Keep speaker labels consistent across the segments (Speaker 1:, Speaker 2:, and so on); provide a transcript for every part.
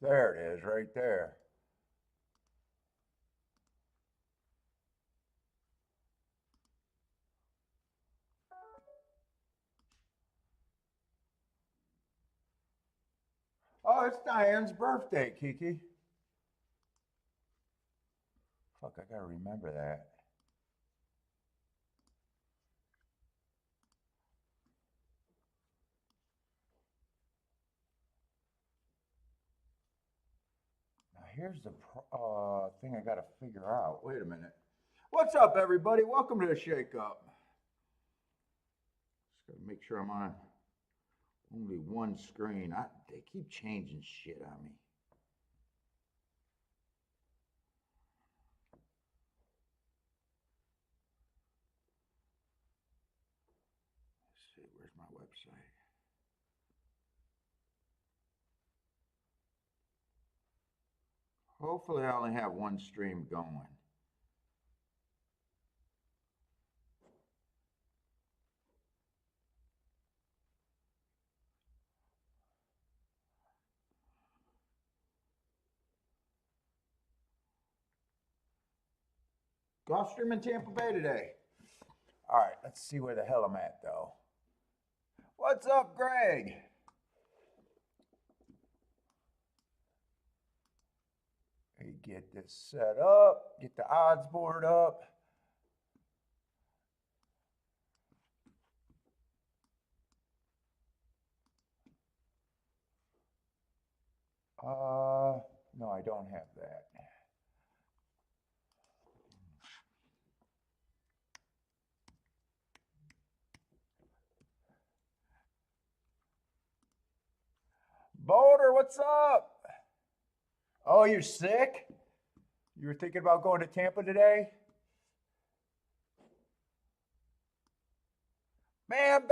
Speaker 1: There it is, right there. Oh, it's Diane's birthday, Kiki. Fuck, I gotta remember that. Now here's the thing I gotta figure out. Wait a minute. What's up, everybody? Welcome to the Shake Up. Just gotta make sure I'm on only one screen. They keep changing shit on me. Let's see, where's my website? Hopefully I only have one stream going. Gulfstream in Tampa Bay today. All right, let's see where the hell I'm at, though. What's up, Greg? Get this set up, get the odds board up. No, I don't have that. Boulder, what's up? Oh, you're sick? You were thinking about going to Tampa today? Man,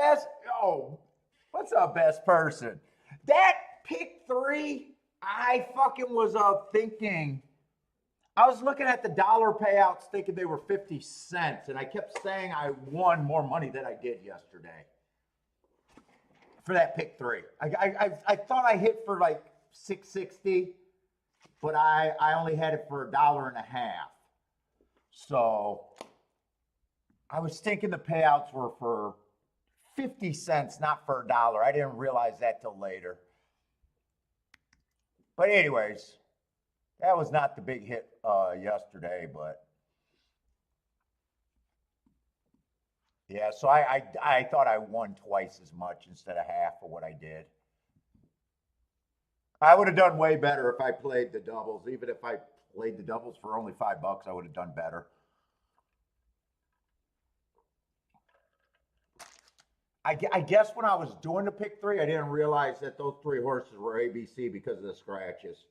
Speaker 1: what's up, best person? That pick 3, I fucking was thinking. I was looking at the dollar payouts thinking they were 50 cents, and I kept saying I won more money than I did yesterday for that pick 3. I thought I hit for like 660, but I only had it for $1.50. So I was thinking the payouts were for 50 cents, not for $1. I didn't realize that till later. But anyways, that was not the big hit yesterday, but yeah, so I thought I won twice as much instead of half of what I did. I would have done way better if I played the doubles. Even if I played the doubles for only $5, I would have done better. I guess when I was doing the pick 3, I didn't realize that those 3 horses were ABC because of the scratches.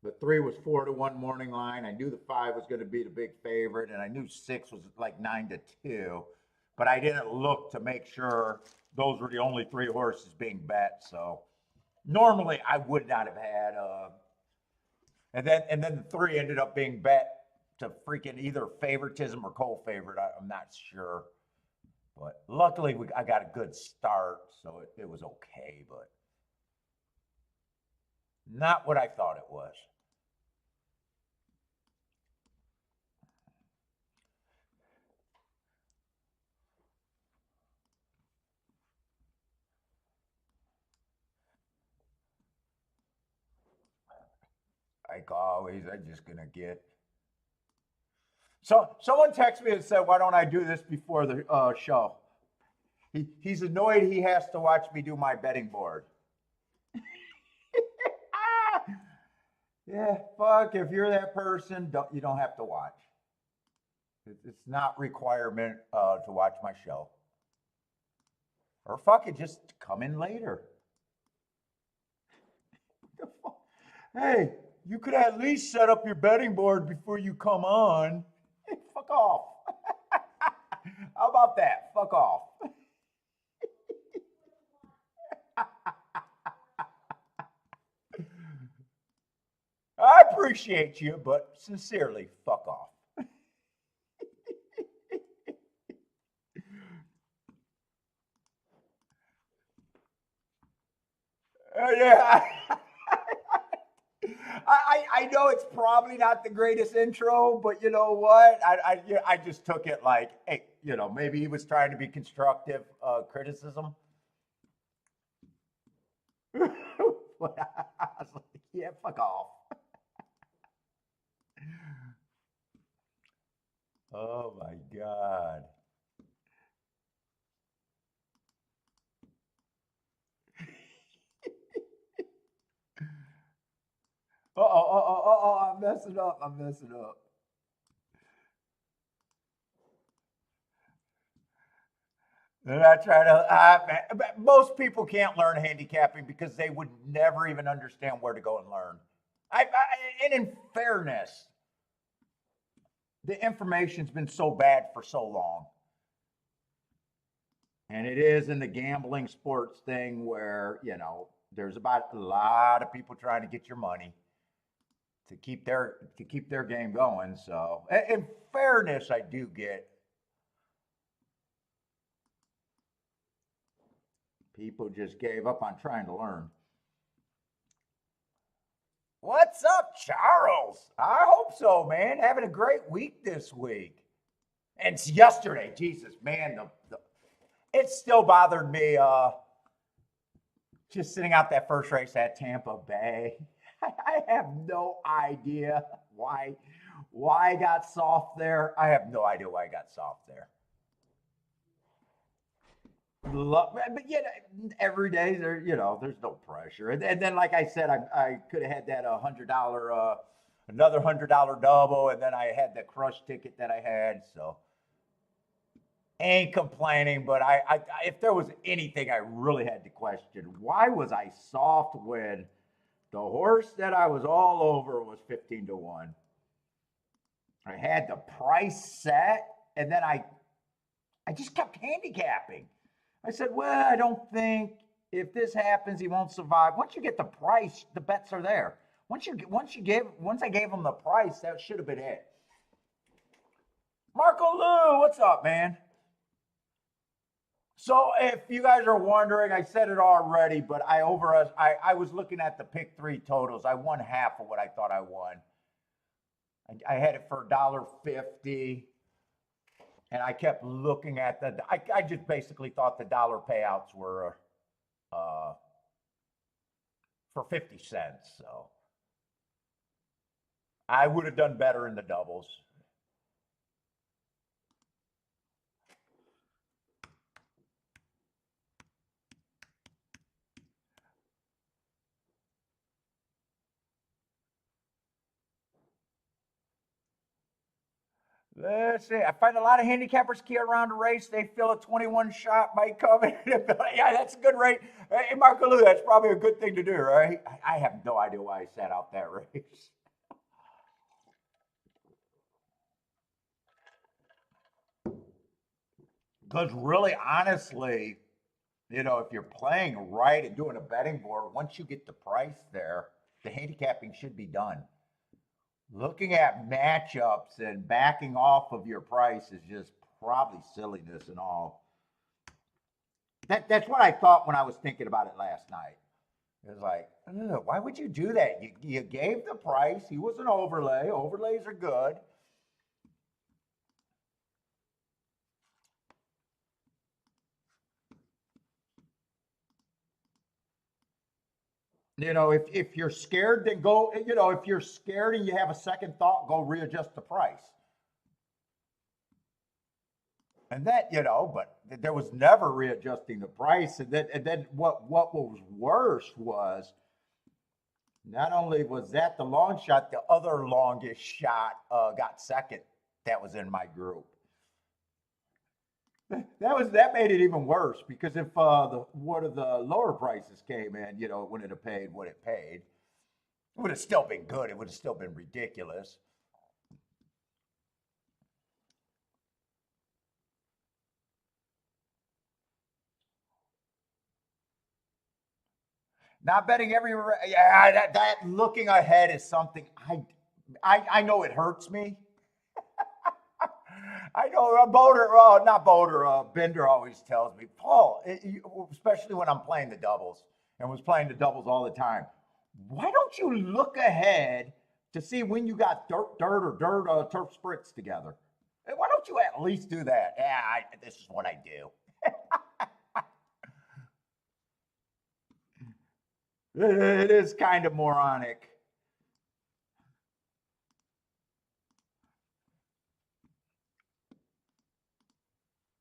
Speaker 1: The 3 was 4-1 morning line. I knew the 5 was going to be the big favorite, and I knew 6 was like 9-2. But I didn't look to make sure those were the only 3 horses being bet. So normally I would not have had. And then the 3 ended up being bet to freaking either favoritism or co-favorite. I'm not sure. But luckily, I got a good start, so it was okay, but not what I thought it was. Like always, I'm just going to get. So someone texted me and said, why don't I do this before the show? He's annoyed he has to watch me do my betting board. Yeah, fuck, if you're that person, you don't have to watch. It's not requirement to watch my show. Or fuck it, just come in later. Hey, you could at least set up your betting board before you come on. Hey, fuck off. How about that? Fuck off. I appreciate you, but sincerely, fuck off. Yeah. I know it's probably not the greatest intro, but you know what? I just took it like, hey, maybe he was trying to be constructive criticism. But I was like, yeah, fuck off. Oh my God. I'm messing up. I'm messing up. And I try to, most people can't learn handicapping because they would never even understand where to go and learn. And in fairness, the information's been so bad for so long. And it is in the gambling sports thing where, there's about a lot of people trying to get your money to keep their game going. So, in fairness, I do get people just gave up on trying to learn. What's up, Charles? I hope so, man. Having a great week this week. And it's yesterday, Jesus, man, it still bothered me just sitting out that first race at Tampa Bay. I have no idea why I got soft there. I have no idea why I got soft there. But every day there's no pressure. And then, like I said, I could have had that another $100 double, and then I had the crush ticket that I had. So ain't complaining, but I if there was anything I really had to question, why was I soft when the horse that I was all over was 15-1? I had the price set, and then I just kept handicapping. I said, well, I don't think if this happens, he won't survive. Once you get the price, the bets are there. Once I gave him the price, that should have been it. Marco Lou, what's up, man? So if you guys are wondering, I said it already, but I was looking at the pick 3 totals. I won half of what I thought I won. I had it for $1.50. And I kept looking at I just basically thought the dollar payouts were for 50 cents. So I would have done better in the doubles. Let's see. I find a lot of handicappers key around a race. They feel a 21 shot might come in. Yeah, that's a good rate. Hey, Marco Lou, that's probably a good thing to do, right? I have no idea why I sat out that race. Because really, honestly, if you're playing right and doing a betting board, once you get the price there, the handicapping should be done. Looking at matchups and backing off of your price is just probably silliness and all. That's what I thought when I was thinking about it last night. It was like, why would you do that? You gave the price. He was an overlay. Overlays are good. If you're scared, then go, if you're scared and you have a second thought, go readjust the price. And that, but there was never readjusting the price. And then what was worse was not only was that the long shot, the other longest shot got second that was in my group. That made it even worse because if one of the lower prices came in, it wouldn't have paid what it paid. It would have still been good. It would have still been ridiculous. Not betting every, yeah, that looking ahead is something I know it hurts me. I know Bender always tells me, Paul, especially when I'm playing the doubles and was playing the doubles all the time. Why don't you look ahead to see when you got dirt or turf spritz together? Why don't you at least do that? Yeah, this is what I do. It is kind of moronic.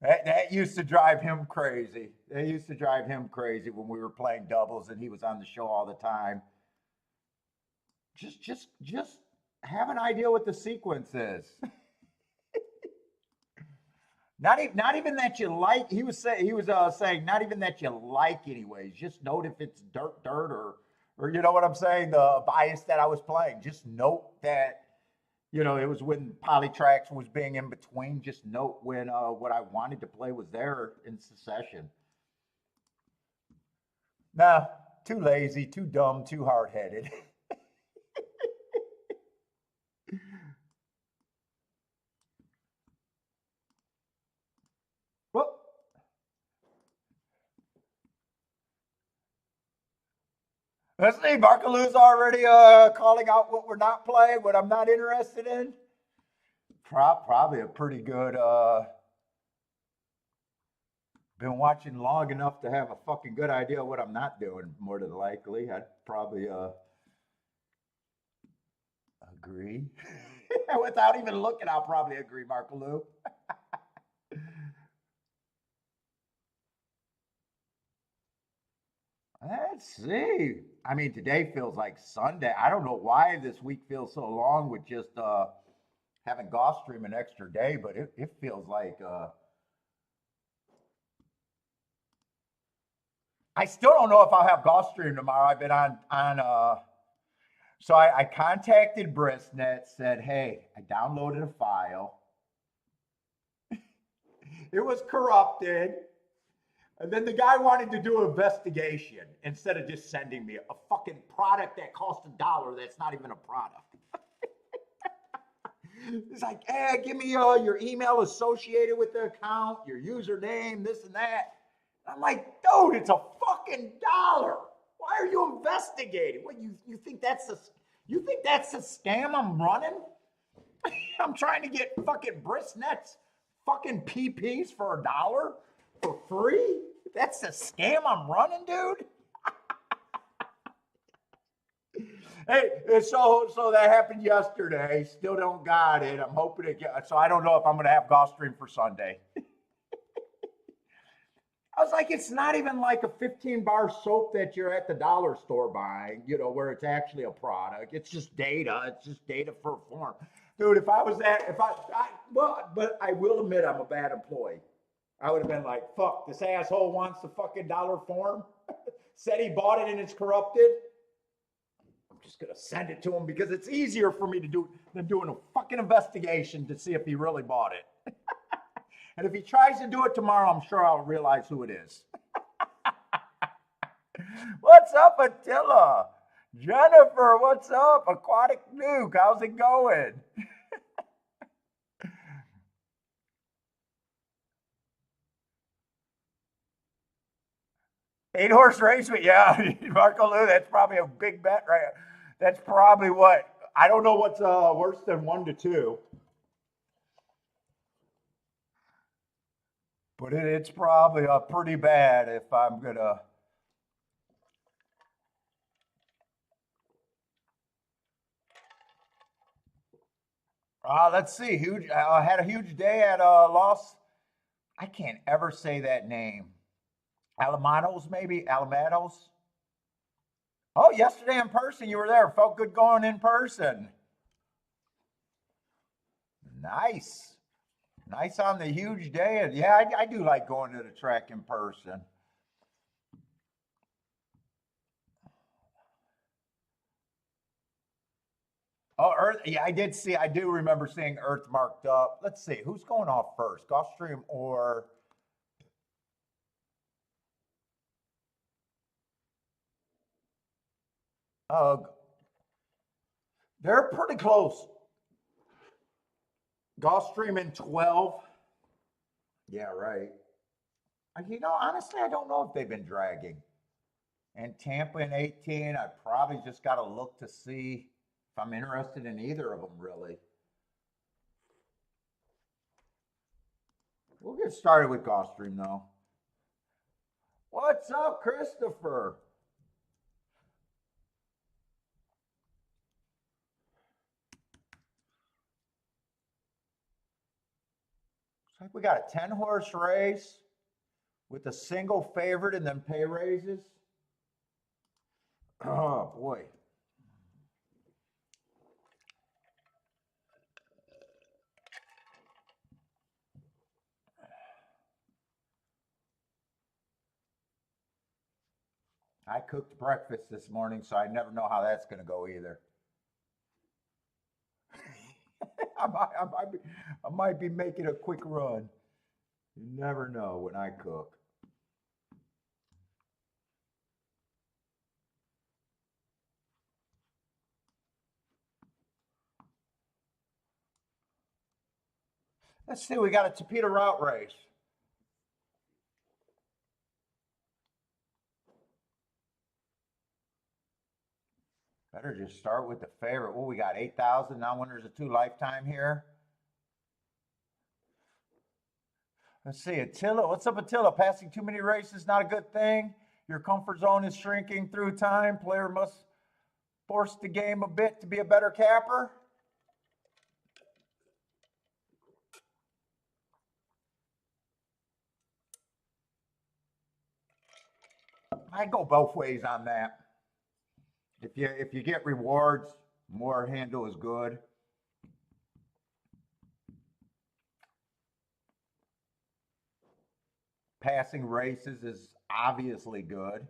Speaker 1: That used to drive him crazy. That used to drive him crazy when we were playing doubles and he was on the show all the time. Just have an idea what the sequence is. Not even that you like. He was saying not even that you like anyways. Just note if it's dirt or you know what I'm saying, the bias that I was playing. Just note that it was when Polytrax was being in between. Just note when what I wanted to play was there in succession. Nah, too lazy, too dumb, too hard headed. Well, let's see. Barkaloo's already calling out what we're not playing, what I'm not interested in. Probably a pretty good. Been watching long enough to have a fucking good idea what I'm not doing. More than likely, I'd probably agree. Without even looking, I'll probably agree, Barkaloo. Let's see. I mean, today feels like Sunday. I don't know why this week feels so long with just having Gulfstream an extra day, but it feels like I still don't know if I'll have Gulfstream tomorrow. I've been on so I contacted Bristnet, said, hey, I downloaded a file. It was corrupted. And then the guy wanted to do an investigation instead of just sending me a fucking product that costs $1 that's not even a product. It's like, hey, give me your email associated with the account, your username, this and that. I'm like, dude, it's a fucking $1. Why are you investigating? What you think that's a scam I'm running? I'm trying to get fucking Bristnet's fucking PPs for $1 for free? That's a scam I'm running, dude. Hey, so that happened yesterday. Still don't got it. I'm hoping it gets. So I don't know if I'm going to have Gulfstream for Sunday. I was like, it's not even like a 15-bar soap that you're at the dollar store buying, where it's actually a product. It's just data. It's just data for form. Dude, if I was that, but I will admit I'm a bad employee. I would have been like, fuck, this asshole wants the fucking dollar form. Said he bought it and it's corrupted. I'm just going to send it to him because it's easier for me to do than doing a fucking investigation to see if he really bought it. And if he tries to do it tomorrow, I'm sure I'll realize who it is. What's up, Attila? Jennifer, what's up? Aquatic Nuke, how's it going? 8-horse race, yeah, Marco Lou, that's probably a big bet, right? That's probably what, I don't know what's worse than 1 to 2. But it's probably pretty bad if I'm going to. Let's see. Huge. I had a huge day at Los. I can't ever say that name. Alamanos, maybe Alamanos. Oh, yesterday in person, you were there. Felt good going in person. Nice. Nice on the huge day. Yeah, I do like going to the track in person. Oh, Earth. Yeah, I do remember seeing Earth marked up. Let's see. Who's going off first? Gulfstream or. Uh, they're pretty close. Gulfstream in 12. Yeah, right. Honestly, I don't know if they've been dragging. And Tampa in 18, I probably just got to look to see if I'm interested in either of them, really. We'll get started with Gulfstream, though. What's up, Christopher? Looks like we got a 10-horse race with a single favorite and then pay raises. Oh, boy. I cooked breakfast this morning, so I never know how that's going to go either. I might be making a quick run. You never know when I cook. Let's see, we got a Torpedo Route race. Better just start with the favorite. Well, we got 8,000 non-winners of 2 lifetime here. Let's see, Attila. What's up, Attila? Passing too many races, not a good thing. Your comfort zone is shrinking through time. Player must force the game a bit to be a better capper. I go both ways on that. If you get rewards, more handle is good. Passing races is obviously good.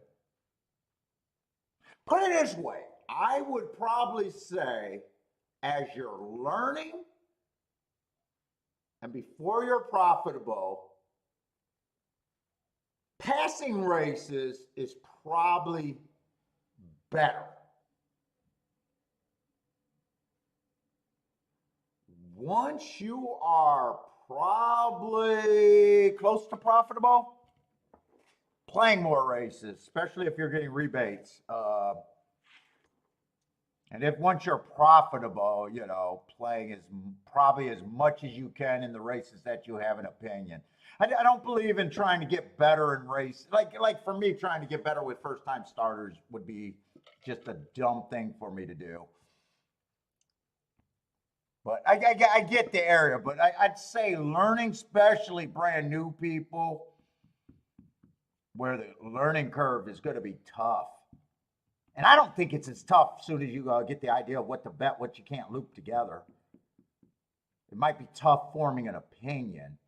Speaker 1: Put it this way, I would probably say as you're learning and before you're profitable, passing races is probably better. Once you are probably close to profitable, playing more races, especially if you're getting rebates. And if once you're profitable, you know, playing as probably as much as you can in the races that you have an opinion. I don't believe in trying to get better in race. Like for me, trying to get better with first-time starters would be just a dumb thing for me to do. But I get the area, but I'd say learning, especially brand new people, where the learning curve is going to be tough. And I don't think it's as tough as soon as you get the idea of what to bet, what you can't loop together. It might be tough forming an opinion,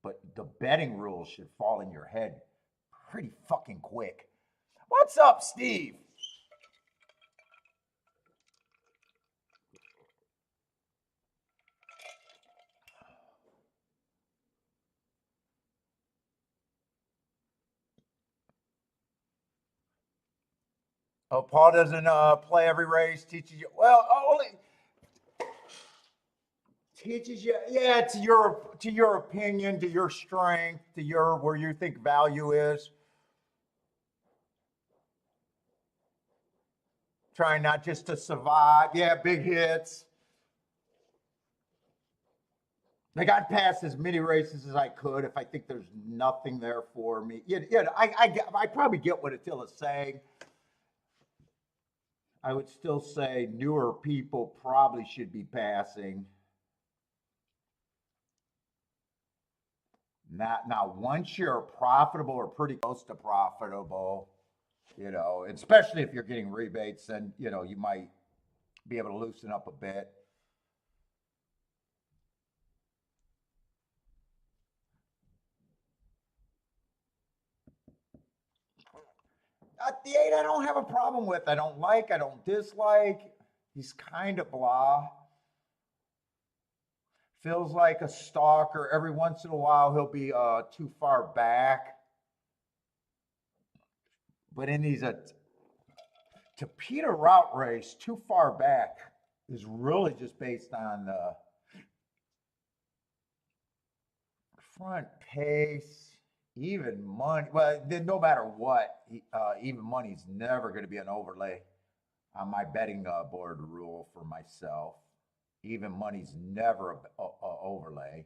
Speaker 1: but the betting rules should fall in your head pretty fucking quick. What's up, Steve? Oh, Paul doesn't play every race. Teaches you only teaches you. Yeah, to your opinion, to your strength, to your where you think value is. Trying not just to survive. Yeah, big hits. Like I'd pass as many races as I could if I think there's nothing there for me. Yeah, I probably get what Attila's saying. I would still say newer people probably should be passing. Now, once you're profitable or pretty close to profitable, you know, especially if you're getting rebates, then, you know, you might be able to loosen up a bit. The 8 I don't have a problem with. I don't like, I don't dislike. He's kind of blah. Feels like a stalker. Every once in a while, he'll be too far back. But in these Torpedo Route race, too far back is really just based on front pace. Even money, well, no matter what, even money's never going to be an overlay on my betting board rule for myself. Even money's never a overlay.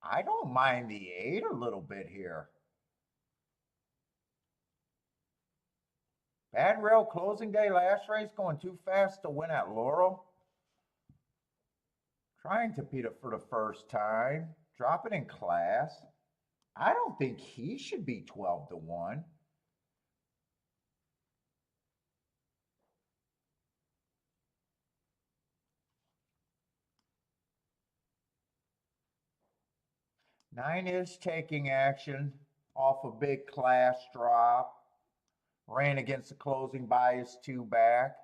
Speaker 1: I don't mind the 8 a little bit here. Bad rail closing day last race going too fast to win at Laurel. Trying to beat it for the first time. Dropping in class. I don't think he should be 12 to 1. Nine is taking action off a big class drop. Ran against the closing bias 2 back.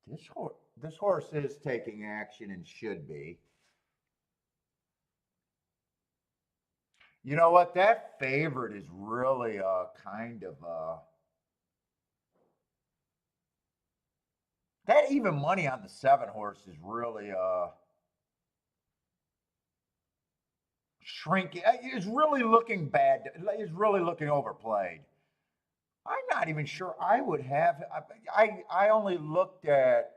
Speaker 1: This horse is taking action and should be. You know what? That favorite is really kind of that even money on the 7 horse is really shrinking. Is really looking bad. Is really looking overplayed. I'm not even sure I would have. I only looked at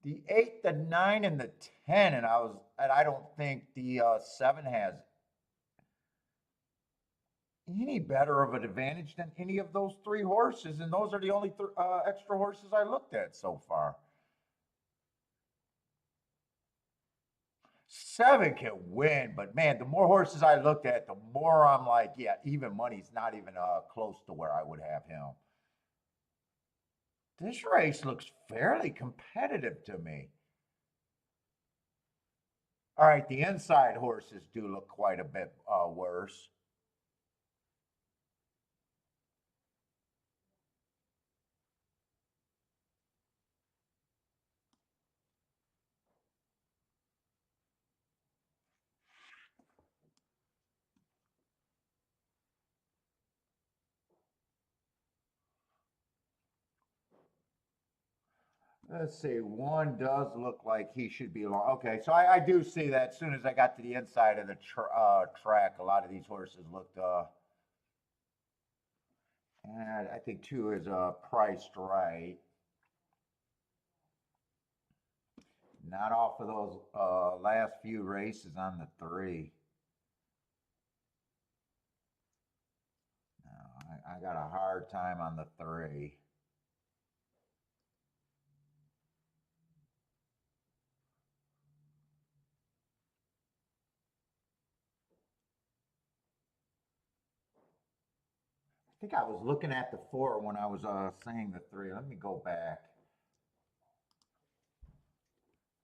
Speaker 1: the 8, the 9, and the 10, and I don't think the 7 has any better of an advantage than any of those 3 horses, and those are the only extra horses I looked at so far. 7 can win, but man, the more horses I looked at, the more I'm like, yeah, even money's not even close to where I would have him. This race looks fairly competitive to me. All right, the inside horses do look quite a bit worse. Let's see. One does look like he should be long. Okay, so I do see that as soon as I got to the inside of the track, a lot of these horses looked. And I think 2 is priced right. Not off of those last few races on the 3. No, I got a hard time on the 3. I think I was looking at the 4 when I was saying the 3. Let me go back.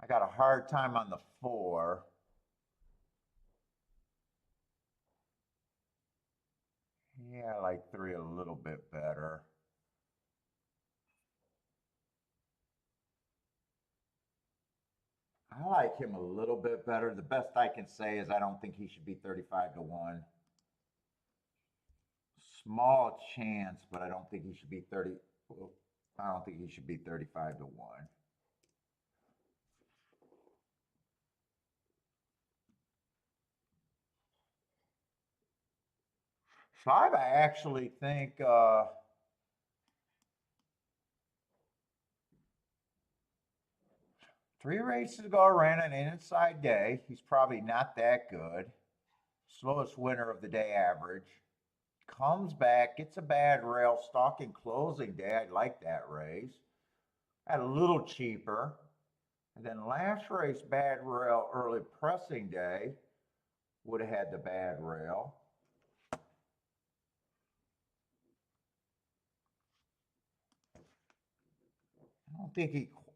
Speaker 1: I got a hard time on the 4. Yeah, I like 3 a little bit better. I like him a little bit better. The best I can say is I don't think he should be 35 to 1. Small chance, but I don't think he should be 30. I don't think he should be 35 to 1. So I actually think 3 races ago ran an inside day. He's probably not that good. Slowest winner of the day average. Comes back, gets a bad rail, stalking closing day. I like that race. Had a little cheaper. And then last race, bad rail, early pressing day. Would have had the bad rail.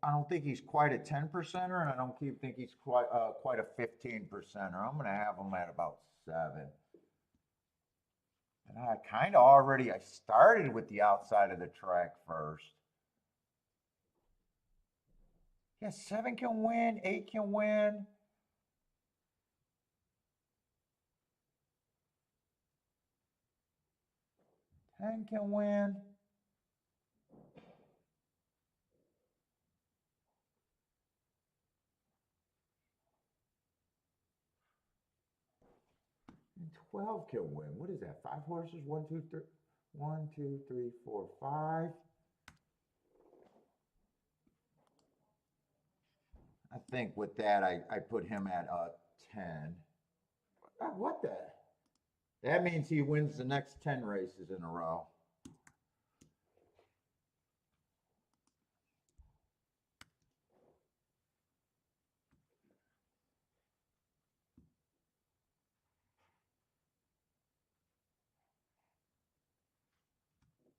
Speaker 1: I don't think he's quite a 10%er, and I don't think he's quite a 15%er. I'm going to have him at about 7. And I started with the outside of the track first. Yeah, 7 can win, 8 can win. Ten can win. 12 can win. What is that? 5 horses? 1, 2, 3. 1, 2, 3, 4, 5. I think with that, I put him at 10. What the? That means he wins the next 10 races in a row.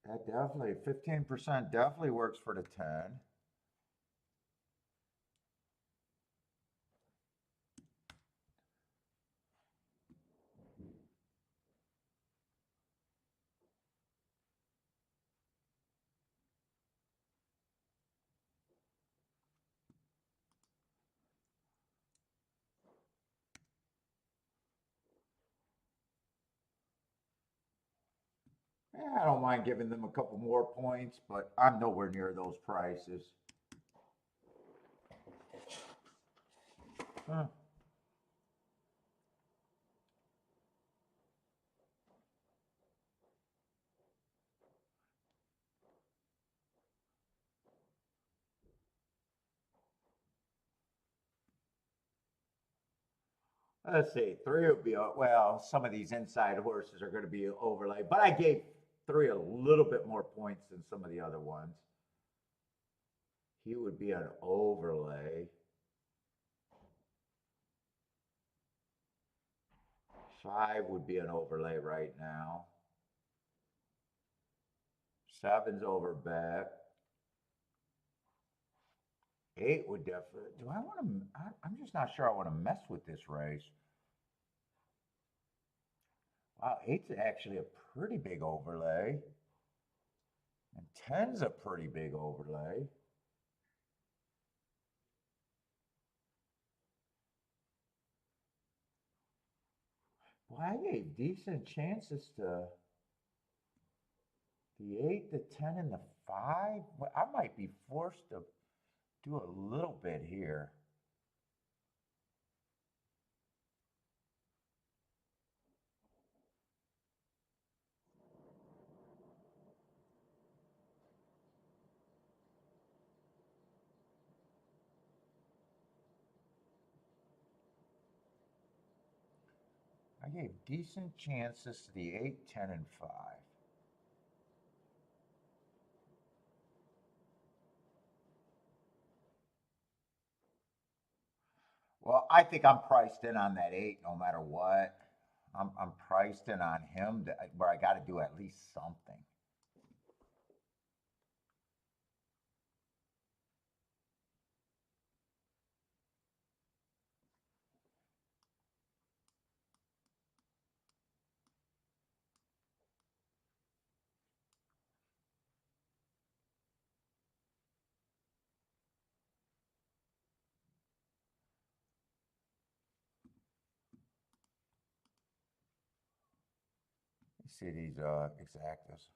Speaker 1: That definitely, 15% definitely works for the 10. I don't mind giving them a couple more points, but I'm nowhere near those prices. Huh. Let's see, 3 would be, well, some of these inside horses are going to be overlay, but I gave 3 a little bit more points than some of the other ones. He would be an overlay. 5 would be an overlay right now. 7's over bet. 8 would definitely. Do I want to? I'm just not sure I want to mess with this race. Wow, 8's actually a pretty big overlay. And 10's a pretty big overlay. Well, I gave decent chances to the 8, the 10, and the 5. Well, I might be forced to do a little bit here. I gave decent chances to the 8, 10, and 5. Well, I think I'm priced in on that 8 no matter what. I'm priced in on him where I got to do at least something. You see these exactas.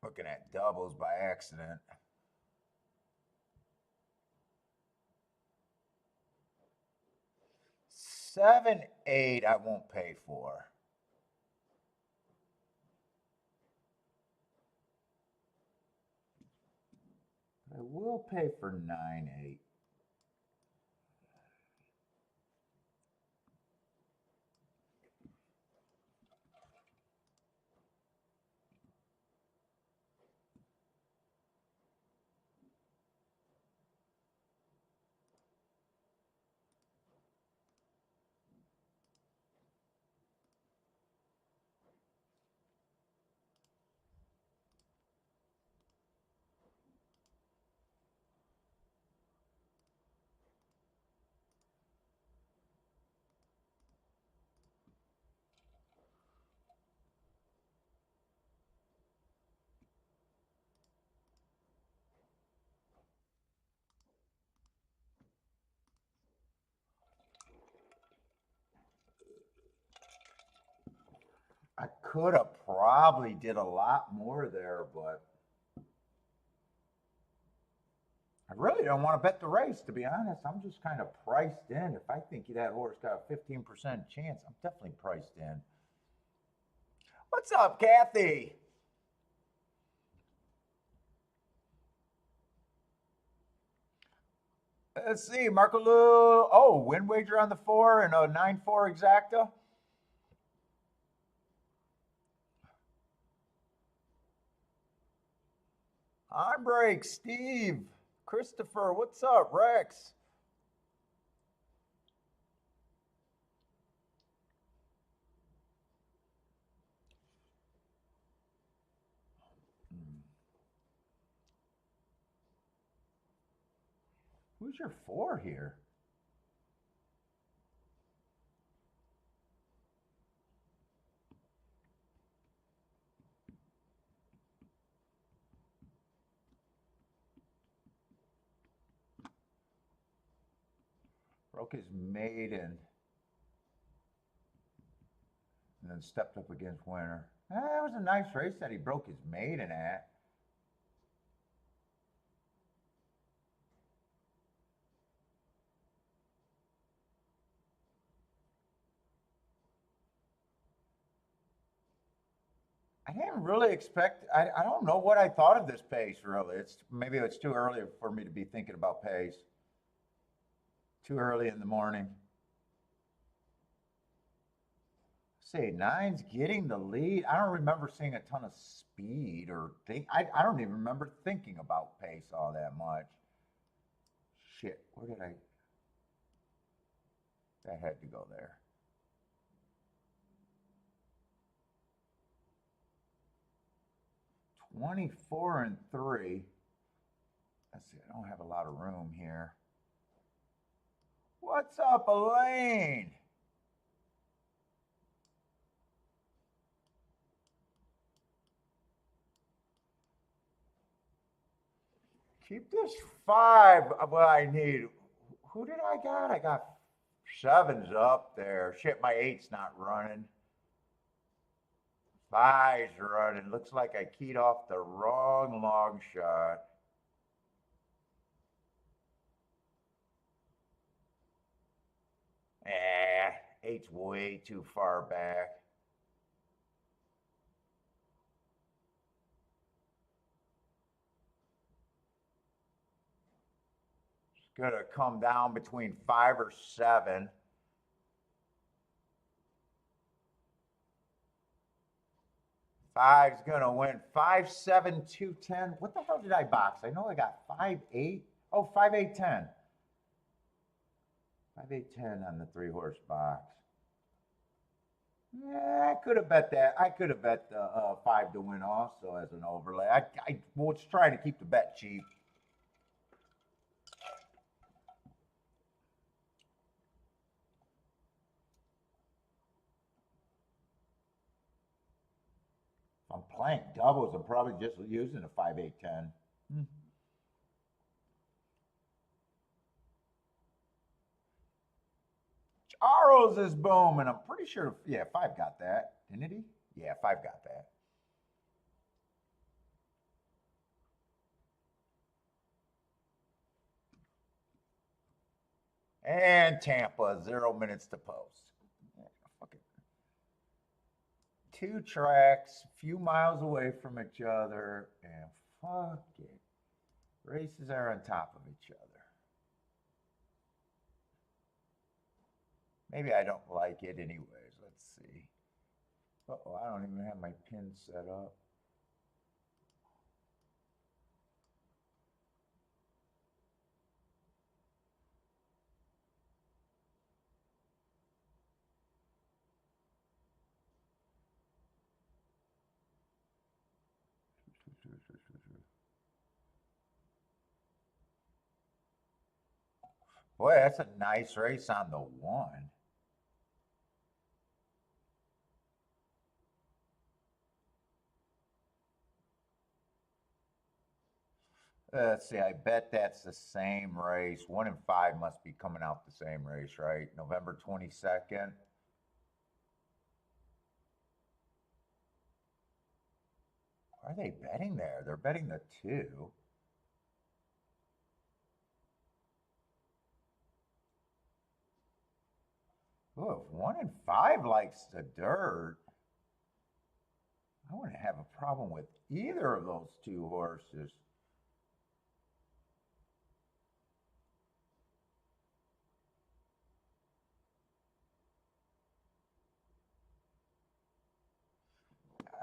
Speaker 1: Looking at doubles by accident. 7, 8, I won't pay for. I will pay for 9, 8. I could have probably did a lot more there, but really don't want to bet the race, to be honest. I'm just kind of priced in. If I think that horse got a 15% chance, I'm definitely priced in. What's up, Kathy? Let's see, Marco Lou. Oh, win wager on the 4 and a 9-4 exacta. On break, Steve, Christopher. What's up, Rex? Who's your 4 here? Broke his maiden. And then stepped up against winner. That was a nice race that he broke his maiden at. I didn't really expect. I don't know what I thought of this pace. Really, maybe it's too early for me to be thinking about pace. Too early in the morning. Say nine's getting the lead. I don't remember seeing a ton of speed or I don't even remember thinking about pace all that much. Shit, where did I? That had to go there. 24-3. Let's see, I don't have a lot of room here. What's up, Elaine? Keep this 5. Well, I need. Who did I got? I got 7s up there. Shit, my 8's not running. 5's running. Looks like I keyed off the wrong long shot. Eh, 8's way too far back. It's gonna come down between 5 or 7. Five's gonna win. 5, 7, 2, 10. What the hell did I box? I know I got 5, 8. Oh, 5, 8, 10. 5, 8, 10 on the 3-horse box. Yeah, I could have bet that. I could have bet the 5 to win also as an overlay. I was trying to keep the bet cheap. If I'm playing doubles, I'm probably just using a 5, 8, 10. Charles is booming. I'm pretty sure, yeah, 5 got that. Didn't he? Yeah, 5 got that. And Tampa, 0 minutes to post. Yeah, fuck it. 2 tracks, few miles away from each other, and fuck it. Races are on top of each other. Maybe I don't like it anyways. Let's see. Uh-oh, I don't even have my pin set up. Boy, that's a nice race on the 1. Let's see, I bet that's the same race. 1 and 5 must be coming out the same race, right? November 22nd. Are they betting there? They're betting the 2. Oh, if 1 and 5 likes the dirt, I wouldn't have a problem with either of those two horses.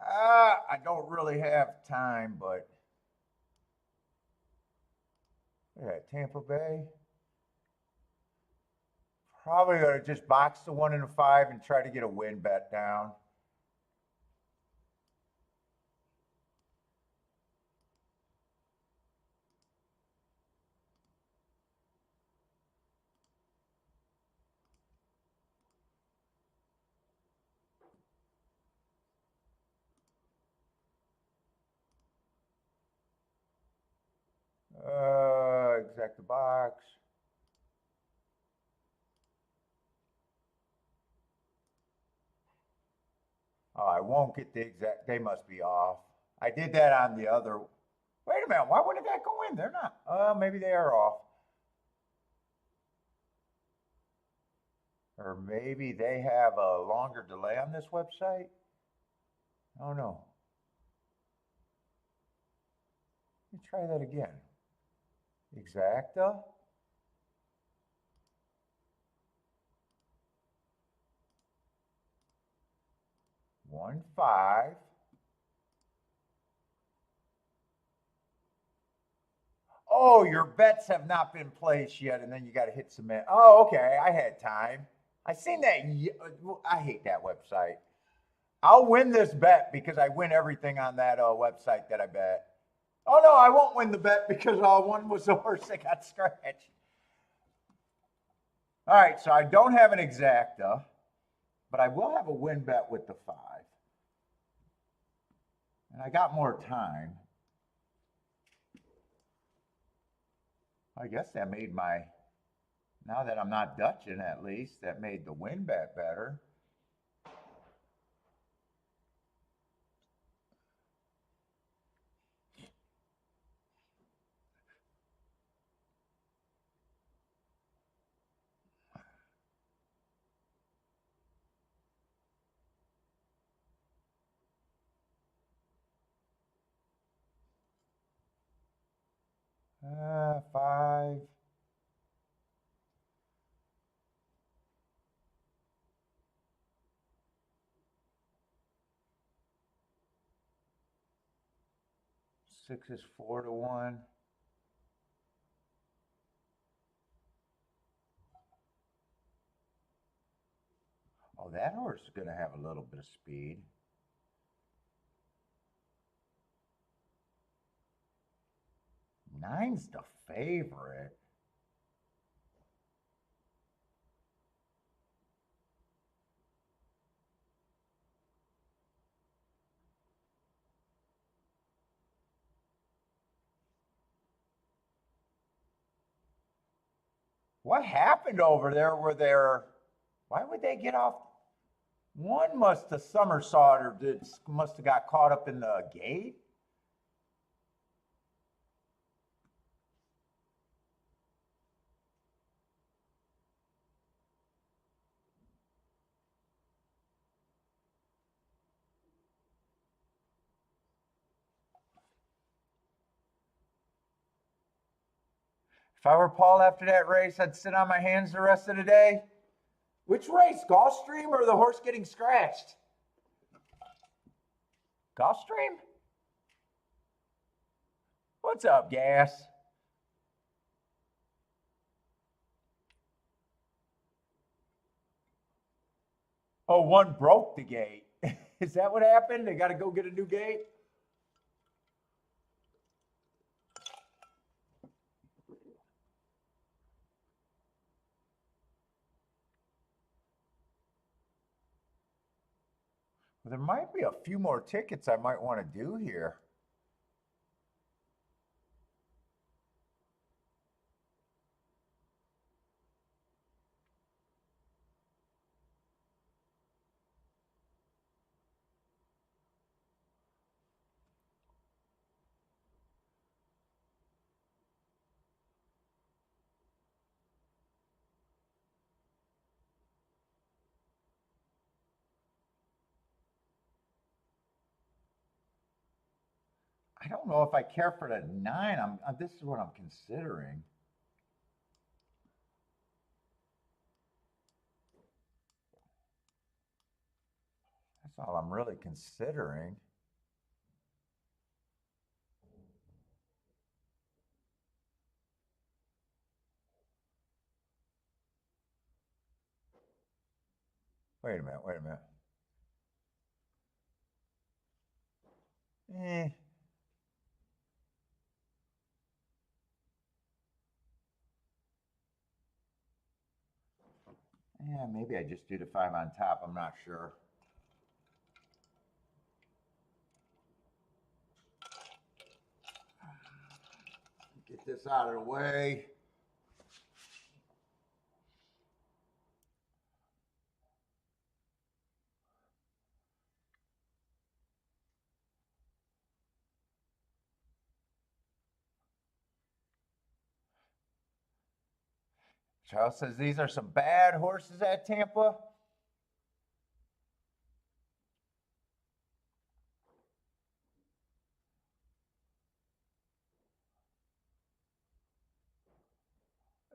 Speaker 1: I don't really have time, but look at that, Tampa Bay. Probably going to just box the 1 and the 5 and try to get a win bet down. Exact the box. Oh, I won't get the exact. They must be off. I did that on the other. Wait a minute. Why wouldn't that go in? They're not. Maybe they are off. Or maybe they have a longer delay on this website. Oh no. Let me try that again. Exacta. 1 5. Oh, your bets have not been placed yet, and then you got to hit submit. Oh, okay. I had time. I seen that. I hate that website. I'll win this bet because I win everything on that website that I bet. Oh no, I won't win the bet because one was the horse that got scratched. All right, so I don't have an exacta, but I will have a win bet with the 5. And I got more time. I guess that made now that I'm not Dutching at least, that made the win bet better. Five. Six is 4 to 1. Oh, that horse is going to have a little bit of speed. Nine's the favorite. What happened over there? Why would they get off? One must have somersault or must have got caught up in the gate. If I were Paul after that race, I'd sit on my hands the rest of the day. Which race, Gulfstream or the horse getting scratched? Gulfstream? What's up, Gas? Oh, one broke the gate. Is that what happened? They got to go get a new gate? Well, there might be a few more tickets I might want to do here. I don't know if I care for the 9. This is what I'm considering. That's all I'm really considering. Wait a minute, wait a minute. Yeah, maybe I just do the 5 on top. I'm not sure. Get this out of the way. Charles says these are some bad horses at Tampa.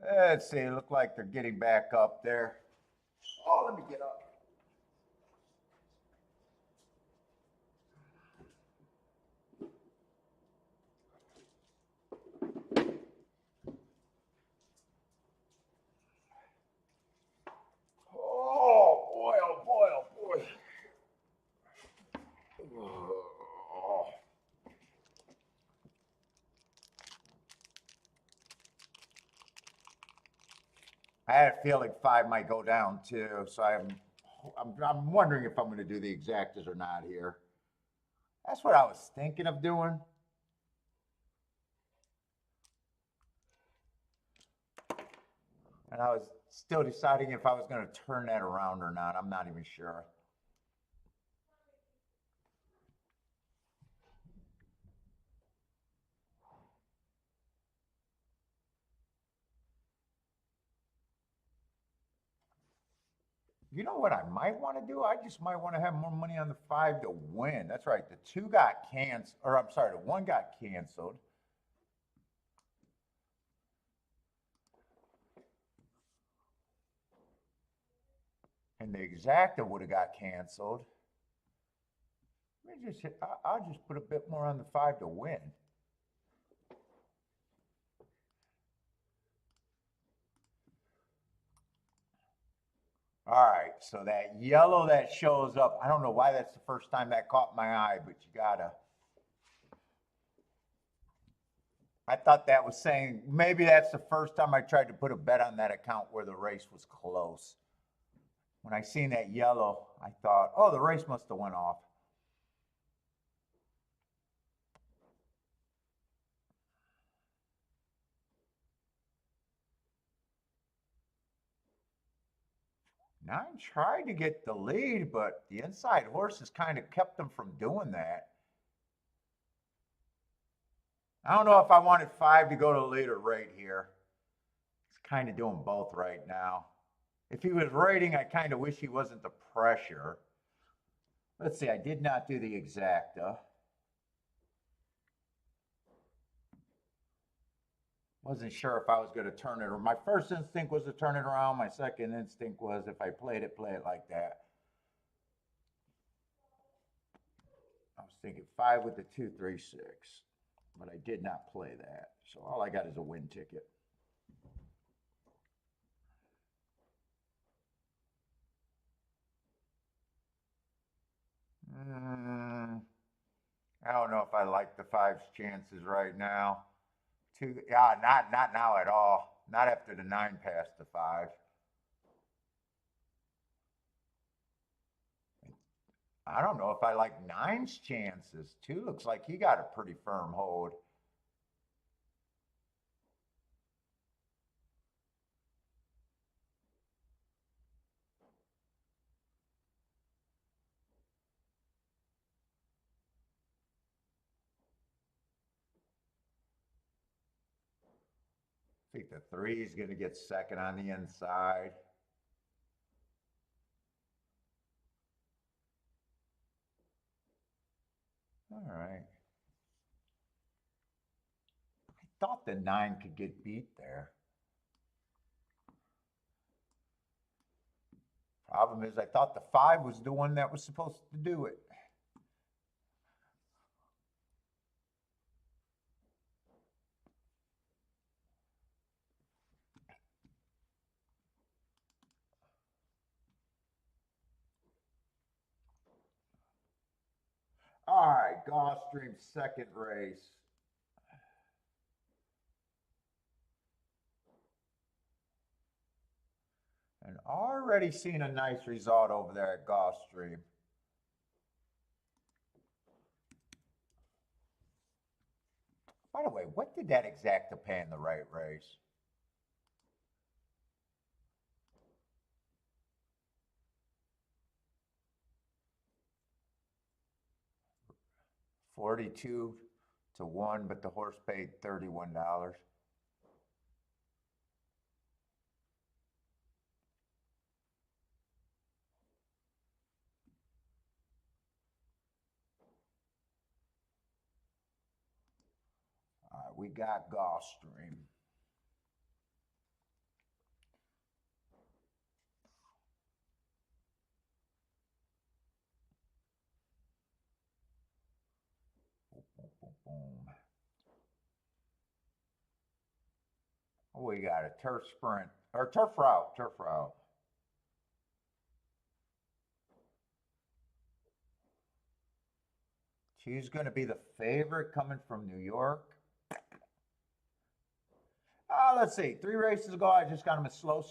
Speaker 1: Let's see, look like they're getting back up there. Oh, let me get up. Oh boy, oh boy, oh boy. Oh. I had a feeling 5 might go down too, so I'm wondering if I'm going to do the exactas or not here. That's what I was thinking of doing. And I was still deciding if I was going to turn that around or not. I'm not even sure. You know what I might want to do? I just might want to have more money on the 5 to win. That's right. The 2 got canceled, or I'm sorry, the 1 got canceled. And the exacta would have got canceled. Let me just I'll just put a bit more on the 5 to win. All right, so that yellow that shows up, I don't know why that's the first time that caught my eye, but you gotta. I thought that was saying maybe that's the first time I tried to put a bet on that account where the race was close. When I seen that yellow, I thought, oh, the race must have went off. Nine tried to get the lead, but the inside horses kind of kept them from doing that. I don't know if I wanted 5 to go to the lead or right here. He's kind of doing both right now. If he was rating, I kind of wish he wasn't the pressure. Let's see, I did not do the exacta. Wasn't sure if I was going to turn it around. My first instinct was to turn it around. My second instinct was if I played it, play it like that. I was thinking 5 with the 2, 3, 6, but I did not play that. So all I got is a win ticket. I don't know if I like the 5's chances right now. Yeah, not now at all. Not after the 9 passed the 5. I don't know if I like 9's chances. 2 looks like he got a pretty firm hold. I think the 3 is going to get second on the inside. All right. thought the 9 could get beat there. Problem is, I thought the 5 was the one that was supposed to do it. All right, Gulfstream second race. And already seen a nice result over there at Gulfstream. By the way, what did that exacta pay in the right race? $42 to 1, but the horse paid $31. All right, we got Gulfstream. Boom, boom, boom, boom. Oh, we got a turf sprint, or turf route, turf route. She's going to be the favorite coming from New York. Let's see. 3 races ago, I just got him a slow,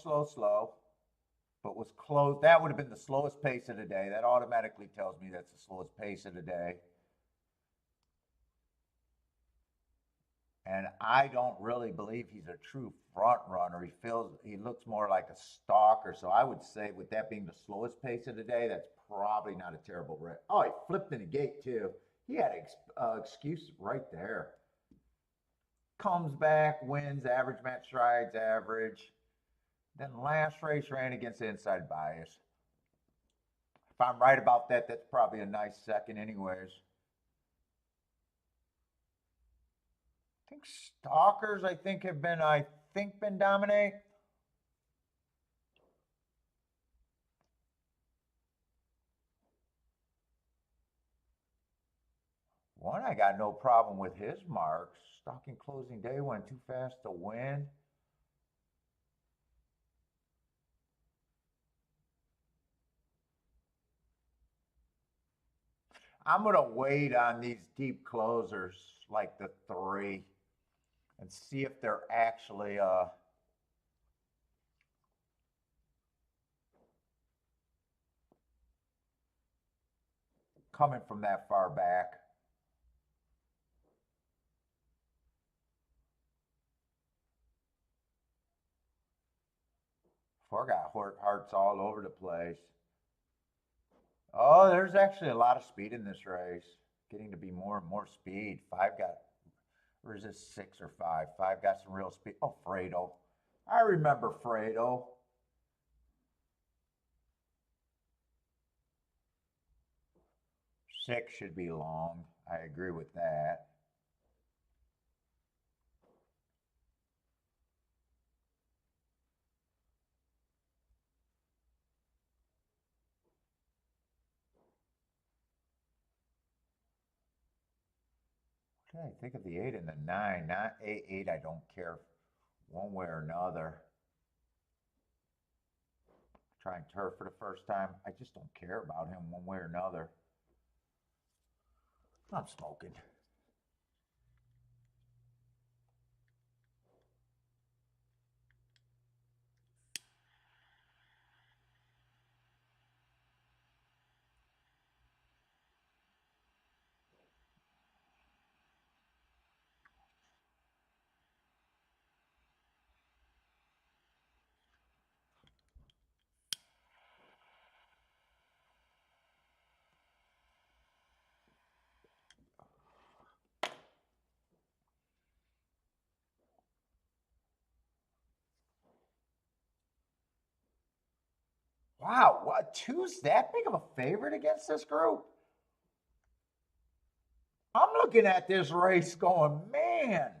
Speaker 1: but was close. That would have been the slowest pace of the day. That automatically tells me that's the slowest pace of the day. And I don't really believe he's a true front runner. He looks more like a stalker. So I would say, with that being the slowest pace of the day, that's probably not a terrible race. Oh, he flipped in the gate too. He had an excuse right there. Comes back, wins, average match strides, average. Then last race ran against the inside bias. If I'm right about that, that's probably a nice second anyways. I think stalkers, have been dominate. One, I got no problem with his marks. Stalking closing day went too fast to win. I'm going to wait on these deep closers like the 3 and see if they're actually coming from that far back. Four got hearts all over the place. Oh, there's actually a lot of speed in this race. Getting to be more and more speed. 5 got, or is this 6 or 5? 5 got some real speed. Oh, Fredo. I remember Fredo. Six should be long. I agree with that. What did I think of the 8 and the 9? Not 8, I don't care one way or another. Trying turf for the first time. I just don't care about him one way or another. I'm smoking. Wow, what? 2's that big of a favorite against this group? I'm looking at this race going, man,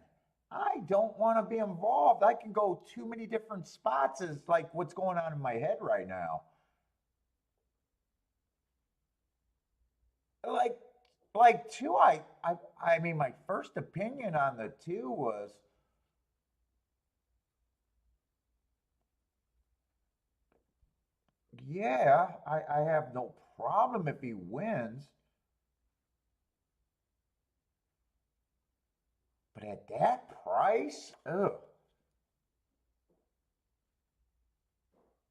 Speaker 1: I don't want to be involved. I can go too many different spots is like what's going on in my head right now. Like like two, I mean my first opinion on the two was yeah, I have no problem if he wins. But at that price, ugh.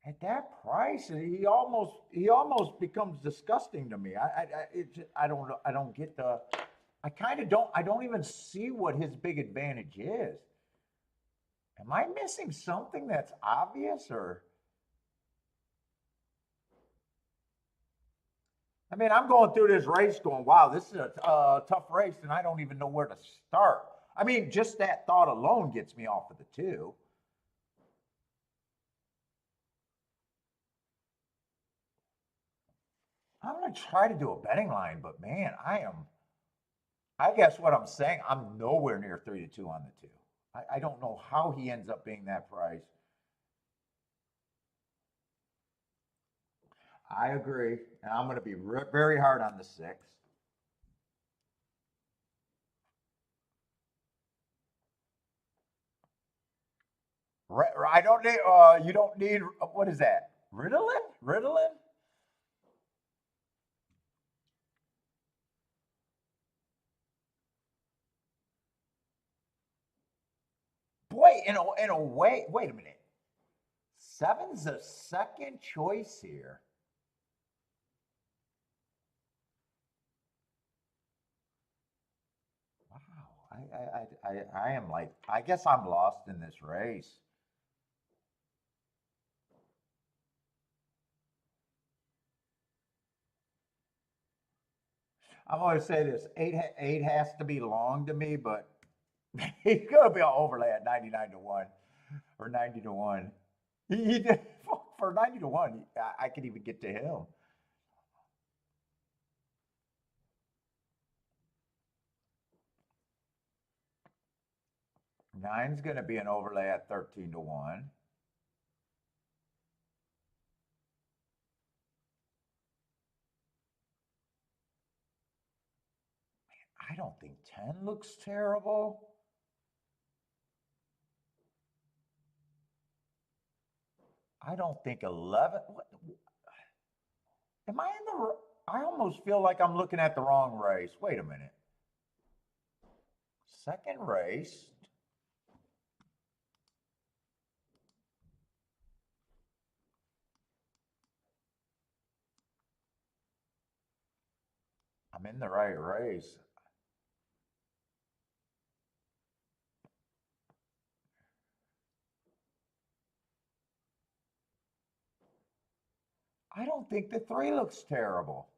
Speaker 1: At that price, he almost becomes disgusting to me. I don't get the. I kind of don't. I don't even see what his big advantage is. Am I missing something that's obvious, or? I mean, I'm going through this race, going, "Wow, this is a tough race," and I don't even know where to start. I mean, just that thought alone gets me off of the two. I'm going to try to do a betting line, but man, I am. I guess what I'm saying, I'm nowhere near 3-2 on the two. I don't know how he ends up being that price. I agree, and I'm going to be very hard on the six. I don't need. You don't need. What is that? Ritalin? Ritalin? Boy, in a way. Wait a minute. Seven's a second choice here. Wow. I am like. I guess I'm lost in this race. I'm going to say this: eight has to be long to me, but he's gonna be an overlay at 99-1 or 90-1. He did for 90-1. I could even get to him. Nine's gonna be an overlay at 13-1. I don't think 10 looks terrible. I don't think 11. Am I in the? I almost feel like I'm looking at the wrong race. Wait a minute. Second race. I'm in the right race. I don't think the three looks terrible.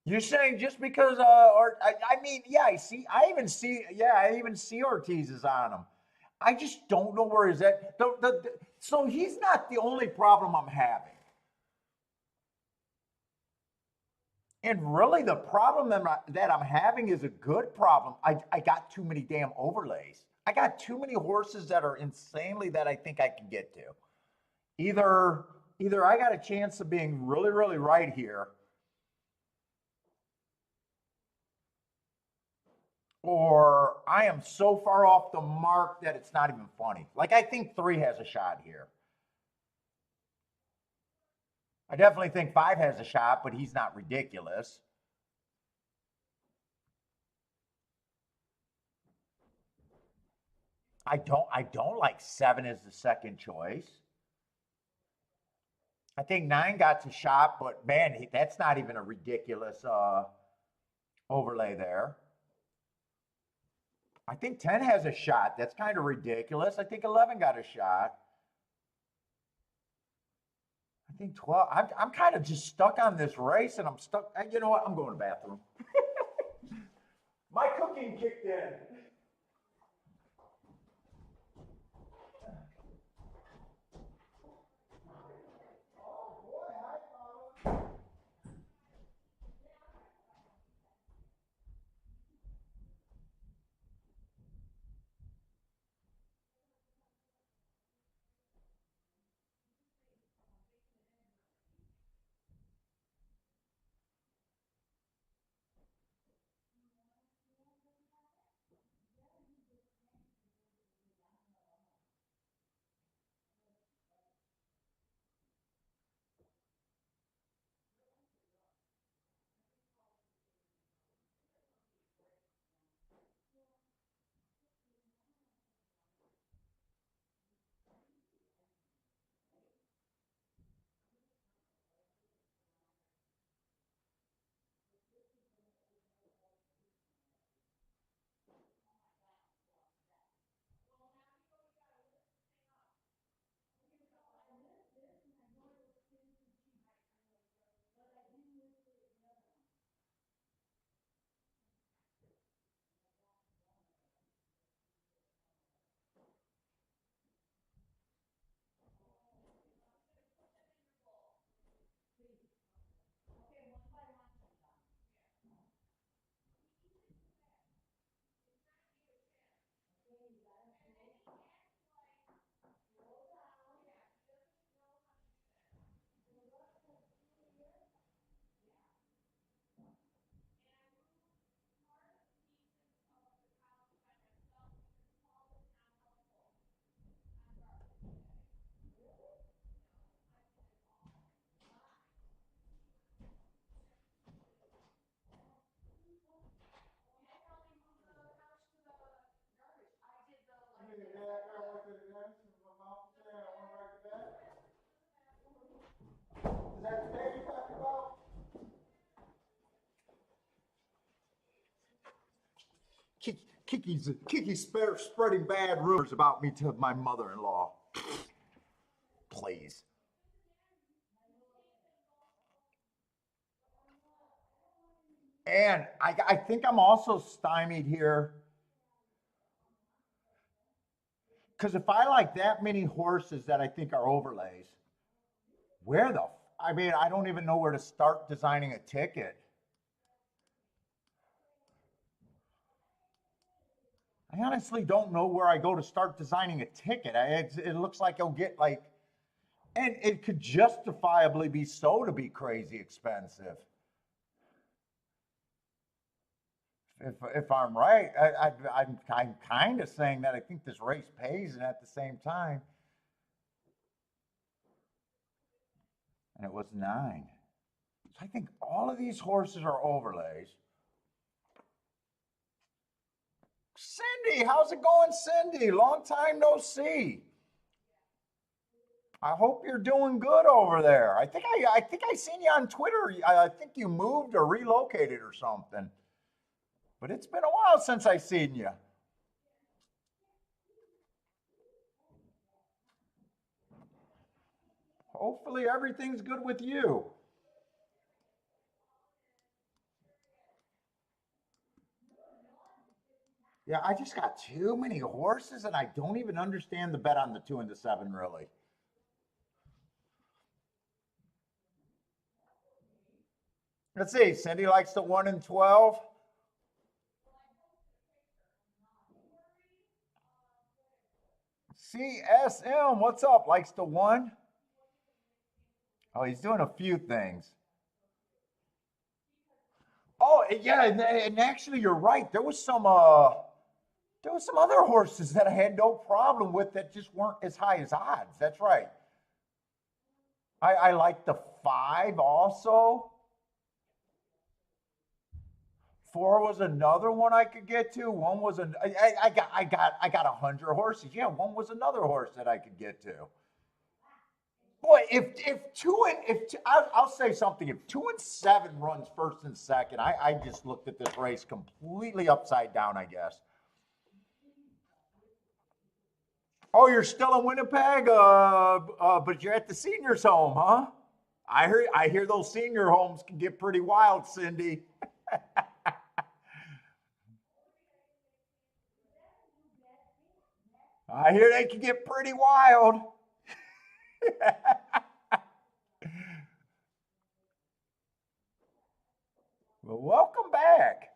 Speaker 1: You're saying just because, or I mean, yeah, I see. I even see. Yeah, I even see Ortiz is on him. I just don't know where he's at. So he's not the only problem I'm having. And really, the problem that I'm having is a good problem. I got too many damn overlays. I got too many horses that are insanely that I think I can get to. Either either I got a chance of being really, really right here, or I am so far off the mark that it's not even funny. Like I think three has a shot here. I definitely think five has a shot, but he's not ridiculous. I don't like seven as the second choice. I think nine got a shot, but man, that's not even a ridiculous overlay there. I think 10 has a shot. That's kind of ridiculous. I think 11 got a shot. I think 12. I'm kind of just stuck on this race, and I'm stuck. You know what? I'm going to the bathroom. My cooking kicked in. Kiki's spreading bad rumors about me to my mother-in-law. Please. And I think I'm also stymied here because if I like that many horses that I think are overlays, I mean, I don't even know where to start designing a ticket. I honestly don't know where I go to start designing a ticket. It looks like you'll get like, and it could justifiably be so to be crazy expensive. If I'm right, I'm kind of saying that I think this race pays, and at the same time, and it was 9. So I think all of these horses are overlays. Cindy, how's it going, Cindy? Long time no see. I hope you're doing good over there. I think I seen you on Twitter. I think you moved or relocated or something. But it's been a while since I seen you. Hopefully everything's good with you. Yeah, I just got too many horses and I don't even understand the bet on the 2 and the 7 really. Let's see, Cindy likes the 1 and 12. CSM, what's up? Likes the 1. Oh, he's doing a few things. Oh, yeah, and actually you're right. There was some other horses that I had no problem with that just weren't as high as odds. That's right. I like the 5 also. 4 was another one I could get to. 1 was I got 100 horses. Yeah, 1 was another horse that I could get to. Boy, if 2 and if two, I'll say something. If 2 and 7 runs first and second, I just looked at this race completely upside down, I guess. Oh, you're still in Winnipeg, but you're at the seniors' home, huh? I hear those senior homes can get pretty wild, Cindy. I hear they can get pretty wild. Well, welcome back.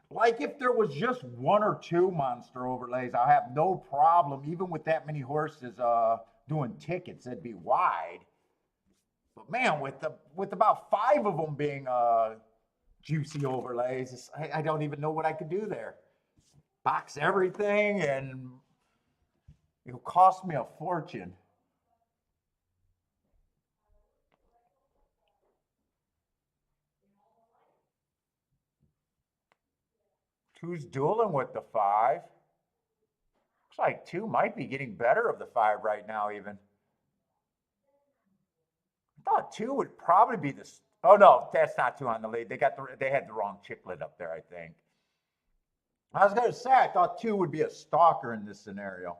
Speaker 1: Like if there was just 1 or 2 monster overlays, I have no problem, even with that many horses doing tickets, it'd be wide. But man, with about 5 of them being juicy overlays, I don't even know what I could do there. Box everything and it'll cost me a fortune. Who's dueling with the 5? Looks like 2 might be getting better of the 5 right now, even. I thought 2 would probably be the. Oh no, that's not 2 on the lead. They had the wrong chiclet up there, I think. I was going to say I thought 2 would be a stalker in this scenario.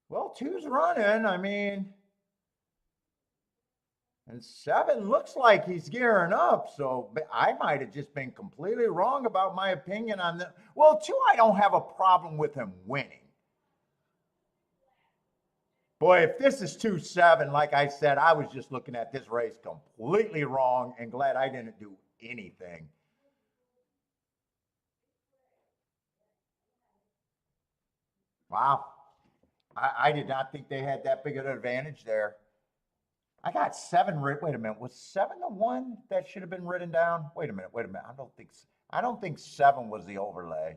Speaker 1: Well, 2's running. I mean, and 7 looks like he's gearing up. So I might have just been completely wrong about my opinion on the. Well, 2, I don't have a problem with him winning. Boy, if this is 2-7, like I said, I was just looking at this race completely wrong and glad I didn't do anything. Wow. I did not think they had that big of an advantage there. I got 7. Wait a minute. Was 7 the one that should have been written down? Wait a minute. I don't think 7 was the overlay.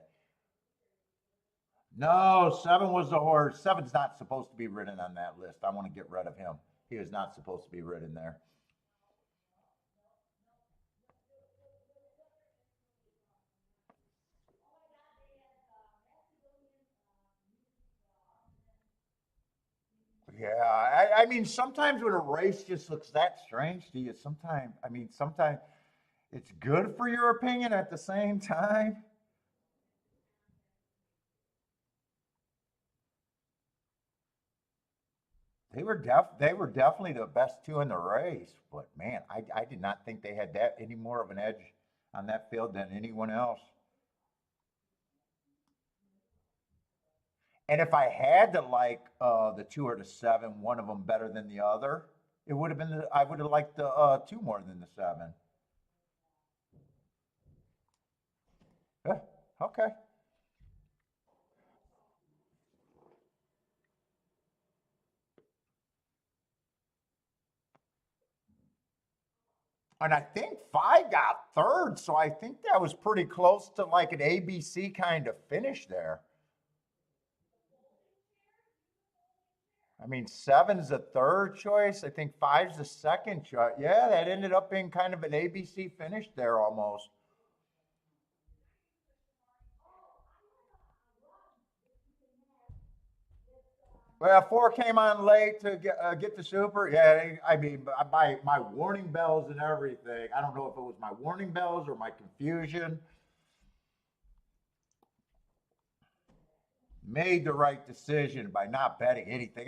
Speaker 1: No, 7 was the horse. 7's not supposed to be written on that list. I want to get rid of him. He is not supposed to be written there. Yeah, I mean, sometimes when a race just looks that strange to you, sometimes it's good for your opinion at the same time. They were definitely the best two in the race, but man, I did not think they had that any more of an edge on that field than anyone else. And if I had to like the two or the seven, one of them better than the other, it would have been I would have liked the two more than the seven. Yeah, okay. And I think five got third, so I think that was pretty close to like an ABC kind of finish there. I mean, seven's the third choice. I think five's the second choice. Yeah, that ended up being kind of an ABC finish there almost. Well, four came on late to get the super. Yeah, I mean, my warning bells and everything. I don't know if it was my warning bells or my confusion. Made the right decision by not betting anything.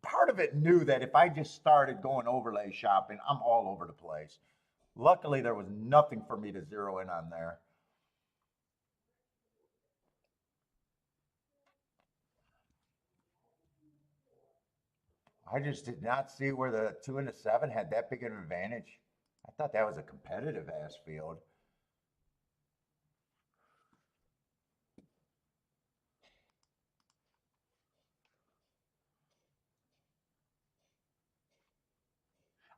Speaker 1: Part of it knew that if I just started going overlay shopping, I'm all over the place. Luckily, there was nothing for me to zero in on there. I just did not see where the two and the seven had that big of an advantage. I thought that was a competitive ass field.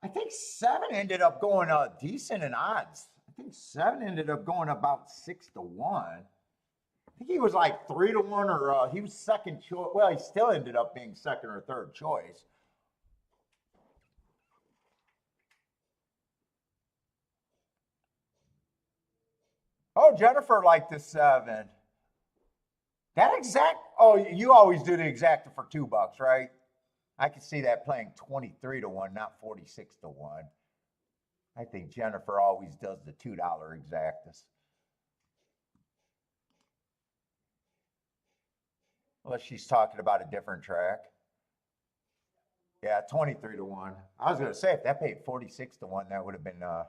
Speaker 1: I think seven ended up going decent in odds. I think seven ended up going about 6 to 1. I think he was like 3 to 1, or he was second choice. Well, he still ended up being second or third choice. Oh, Jennifer liked the seven. That exact. Oh, you always do the exacta for $2, right? I could see that playing 23 to 1, not 46 to 1. I think Jennifer always does the $2 exactas. Unless she's talking about a different track. Yeah, 23 to 1. I was going to say, if that paid 46 to 1, that would have been a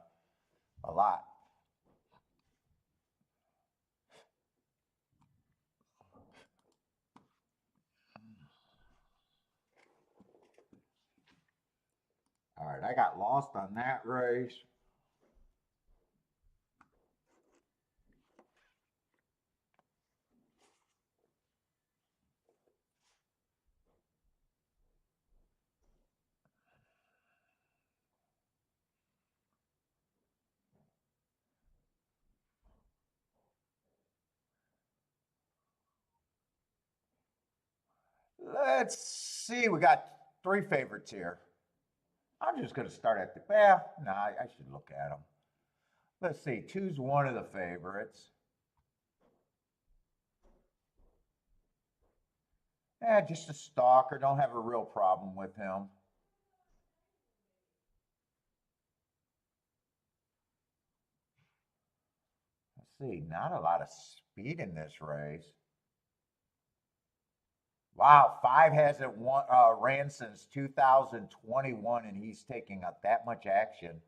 Speaker 1: lot. All right, I got lost on that race. Let's see. We got three favorites here. I'm just going to start at the. Well, no, I should look at them. Let's see. Two's one of the favorites. Yeah, just a stalker. Don't have a real problem with him. Let's see. Not a lot of speed in this race. Wow, five hasn't ran since 2021, and he's taking up that much action.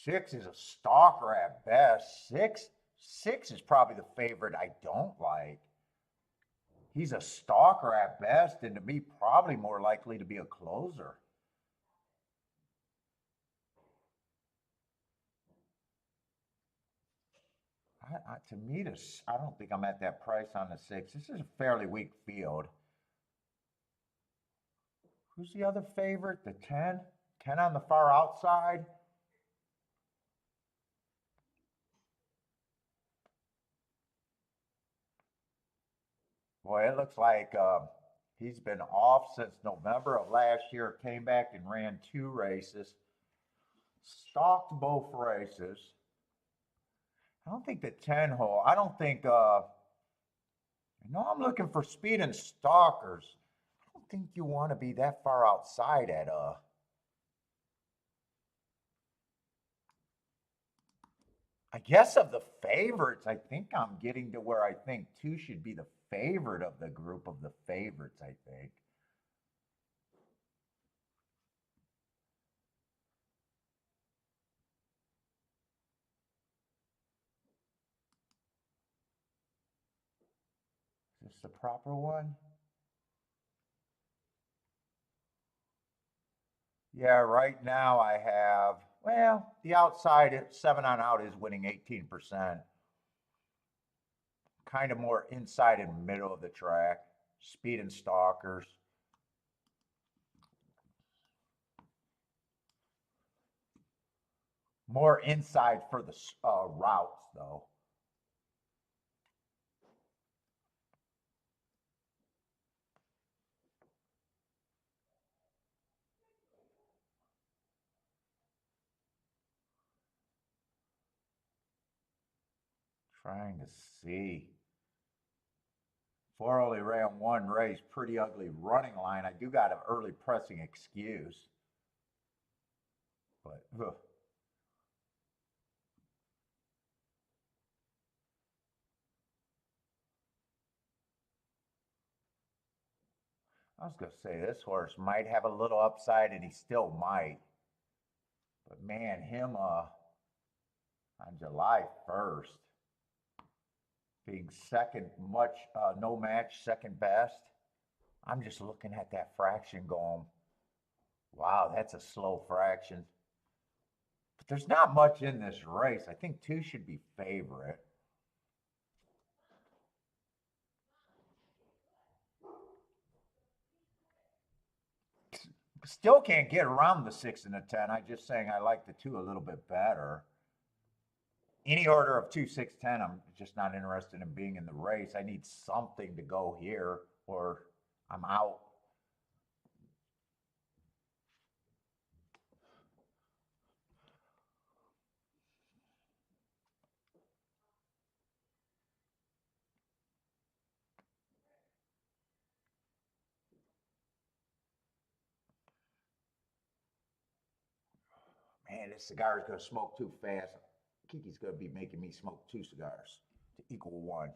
Speaker 1: Six is a stalker at best. Six is probably the favorite I don't like. He's a stalker at best, and to me, probably more likely to be a closer. To me, this I don't think I'm at that price on the six. This is a fairly weak field. Who's the other favorite? The 10? 10 on the far outside? Boy, it looks like he's been off since November of last year. Came back and ran two races, stalked both races. I don't think the 10 hole, I don't think, I'm looking for speed and stalkers. I don't think you want to be that far outside at, I guess of the favorites, I think I'm getting to where I think 2 should be the favorite of the group of the favorites, I think. Is this the proper one? Yeah, right now I have, well, the outside at 7 on out is winning 18%. Kind of more inside and middle of the track. Speed and stalkers. More inside for the routes, though. Trying to see. 4 only ran 1 race, pretty ugly running line. I do got an early pressing excuse. But, ugh. I was going to say this horse might have a little upside, and he still might. But man, him on July 1st, being second no match, second best. I'm just looking at that fraction going, wow, that's a slow fraction. But there's not much in this race. I think 2 should be favorite. Still can't get around the 6 and the 10. I'm just saying I like the 2 a little bit better. Any order of 2, 6, 10, I'm just not interested in being in the race. I need something to go here or I'm out. Man, this cigar is going to smoke too fast. Kiki's going to be making me smoke 2 cigars to equal 1.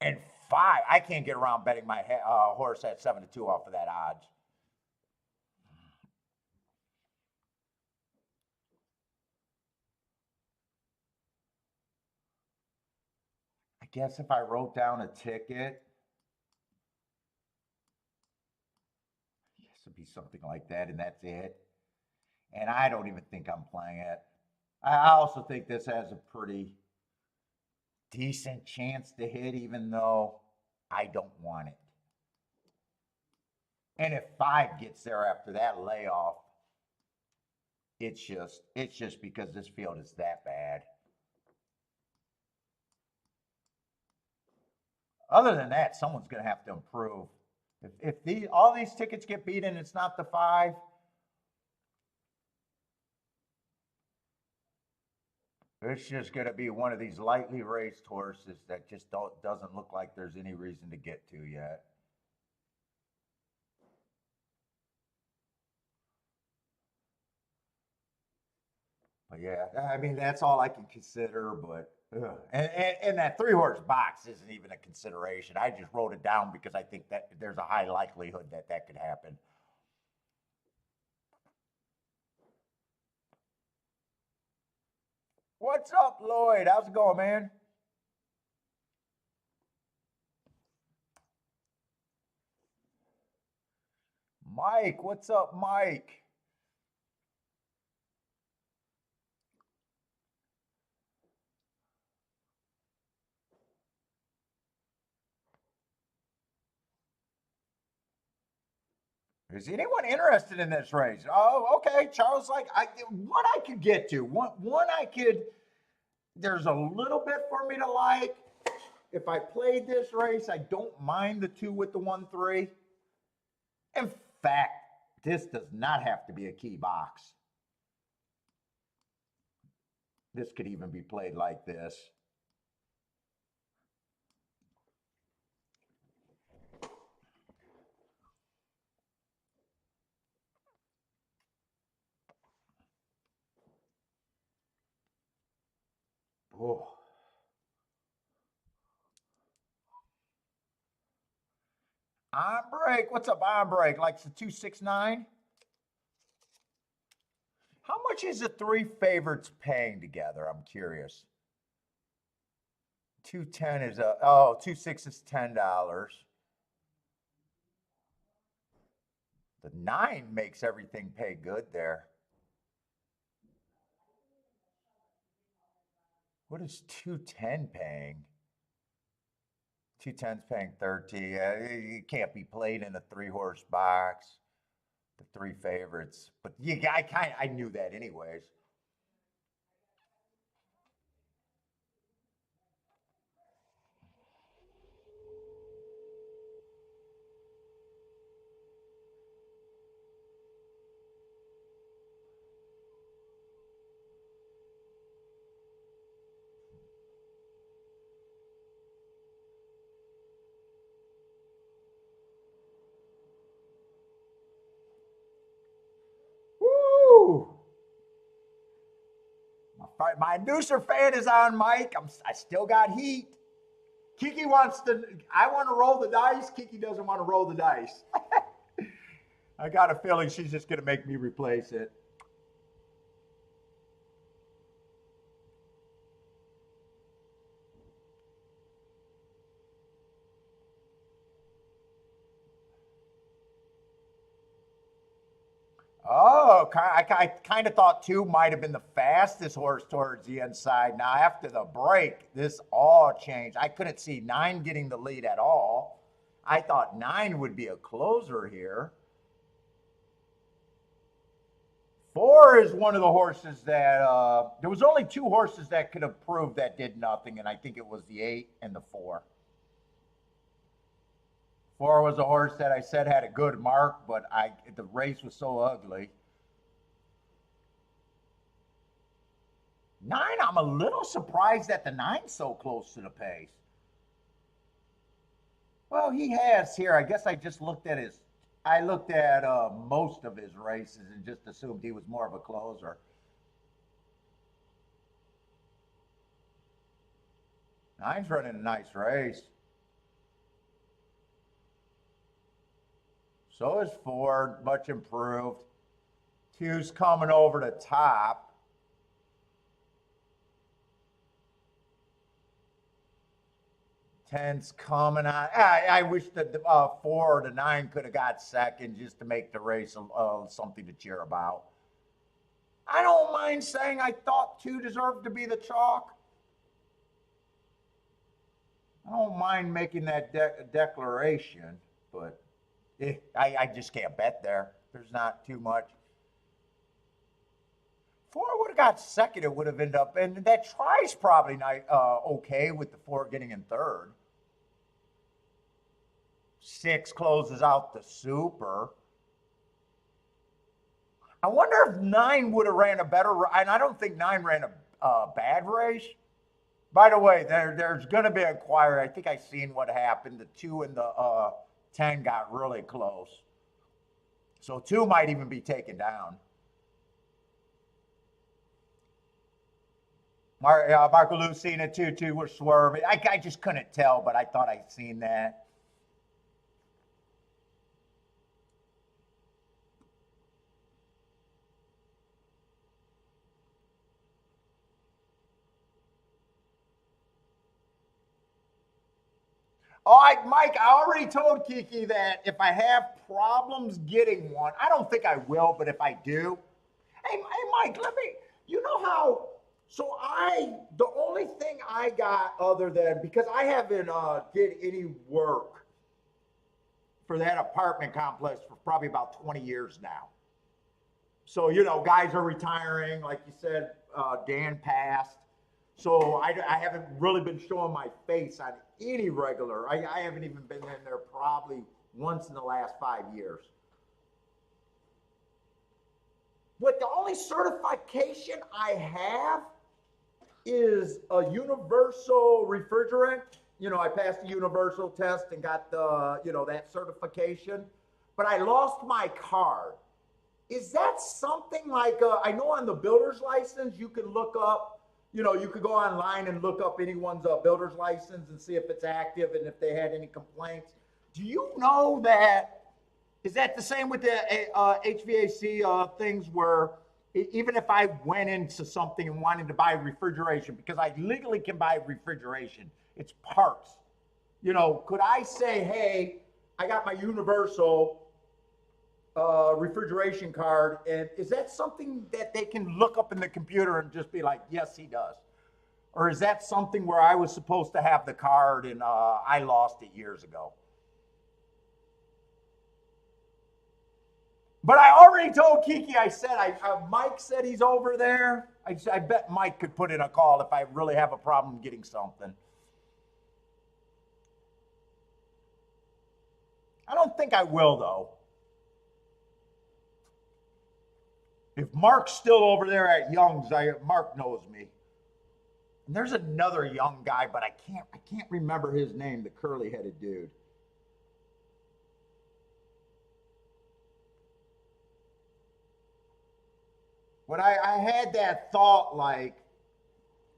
Speaker 1: And 5, I can't get around betting my horse at 7-2 off of that odds. I guess if I wrote down a ticket, I guess it'd be something like that, and that's it. And I don't even think I'm playing it. I also think this has a pretty decent chance to hit, even though I don't want it. And if 5 gets there after that layoff, it's just because this field is that bad. Other than that, someone's going to have to improve. If all these tickets get beaten, it's not the 5. It's just going to be one of these lightly raced horses that just doesn't look like there's any reason to get to yet. But yeah, I mean, that's all I can consider. But and that 3-horse box isn't even a consideration. I just wrote it down because I think that there's a high likelihood that that could happen. What's up, Lloyd? How's it going, man? Mike, what's up, Mike? Is anyone interested in this race? Oh, okay. Charles, like, what I could get to. One I could, there's a little bit for me to like. If I played this race, I don't mind the 2 with the 1-3. In fact, this does not have to be a key box. This could even be played like this. Oh. On break. What's up on break? Like the 269? How much is the three favorites paying together? I'm curious. 210 is a, oh, 26 is $10. The 9 makes everything pay good there. What is 210 paying? 210's paying 30. It can't be played in a 3-horse box. The three favorites. But yeah, I knew that anyways. Woo! My Nooser fan is on mic. I still got heat. Kiki wants to, I want to roll the dice. Kiki doesn't want to roll the dice. I got a feeling she's just going to make me replace it. Oh, I kind of thought 2 might have been the fastest horse towards the inside. Now, after the break, this all changed. I couldn't see 9 getting the lead at all. I thought 9 would be a closer here. 4 is one of the horses that, there was only 2 horses that could have proved that did nothing, and I think it was the 8 and the 4. 4 was a horse that I said had a good mark, but the race was so ugly. 9, I'm a little surprised that the 9's so close to the pace. Well, he has here. I guess I just looked at most of his races and just assumed he was more of a closer. Nine's running a nice race. So is 4, much improved. 2's coming over the top. 10's coming on. I wish that the 4 or the 9 could have got second just to make the race something to cheer about. I don't mind saying I thought 2 deserved to be the chalk. I don't mind making that declaration, but I just can't bet there. There's not too much. 4 would have got second. It would have ended up, and that try's probably not okay with the 4 getting in third. 6 closes out the super. I wonder if 9 would have ran a better, and I don't think 9 ran a bad race. By the way, there's going to be a choir. I think I seen what happened. The 2 and the 10 got really close. So 2 might even be taken down. Marco Lucina 2-2 was swerving. I just couldn't tell, but I thought I'd seen that. Mike, I already told Kiki that if I have problems getting one, I don't think I will, but if I do, hey Mike, you know how, the only thing I got other than, because I haven't did any work for that apartment complex for probably about 20 years now. So, guys are retiring, like you said, Dan passed. So I haven't really been showing my face on any regular. I haven't even been in there probably once in the last 5 years. But the only certification I have is a universal refrigerant. You know, I passed the universal test and got the, you know, that certification, but I lost my card. Is that something like, I know on the builder's license, you can look up, you know, you could go online and look up anyone's builder's license and see if it's active and if they had any complaints. Do you know that? Is that the same with the HVAC things where even if I went into something and wanted to buy refrigeration, because I legally can buy refrigeration, it's parts. You know, could I say, hey, I got my universal refrigeration card, and is that something that they can look up in the computer and just be like, yes, he does? Or is that something where I was supposed to have the card and I lost it years ago? But I already told Kiki, I said, Mike said he's over there. I bet Mike could put in a call if I really have a problem getting something. I don't think I will, though. If Mark's still over there at Young's, Mark knows me. And there's another young guy, but I can't remember his name, the curly-headed dude. But I had that thought, like,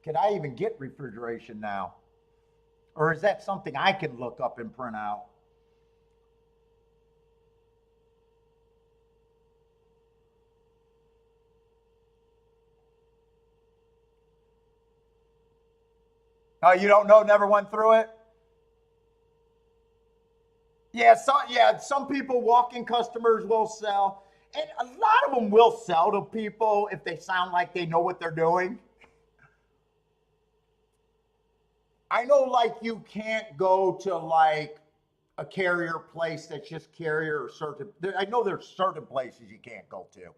Speaker 1: could I even get refrigeration now? Or is that something I can look up and print out? Oh, you don't know? Never went through it? Yeah, some people, walk-in customers will sell. And a lot of them will sell to people if they sound like they know what they're doing. I know, like, you can't go to, like, a carrier place that's just carrier or certain. I know there's certain places you can't go to.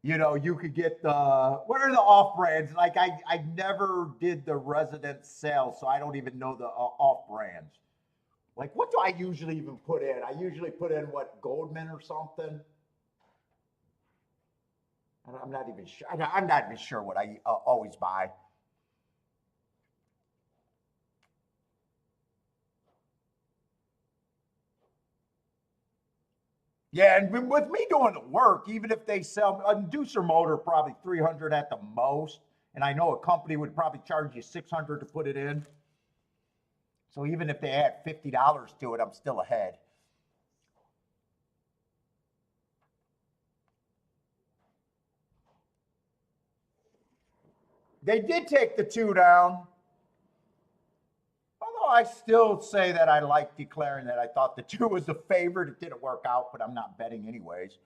Speaker 1: You know, you could get what are the off brands? Like, I never did the resident sales, so I don't even know the off brands. Like, what do I usually even put in? I usually put in what, Goldman or something. I'm not even sure. I'm not even sure what I always buy. Yeah, and with me doing the work, even if they sell a inducer motor, probably 300 at the most, and I know a company would probably charge you 600 to put it in. So even if they add $50 to it, I'm still ahead. They did take the two down, although I still say that I like declaring that I thought the two was the favorite. It didn't work out, but I'm not betting anyways.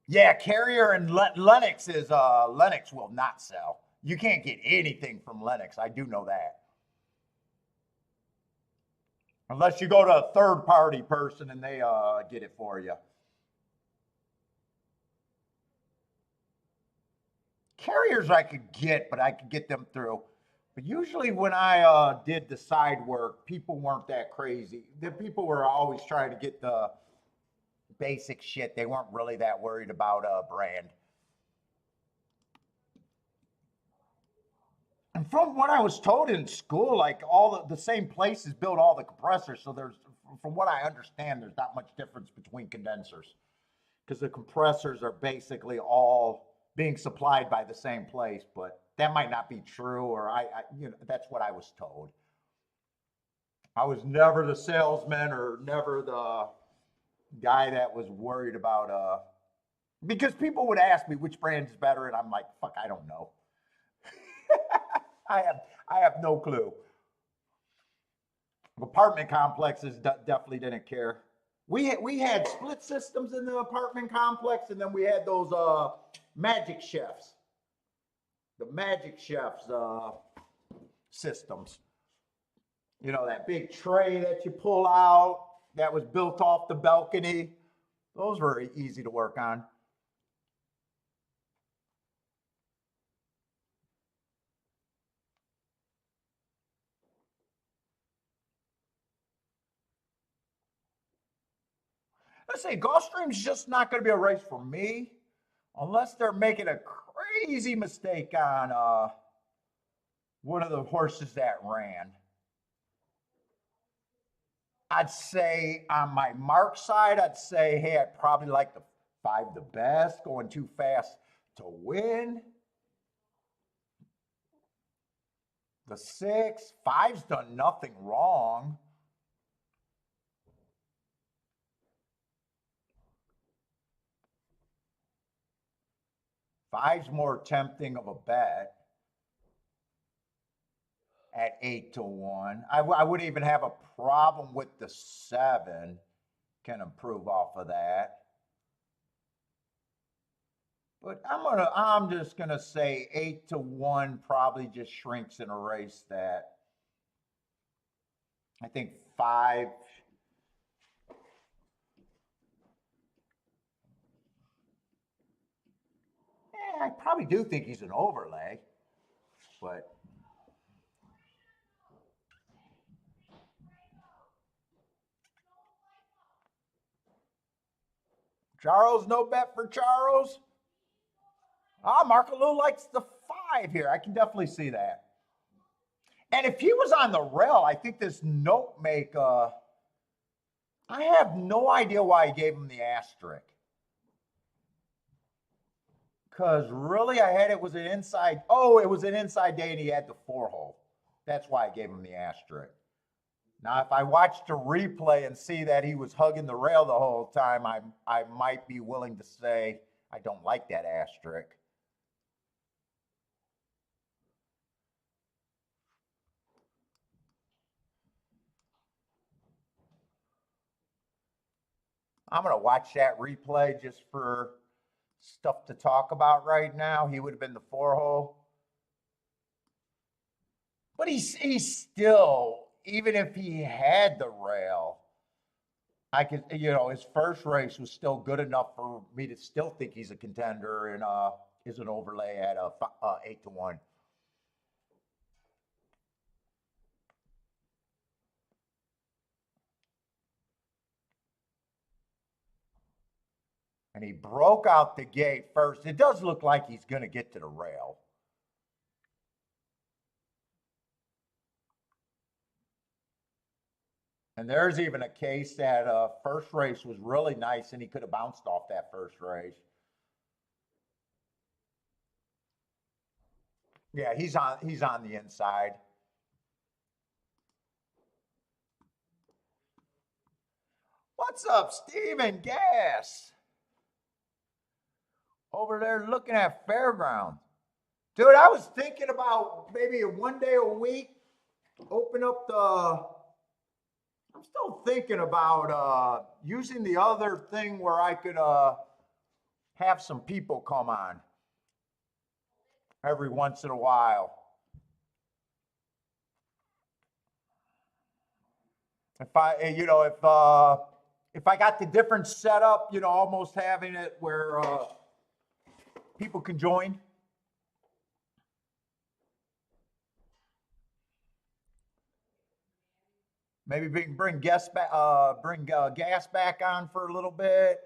Speaker 1: Yeah, Carrier and Lennox is Lennox will not sell. You can't get anything from Lennox. I do know that. Unless you go to a third party person and they get it for you. Carriers I could get, but I could get them through. But usually when I did the side work, people weren't that crazy. The people were always trying to get the basic shit. They weren't really that worried about a brand. And from what I was told in school, like all the same places build all the compressors. So there's, from what I understand, there's not much difference between condensers because the compressors are basically all being supplied by the same place. But that might not be true, or you know, that's what I was told. I was never the salesman or never the guy that was worried about because people would ask me which brand is better, and I'm like, fuck, I don't know. I have I have no clue. Apartment complexes definitely didn't care. We had split systems in the apartment complex, and then we had those magic chefs, the magic chefs systems. You know, that big tray that you pull out that was built off the balcony. Those were easy to work on. gonna say Gulfstream's just not gonna be a race for me unless they're making a crazy mistake on one of the horses that ran. I'd say on my mark side, I'd say, hey, I'd probably like the 5 the best, going too fast to win. The 6, 5's done nothing wrong. Five's more tempting of a bet at 8-1. I wouldn't even have a problem with the 7. Can improve off of that. But I'm just gonna say 8-1 probably just shrinks and erase that. I think 5. I probably do think he's an overlay, but Charles, no bet for Charles. Marco Lou likes the 5 here. I can definitely see that. And if he was on the rail, I think this note make, I have no idea why he gave him the asterisk. Because really, I had it was an inside, it was an inside day and he had the 4-hole. That's why I gave him the asterisk. Now, if I watched a replay and see that he was hugging the rail the whole time, I might be willing to say I don't like that asterisk. I'm going to watch that replay just for stuff to talk about right now. He would have been the 4-hole. But he's still, even if he had the rail, I could, his first race was still good enough for me to still think he's a contender and is an overlay at 8-1. And he broke out the gate first. It does look like he's going to get to the rail. And there's even a case that first race was really nice and he could have bounced off that first race. Yeah, he's on the inside. What's up, Steven Gass? Over there looking at Fairgrounds. Dude, I was thinking about maybe one day a week, open up I'm still thinking about using the other thing where I could have some people come on every once in a while. If I got the different setup, almost having it where people can join. Maybe we can bring gas back on for a little bit.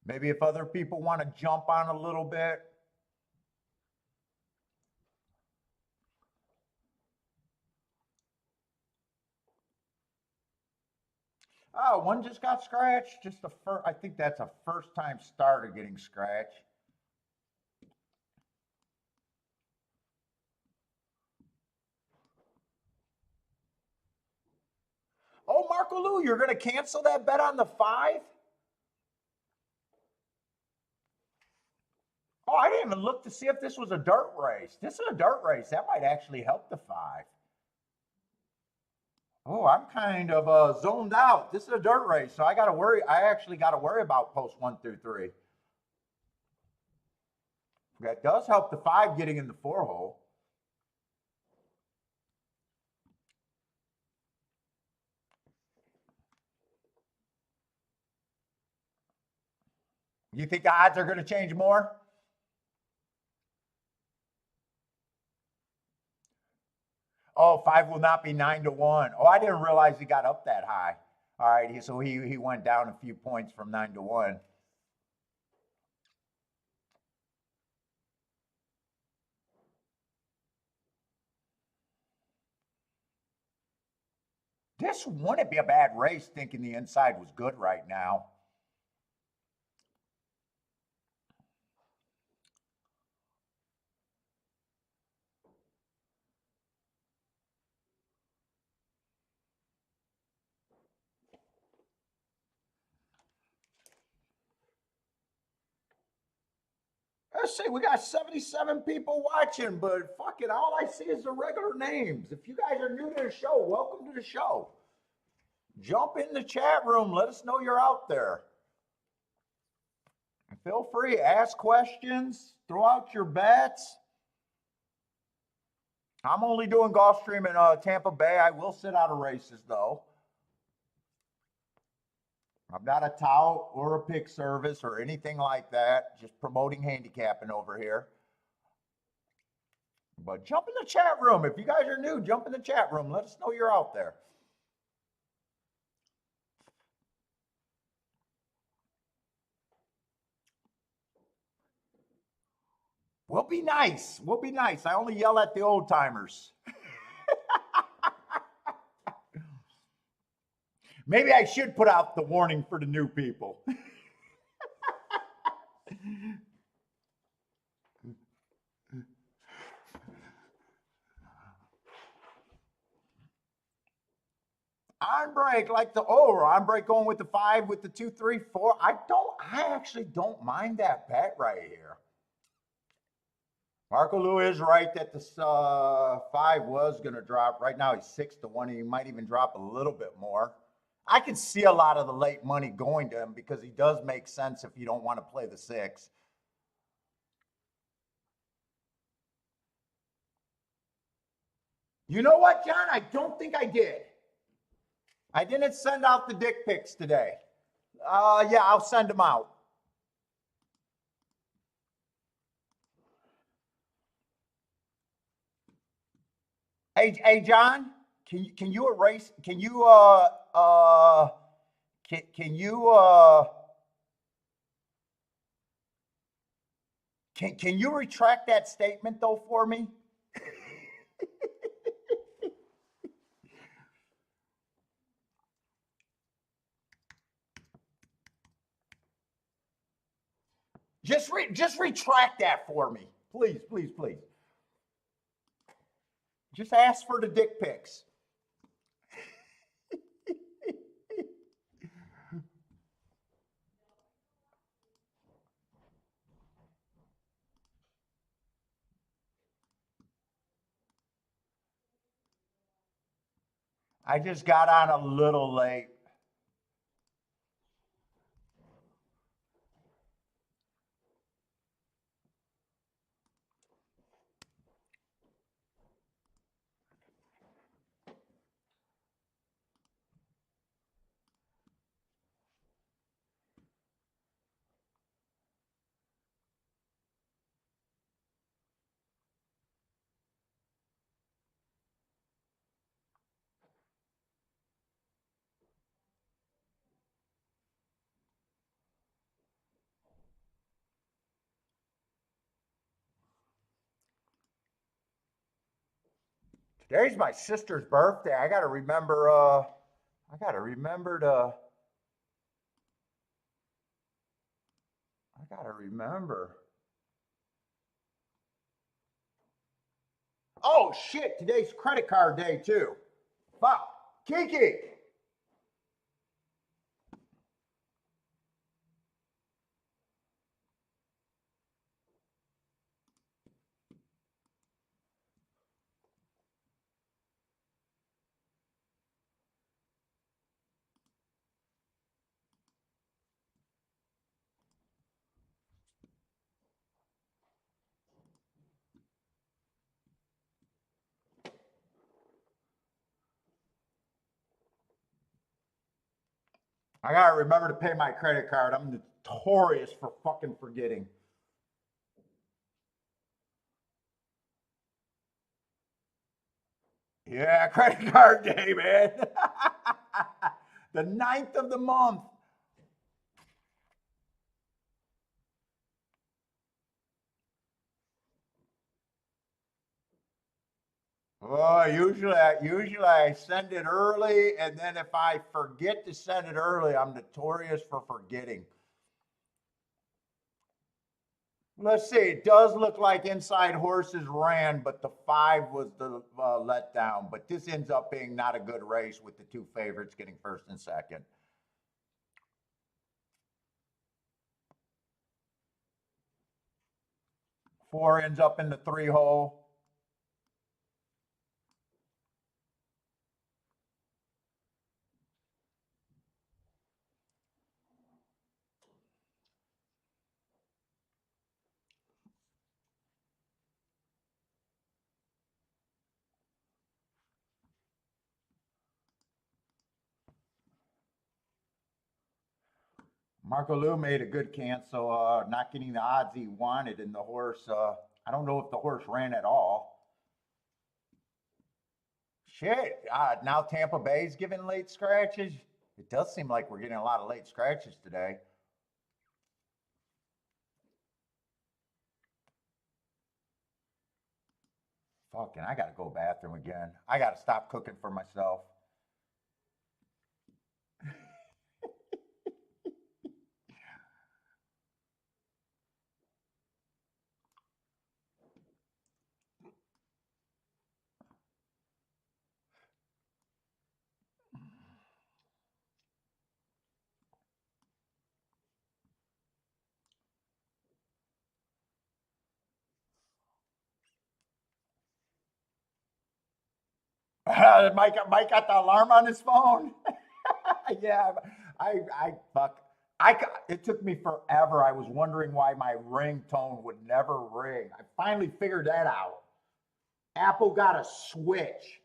Speaker 1: Maybe if other people want to jump on a little bit. Oh, one just got scratched. I think that's a first-time starter getting scratched. Oh, Marco Lou, you're going to cancel that bet on the 5? Oh, I didn't even look to see if this was a dirt race. This is a dirt race. That might actually help the 5. Oh, I'm kind of zoned out. This is a dirt race, so I got to worry. I actually got to worry about post 1 through 3. That does help the 5 getting in the 4-hole. You think the odds are going to change more? Oh, 5 will not be 9-1. Oh, I didn't realize he got up that high. All right, so he went down a few points from 9-1. This wouldn't be a bad race, thinking the inside was good right now. Let's see, we got 77 people watching, but fuck it, all I see is the regular names. If you guys are new to the show, welcome to the show. Jump in the chat room. Let us know you're out there. Feel free, ask questions, throw out your bets. I'm only doing Gulfstream in Tampa Bay. I will sit out of races, though. I'm not a tout or a pick service or anything like that. Just promoting handicapping over here. But jump in the chat room. If you guys are new, jump in the chat room. Let us know you're out there. We'll be nice. We'll be nice. I only yell at the old timers. Maybe I should put out the warning for the new people. On break, like the on break going with the 5 with the 2, 3, 4. I actually don't mind that bet right here. Marco Lou is right that the 5 was going to drop. Right now he's 6-1. He might even drop a little bit more. I can see a lot of the late money going to him because he does make sense if you don't want to play the 6. You know what, John? I don't think I did. I didn't send out the dick pics today. Yeah, I'll send them out. Hey, John, can you erase? Can you can you retract that statement though for me? Just retract that for me, please, please, please. Just ask for the dick pics. I just got on a little late. Today's my sister's birthday. I gotta remember to Oh shit, today's credit card day too. Fuck. Kiki. I gotta remember to pay my credit card. I'm notorious for fucking forgetting. Yeah, credit card day, man. The 9th of the month. Oh, usually I send it early, and then if I forget to send it early, I'm notorious for forgetting. Let's see. It does look like Inside Horses ran, but the 5 was the letdown. But this ends up being not a good race with the 2 favorites getting first and second. Four ends up in the 3 hole. Marco Lou made a good cancel, not getting the odds he wanted, and the horse. I don't know if the horse ran at all. Shit, now Tampa Bay's giving late scratches. It does seem like we're getting a lot of late scratches today. Fucking, I gotta go bathroom again. I gotta stop cooking for myself. Mike got the alarm on his phone. Yeah, fuck. It took me forever. I was wondering why my ringtone would never ring. I finally figured that out. Apple got a switch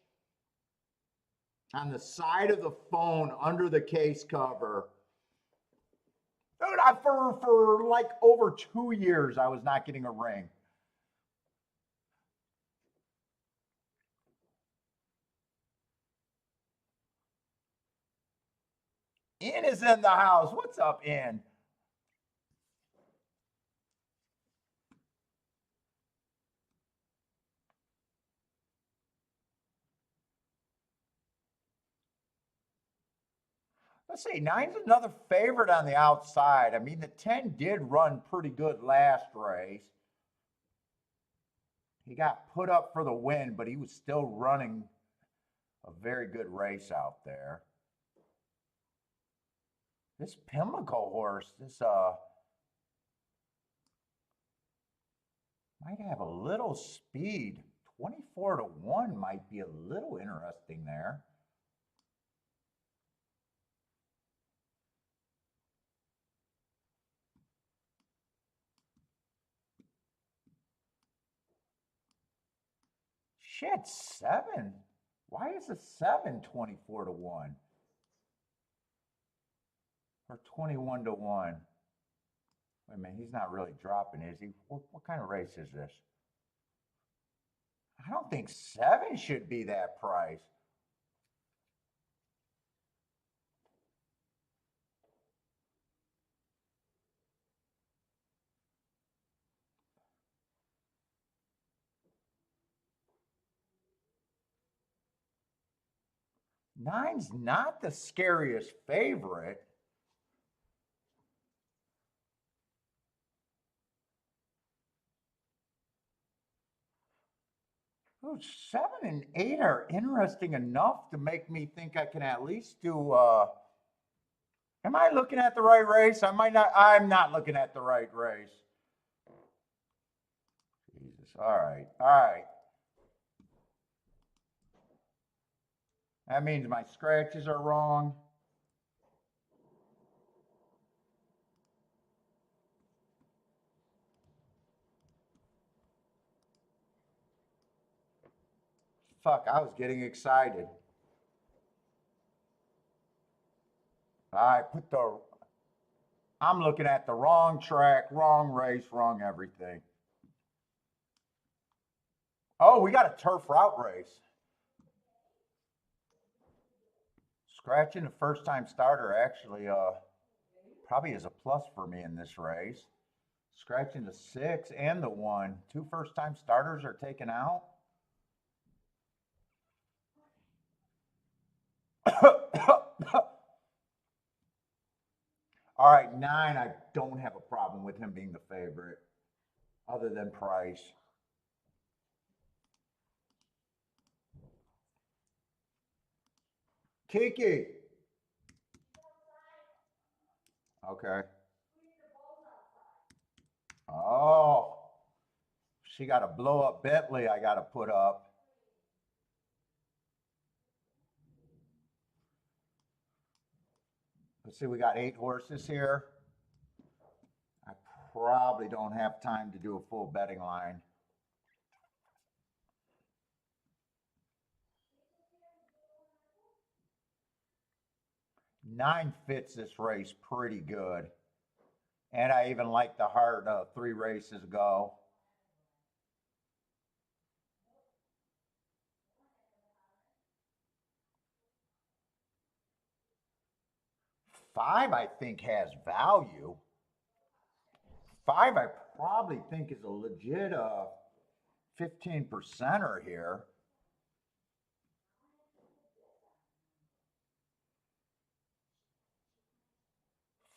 Speaker 1: on the side of the phone under the case cover. Dude, for like over 2 years, I was not getting a ring. In is in the house. What's up, In? Let's see. Nine's another favorite on the outside. I mean, the 10 did run pretty good last race. He got put up for the win, but he was still running a very good race out there. This Pimlico horse, this might have a little speed. 24-1 might be a little interesting there. Shit, 7. Why is a 7 24-1? Or 21-1? Wait a minute, he's not really dropping, is he? What kind of race is this? I don't think 7 should be that price. Nine's not the scariest favorite. Oh, 7 and 8 are interesting enough to make me think I can at least do. Am I looking at the right race? I might not. I'm not looking at the right race. Jesus. All right. All right. That means my scratches are wrong. Fuck, I was getting excited. I put the, I'm looking at the wrong track, wrong race, wrong everything. Oh, we got a turf route race. Scratching the first time starter actually probably is a plus for me in this race. Scratching the 6 and the 1. 2 first time starters are taken out. All right, 9, I don't have a problem with him being the favorite, other than price. Kiki. Okay. Oh, she got a blow up Bentley I got to put up. Let's see, we got 8 horses here. I probably don't have time to do a full betting line. Nine fits this race pretty good. And I even like the hard 3 races ago. Five, I think, has value. 5, I probably think is a legit 15%er here.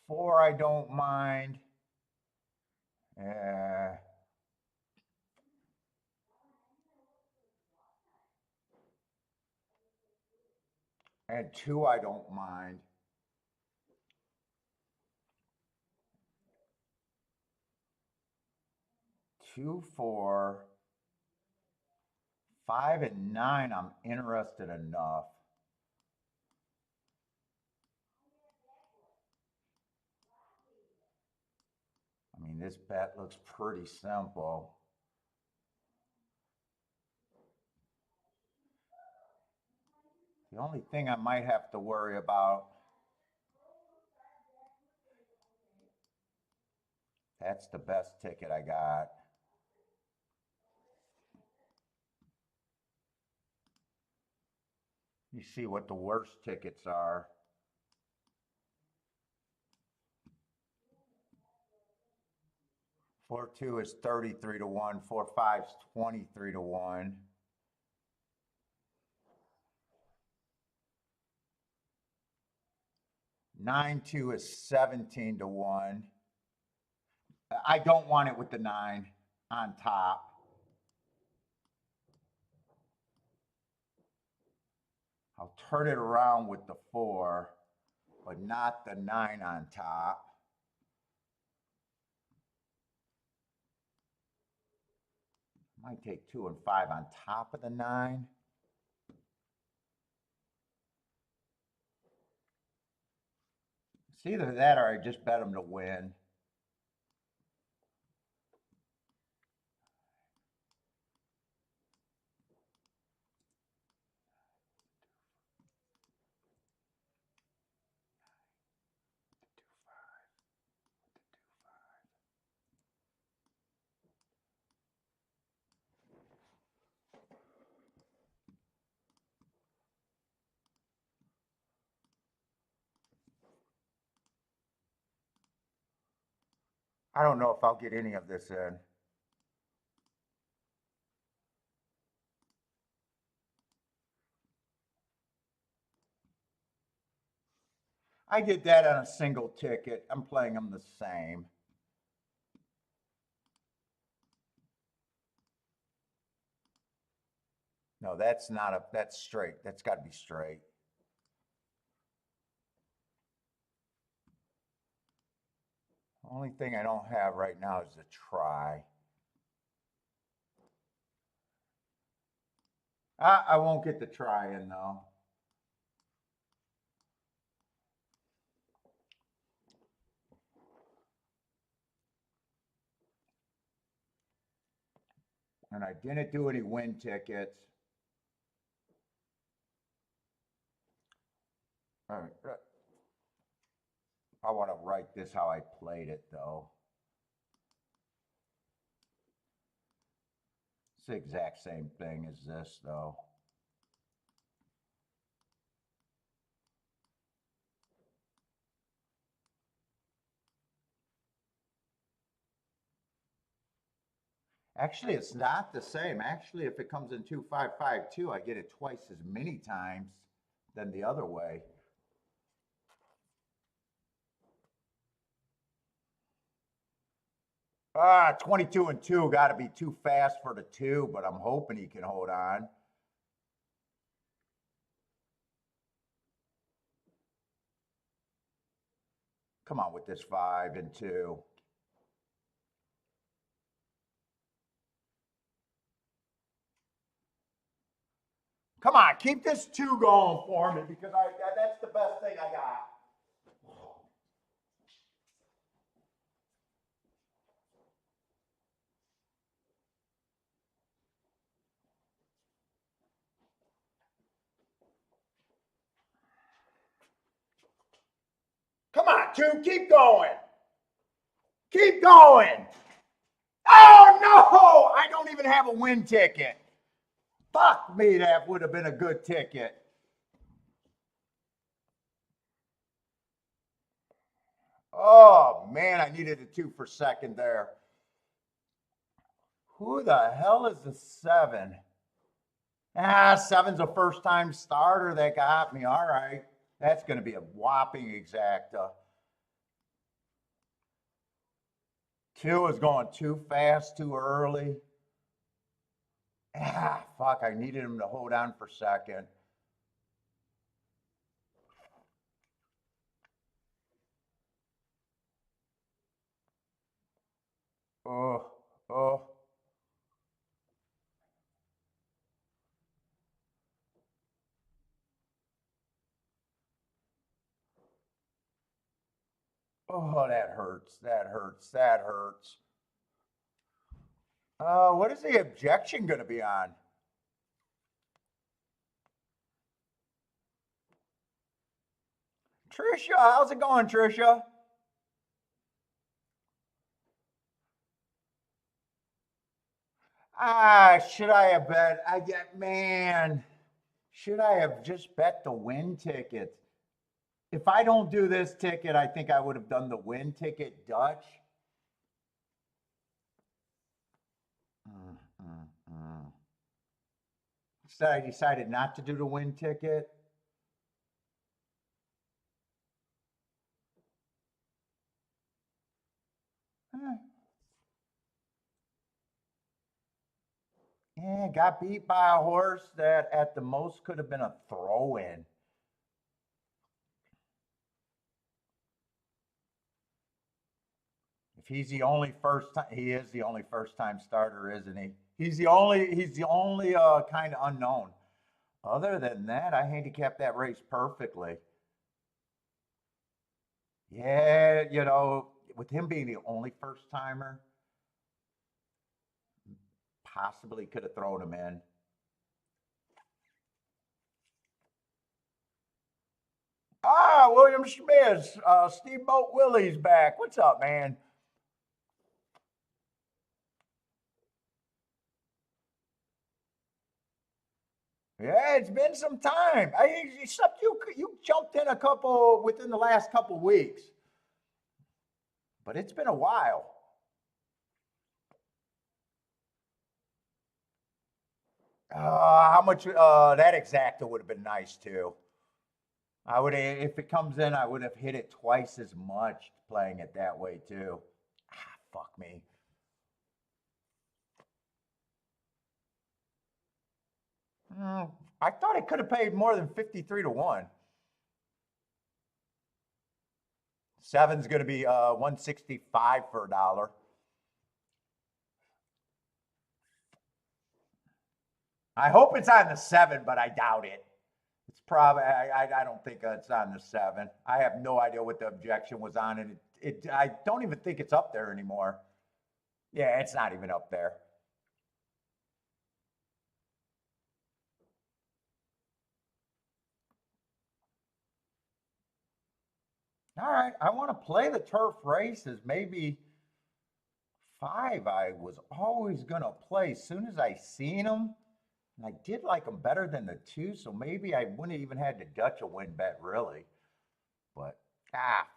Speaker 1: 4, I don't mind. And 2, I don't mind. 2, 4, 5, and 9, I'm interested enough. I mean, this bet looks pretty simple. The only thing I might have to worry about, that's the best ticket I got. You see what the worst tickets are. Four two is 33 to 1. 4 5 is 23 to 1. Nine two is 17 to 1. I don't want it with the 9 on top. I'll turn it around with the 4, but not the 9 on top. Might take 2 and 5 on top of the 9. It's either that or I just bet them to win. I don't know if I'll get any of this in. I did that on a single ticket. I'm playing them the same. No, that's not a, that's straight. That's got to be straight. Only thing I don't have right now is a try. I won't get the try in though. And I didn't do any win tickets. All right. I want to write this how I played it, though. It's the exact same thing as this, though. Actually, it's not the same. Actually, if it comes in 2552, I get it twice as many times than the other way. Ah, 22 and 2 got to be too fast for the 2, but I'm hoping he can hold on. Come on with this 5 and 2. Come on, keep this 2 going for me because that's the best thing I got. Come on, 2, keep going. Keep going. Oh, no, I don't even have a win ticket. Fuck me, that would have been a good ticket. Oh, man, I needed a 2 for second there. Who the hell is the 7? Ah, 7's a first-time starter that got me. All right. That's going to be a whopping exacta. 2 is going too fast, too early. Ah, fuck, I needed him to hold on for second. Oh, oh. Oh, that hurts. That hurts. That hurts. What is the objection going to be on? Trisha, how's it going, Trisha? Ah, should I have bet? Man, should I have just bet the win ticket? If I don't do this ticket, I think I would have done the win ticket Dutch. Instead, I decided not to do the win ticket. Yeah, got beat by a horse that at the most could have been a throw-in. If he's the only first time, he is the only first-time starter, isn't he? He's the only kind of unknown. Other than that, I handicapped that race perfectly. Yeah, with him being the only first-timer, possibly could have thrown him in. Ah, William Schmitz, Steamboat Willie's back. What's up, man? Yeah, it's been some time. Except you jumped in a couple within the last couple weeks, but it's been a while. How much that exacta would have been nice too. I would, if it comes in, I would have hit it twice as much playing it that way too. Ah, fuck me. I thought it could have paid more than 53 to 1. 7's going to be 165 for a dollar. I hope it's on the 7, but I doubt it. It's probably I don't think it's on the 7. I have no idea what the objection was on, and I don't even think it's up there anymore. Yeah, it's not even up there. All right, I want to play the turf races. Maybe 5 I was always going to play. As soon as I seen them, and I did like them better than the 2, so maybe I wouldn't have even had to Dutch a win bet, really. But, fuck.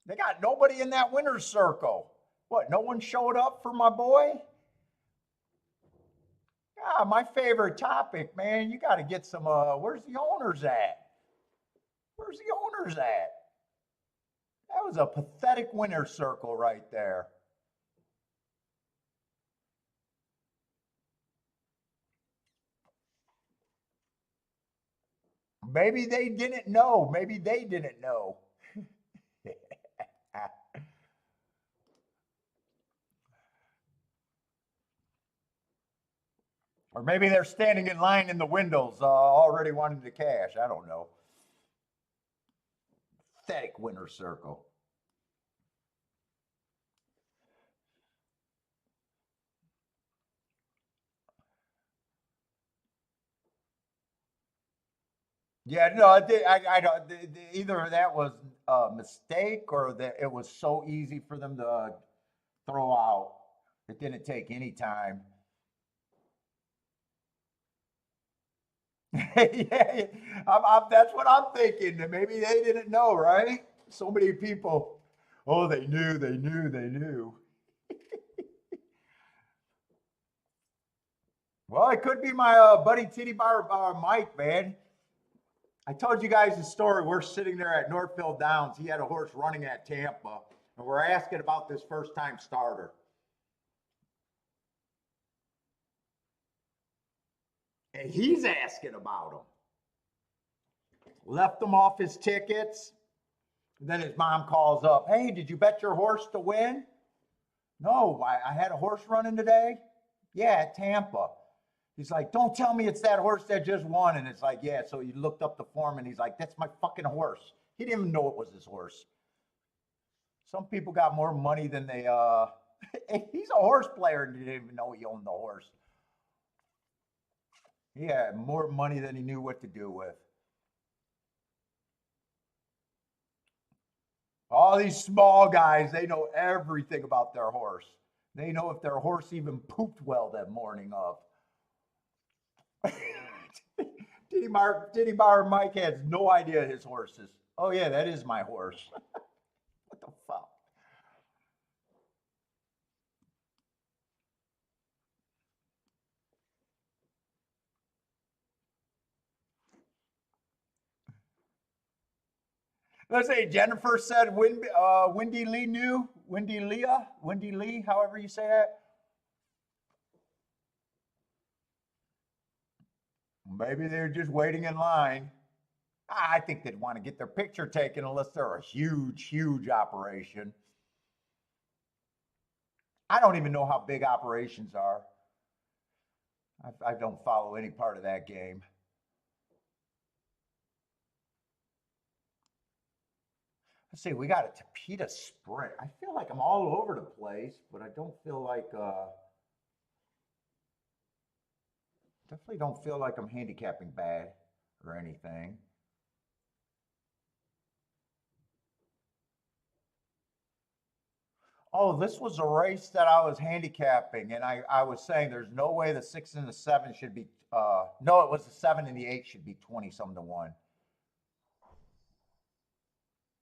Speaker 1: They got nobody in that winner's circle. What, no one showed up for my boy? My favorite topic, man. You got to get some, where's the owners at? Where's the owners at? That was a pathetic winner's circle right there. Maybe they didn't know. Maybe they didn't know. Or maybe they're standing in line in the windows already wanting to cash. I don't know. Pathetic winner's circle. Yeah, no, I don't. Either that was a mistake or that it was so easy for them to throw out. It didn't take any time. Yeah, that's what I'm thinking. Maybe they didn't know, right? So many people. Oh, they knew, they knew, they knew. Well, it could be my buddy Titty Bar Mike, man. I told you guys the story. We're sitting there at Northfield Downs. He had a horse running at Tampa, and we're asking about this first time starter. And he's asking about him. Left him off his tickets. Then his mom calls up. Hey, did you bet your horse to win? No, I had a horse running today. Yeah, at Tampa. He's like, don't tell me it's that horse that just won. And it's like, yeah. So he looked up the form and he's like, that's my fucking horse. He didn't even know it was his horse. Some people got more money than they, he's a horse player and didn't even know he owned the horse. He had more money than he knew what to do with. All these small guys, they know everything about their horse. They know if their horse even pooped well that morning of. Diddy Bar Mike has no idea his horses. Oh yeah, that is my horse. What the fuck? Let's say Jennifer said Wendy Lee knew. Wendy Lee, however you say that. Maybe they're just waiting in line. I think they'd want to get their picture taken unless they're a huge, huge operation. I don't even know how big operations are. I don't follow any part of that game. Let's see, we got a Tapeta Sprint. I feel like I'm all over the place, but I don't feel like definitely don't feel like I'm handicapping bad or anything. Oh, this was a race that I was handicapping, and I was saying there's no way the 6 and the 7 should be. No, it was the 7 and the 8 should be 20 some to 1.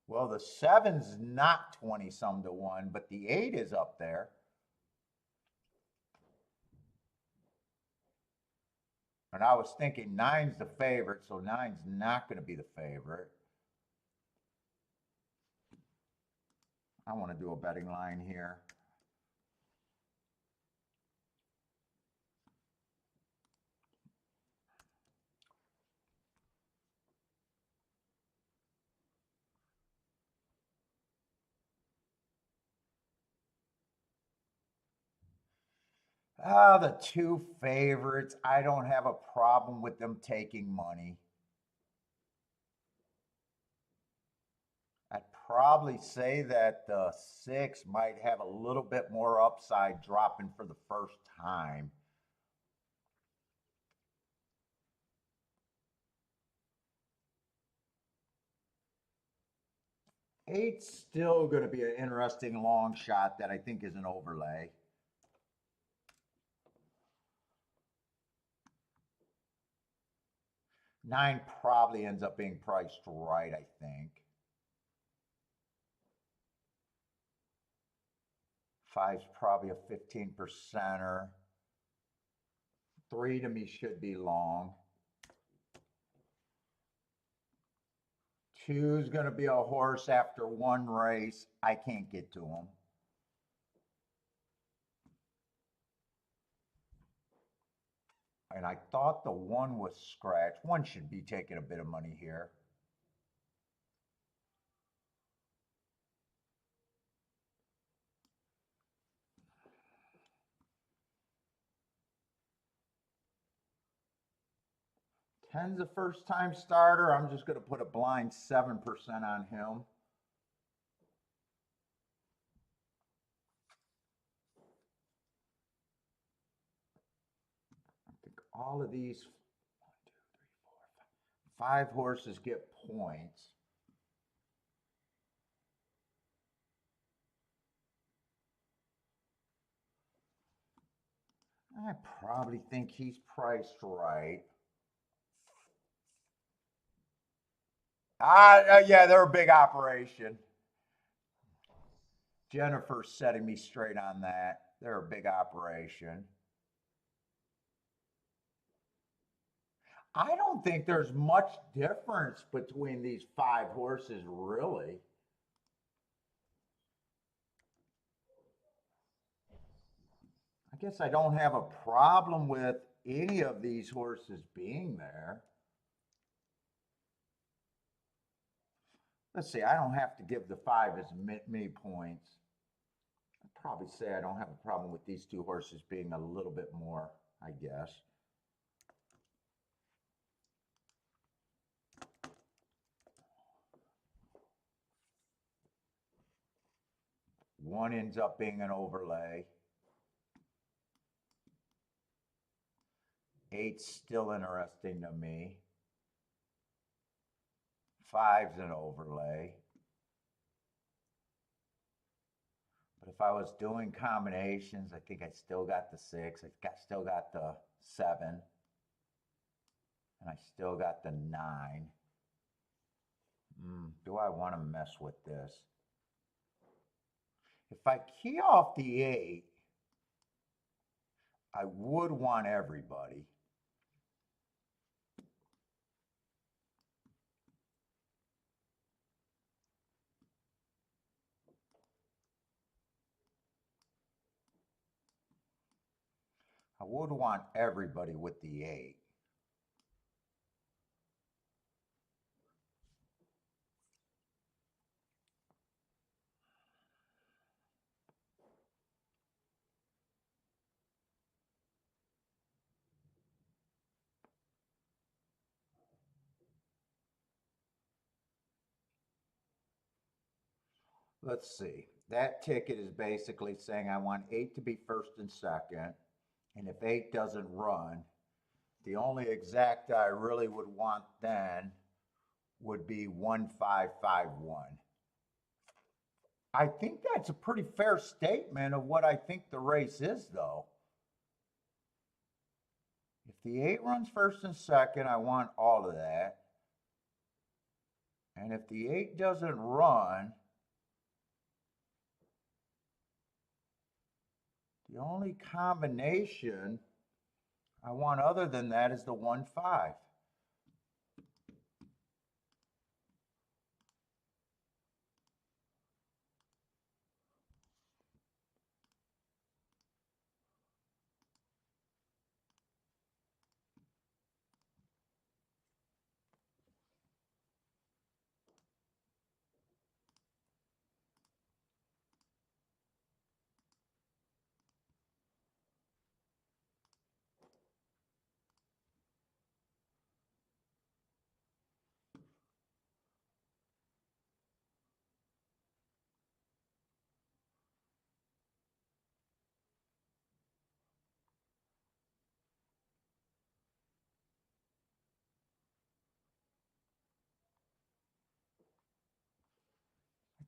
Speaker 1: Well, the 7's not 20 some to 1, but the 8 is up there. And I was thinking 9's the favorite, so 9's not going to be the favorite. I want to do a betting line here. The 2 favorites, I don't have a problem with them taking money. I'd probably say that the 6 might have a little bit more upside dropping for the first time. Eight's still going to be an interesting long shot that I think is an overlay. Nine probably ends up being priced right, I think. Five's probably a 15%er. Three to me should be long. Two's going to be a horse after one race. I can't get to him. And I thought the one was scratched. One should be taking a bit of money here. Ten's a first-time starter. I'm just going to put a blind 7% on him. I think all of these 5 horses get points. I probably think he's priced right. Yeah, they're a big operation. Jennifer's setting me straight on that. They're a big operation. I don't think there's much difference between these 5 horses, really. I guess I don't have a problem with any of these horses being there. Let's see, I don't have to give the 5 as many points. I'd probably say I don't have a problem with these 2 horses being a little bit more, I guess. One ends up being an overlay. 8's still interesting to me. 5's an overlay. But if I was doing combinations, I think I still got the 6. I still got the 7. And I still got the 9. Do I want to mess with this? If I key off the 8, I would want everybody. I would want everybody with the 8. Let's see. That ticket is basically saying I want 8 to be first and second. And if 8 doesn't run, the only exact I really would want then would be 1551. I think that's a pretty fair statement of what I think the race is, though. If the 8 runs first and second, I want all of that. And if the 8 doesn't run, the only combination I want other than that is the 1-5.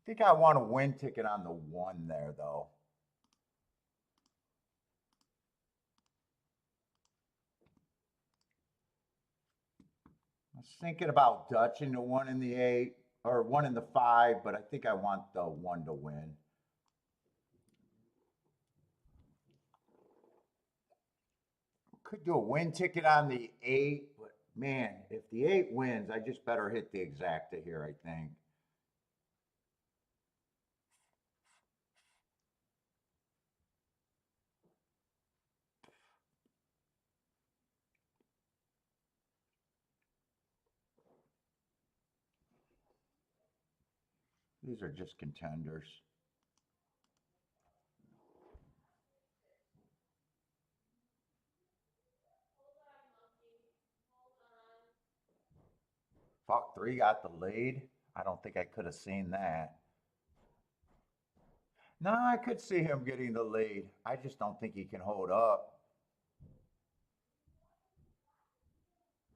Speaker 1: think I want a win ticket on the 1 there, though. I was thinking about Dutching the 1 in the 8 or 1 in the 5, but I think I want the 1 to win. Could do a win ticket on the 8, but man, if the 8 wins, I just better hit the exacta here, I think. These are just contenders. Fuck, 3 got the lead. I don't think I could have seen that. No, I could see him getting the lead. I just don't think he can hold up.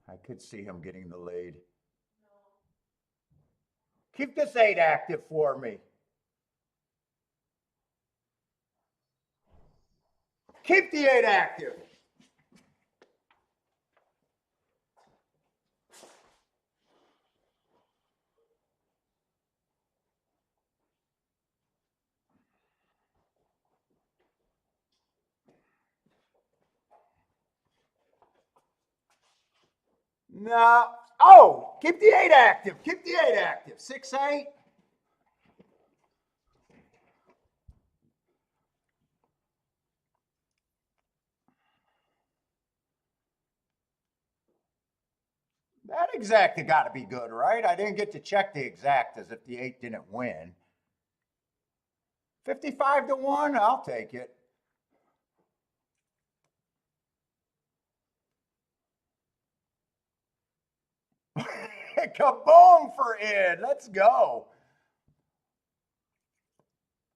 Speaker 1: I could see him getting the lead. Keep this 8 active for me. Keep the 8 active. No. Oh, keep the 8 active. Keep the 8 active. 6-8. That exacta got to be good, right? I didn't get to check the exactas if the 8 didn't win. 55 to 1, I'll take it. Kaboom for Ed. Let's go.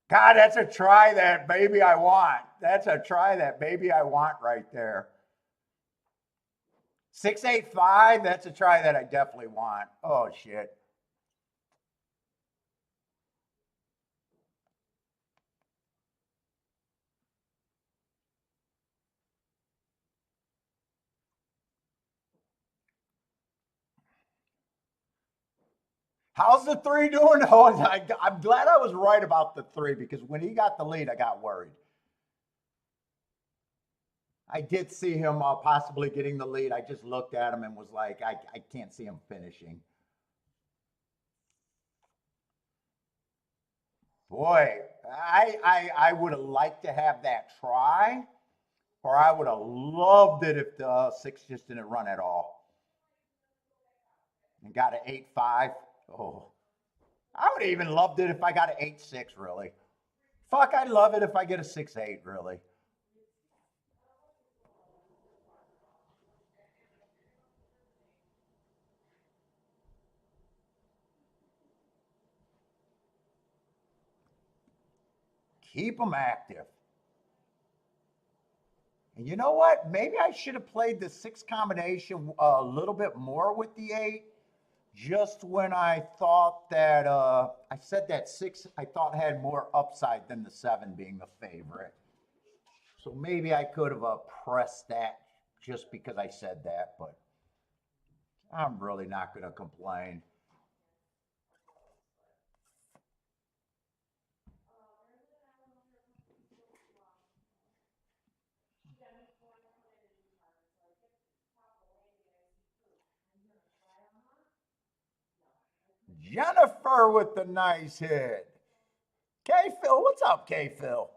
Speaker 1: God, that's a try that baby I want. That's a try that baby I want right there. 685, that's a try that I definitely want. Oh, shit. How's the 3 doing? Oh, I'm glad I was right about the 3 because when he got the lead, I got worried. I did see him possibly getting the lead. I just looked at him and was like, I can't see him finishing. Boy, I would have liked to have that try, or I would have loved it if the 6 just didn't run at all. And got an 8-5. Oh, I would have even loved it if I got an 8-6, really. Fuck, I'd love it if I get a 6-8, really. Keep them active. And you know what? Maybe I should have played the 6 combination a little bit more with the 8. Just when I thought that I said that 6 I thought had more upside than the 7 being the favorite. So maybe I could have pressed that just because I said that, but I'm really not going to complain. Jennifer with the nice hit. K Phil, what's up, K Phil?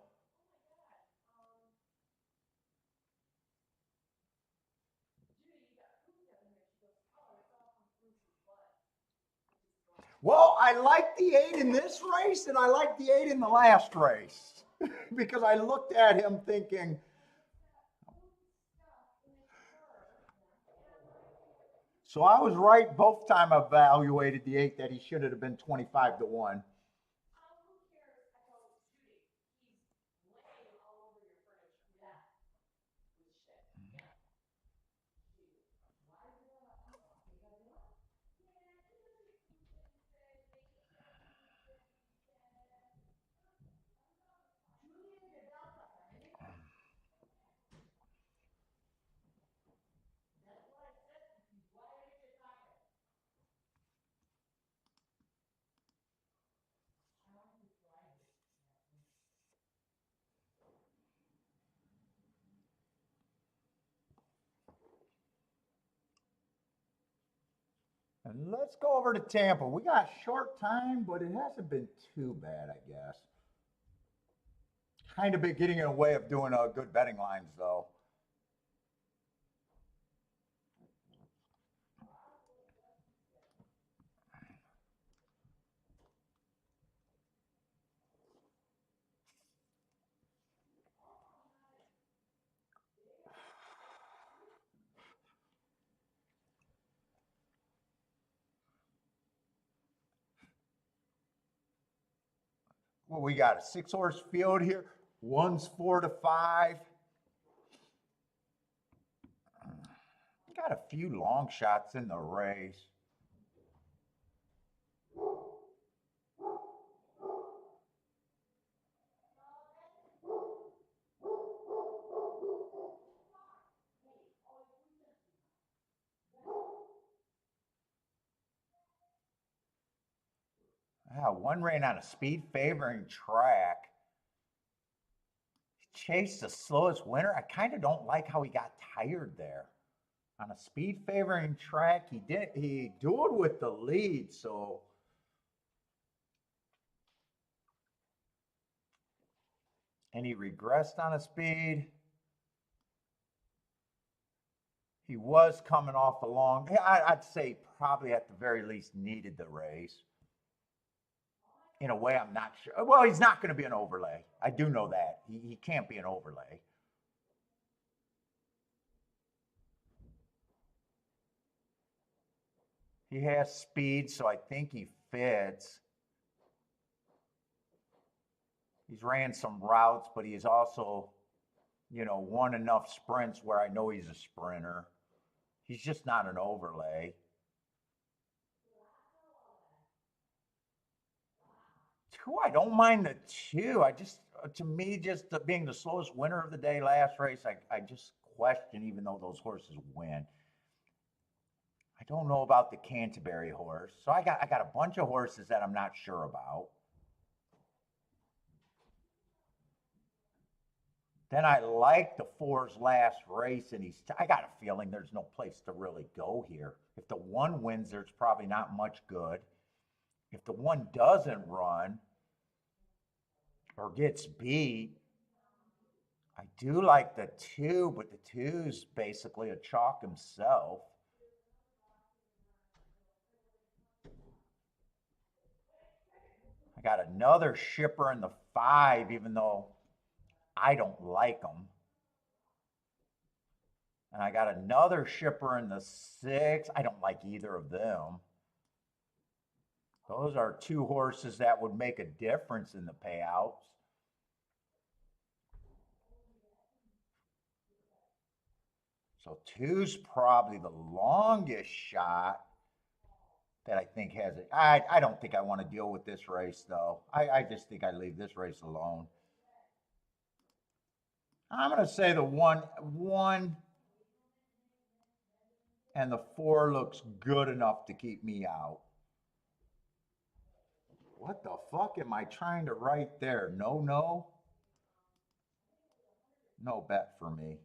Speaker 1: Well, I like the 8 in this race, and I like the 8 in the last race because I looked at him thinking, so I was right both time I evaluated the 8 that he should have been 25 to 1. And let's go over to Tampa. We got short time, but it hasn't been too bad, I guess. Kind of been getting in the way of doing good betting lines, though. Well, we got a 6-horse field here. One's 4 to 5. Got a few long shots in the race. One ran on a speed favoring track. He chased the slowest winner. I kind of don't like how he got tired there. On a speed favoring track, he dueled with the lead, so and he regressed on a speed. He was coming off a long, I'd say probably at the very least needed the race. In a way, I'm not sure. Well, he's not going to be an overlay. I do know that. He can't be an overlay. He has speed, so I think he fits. He's ran some routes, but he's also, won enough sprints where I know he's a sprinter. He's just not an overlay. Two, I don't mind the two. To me, just being the slowest winner of the day last race, I just question, even though those horses win. I don't know about the Canterbury horse. So I got a bunch of horses that I'm not sure about. Then I like the 4's last race, and I got a feeling there's no place to really go here. If the 1 wins, there's probably not much good. If the 1 doesn't run or gets beat, I do like the 2, but the 2's basically a chalk himself. I got another shipper in the 5, even though I don't like them. And I got another shipper in the 6. I don't like either of them. Those are 2 horses that would make a difference in the payouts. So 2's probably the longest shot that I think has it. I don't think I want to deal with this race, though. I just think I leave this race alone. I'm going to say the 1 and the 4 looks good enough to keep me out. What the fuck am I trying to write there? No bet for me.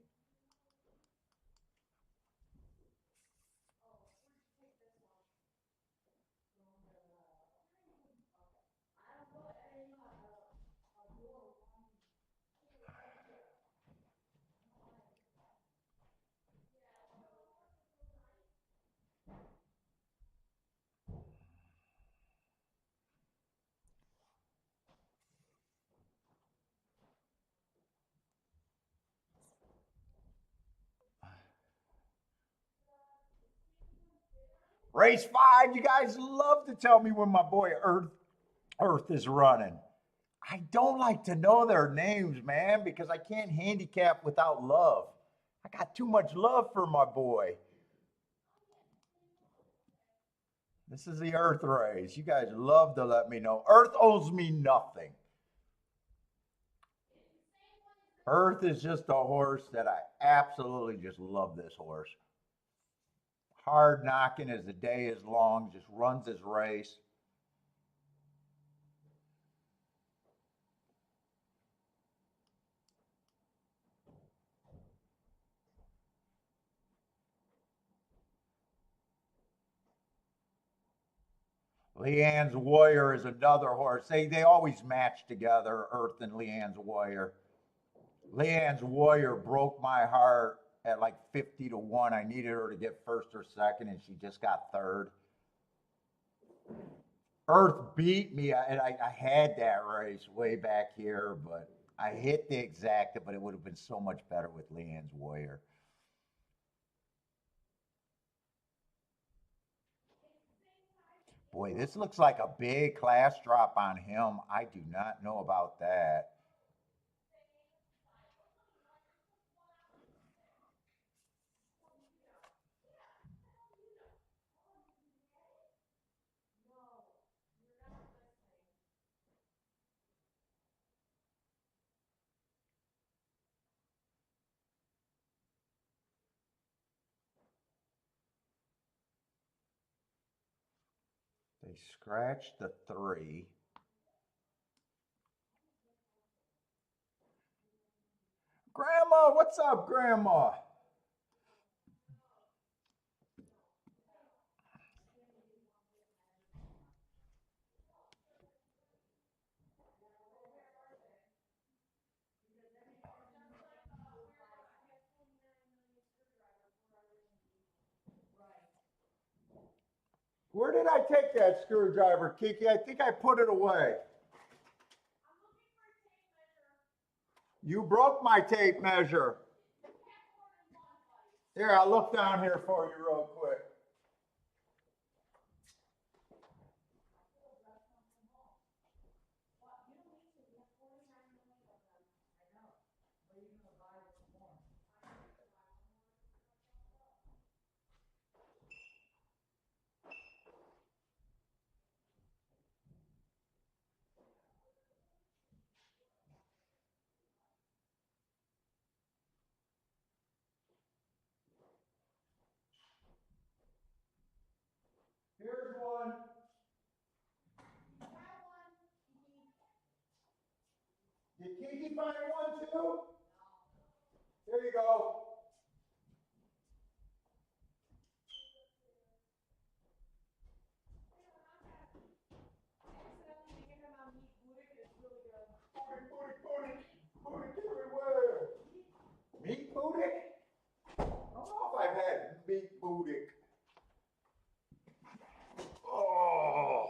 Speaker 1: Race 5, you guys love to tell me when my boy Earth is running. I don't like to know their names, man, because I can't handicap without love. I got too much love for my boy. This is the Earth race. You guys love to let me know. Earth owes me nothing. Earth is just a horse that I absolutely just love this horse. Hard knocking as the day is long, just runs his race. Leanne's Warrior is another horse. They always match together, Earth and Leanne's Warrior. Leanne's Warrior broke my heart at like 50 to 1. I needed her to get first or second, and she just got third. Earth beat me, and I had that race way back here, but I hit the exacta, but it would have been so much better with Leanne's Warrior. Boy, this looks like a big class drop on him. I do not know about that. They scratched the 3. Grandma, what's up, Grandma? Where did I take that screwdriver, Kiki? I think I put it away. You broke my tape measure. Here, I'll look down here for you real quick. Here's one. Did Kiki find one too? Here you go. Booty everywhere. Meat booty? I don't know if I've had meat booty. Oh.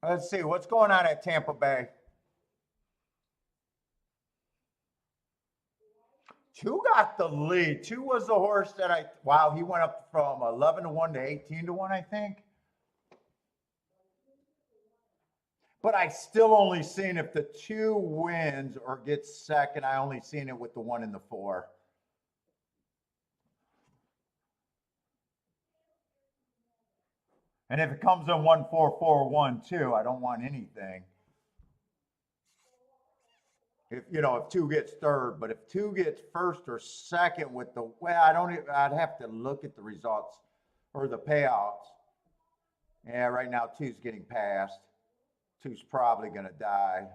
Speaker 1: Let's see, what's going on at Tampa Bay? 2 got the lead. 2 was the horse that wow, he went up from 11 to 1 to 18 to 1, I think. But I still only seen if the 2 wins or gets second, I only seen it with the 1 and the 4. And if it comes in 1, 4, 4, 1, 2, I don't want anything. If 2 gets third, but if 2 gets first or second with the I'd have to look at the results or the payouts. Yeah, right now 2's getting passed. 2's probably gonna die.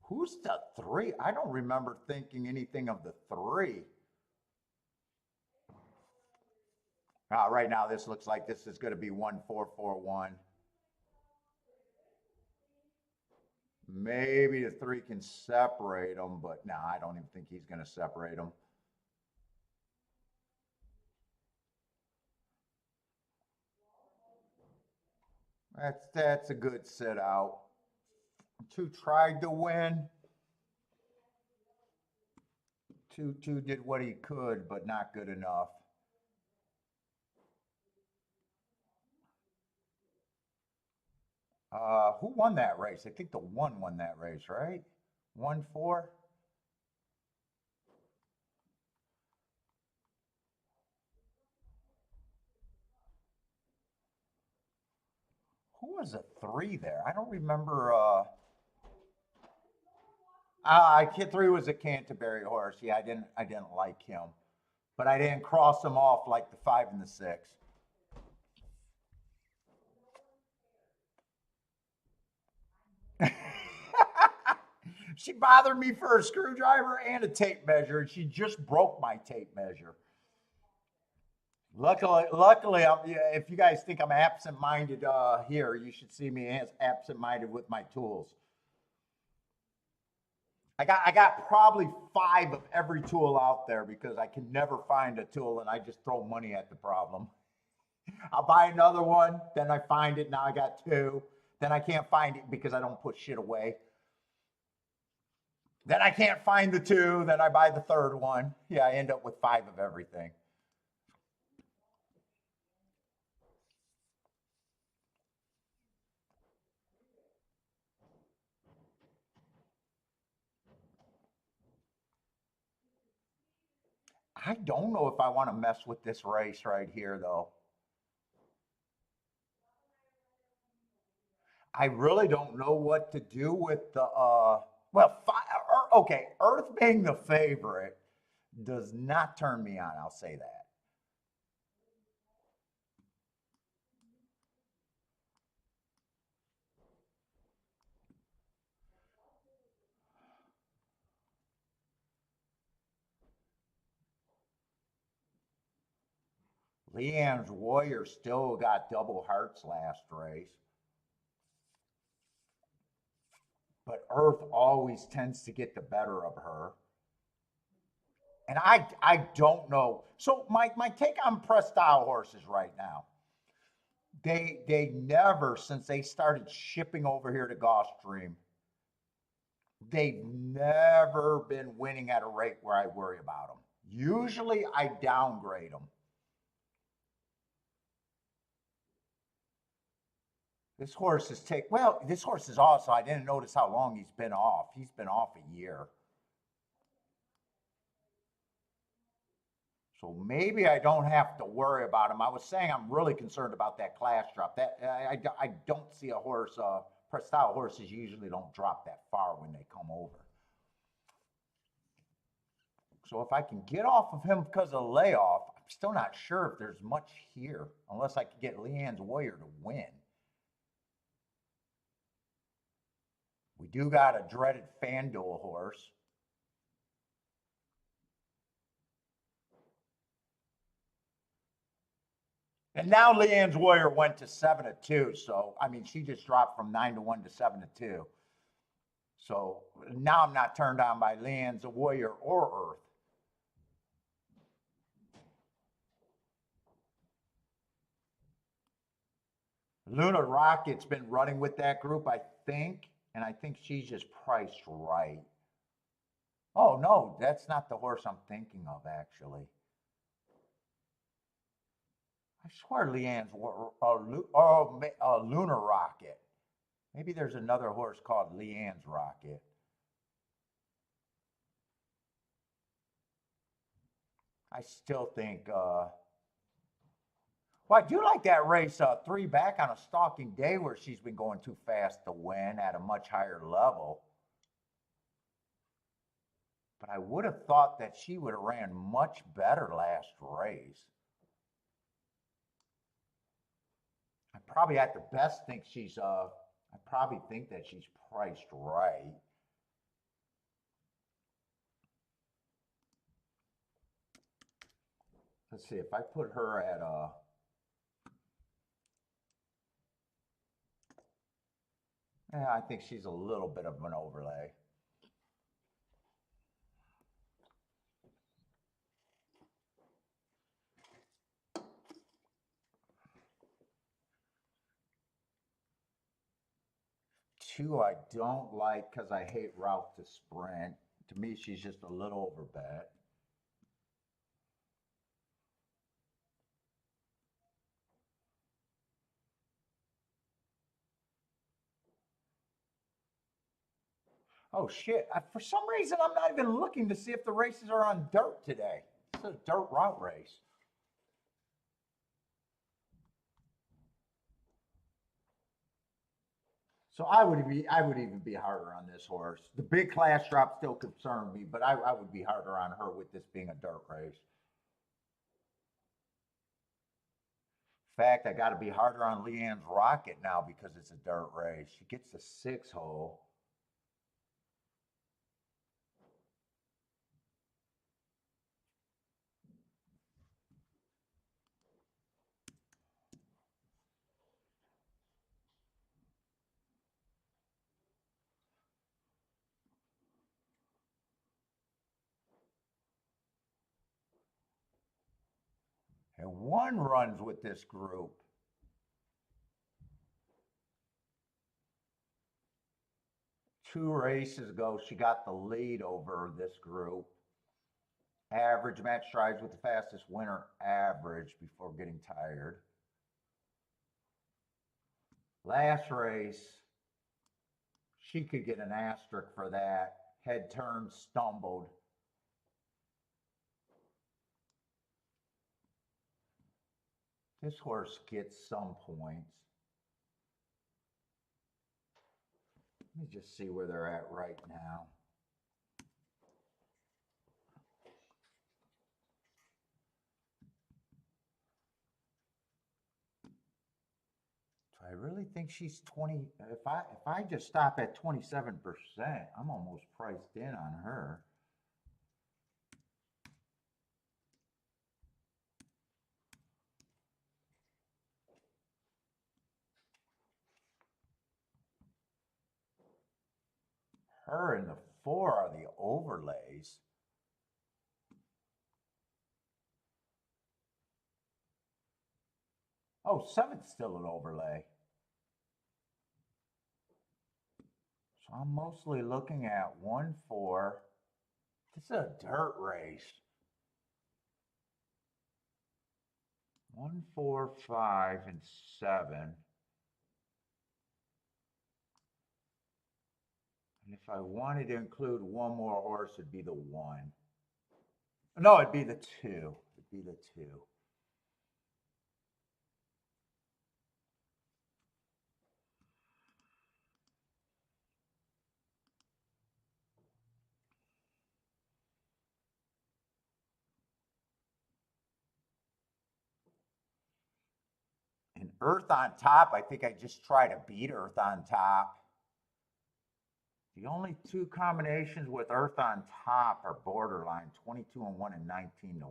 Speaker 1: Who's the 3? I don't remember thinking anything of the 3. Right now, this looks like this is going to be 1, 4, 4, 1. Maybe the 3 can separate them, but no, I don't even think he's going to separate them. That's a good sit out. 2 tried to win. 2 did what he could, but not good enough. Who won that race? I think the 1 won that race, right? 1, 4. Who was a 3 there? I don't remember. Kid 3 was a Canterbury horse. Yeah, I didn't like him. but I didn't cross them off like the 5 and the 6. She bothered me for a screwdriver and a tape measure, and she just broke my tape measure. Luckily, if you guys think I'm absent-minded here, you should see me as absent-minded with my tools. I got probably 5 of every tool out there because I can never find a tool, and I just throw money at the problem. I'll buy another one, then I find it. Now I got 2. Then I can't find it because I don't put shit away. Then I can't find the 2. Then I buy the 3rd one. Yeah, I end up with 5 of everything. I don't know if I want to mess with this race right here, though. I really don't know what to do with the okay, Earth being the favorite does not turn me on, I'll say that. Leanne's Warrior still got double hearts last race. But Earth always tends to get the better of her. And I don't know. So my take on press style horses right now, they never, since they started shipping over here to Gulfstream, they've never been winning at a rate where I worry about them. Usually I downgrade them. This horse this horse is also, I didn't notice how long he's been off. He's been off a year. So maybe I don't have to worry about him. I was saying I'm really concerned about that class drop. That I don't see a horse. Press style horses usually don't drop that far when they come over. So if I can get off of him because of layoff, I'm still not sure if there's much here, unless I could get Leanne's Warrior to win. We do got a dreaded FanDuel horse. And now Leanne's Warrior went to 7-2. So, I mean, she just dropped from 9-1 to 7-2. So now I'm not turned on by Leanne's Warrior or Earth. Luna Rocket's been running with that group, I think, and I think she's just priced right. Oh, no, that's not the horse I'm thinking of, actually. I swear Leanne's Luna Rocket. Maybe there's another horse called Leanne's Rocket. I still think, well, I do like that race 3 back on a stalking day where she's been going too fast to win at a much higher level. But I would have thought that she would have ran much better last race. I probably at the best think she's I probably think that she's priced right. Let's see if I put her at yeah, I think she's a little bit of an overlay. Two I don't like because I hate route to sprint. To me, she's just a little overbet. Oh shit! For some reason, I'm not even looking to see if the races are on dirt today. It's a dirt route race. So I would even be harder on this horse. The big class drop still concerned me, but I would be harder on her with this being a dirt race. In fact, I got to be harder on Leanne's Rocket now because it's a dirt race. She gets the 6 hole. And one runs with this group. Two races ago, she got the lead over this group. Average match strides with the fastest winner average before getting tired. Last race, she could get an asterisk for that. Head turned, stumbled. This horse gets some points. Let me just see where they're at right now. I really think she's 20. If I just stop at 27%, I'm almost priced in on her. Her and the 4 are the overlays. Oh, 7's still an overlay. So I'm mostly looking at 1, 4. This is a dirt race. 1, 4, 5, and 7. And if I wanted to include one more horse, it'd be the 1. No, it'd be the 2. It'd be the 2. And Earth on Top, I think I just try to beat Earth on Top. The only 2 combinations with Earth on Top are borderline, 22-1 and 19-1.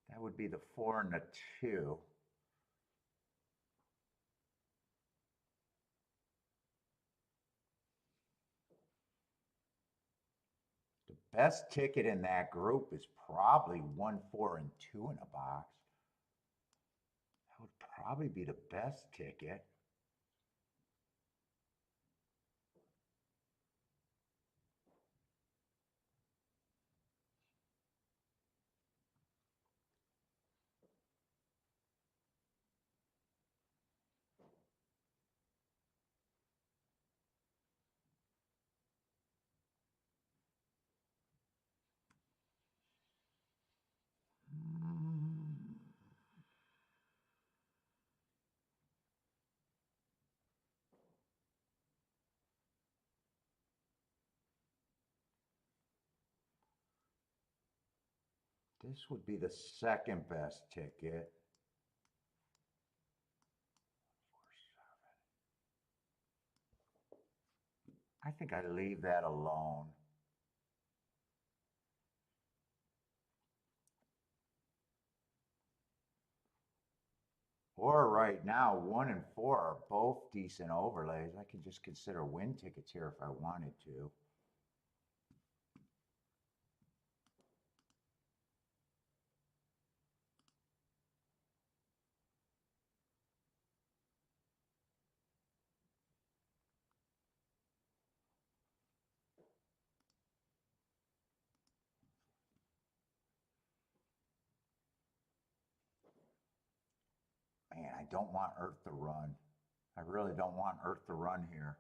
Speaker 1: That would be the 4 and the 2. The best ticket in that group is probably 1, 4, and 2 in a box. That would probably be the best ticket. This would be the second best ticket. I think I'd leave that alone. Or right now, 1 and 4 are both decent overlays. I could just consider win tickets here if I wanted to. Man, I don't want Earth to run. I really don't want Earth to run here.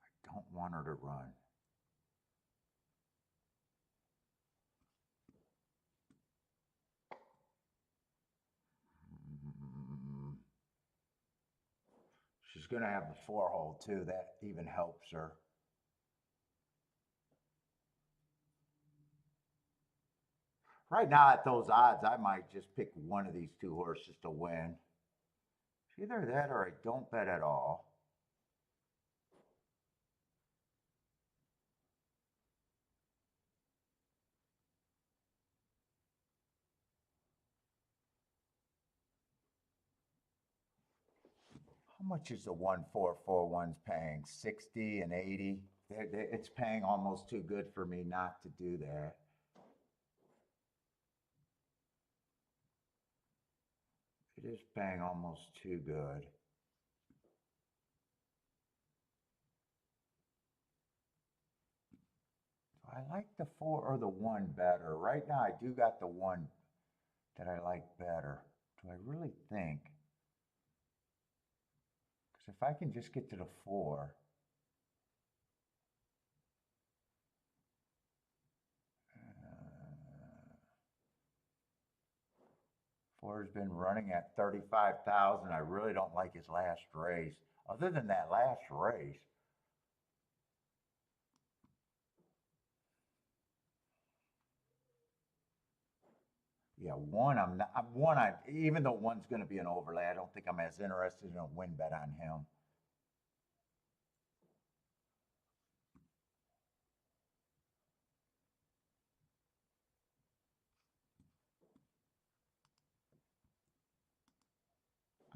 Speaker 1: I don't want her to run. is going to have the 4-hole too. That even helps her. Right now at those odds, I might just pick one of these 2 horses to win. It's either that or I don't bet at all. How much is the 1441s paying? 60 and 80? It's paying almost too good for me not to do that. It is paying almost too good. I like the 4 or the 1 better. Right now, I do got the 1 that I like better. Do I really think? Because if I can just get to the 4, 4 has been running at 35,000. I really don't like his last race. Other than that last race, yeah, 1, even though 1's going to be an overlay, I don't think I'm as interested in a win bet on him.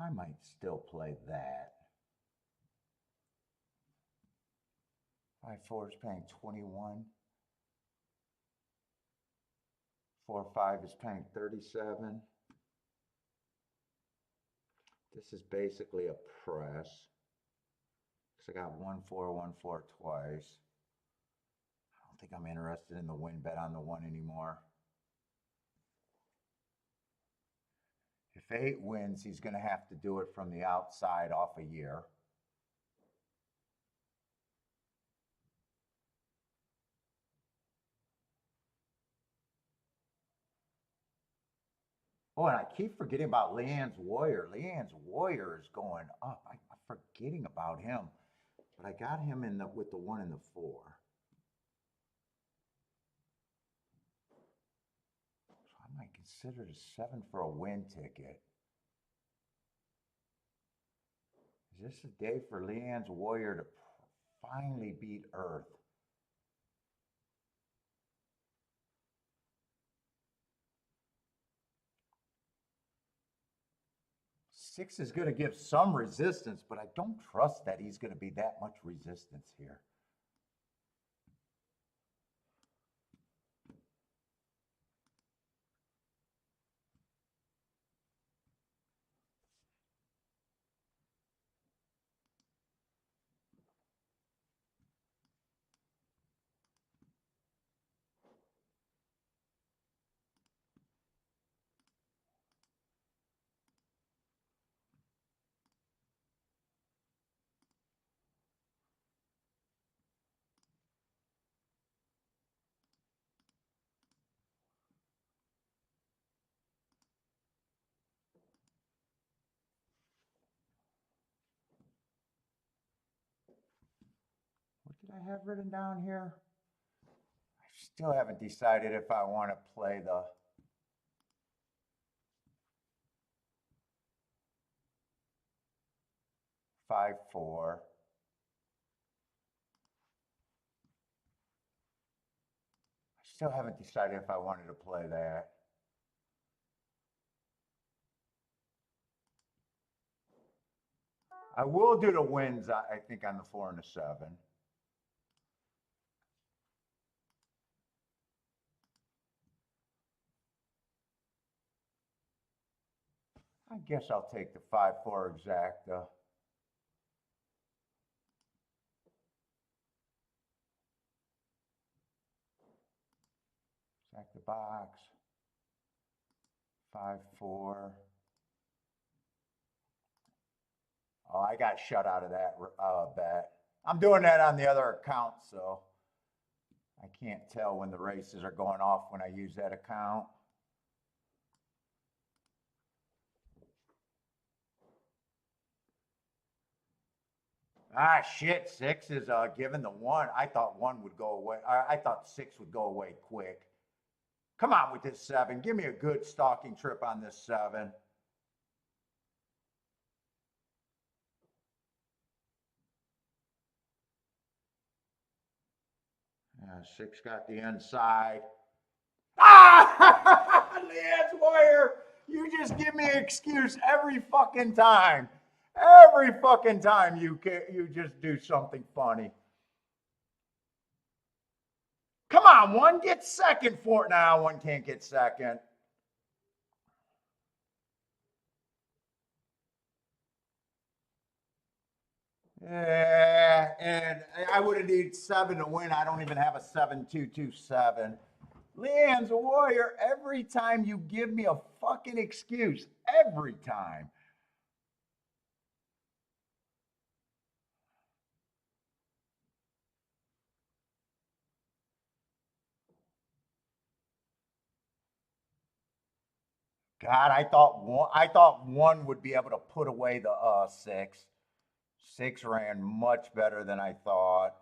Speaker 1: I might still play that. 5-4 is paying 21. 4-5 is paying 37. This is basically a press. Because I got 1-4, 1-4 twice. I don't think I'm interested in the win bet on the 1 anymore. If 8 wins, he's going to have to do it from the outside off a year. Oh, and I keep forgetting about Leanne's Warrior. Leanne's Warrior is going up. I'm forgetting about him. But I got him in with the 1 and the 4. So I might consider the 7 for a win ticket. Is this a day for Leanne's Warrior to finally beat Earth? Six is going to give some resistance, but I don't trust that he's going to be that much resistance here. What did I have written down here? I still haven't decided if I want to play the five, 4. I still haven't decided if I wanted to play that. I will do the wins, I think, on the 4 and the 7. I guess I'll take the 5-4 exacta. Exact the box. 5-4. Oh, I got shut out of that bet. I'm doing that on the other account, so I can't tell when the races are going off when I use that account. Ah, shit. 6 is given the 1. I thought 1 would go away. I thought 6 would go away quick. Come on with this 7. Give me a good stalking trip on this 7. 6 got the inside. Ah! Lance Warrior, you just give me an excuse every fucking time. Every fucking time you just do something funny. Come on, 1 gets second for it now. 1 can't get second. Yeah, and I would have needed 7 to win. I don't even have a 7-2-2-7. Leanne's a warrior. Every time you give me a fucking excuse, every time. God, I thought 1 would be able to put away the 6. 6 ran much better than I thought.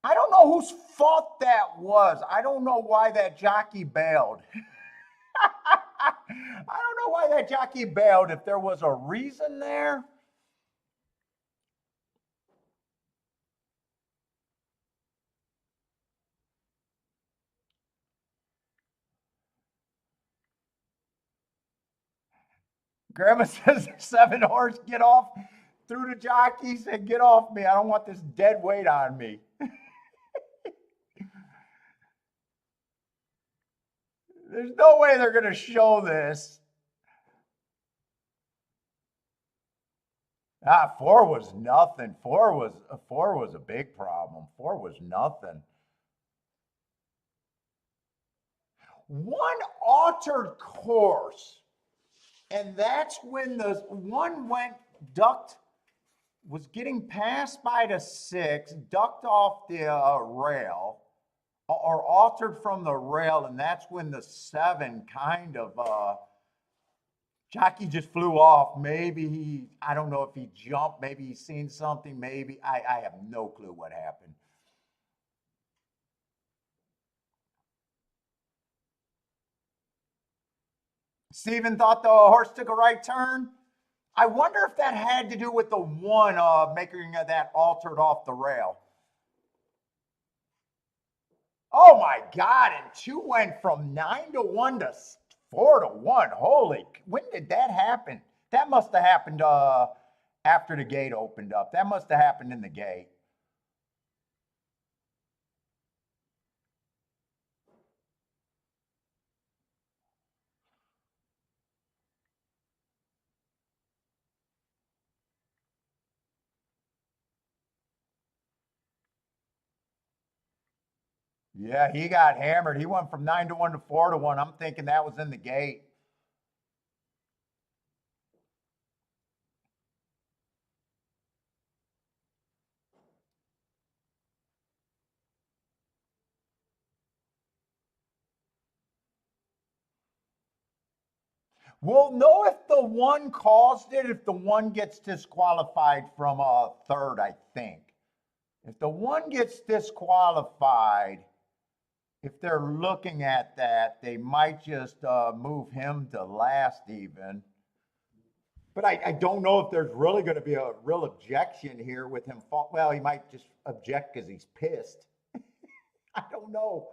Speaker 1: I don't know whose fault that was. I don't know why that jockey bailed. I don't know why that jockey bailed. If there was a reason there. Grandma says 7 horse, get off through the jockeys and get off me. I don't want this dead weight on me. There's no way they're going to show this. 4 was nothing. 4 was a big problem. 4 was nothing. 1 altered course, and that's when the 1 went ducked, was getting passed by the 6, ducked off the rail, or altered from the rail, and that's when the 7 kind of jockey just flew off. Maybe I don't know if he jumped, maybe he's seen something, maybe I have no clue what happened. Steven thought the horse took a right turn. I wonder if that had to do with the 1 making that altered off the rail. Oh my God! And 2 went from 9-1 to 4-1. Holy! When did that happen? That must have happened after the gate opened up. That must have happened in the gate. Yeah, he got hammered. He went from 9-1 to 4-1. I'm thinking that was in the gate. We'll know if the 1 caused it, if the 1 gets disqualified from a third, I think. If the 1 gets disqualified, if they're looking at that, they might just move him to last even. But I don't know if there's really going to be a real objection here with him. Well, he might just object because he's pissed. I don't know.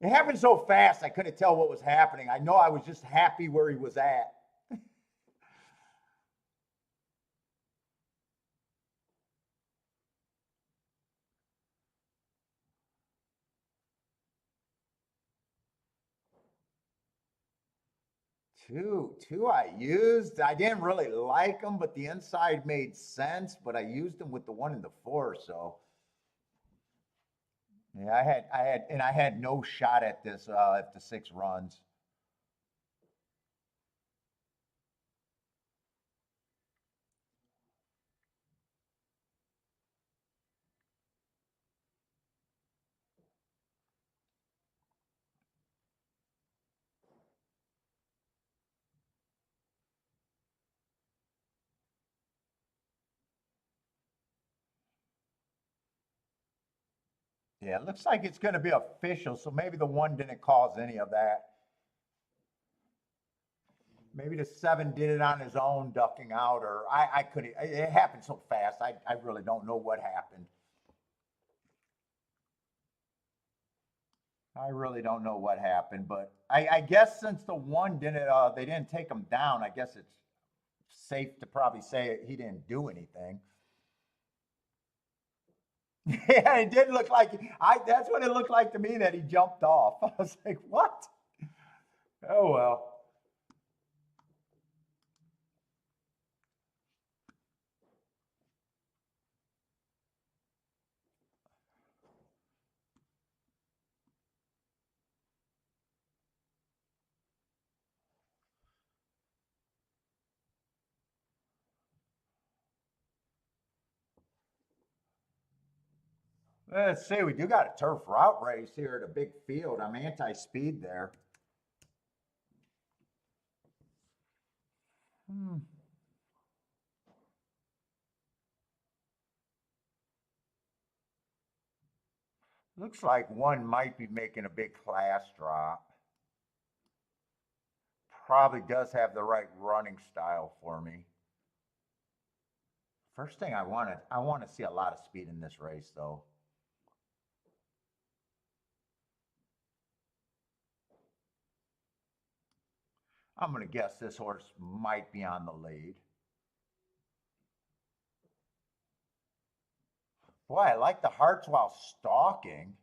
Speaker 1: It happened so fast, I couldn't tell what was happening. I know I was just happy where he was at. Two I used. I didn't really like them, but the inside made sense. But I used them with the 1 and the 4, so yeah, I had no shot at this if the 6 runs. Yeah, it looks like it's going to be official, so maybe the one didn't cause any of that. Maybe the 7 did it on his own, ducking out, or I couldn't. It happened so fast. I really don't know what happened. I really don't know what happened, but I guess since the one didn't, they didn't take him down. I guess it's safe to probably say he didn't do anything. Yeah, it did look like that's what it looked like to me that he jumped off. I was like, what? Oh well. Let's see, we do got a turf route race here at a big field. I'm anti-speed there. Hmm. Looks like one might be making a big class drop. Probably does have the right running style for me. First thing I want to see a lot of speed in this race though. I'm going to guess this horse might be on the lead. Boy, I like the hearts while stalking.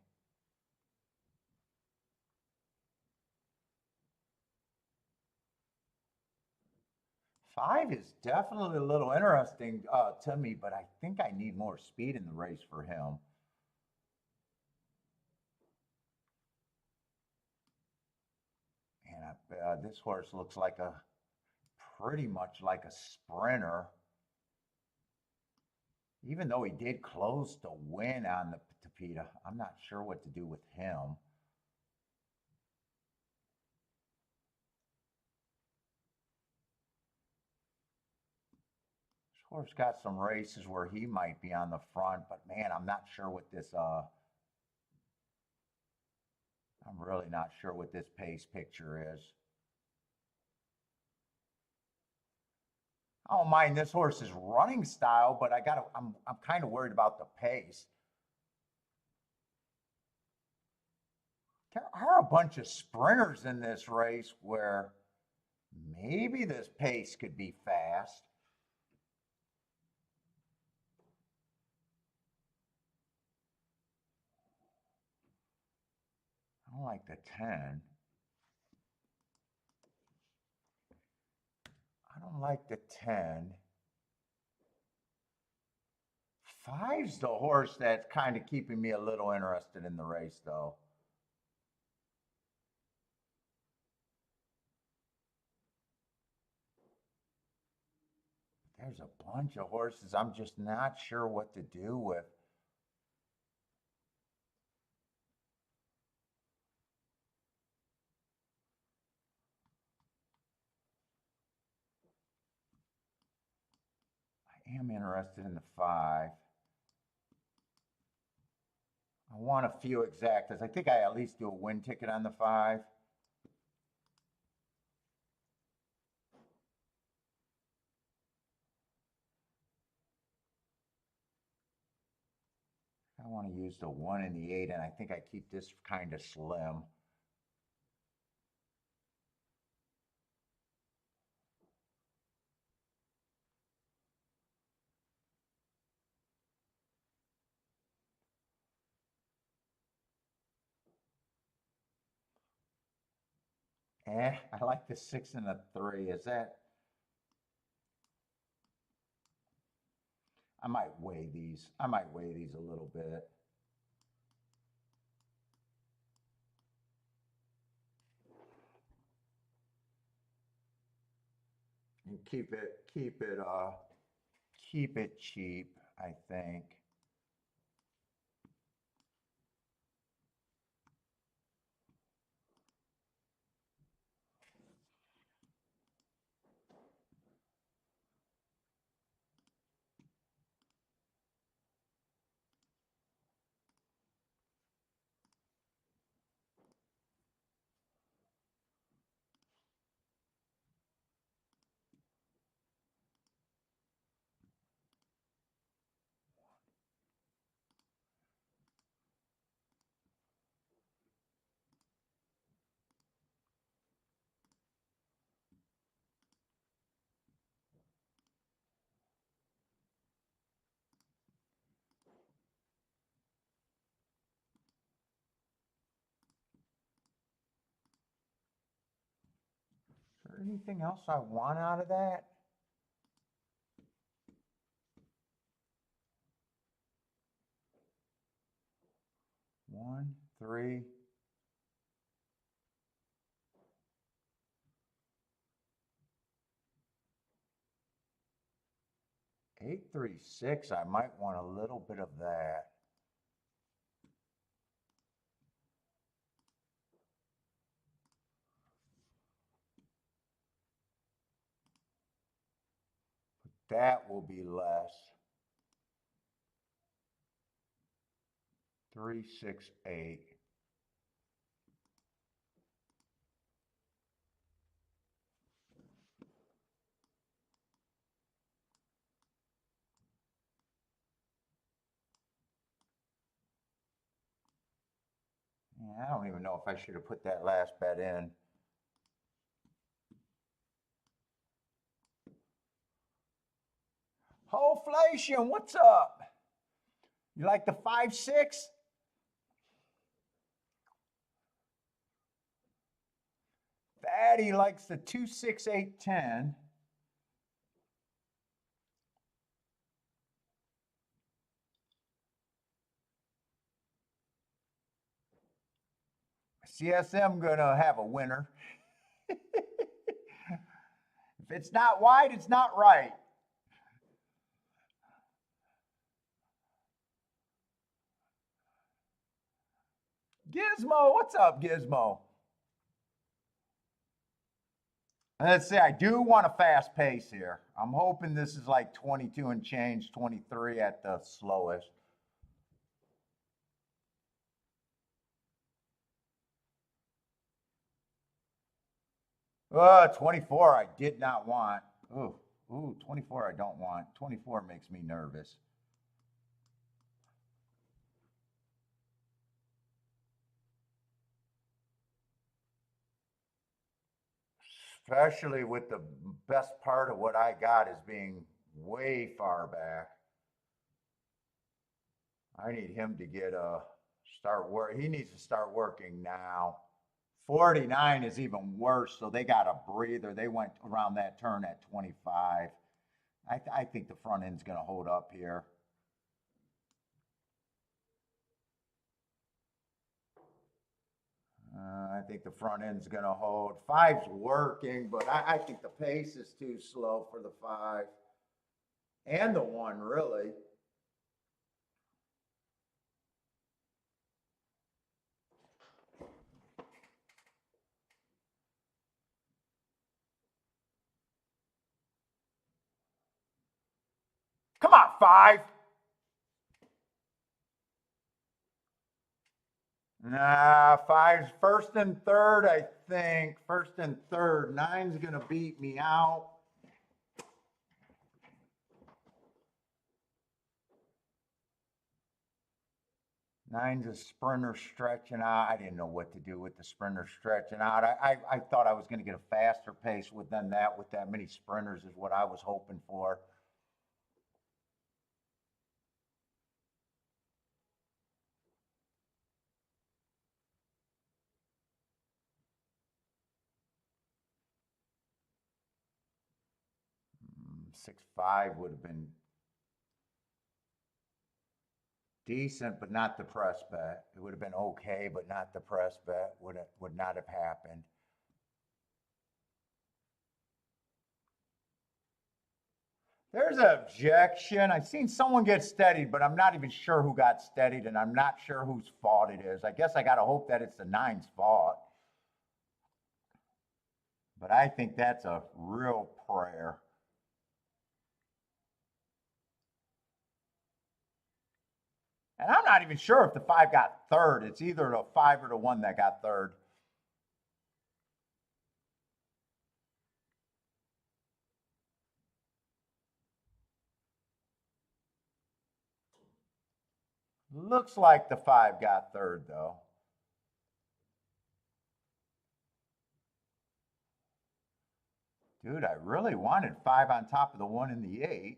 Speaker 1: Five is definitely a little interesting to me, but I think I need more speed in the race for him. And this horse looks like pretty much like a sprinter. Even though he did close to win on the Tapeta, I'm not sure what to do with him. This horse got some races where he might be on the front, but man, I'm not sure what this I'm really not sure what this pace picture is. I don't mind this horse's running style, but I'm kind of worried about the pace. There are a bunch of sprinters in this race where maybe this pace could be fast. I don't like the 10. I don't like the 10. Five's the horse that's kind of keeping me a little interested in the race, though. There's a bunch of horses I'm just not sure what to do with. I am interested in the 5. I want a few exactas. I think I at least do a win ticket on the 5. I want to use the 1 and the 8, and I think I keep this kind of slim. I like the 6 and the 3. Is that? I might weigh these. I might weigh these a little bit. And keep it cheap, I think. anything else I want out of that? One, three. Eight, three, six. I might want a little bit of that. That will be less. 3, 6, 8. Yeah, I don't even know if I should have put that last bet in. Hoflation, what's up? You like the 5, 6? Fatty likes the 2, 6, 8, 10. CSM gonna have a winner. If it's not wide, it's not right. Gizmo, what's up, Gizmo? Let's see, I do want a fast pace here. I'm hoping this is like 22 and change, 23 at the slowest. 24 I did not want. Ooh, 24 I don't want. 24 makes me nervous. Especially with the best part of what I got is being way far back. I need him to get start work. He needs to start working now. 49 is even worse, so they got a breather. They went around that turn at 25. I think the front end's going to hold up here. I think the front end's going to hold. 5's working, but I think the pace is too slow for the 5. And the 1, really. Come on, 5. Nah, 5's first and third, I think. First and third. 9's going to beat me out. 9's a sprinter stretching out. I didn't know what to do with the sprinter stretching out. I thought I was going to get a faster pace with that many sprinters is what I was hoping for. Six five would have been decent, but not the press bet. It would have been okay, but not the press bet. Would not have happened. There's an objection. I've seen someone get steadied, but I'm not even sure who got steadied, and I'm not sure whose fault it is. I guess I got to hope that it's the 9's fault. But I think that's a real prayer. And I'm not even sure if the 5 got third. It's either the 5 or the 1 that got third. Looks like the 5 got third, though. Dude, I really wanted 5 on top of the 1 and the 8.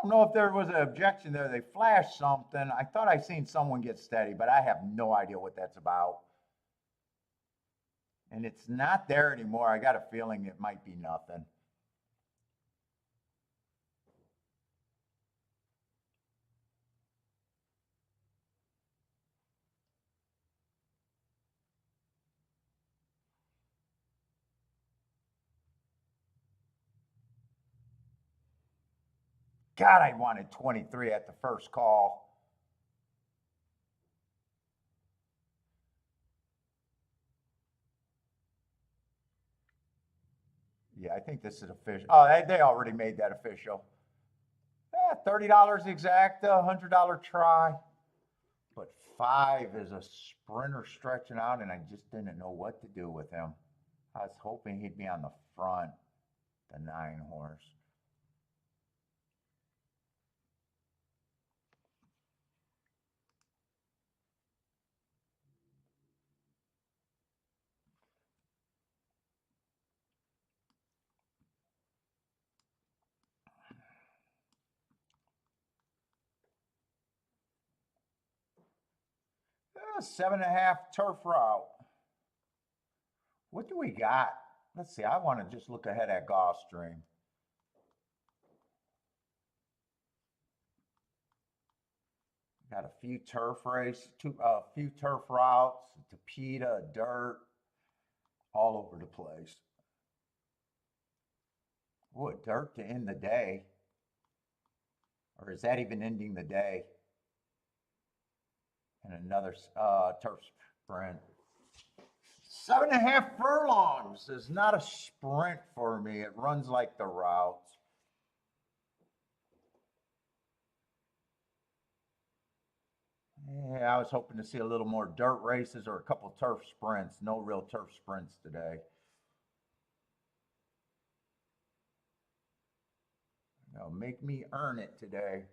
Speaker 1: don't know if there was an objection there. They flashed something. I thought I seen someone get steady, but I have no idea what that's about. And it's not there anymore. I got a feeling it might be nothing. God, I wanted 23 at the first call. Yeah, I think this is official. Oh, they already made that official. $30 exact, $100 try. But 5 is a sprinter stretching out, and I just didn't know what to do with him. I was hoping he'd be on the front, the 9 horse. Yeah, 7.5 turf route. What do we got? Let's see. I want to just look ahead at Gulfstream. Got a few turf races, a few turf routes, Tapeta, dirt, all over the place. Ooh, dirt to end the day. Or is that even ending the day? And another turf sprint. 7.5 furlongs is not a sprint for me. It runs like the routes. Yeah, I was hoping to see a little more dirt races or a couple turf sprints. No real turf sprints today. Make me earn it today.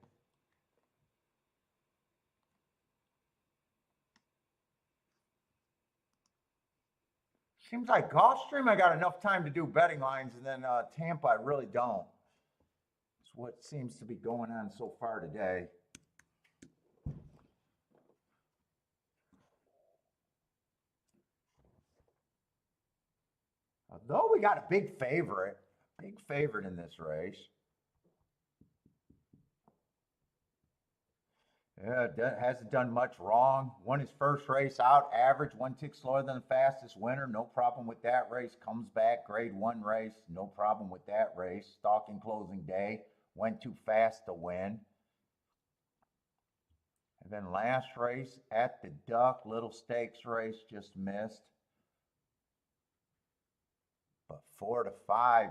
Speaker 1: Seems like Gulfstream, I got enough time to do betting lines, and then Tampa, I really don't. It's what seems to be going on so far today. Although we got a big favorite in this race. Yeah, hasn't done much wrong. Won his first race out, average, 1 tick slower than the fastest winner. No problem with that race. Comes back, grade 1 race. No problem with that race. Stalking closing day. Went too fast to win. And then last race at the Duck, little stakes race, just missed. But 4 to 5,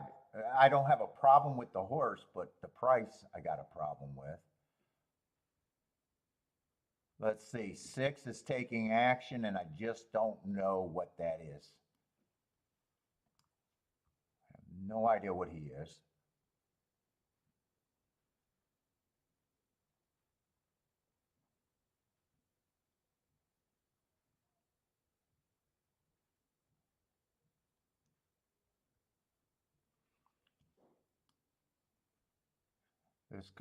Speaker 1: I don't have a problem with the horse, but the price I got a problem with. Let's see, 6 is taking action, and I just don't know what that is. I have no idea what he is. This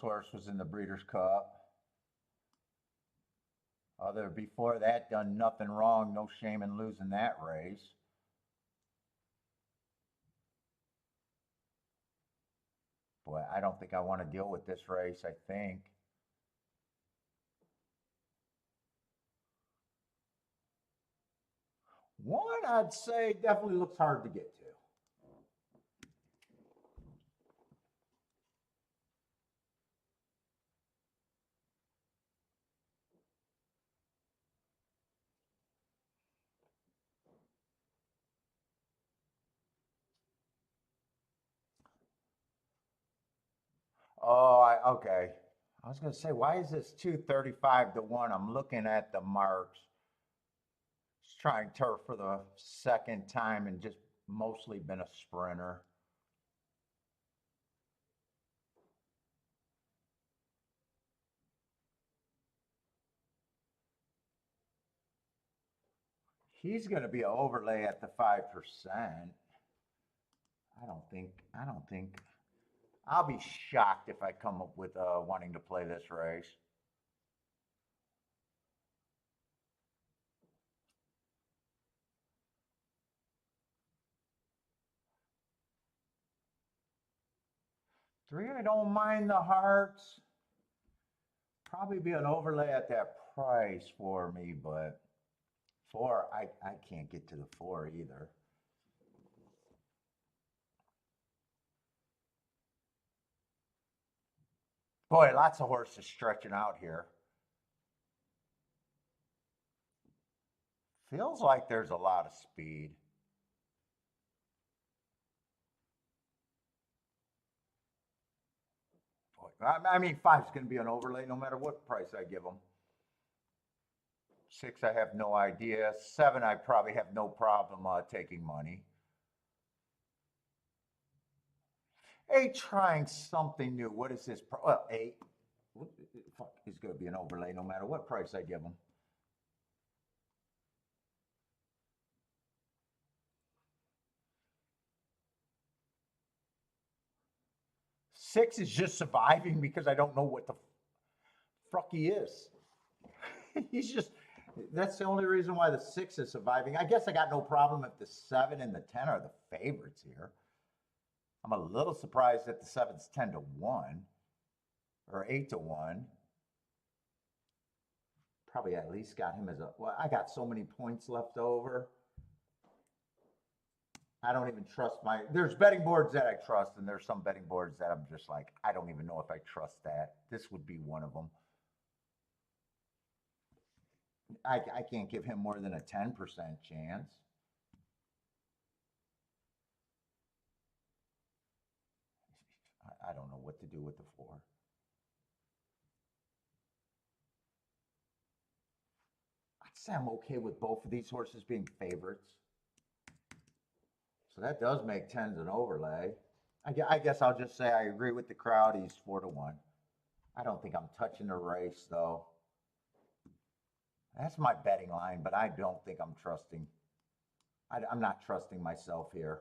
Speaker 1: horse was in the Breeders' Cup. Other before that, done nothing wrong, no shame in losing that race. Boy, I don't think I want to deal with this race, I think. One, I'd say, definitely looks hard to get to. Oh, okay. I was going to say, why is this 235 to 1? I'm looking at the marks. Just trying turf for the second time and just mostly been a sprinter. He's going to be an overlay at the 5%. I don't think I'll be shocked if I come up with wanting to play this race. Three, I don't mind the hearts. Probably be an overlay at that price for me, but four, I can't get to the four either. Boy, lots of horses stretching out here. Feels like there's a lot of speed. Boy, I mean, five's going to be an overlay no matter what price I give them. Six, I have no idea. Seven, I probably have no problem taking money. Eight, trying something new. What is this? Well, eight. Fuck, he's going to be an overlay no matter what price I give him. Six is just surviving because I don't know what the fuck he is. He's just, that's the only reason why the six is surviving. I guess I got no problem if the seven and the 10 are the favorites here. I'm a little surprised that the seven's 10 to 1 or 8 to 1. Probably at least got him as a, well, I got so many points left over. I don't even trust there's betting boards that I trust, and there's some betting boards that I'm just like, I don't even know if I trust that. This would be one of them. I can't give him more than a 10% chance. I don't know what to do with the four. I'd say I'm okay with both of these horses being favorites. So that does make 10s an overlay. I guess I'll just say I agree with the crowd. He's 4 to 1. I don't think I'm touching the race, though. That's my betting line, but I don't think I'm trusting. I'm not trusting myself here.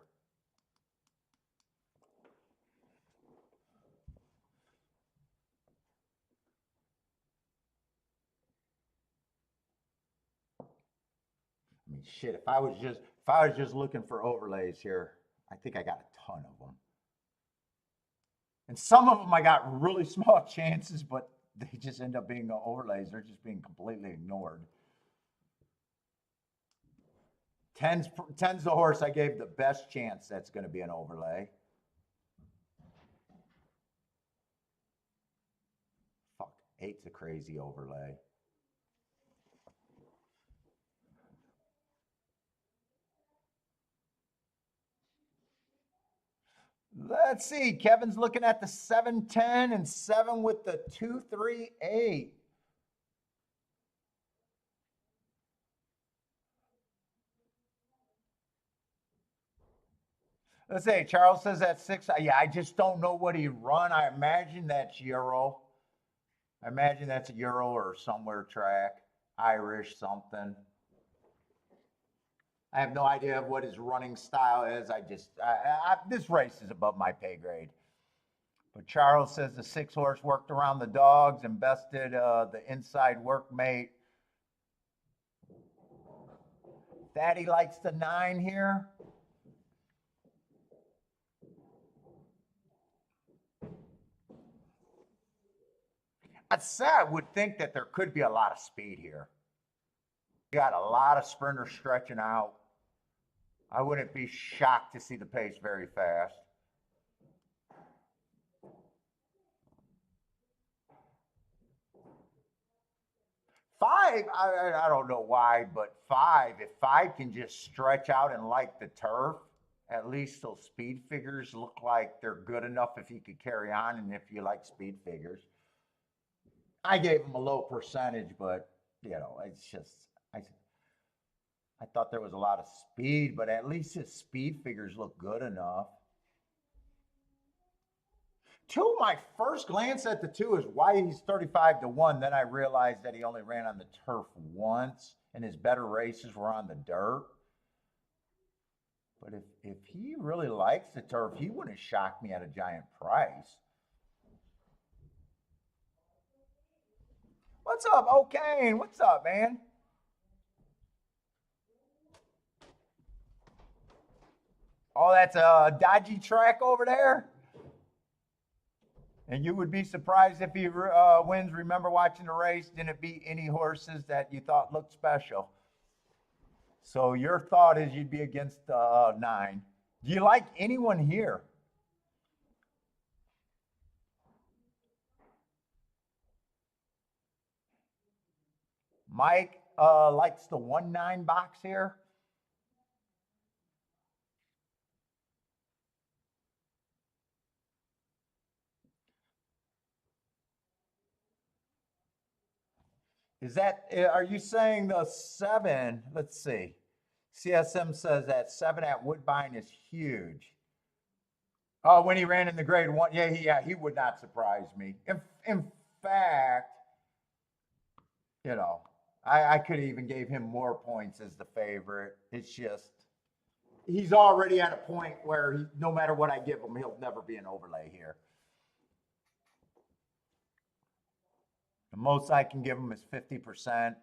Speaker 1: I mean, shit, if I was just looking for overlays here, I think I got a ton of them. And some of them I got really small chances, but they just end up being overlays. They're just being completely ignored. 10's the horse I gave the best chance that's going to be an overlay. Fuck, 8's a crazy overlay. Let's see. Kevin's looking at the 7-10 and 7 with the 2-3-8. Let's say Charles says that 6. Yeah, I just don't know what he'd run. I imagine that's Euro. I imagine that's a Euro or somewhere track, Irish something. I have no idea what his running style is. This race is above my pay grade. But Charles says the 6 horse worked around the dogs and bested the inside workmate. Daddy likes the 9 here. I'd say I would think that there could be a lot of speed here. You got a lot of sprinters stretching out. I wouldn't be shocked to see the pace very fast. Five, I don't know why, but if 5 can just stretch out and like the turf, at least those speed figures look like they're good enough if he could carry on and if you like speed figures. I gave him a low percentage, but, you know, it's just, I thought there was a lot of speed, but at least his speed figures look good enough. 2, my first glance at the 2 is why he's 35 to 1. Then I realized that he only ran on the turf once, and his better races were on the dirt. But if he really likes the turf, he wouldn't shock me at a giant price. What's up, O'Kane? What's up, man? Oh, that's a dodgy track over there. And you would be surprised if he wins. Remember watching the race, didn't beat any horses that you thought looked special. So your thought is you'd be against 9. Do you like anyone here? Mike likes the 1-9 box here. Is that, are you saying the 7? Let's see. CSM says that 7 at Woodbine is huge. Oh, when he ran in the grade 1, he would not surprise me. In fact, you know, I could even gave him more points as the favorite. It's just, he's already at a point where no matter what I give him, he'll never be an overlay here. The most I can give him is 50%.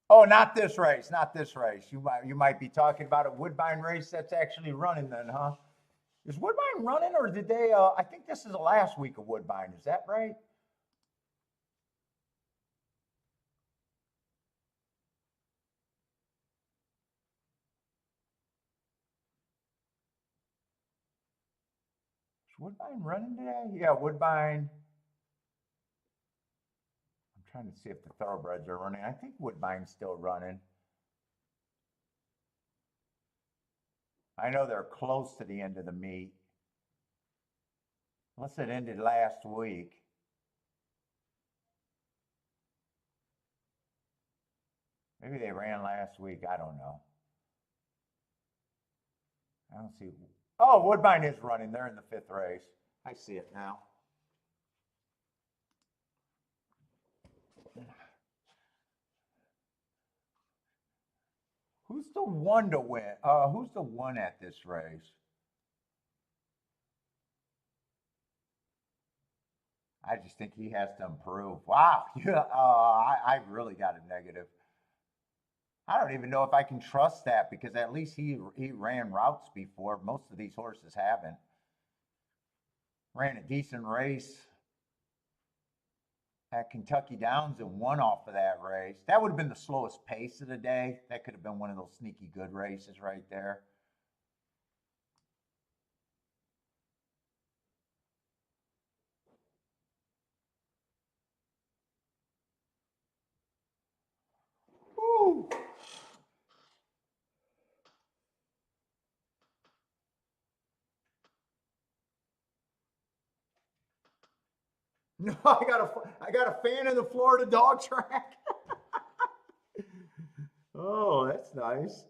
Speaker 1: Oh, not this race, not this race. You might be talking about a Woodbine race that's actually running then, huh? Is Woodbine running, or did they? I think this is the last week of Woodbine. Is that right? Is Woodbine running today? Yeah, Woodbine. I'm trying to see if the thoroughbreds are running. I think Woodbine's still running. I know they're close to the end of the meet. Unless it ended last week. Maybe they ran last week. I don't know. I don't see. Oh, Woodbine is running. They're in the 5th race. I see it now. Who's the one to win? Who's the one at this race? I just think he has to improve. Wow, yeah, I really got a negative. I don't even know if I can trust that because at least he ran routes before. Most of these horses haven't. Ran a decent race at Kentucky Downs and won off of that race. That would have been the slowest pace of the day. That could have been one of those sneaky good races right there. Woo. No, I got a fan in the Florida dog track. Oh, that's nice.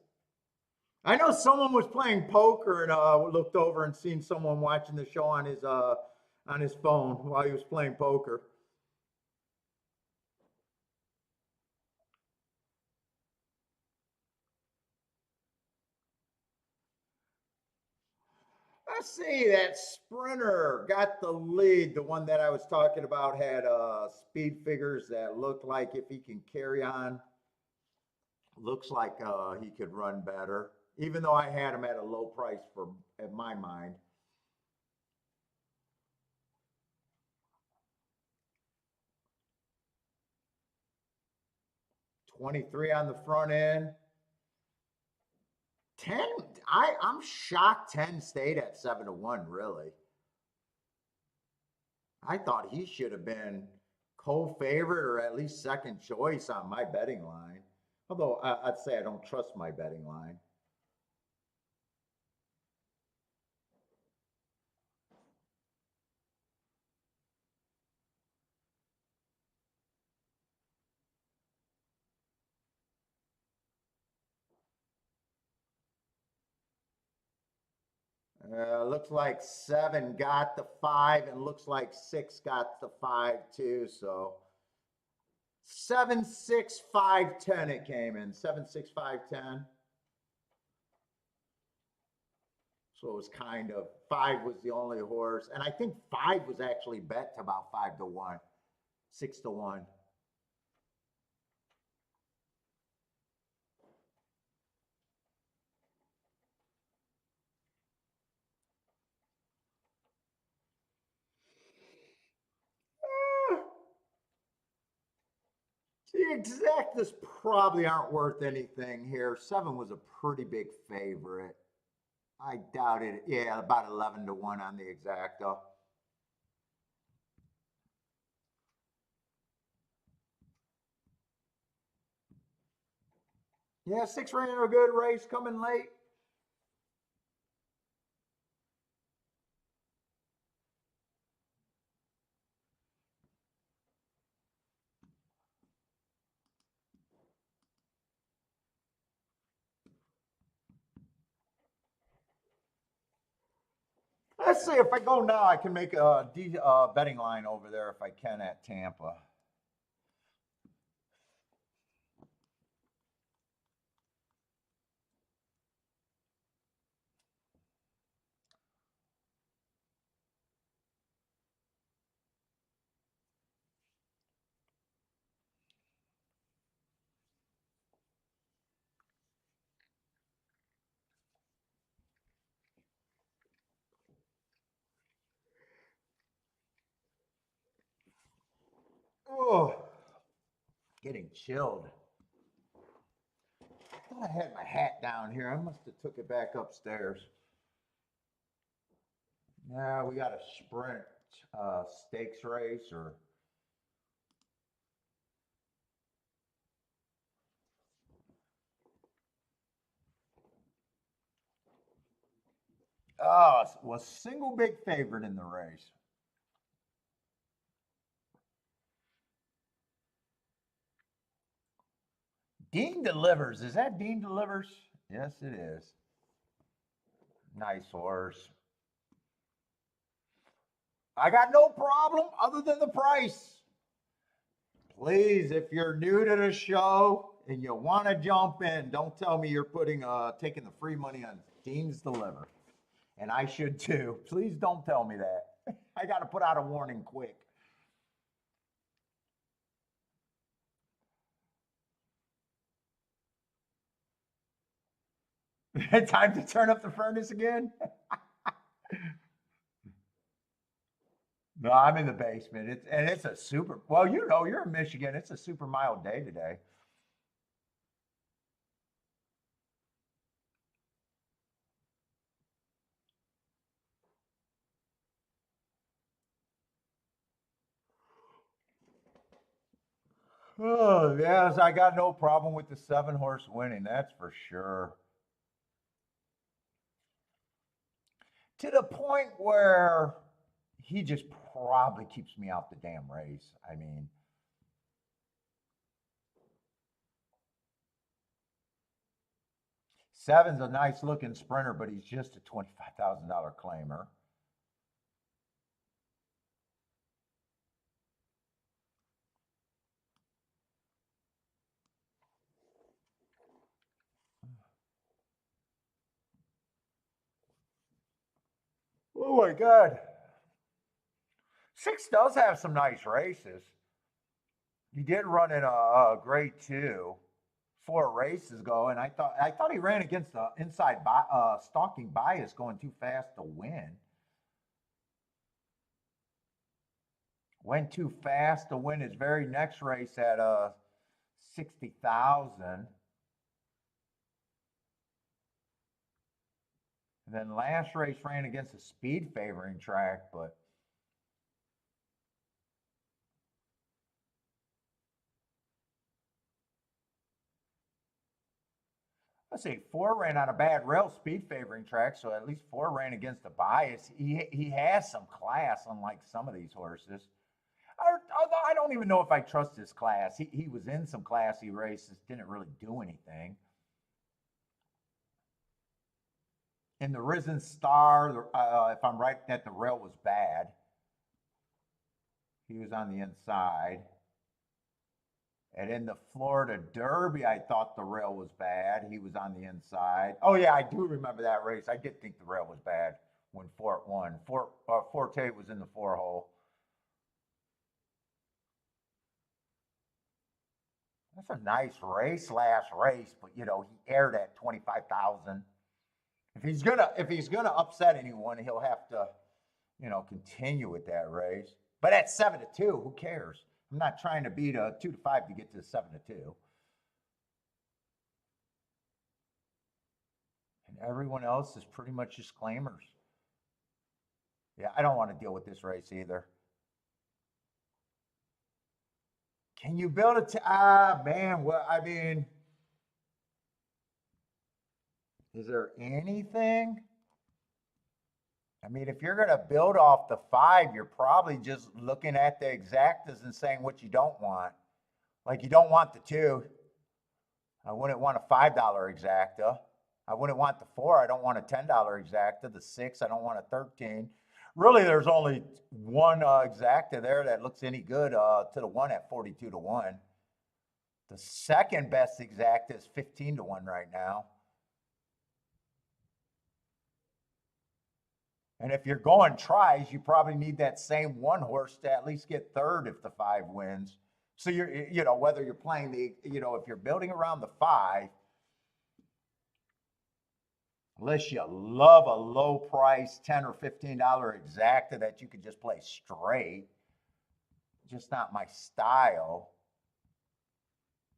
Speaker 1: I know someone was playing poker and looked over and seen someone watching the show on his phone while he was playing poker. 'See, that sprinter got the lead. The one that I was talking about had speed figures that looked like if he can carry on, looks like he could run better. Even though I had him at a low price for in my mind. 23 on the front end. 10, I'm shocked 10 stayed at 7-1, really. I thought he should have been co-favorite or at least second choice on my betting line. Although I'd say I don't trust my betting line. Looks like 7 got the 5, and looks like 6 got the 5 too. So 7, 6, 5, 10. It came in 7, 6, 5, 10. So it was kind of 5 was the only horse, and I think 5 was actually bet to about 5 to 1, 6 to 1. The exactas probably aren't worth anything here. 7 was a pretty big favorite. I doubt it. Yeah, about 11 to 1 on the exacta. Yeah, 6 ran a good race coming late. Let's see if I go now. I can make a betting line over there if I can at Tampa. Oh, getting chilled. I thought I had my hat down here. I must have took it back upstairs. Yeah, we got a sprint stakes race or. Oh, was single big favorite in the race. Dean Delivers. Is that Dean Delivers? Yes, it is. Nice horse. I got no problem other than the price. Please, if you're new to the show and you want to jump in, don't tell me you're taking the free money on Dean's Deliver. And I should too. Please don't tell me that. I got to put out a warning quick. Time to turn up the furnace again? No, I'm in the basement. It's a super. Well, you're in Michigan. It's a super mild day today. Oh yes, I got no problem with the 7 horse winning. That's for sure. To the point where he just probably keeps me out the damn race. I mean, 7's a nice looking sprinter, but he's just a $25,000 claimer. Oh my God. 6 does have some nice races. He did run in a grade 2 4 races ago, and I thought he ran against the inside stalking bias going too fast to win. Went too fast to win his very next race at 60,000. And then last race ran against a speed favoring track, but let's see, 4 ran on a bad rail speed favoring track, so at least 4 ran against a bias. He has some class, unlike some of these horses. Although I don't even know if I trust his class. He was in some classy races, didn't really do anything. In the Risen Star, if I'm right, that the rail was bad. He was on the inside. And in the Florida Derby, I thought the rail was bad. He was on the inside. Oh yeah, I do remember that race. I did think the rail was bad when Fort won. Forte was in the 4-hole. That's a nice race, last race, but you know he aired at 25,000. If he's gonna upset anyone, he'll have to, you know, continue with that race. But at 7-2, who cares? I'm not trying to beat a 2-5 to get to 7-2. And everyone else is pretty much just claimers. Yeah, I don't want to deal with this race either. Can you build man? Well, I mean, is there anything? I mean, if you're going to build off the 5, you're probably just looking at the exactas and saying what you don't want. Like you don't want the 2. I wouldn't want a $5 exacta. I wouldn't want the 4. I don't want a $10 exacta. The 6, I don't want a 13. Really, there's only one exacta there that looks any good to the 1 at 42-1. The second best exacta is 15-1 right now. And if you're going tries, you probably need that same 1 horse to at least get third if the 5 wins. So you know, whether you're playing if you're building around the 5, unless you love a low price $10 or $15 exacta that you could just play straight, just not my style.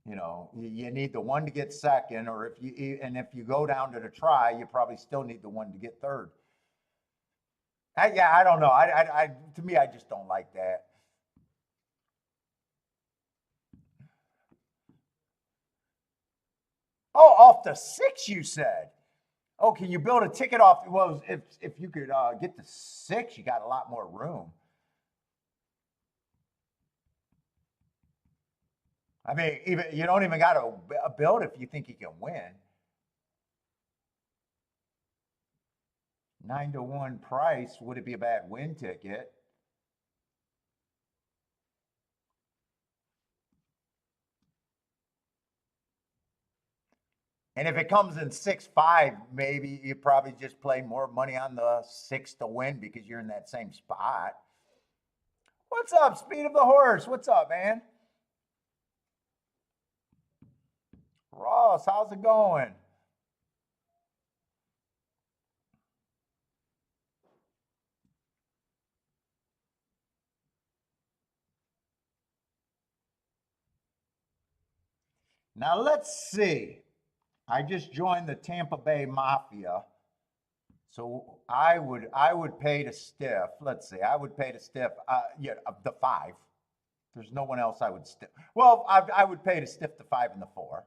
Speaker 1: You know, you need the 1 to get second, or if you go down to the try, you probably still need the 1 to get third. I don't know. To me, I just don't like that. Oh, off the 6, you said. Oh, can you build a ticket off? Well, if you could get the 6, you got a lot more room. I mean, even you don't even got to build if you think you can win. 9-1 price. Would it be a bad win ticket? And if it comes in 6-5, maybe you probably just play more money on the 6 to win because you're in that same spot. What's up, Speed of the Horse? What's up, man? Ross, how's it going? Now let's see. I just joined the Tampa Bay Mafia. So I would pay to stiff. Let's see. I would pay to stiff the 5. There's no one else I would stiff. Well, I would pay to stiff the 5 and the 4.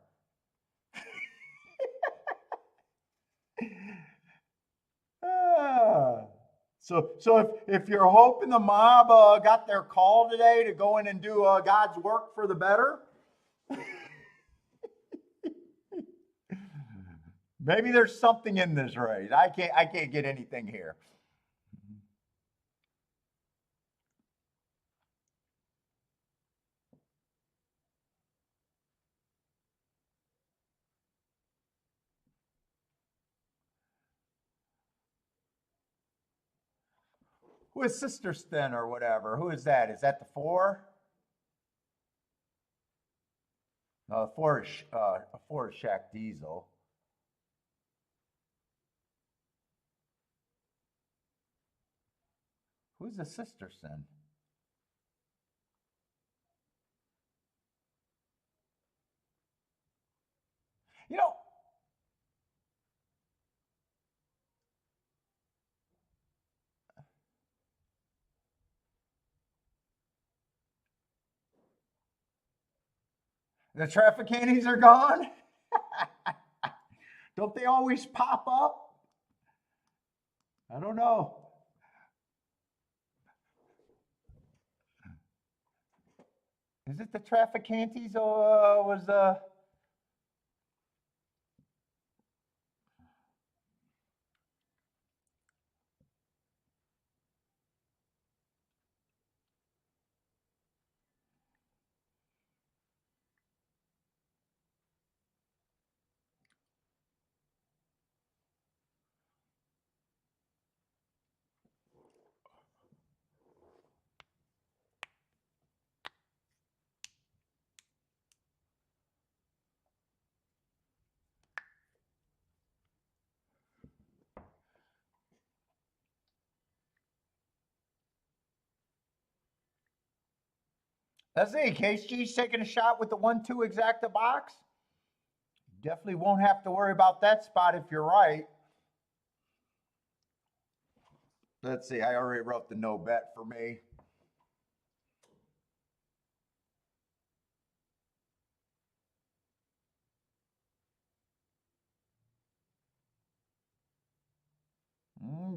Speaker 1: So if you're hoping the mob got their call today to go in and do God's work for the better, maybe there's something in this race. I can't get anything here. Who is Sister Sten or whatever? Who is that? Is that the 4? No, the 4 is Shaq Diesel. Who's the Sister Sten? You know, the Traficantes are gone. Don't they always pop up? I don't know. Is it the Traficantes or was Let's see, KSG's taking a shot with the 1-2 exacta box. Definitely won't have to worry about that spot if you're right. Let's see, I already wrote the no bet for me.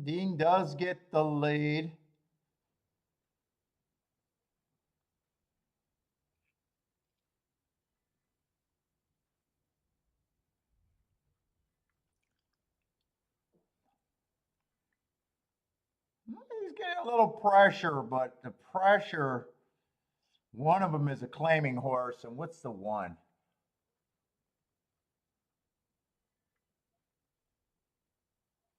Speaker 1: Dean does get the lead. He's getting a little pressure, but the pressure, one of them is a claiming horse, and what's the one?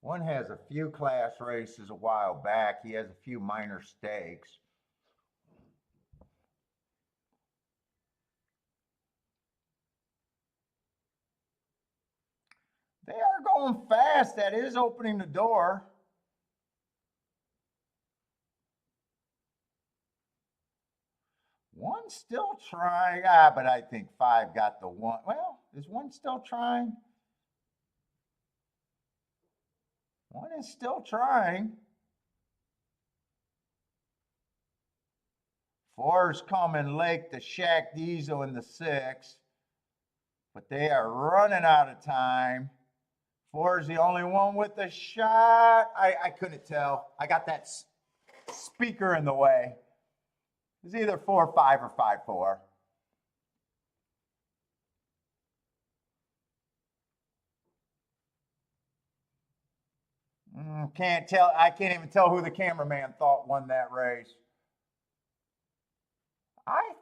Speaker 1: One has a few class races a while back. He has a few minor stakes. They are going fast. That is opening the door. One's still trying. But I think 5 got the one. Well, is one still trying? One is still trying. 4's coming Lake, the Shack Diesel in the 6. But they are running out of time. 4's the only one with the shot. I couldn't tell. I got that speaker in the way. It's either 4-5 or 5-4. Can't tell. I can't even tell who the cameraman thought won that race. I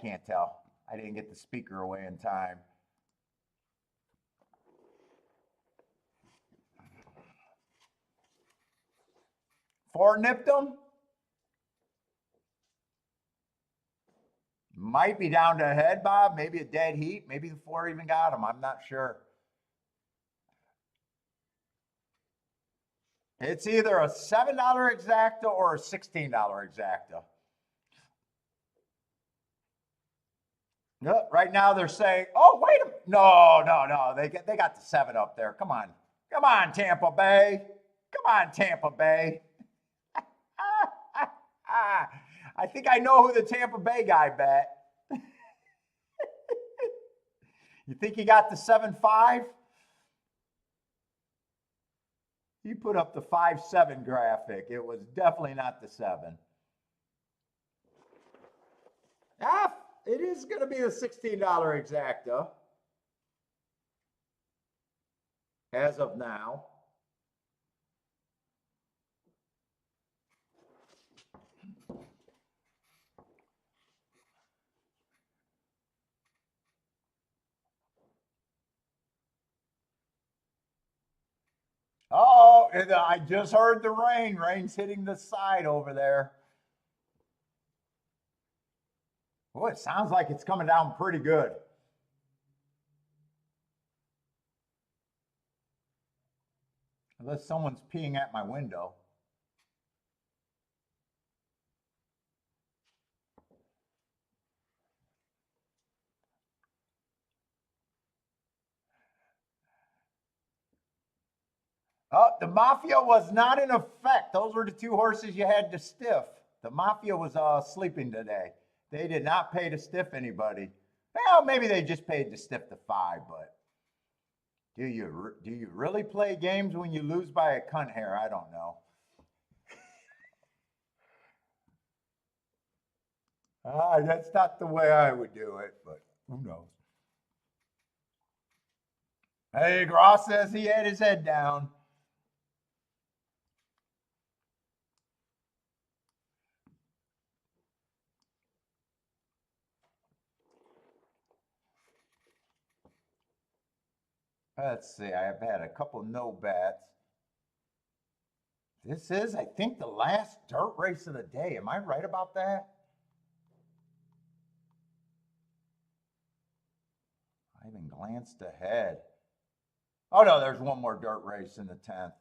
Speaker 1: can't tell. I didn't get the speaker away in time. Four nipped him. Might be down to a head, Bob. Maybe a dead heat. Maybe the 4 even got him. I'm not sure. It's either a $7 exacta or a $16 exacta. Yep, right now they're saying, oh, wait a minute. No. They got the 7 up there. Come on. Come on, Tampa Bay. Come on, Tampa Bay. I think I know who the Tampa Bay guy bet. You think he got the 7-5? He put up the 5-7 graphic. It was definitely not the 7. It is going to be the $16 exacta as of now. Oh, I just heard the rain. Rain's hitting the side over there. Oh, it sounds like it's coming down pretty good. Unless someone's peeing at my window. Oh, the Mafia was not in effect. Those were the 2 horses you had to stiff. The Mafia was sleeping today. They did not pay to stiff anybody. Well, maybe they just paid to stiff the 5, but do you really play games when you lose by a cunt hair? I don't know. That's not the way I would do it, but who knows? Hey, Gross says he had his head down. Let's see, I have had a couple no bets. This is, I think, the last dirt race of the day. Am I right about that? I even glanced ahead. Oh, no, there's one more dirt race in the 10th.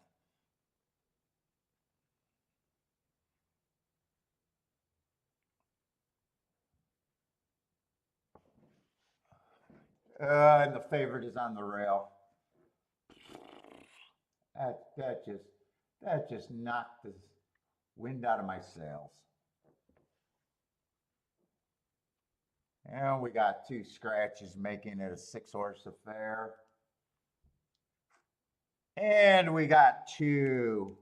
Speaker 1: And the favorite is on the rail. That just knocked the wind out of my sails. And we got 2 scratches, making it a 6-horse affair. And we got 2.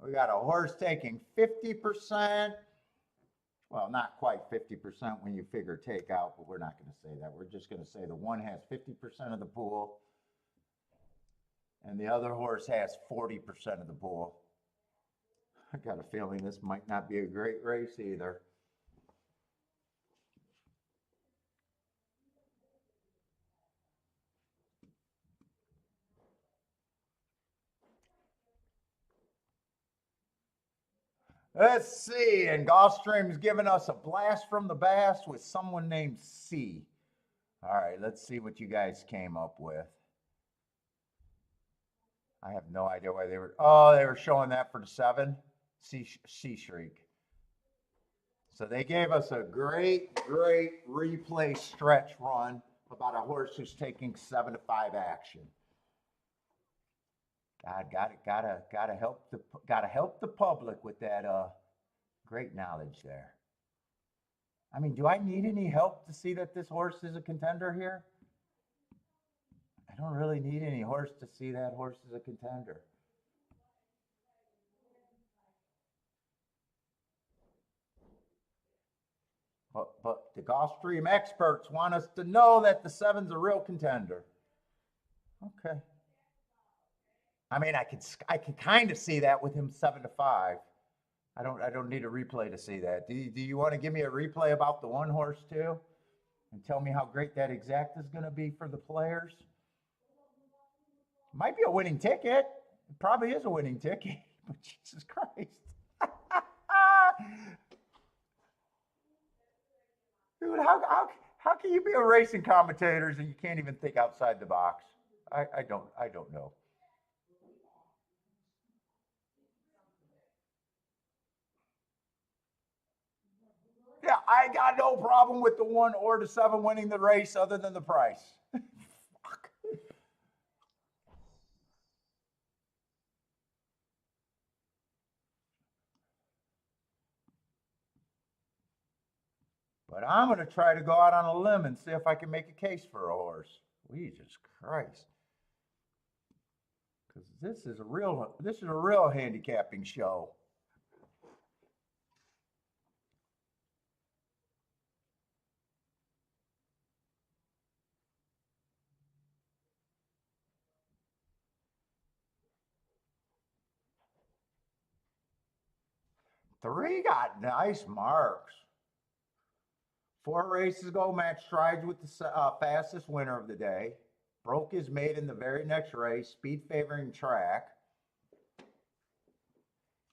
Speaker 1: We got a horse taking 50%. Well, not quite 50% when you figure takeout, but we're not going to say that. We're just going to say the one has 50% of the pool and the other horse has 40% of the pool. I got a feeling this might not be a great race either. Let's see, and Gulfstream's giving us a blast from the bass with someone named C. All right, let's see what you guys came up with. I have no idea why they were. Oh, they were showing that for the 7. C Shriek. So they gave us a great replay stretch run about a horse who's taking 7-5 action. God, gotta help the public with that great knowledge there. I mean, do I need any help to see that this horse is a contender here? I don't really need any horse to see that horse is a contender. But the Gulfstream experts want us to know that the 7's a real contender. Okay. I mean, I could kind of see that with him 7-5. I don't need a replay to see that. Do you want to give me a replay about the 1 horse too, and tell me how great that exact is going to be for the players? Might be a winning ticket. It probably is a winning ticket. But Jesus Christ, dude, how can you be a racing commentator and you can't even think outside the box? I don't know. Yeah, I got no problem with the 1 or the 7 winning the race other than the price. Fuck. But I'm going to try to go out on a limb and see if I can make a case for a horse. Jesus Christ. Because this is a real handicapping show. Three got nice marks. 4 races ago, Matt strides with the fastest winner of the day. Broke his mate in the very next race, speed favoring track.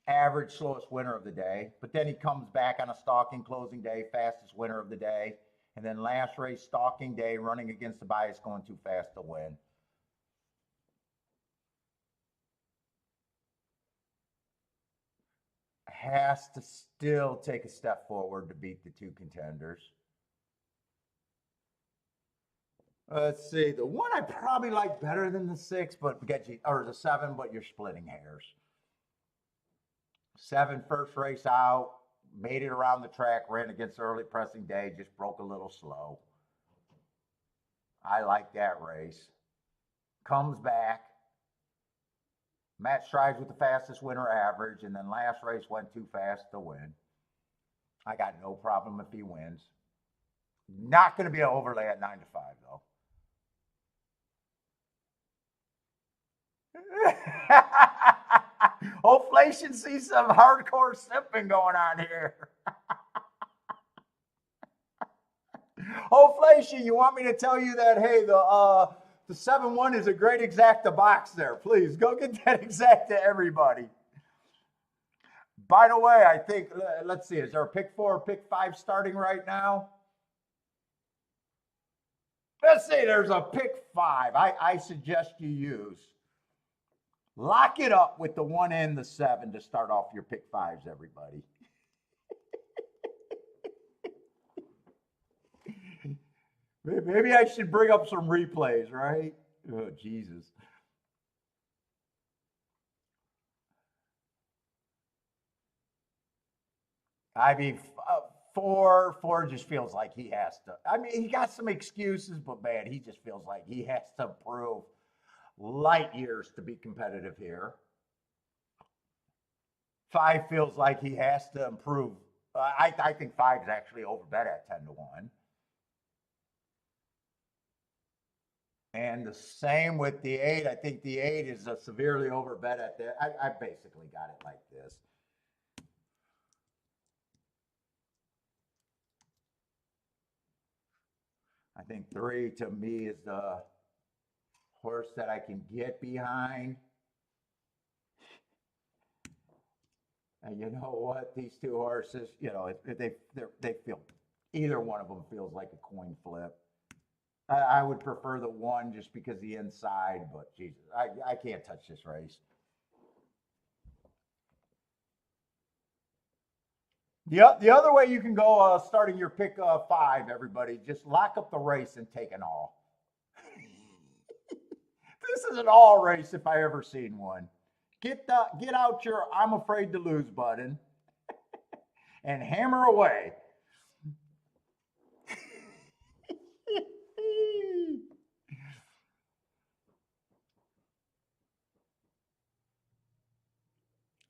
Speaker 1: Average slowest winner of the day. But then he comes back on a stalking closing day, fastest winner of the day. And then last race, stalking day, running against the bias, going too fast to win. Has to still take a step forward to beat the 2 contenders. Let's see. The 1 I probably like better than the 6, but or the 7, but you're splitting hairs. 7 first race out, made it around the track, ran against early pressing day, just broke a little slow. I like that race. Comes back. Matt strides with the fastest winner average, and then last race went too fast to win. I got no problem if he wins. Not going to be an overlay at 9-5, though. Hopefully, you see some hardcore simping going on here. Hopefully, you want me to tell you that, hey, the 7-1 is a great exacta box there. Please go get that exacta, everybody. By the way, I think, let's see, is there a pick 4 or pick 5 starting right now? Let's see, there's a pick 5 I suggest you use. Lock it up with the 1 and the 7 to start off your pick 5s, everybody. Maybe I should bring up some replays, right? Oh, Jesus. I mean, four just feels like he has to. I mean, he got some excuses, but man, he just feels like he has to prove light years to be competitive here. Five feels like he has to improve. I think five is actually overbet at 10-1. And the same with the eight. I think the eight is a severely overbet at that. I basically got it like this. I think three to me is the horse that I can get behind. And you know what? These two horses, you know, they feel, either one of them feels like a coin flip. I would prefer the one just because the inside, but Jesus, I can't touch this race. The other way you can go starting your pick five, everybody, just lock up the race and take an all. This is an all race if I ever seen one. Get out your I'm afraid to lose button and hammer away.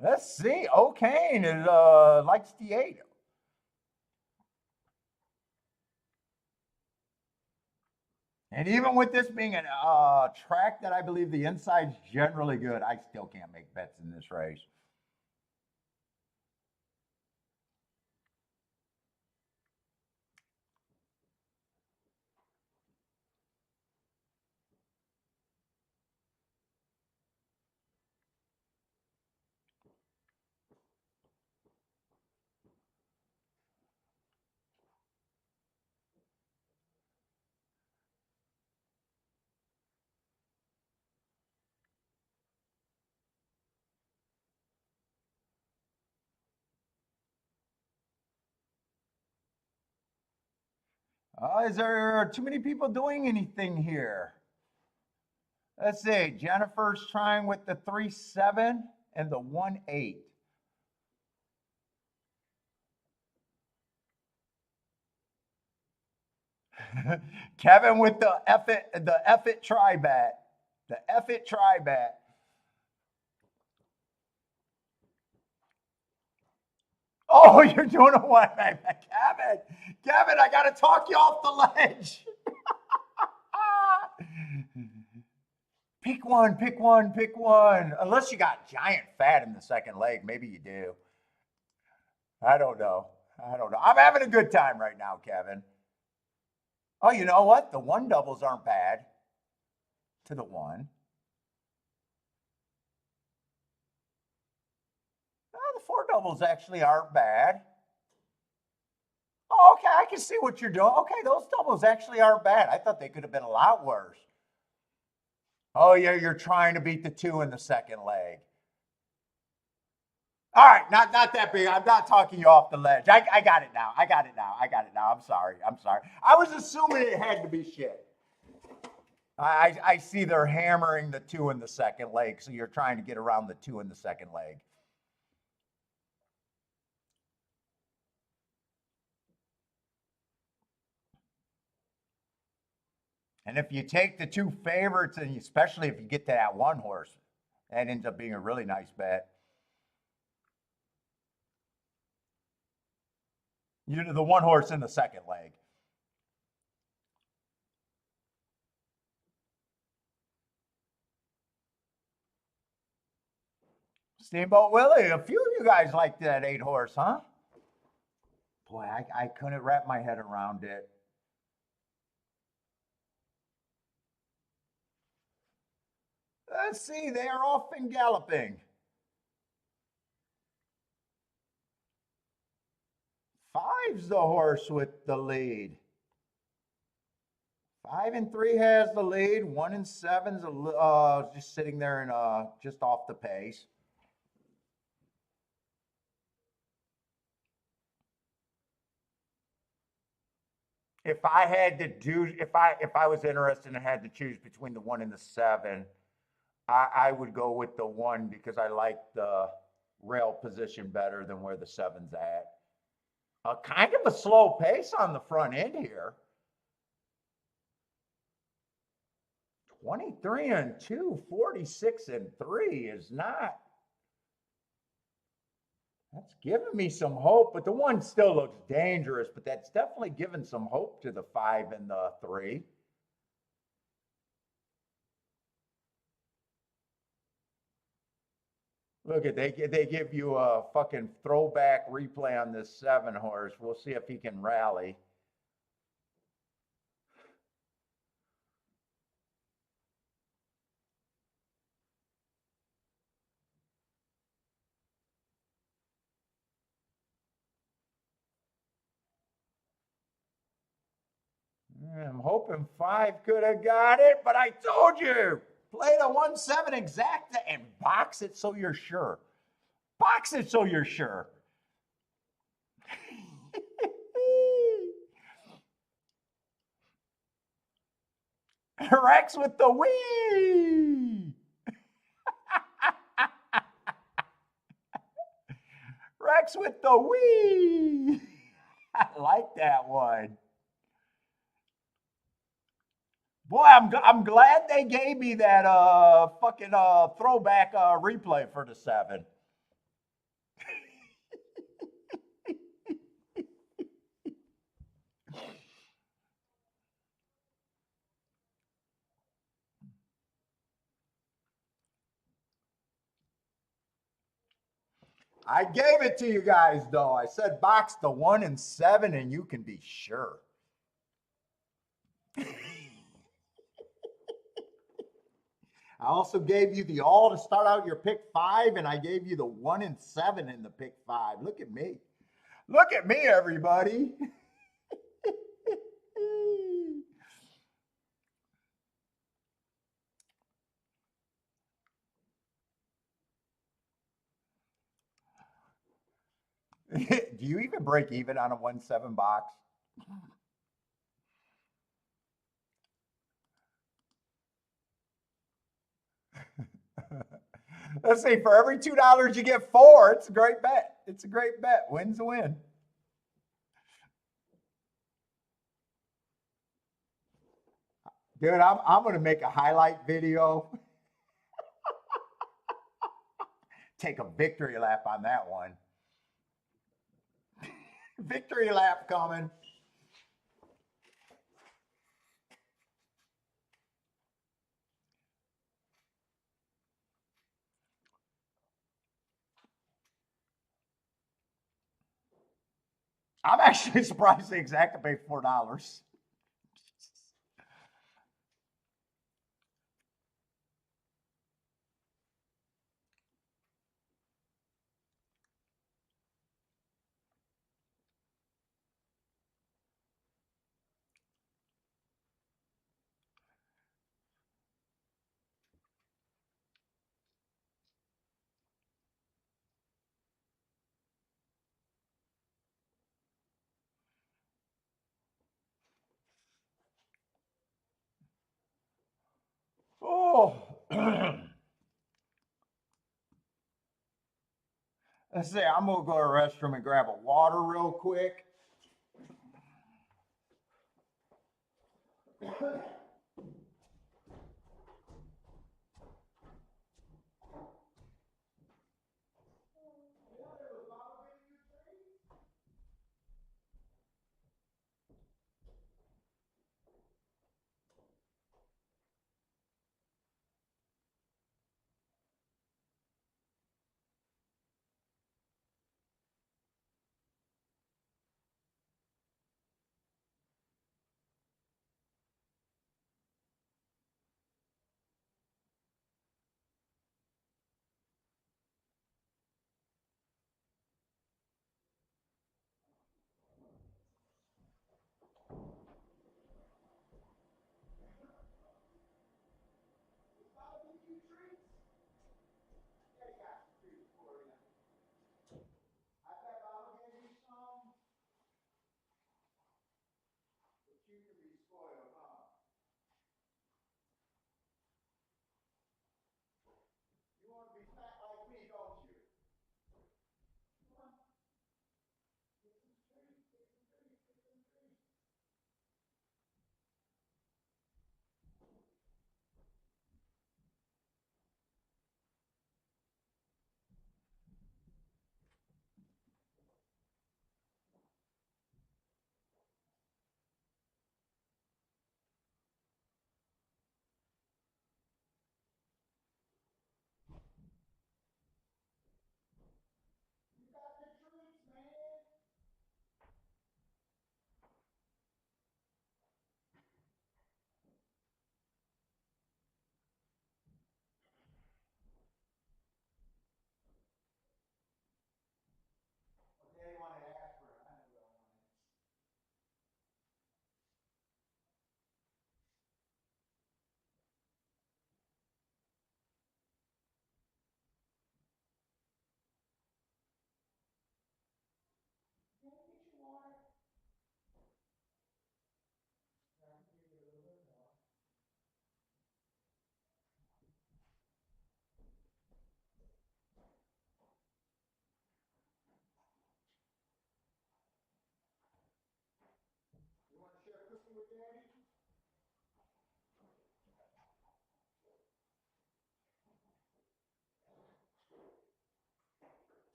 Speaker 1: Let's see. O'Kane is likes the 8. And even with this being a track that I believe the inside's generally good, I still can't make bets in this race. Is there too many people doing anything here? Let's see. Jennifer's trying with the 3-7 and the 1-8. Kevin with the F it try bet. The F it try bet. Oh, you're doing a one, Kevin, I gotta talk you off the ledge. Pick one. Unless you got giant fat in the second leg, maybe you do. I don't know. I'm having a good time right now, Kevin. Oh, you know what? The one doubles aren't bad to the one. Oh, the four doubles actually aren't bad. Oh, okay, I can see what you're doing. Okay, those doubles actually aren't bad. I thought they could have been a lot worse. Oh, yeah, you're trying to beat the two in the second leg. All right, not that big. I'm not talking you off the ledge. I got it now. I'm sorry. I was assuming it had to be shit. I see they're hammering the two in the second leg, so you're trying to get around the two in the second leg. And if you take the two favorites, and especially if you get to that one horse, that ends up being a really nice bet. You know, the one horse in the second leg. Steamboat Willie, a few of you guys like that 8 horse, huh? Boy, I couldn't wrap my head around it. Let's see, they are off and galloping. 5's the horse with the lead. 5 and 3 has the lead. 1 and 7's just sitting there and just off the pace. if I had to do, if I was interested and had to choose between the 1 and the 7, I would go with the 1 because I like the rail position better than where the 7's at. Kind of a slow pace on the front end here. 23 and 2, 46 and 3 is not. That's giving me some hope, but the 1 still looks dangerous, but that's definitely given some hope to the 5 and the 3. Look at they give you a fucking throwback replay on this 7 horse. We'll see if he can rally. I'm hoping 5 could have got it, but I told you, play the 1-7 exacta and box it so you're sure. Box it so you're sure. Rex with the wee. Rex with the wee. I like that one. Boy, I'm glad they gave me that fucking throwback replay for the 7. I gave it to you guys though. I said box the 1 and 7 and you can be sure. I also gave you the all to start out your pick 5, and I gave you the 1 and 7 in the pick 5. Look at me. Look at me, everybody. Do you even break even on a 1-7 box? Let's see, for every $2 you get 4, it's a great bet. It's a great bet. Win's a win. Dude, I'm going to make a highlight video. Take a victory lap on that one. Victory lap coming. I'm actually surprised the exacta paid $4. Oh. Let's see, I'm going to go to the restroom and grab a water real quick.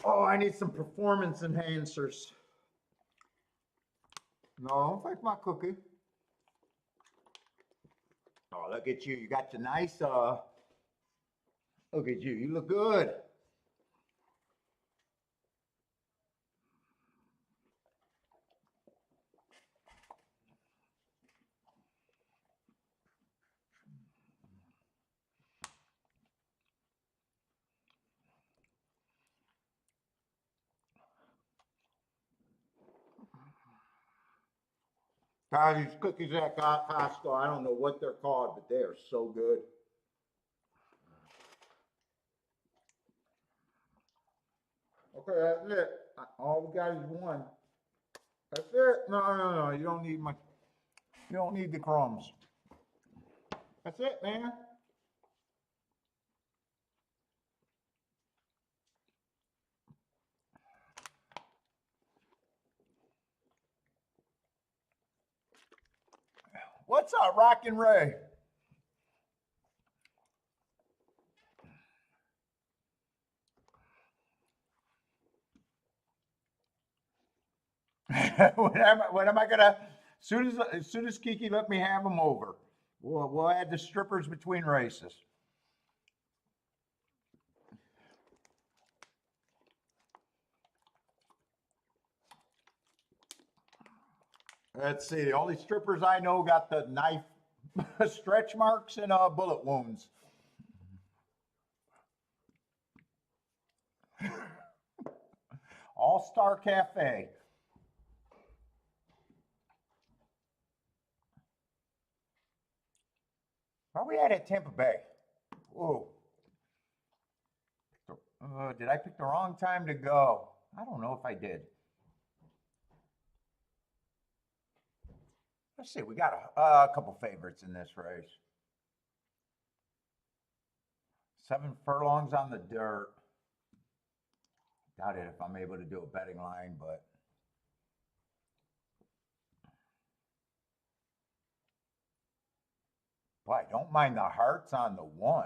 Speaker 1: Oh, I need some performance enhancers. No, don't take my cookie. Oh, look at you. You got your nice, look at you. You look good. God, these cookies at Costco, I don't know what they're called, but they are so good. Okay, that's it. All we got is one. That's it. No. You don't need my. You don't need the crumbs. That's it, man. What's up, Rockin' Ray? when am I gonna? As soon as Kiki let me have them over, we'll add the strippers between races. Let's see. The only strippers I know got the knife stretch marks and bullet wounds. All-Star Cafe. Where are we at Tampa Bay? Whoa. Did I pick the wrong time to go? I don't know if I did. Let's see. We got a couple favorites in this race. 7 furlongs on the dirt. Doubt it if I'm able to do a betting line, but boy, I don't mind the hearts on the 1.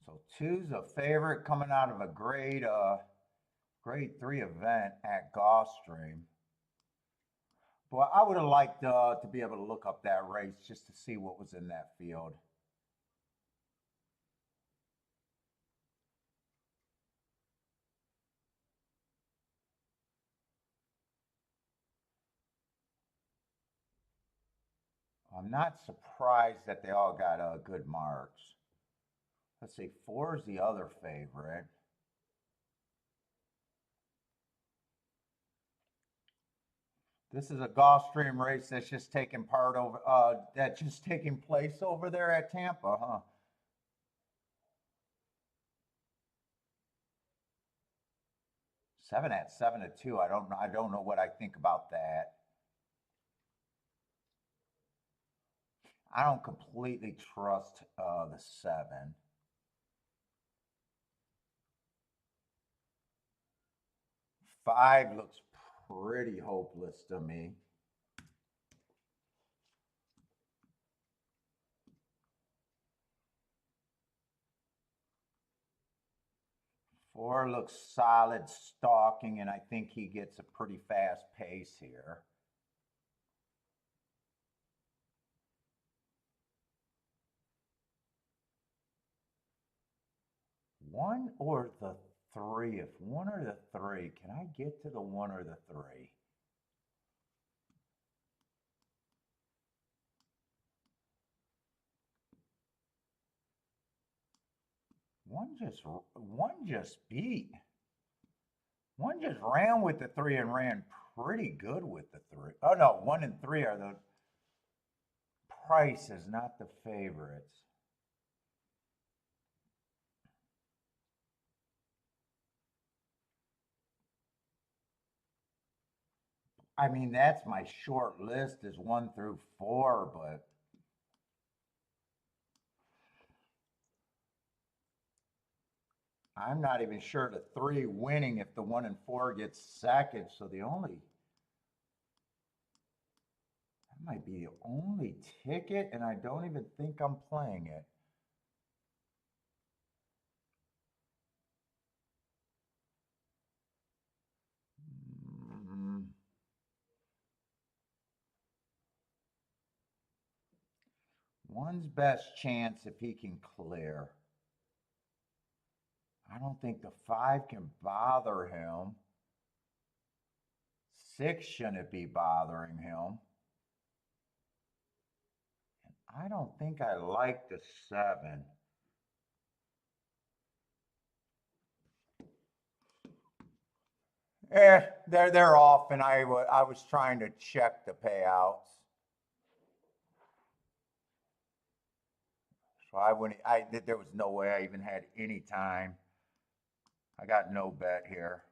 Speaker 1: So 2's a favorite coming out of a grade 3 event at Gulfstream. Boy, I would have liked to be able to look up that race just to see what was in that field. I'm not surprised that they all got good marks. Let's see, 4 is the other favorite. This is a Gulfstream race that's just taking place over there at Tampa, huh? 7 at 7-2. I don't know what I think about that. I don't completely trust the 7. 5 looks pretty hopeless to me. Four looks solid stalking, and I think he gets a pretty fast pace here. One or the 3? If 1 or the 3, can I get to the 1 or the 3? One just beat. One just ran with the 3 and ran pretty good with the 3. Oh no, 1 and 3 are the prices, not the favorites. I mean, that's my short list is 1 through 4, but I'm not even sure the 3 winning if the 1 and 4 gets second. So that might be the only ticket, and I don't even think I'm playing it. One's best chance if he can clear. I don't think the 5 can bother him. 6 shouldn't be bothering him. I don't think I like the 7. They're off, and I was trying to check the payouts. So there was no way I even had any time. I got no bet here.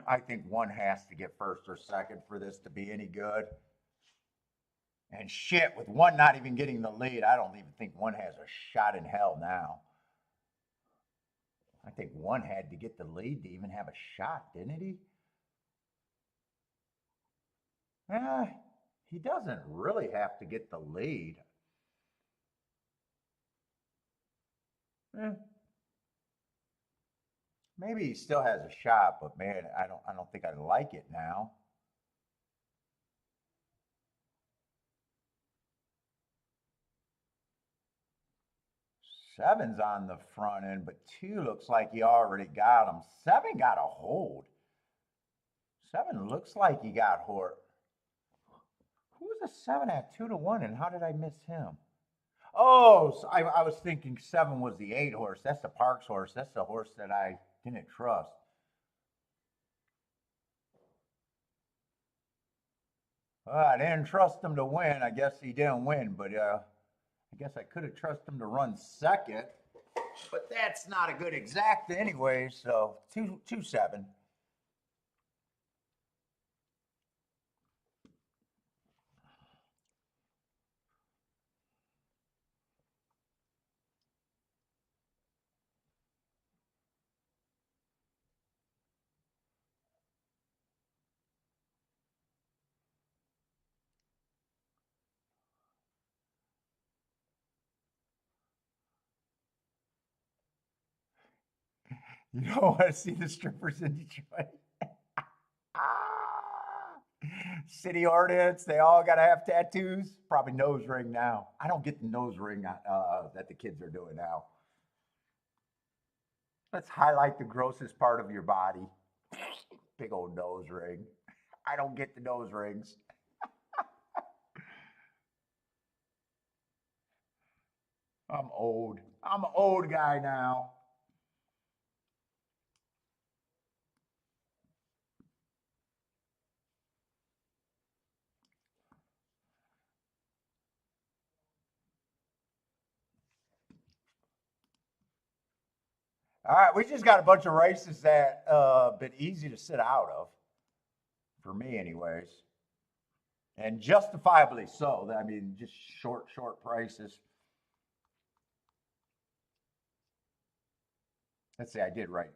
Speaker 1: I think 1 has to get first or second for this to be any good. And shit, with 1 not even getting the lead, I don't even think 1 has a shot in hell now. I think 1 had to get the lead to even have a shot, didn't he? He doesn't really have to get the lead. Maybe he still has a shot, but man, I don't think I like it now. Seven's on the front end, but 2 looks like he already got him. 7 got a hold. 7 looks like he got Hort. Who was the 7 at 2 to 1, and how did I miss him? Oh, so I was thinking 7 was the 8 horse. That's the Parks horse. That's the horse that I didn't trust. Well, I didn't trust him to win. I guess he didn't win, but I guess I could have trusted him to run second. But that's not a good exact anyway, so 2-7. You don't want to see the strippers in Detroit. City ordinance, they all got to have tattoos. Probably nose ring now. I don't get the nose ring that the kids are doing now. Let's highlight the grossest part of your body. Big old nose ring. I don't get the nose rings. I'm old. I'm an old guy now. All right, we just got a bunch of races that been easy to sit out of, for me, anyways, and justifiably so. I mean, just short prices. Let's see, I did write,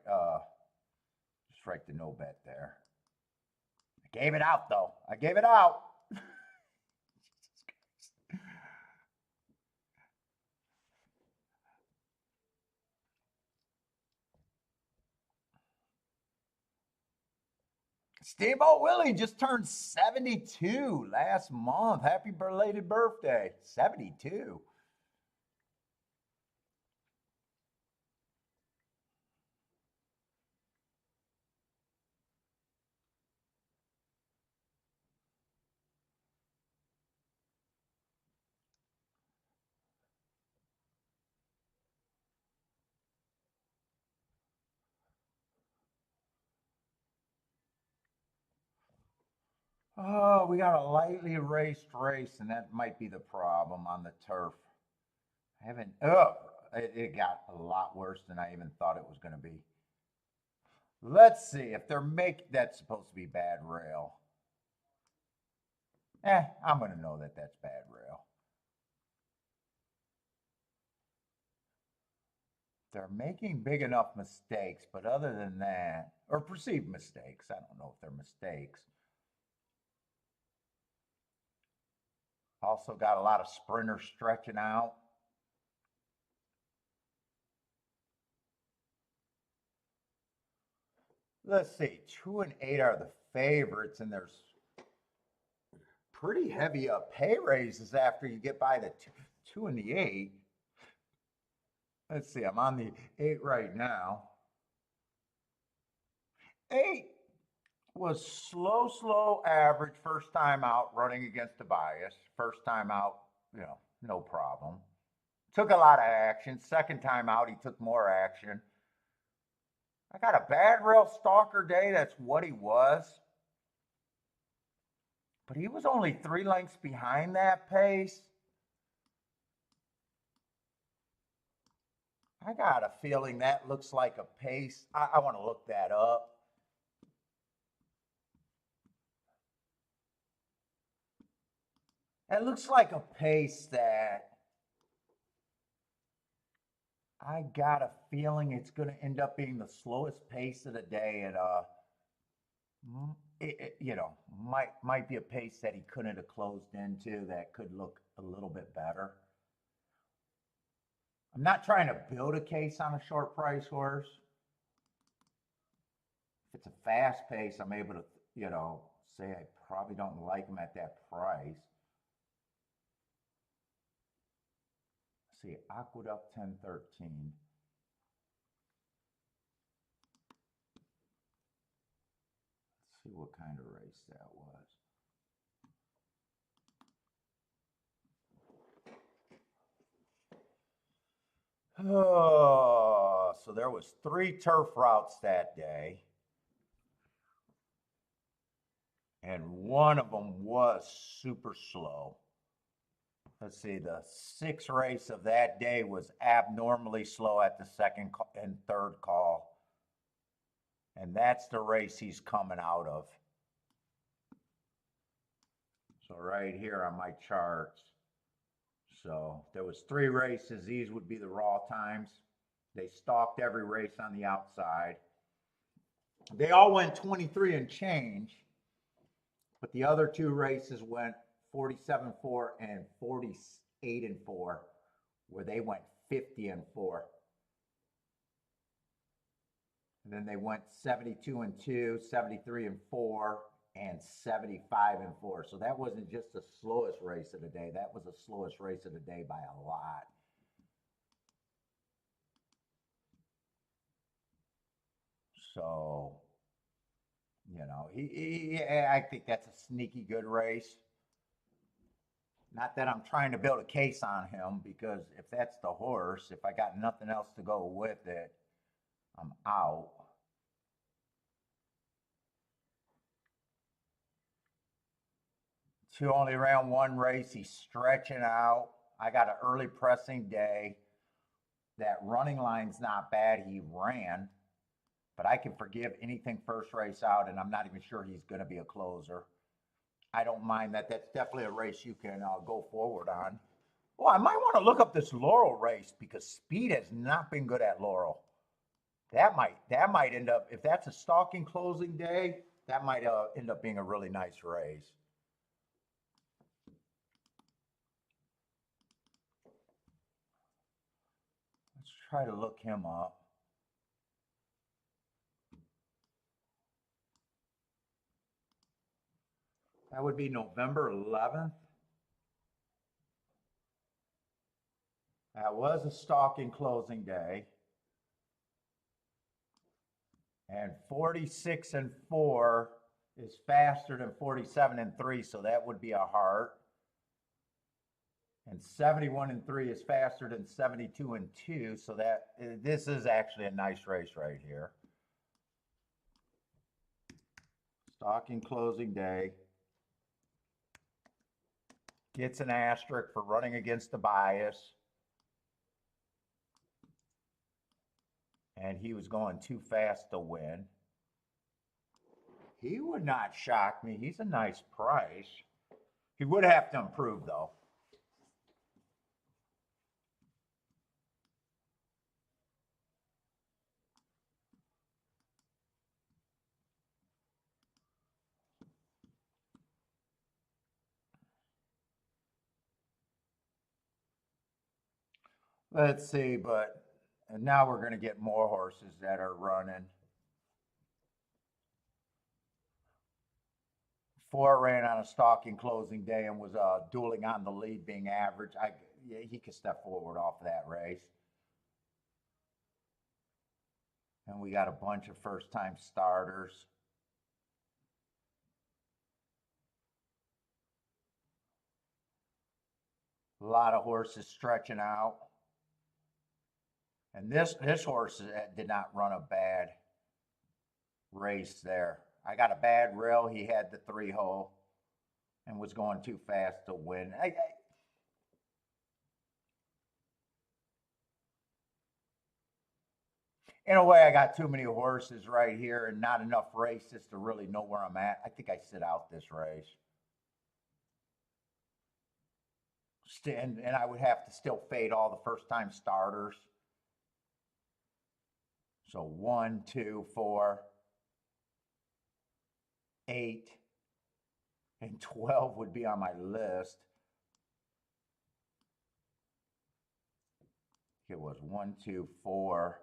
Speaker 1: just write the no bet there. I gave it out though. I gave it out. Steamboat Willie just turned 72 last month. Happy belated birthday. 72. Oh, we got a lightly raced race, and that might be the problem on the turf. I haven't, it got a lot worse than I even thought it was going to be. Let's see if they're making, that's supposed to be bad rail. I'm going to know that that's bad rail. They're making big enough mistakes, but other than that, or perceived mistakes, I don't know if they're mistakes. Also got a lot of sprinters stretching out. Let's see, 2 and 8 are the favorites, and there's pretty heavy pay raises after you get by the 2 and the 8. Let's see, I'm on the 8 right now. 8 was slow average first time out running against the bias. First time out, no problem. Took a lot of action. Second time out, he took more action. I got a bad rail stalker day. That's what he was. But he was only 3 lengths behind that pace. I got a feeling that looks like a pace. I want to look that up. It looks like a pace that I got a feeling it's going to end up being the slowest pace of the day, and might be a pace that he couldn't have closed into that could look a little bit better. I'm not trying to build a case on a short price horse. If it's a fast pace, I'm able to, say I probably don't like him at that price. See, Aqueduct 1013. Let's see what kind of race that was. Oh, so there was 3 turf routes that day. And one of them was super slow. Let's see, the 6th race of that day was abnormally slow at the 2nd and 3rd call. And that's the race he's coming out of. So right here on my charts. So there was 3 races. These would be the raw times. They stalked every race on the outside. They all went 23 and change. But the other 2 races went 47-4 and 48-4, where they went 50-4. And then they went 72-2, 73-4, and 75-4. So that wasn't just the slowest race of the day. That was the slowest race of the day by a lot. So, I think that's a sneaky good race. Not that I'm trying to build a case on him, because if that's the horse, if I got nothing else to go with it, I'm out. Two only ran 1 race. He's stretching out. I got an early pressing day. That running line's not bad. He ran, but I can forgive anything first race out, and I'm not even sure he's going to be a closer. I don't mind that. That's definitely a race you can go forward on. Well, I might want to look up this Laurel race, because Speed has not been good at Laurel. That might end up, if that's a stalking closing day, that might end up being a really nice race. Let's try to look him up. That would be November 11th. That was a stalking closing day. And 46-4 is faster than 47-3, so that would be a heart. And 71-3 is faster than 72-2, so that this is actually a nice race right here. Stalking closing day. Gets an asterisk for running against the bias. And he was going too fast to win. He would not shock me. He's a nice price. He would have to improve, though. Let's see, but and now we're going to get more horses that are running. 4 ran on a stalking closing day and was dueling on the lead, being average. Yeah, he could step forward off of that race. And we got a bunch of first-time starters. A lot of horses stretching out. And this horse did not run a bad race there. I got a bad rail. He had the 3-hole and was going too fast to win. In a way, I got too many horses right here and not enough races to really know where I'm at. I think I sit out this race. And I would have to still fade all the first-time starters. So 1, 2, 4, 8, and 12 would be on my list. It was 1, 2, 4.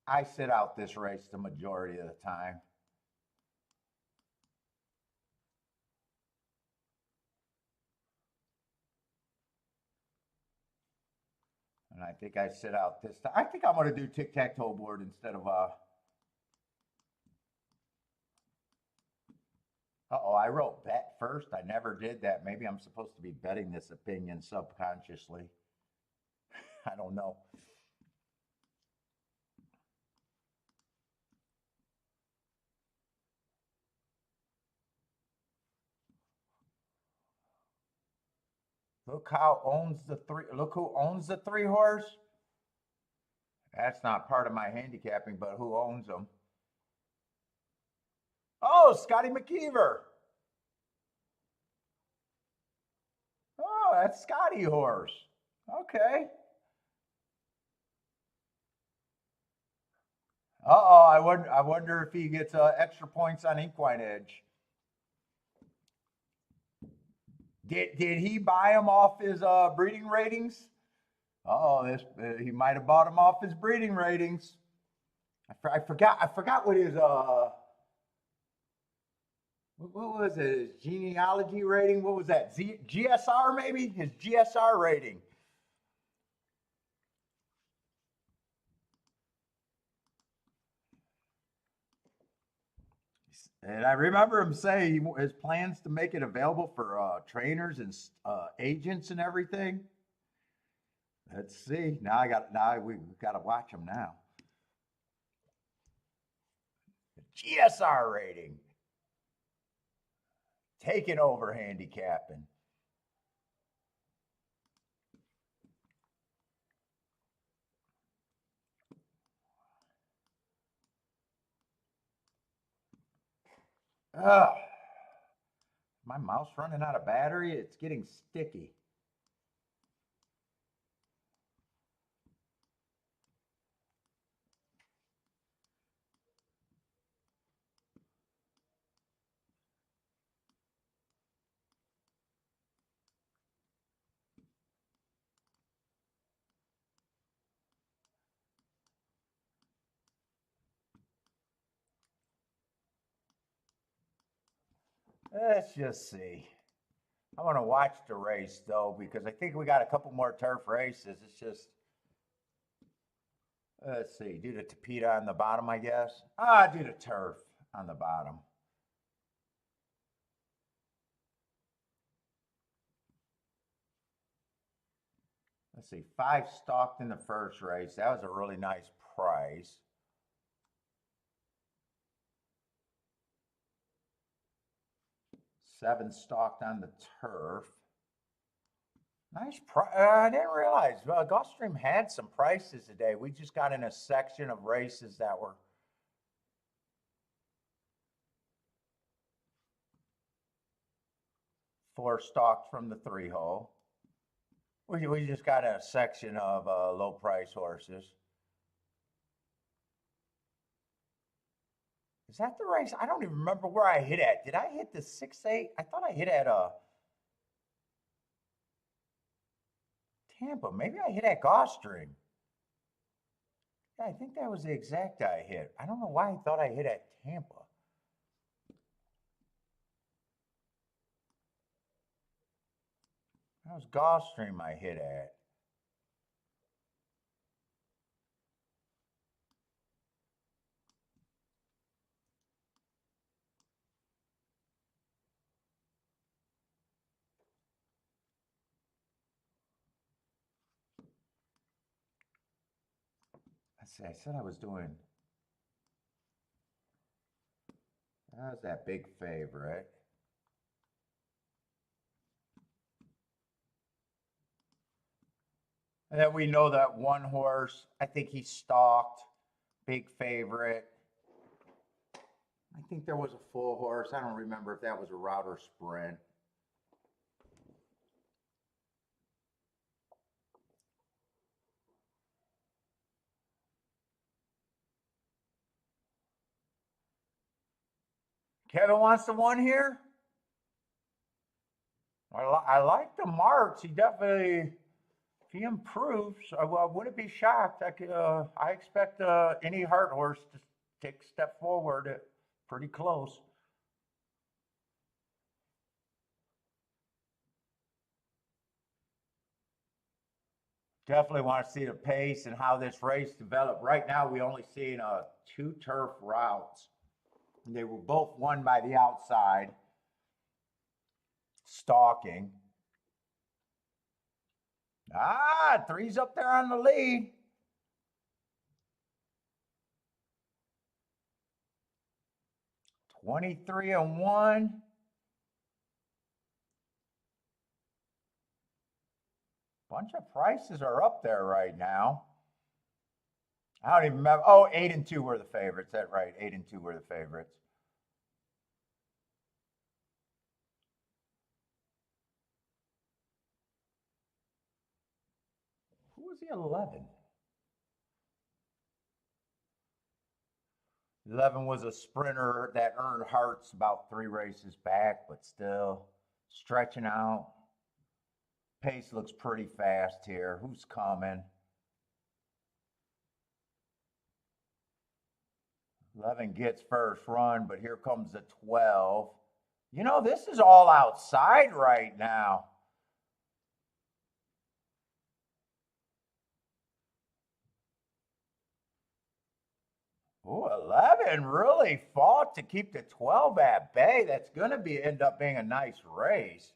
Speaker 1: I sit out this race the majority of the time. And I think I sit out this time. I think I'm going to do tic-tac-toe board instead of uh-oh, I wrote bet first. I never did that. Maybe I'm supposed to be betting this opinion subconsciously. I don't know. Look who owns the 3 horse. That's not part of my handicapping, but who owns them? Oh, Scotty McKeever. Oh, that's Scotty horse. Okay. Uh-oh, I wonder if he gets extra points on Equine Edge. Did he buy him off his breeding ratings? He might have bought him off his breeding ratings. I forgot what his what was it? His genealogy rating? What was that? GSR maybe? His GSR rating. And I remember him saying his plans to make it available for trainers and agents and everything. Let's see. Now we've got to watch him now. GSR rating. Taking over handicapping. Ugh. My mouse running out of battery. It's getting sticky. Let's just see. I want to watch the race though because I think we got a couple more turf races. It's just let's see. Do the Tapeta on the bottom, I guess. Do the turf on the bottom. Let's see. 5 stalked in the first race. That was a really nice price. Seven stalked on the turf. Nice I didn't realize Gulfstream had some prices today. We just got in a section of races that were four stocked from the 3-hole. We just got a section of low price horses. Is that the race? I don't even remember where I hit at. Did I hit the 6-8? I thought I hit at Tampa. Maybe I hit at Gulfstream. Yeah, I think that was the exact I hit. I don't know why I thought I hit at Tampa. That was Gulfstream I hit at. Let's see, I said I was doing. That was that big favorite. And then we know that one horse, I think he stalked, big favorite. I think there was a full horse. I don't remember if that was a route or sprint. Kevin wants the one here. I like the marks. He definitely, if he improves, I wouldn't be shocked. I expect any Heart horse to take a step forward, pretty close. Definitely want to see the pace and how this race developed. Right now, we only seen 2 turf routes. They were both won by the outside, stalking. 3's up there on the lead. $23-1. Bunch of prices are up there right now. I don't even remember. Oh, 8-2 were the favorites. That's right. 8-2 were the favorites. Who was the 11? 11 was a sprinter that earned hearts about 3 races back, but still stretching out. Pace looks pretty fast here. Who's coming? 11 gets first run, but here comes the 12. You know, this is all outside right now. Ooh, 11 really fought to keep the 12 at bay. That's going to end up being a nice race.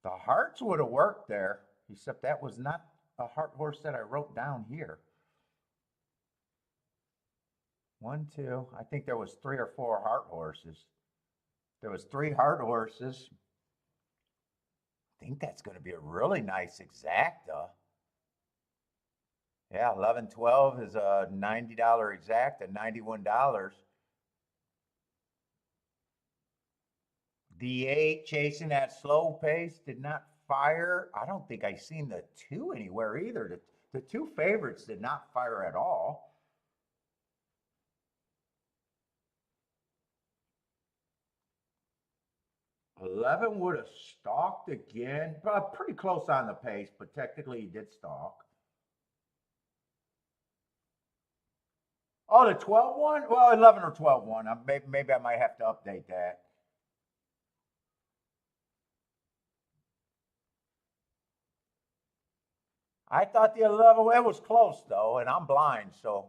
Speaker 1: The hearts would have worked there, except that was not a heart horse that I wrote down here. 1, 2. I think there was 3 or 4 heart horses. There was 3 heart horses. I think that's going to be a really nice exacta. Yeah, 11-12 is a $90 exacta, $91. The 8 chasing that slow pace did not fire. I don't think I seen the 2 anywhere either. The 2 favorites did not fire at all. $11 would have stalked again, but pretty close on the pace, but technically he did stalk. Oh, the 12 one? Well, 11 or 12 one. Maybe I might have to update that. I thought the 11, it was close though, and I'm blind, so.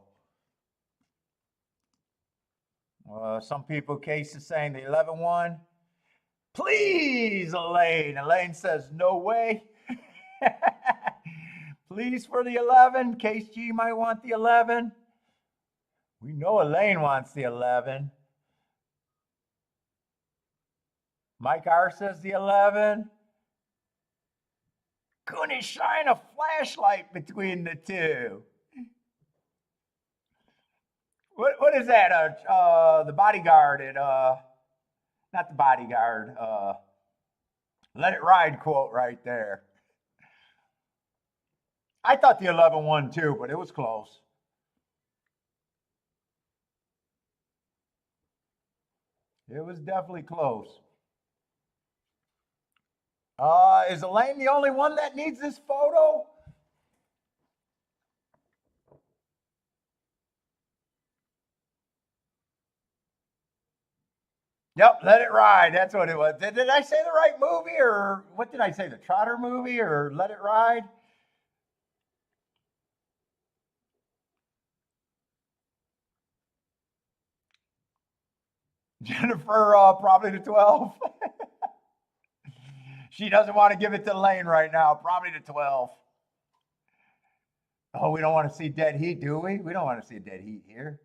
Speaker 1: Some people, Case is saying the 11-1. Please, Elaine. Elaine says, no way. Please for the 11. Case G might want the 11. We know Elaine wants the 11. Mike R says the 11. Couldn't shine a flashlight between the two. What is that? The bodyguard at not the bodyguard. Let it ride quote right there. I thought the 11 won too, but it was close. It was definitely close. Is Elaine the only one that needs this photo? Yep, Let It Ride. That's what it was. Did I say the right movie, or what did I say? The Trotter movie, or Let It Ride? Jennifer, probably the 12. She doesn't want to give it to Elaine right now. Probably the 12. Oh, we don't want to see dead heat, do we? We don't want to see dead heat here.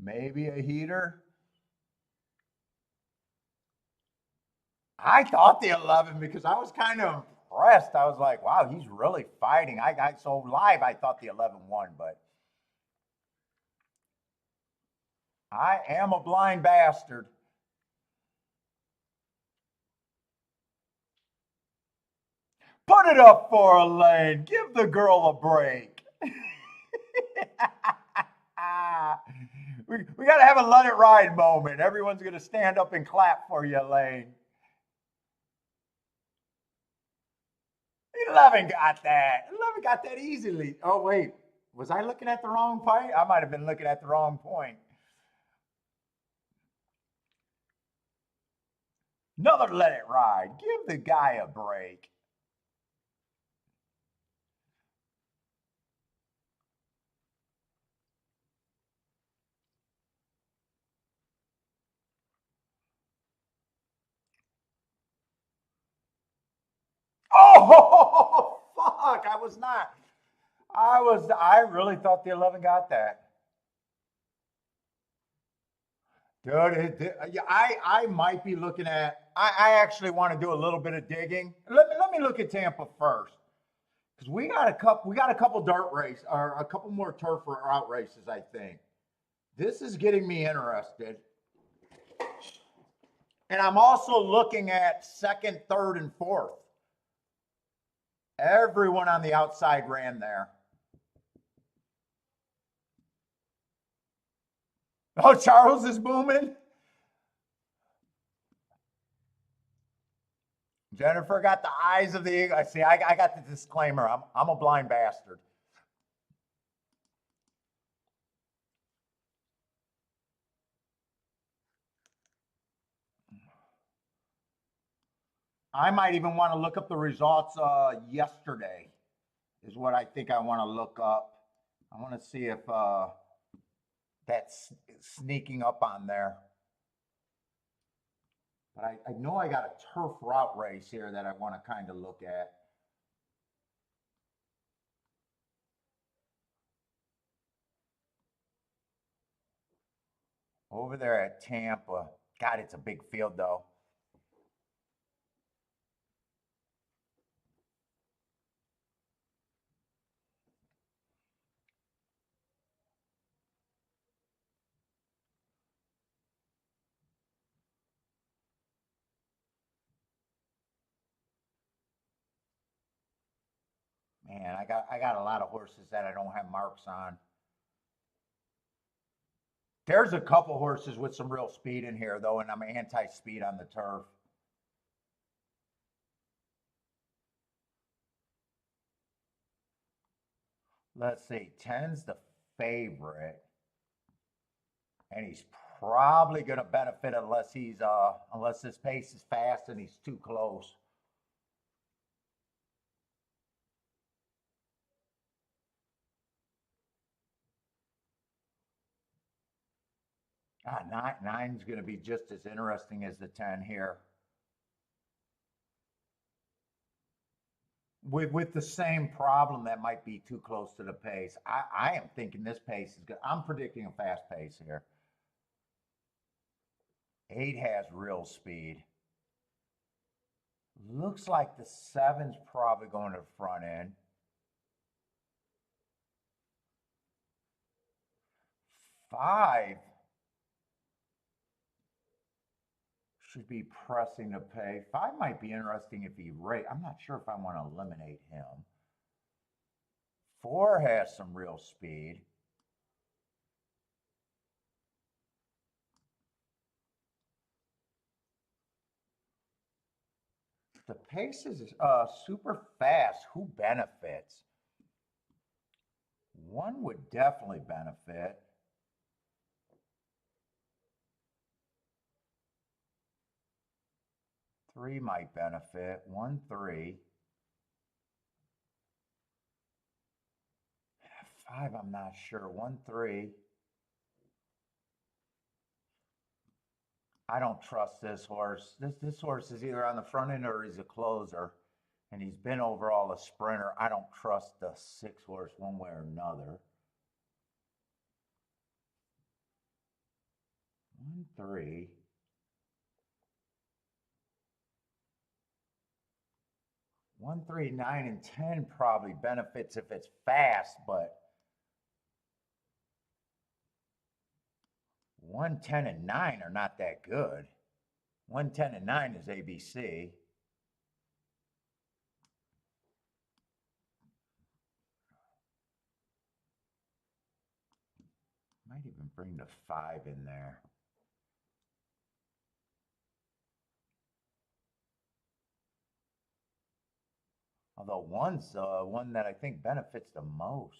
Speaker 1: Maybe a heater. I thought the 11 because I was kind of impressed. I was like, wow, he's really fighting. I got so live, I thought the 11 won, but I am a blind bastard. Put it up for Elaine. Give the girl a break. we got to have a let it ride moment. Everyone's going to stand up and clap for you, Elaine. 11 got that. 11 got that easily. Oh, wait. Was I looking at the wrong point? I might have been looking at the wrong point. Another let it ride. Give the guy a break. Oh, fuck. I was not. I really thought the 11 got that. Dude, I might be looking at, I actually want to do a little bit of digging. Let me look at Tampa first. Because we got a couple dirt race or a couple more turf route races, I think. This is getting me interested. And I'm also looking at second, third, and fourth. Everyone on the outside ran there. Oh, Charles is booming. Jennifer got the eyes of the eagle. I see. I got the disclaimer. I'm a blind bastard. I might even want to look up the results yesterday. Is what I think I want to look up. I want to see if that's sneaking up on there. But I know I got a turf route race here that I want to kind of look at. Over there at Tampa. God, it's a big field though. Man, I got a lot of horses that I don't have marks on. There's a couple horses with some real speed in here though, and I'm anti-speed on the turf. Let's see, 10's the favorite, and he's probably going to benefit unless his pace is fast and he's too close. Nine's going to be just as interesting as the 10 here. with the same problem that might be too close to the pace. I am thinking this pace is good. I'm predicting a fast pace here. 8 has real speed. Looks like the 7's probably going to the front end. 5 should be pressing the pay. 5 might be interesting if he rate. I'm not sure if I want to eliminate him. 4 has some real speed. The pace is super fast. Who benefits? 1 would definitely benefit. 3 might benefit. 1, 3. 5, I'm not sure. 1, 3. I don't trust this horse. This horse is either on the front end or he's a closer. And he's been overall a sprinter. I don't trust the 6 horse one way or another. 1, 3. 1, 3, 9, and 10 probably benefits if it's fast, but 1, 10, and 9 are not that good. 1, 10, and 9 is ABC. Might even bring the 5 in there. Although 1's one that I think benefits the most.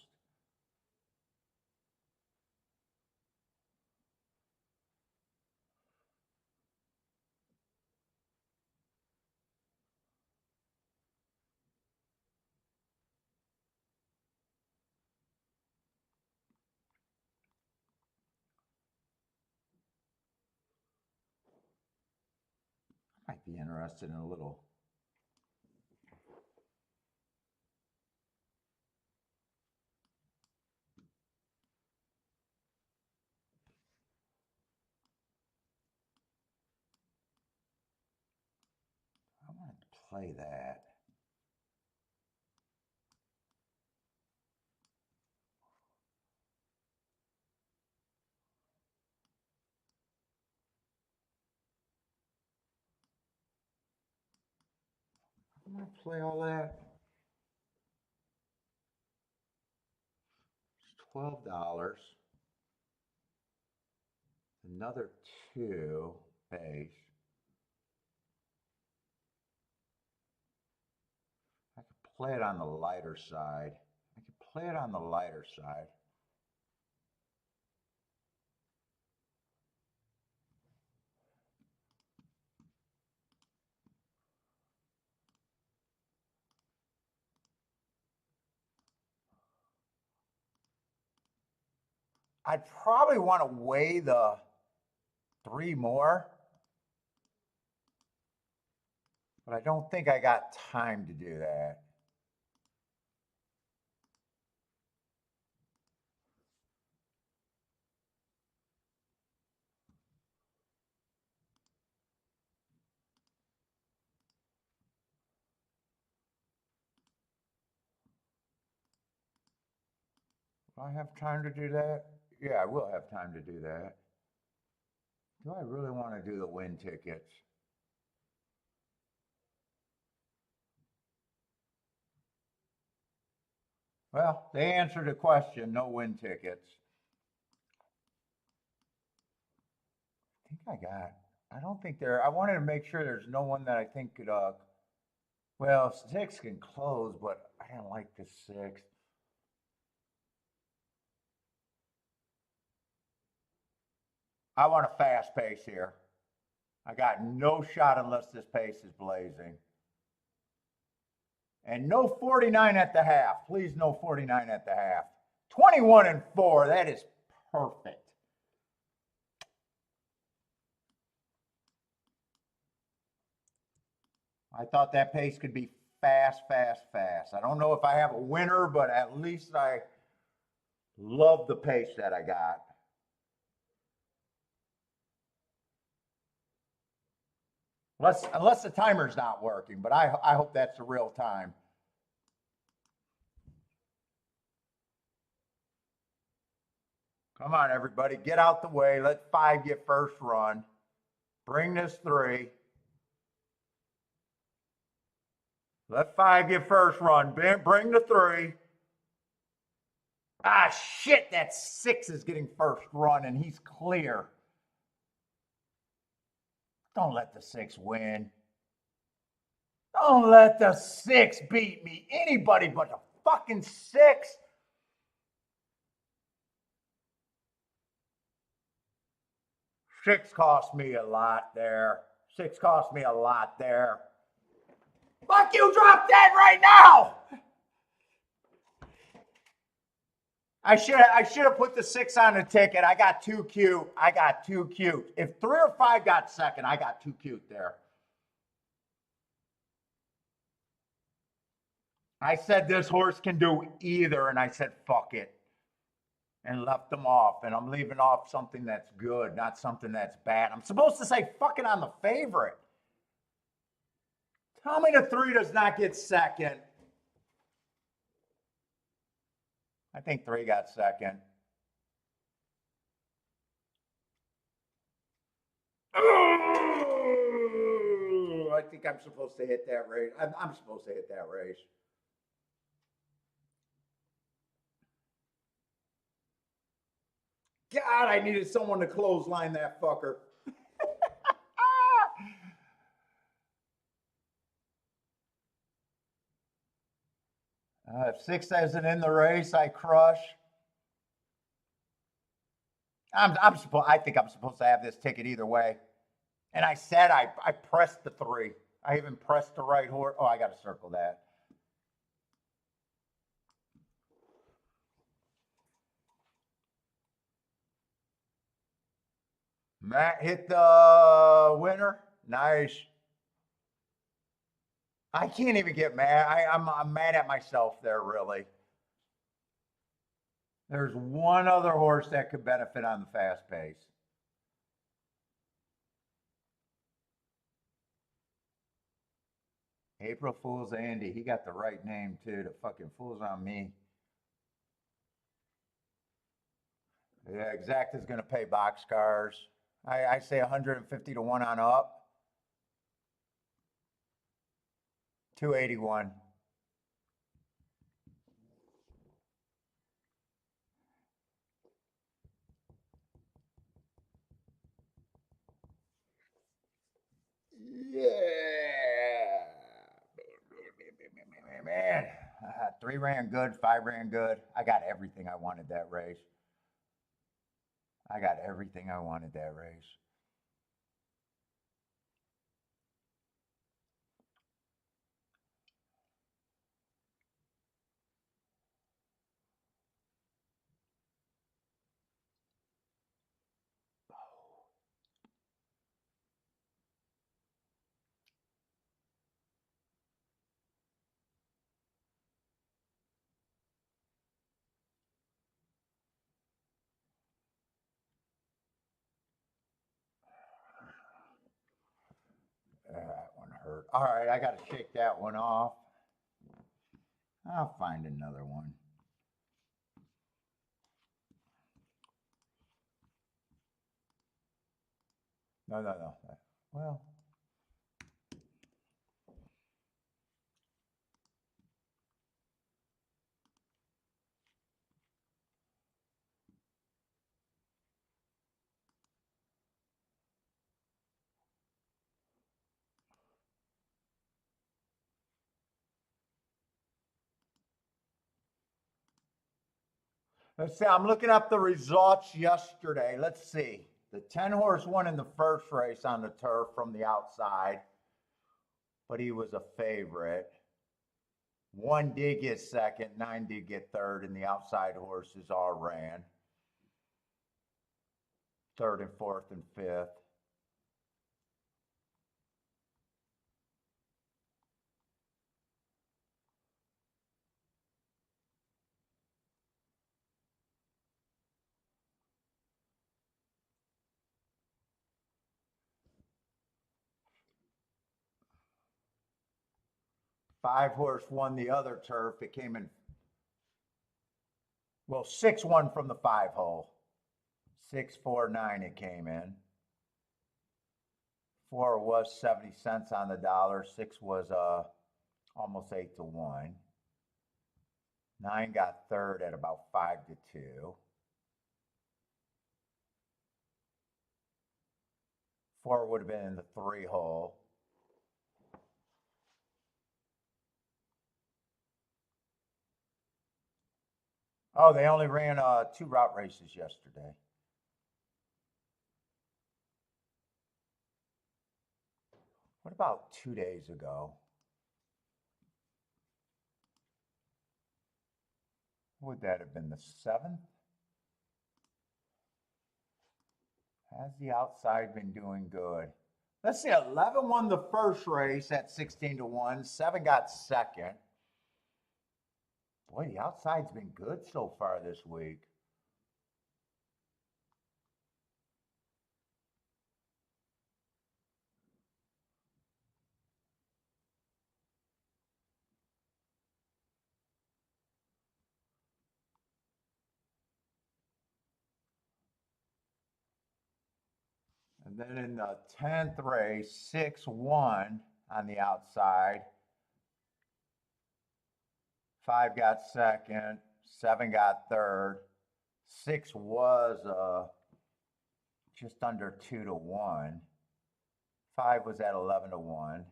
Speaker 1: Might be interested in a little. I want to play that. I'm going to play all that. It's $12. Another 2 base. I could play it on the lighter side. I could play it on the lighter side. I'd probably want to weigh the 3 more, but I don't think I got time to do that. Do I have time to do that? Yeah, I will have time to do that. Do I really want to do the win tickets? Well, they answered the question, no win tickets. I think I don't think I wanted to make sure there's no one that I think could, well, 6 can close, but I didn't like the 6. I want a fast pace here. I got no shot unless this pace is blazing. And no 49 at the half. Please, no 49 at the half. 21 and 4. That is perfect. I thought that pace could be fast, fast, fast. I don't know if I have a winner, but at least I love the pace that I got. Unless the timer's not working, but I hope that's the real time. Come on, everybody, get out the way. Let 5 get first run. Bring this 3. Let 5 get first run. Bring the 3. Ah, shit, that 6 is getting first run, and he's clear. Don't let the 6 win. Don't let the 6 beat me. Anybody but the fucking 6. Six cost me a lot there. 6 cost me a lot there. Fuck you, drop dead right now. I should have put the 6 on the ticket. I got too cute. If 3 or 5 got second, I got too cute there. I said this horse can do either, and I said fuck it. And left them off. And I'm leaving off something that's good, not something that's bad. I'm supposed to say fucking on the favorite. Tell me the 3 does not get second. I think 3 got second. Oh, I think I'm supposed to hit that race. I'm supposed to hit that race. God, I needed someone to clothesline that fucker. If 6 isn't in the race, I crush. I think I'm supposed to have this ticket either way. And I said I pressed the 3. I even pressed the right horse. Oh, I got to circle that. Matt hit the winner. Nice. I can't even get mad. I'm mad at myself there, really. There's one other horse that could benefit on the fast pace. April Fool's Andy. He got the right name, too. The fucking fool's on me. Yeah, Exact is going to pay boxcars. I say 150 to 1 on up. 281. Yeah. Man. 3 ran good, 5 ran good. I got everything I wanted that race. That one hurt. All right, I got to shake that one off. I'll find another one. No. Well. Let's see. I'm looking up the results yesterday. Let's see. The 10 horse won in the first race on the turf from the outside, but he was a favorite. 1 did get second, 9 did get third, and the outside horses all ran. 3rd and 4th and 5th. 5-horse won the other turf. It came in, well, 6-1 from the 5-hole. 6-4-9 it came in. 4 was 70 cents on the dollar. 6 was almost 8-1. 9 got third at about 5-2. 4 would have been in the 3-hole. Oh, they only ran 2 route races yesterday. What about 2 days ago? Would that have been the 7th? Has the outside been doing good? Let's see, 11 won the first race at 16-1. 7 got second. Boy, the outside's been good so far this week. And then in the 10th race, 6-1 on the outside. 5 got second. 7 got third. 6 was just under 2-1. 5 was at 11-1.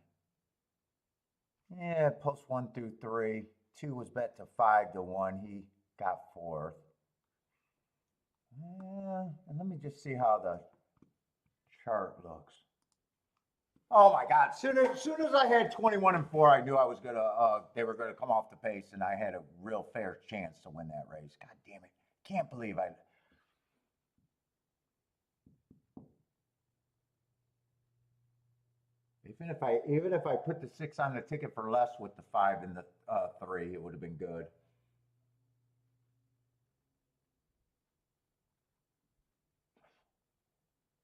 Speaker 1: Yeah, post 1 through 3. 2 was bet to 5-1. He got fourth. And let me just see how the chart looks. Oh my God! Soon as I had 21-4, I knew I was gonna. They were gonna come off the pace, and I had a real fair chance to win that race. God damn it! Can't believe I. Even if I put the 6 on the ticket for less with the 5 and the 3, it would have been good.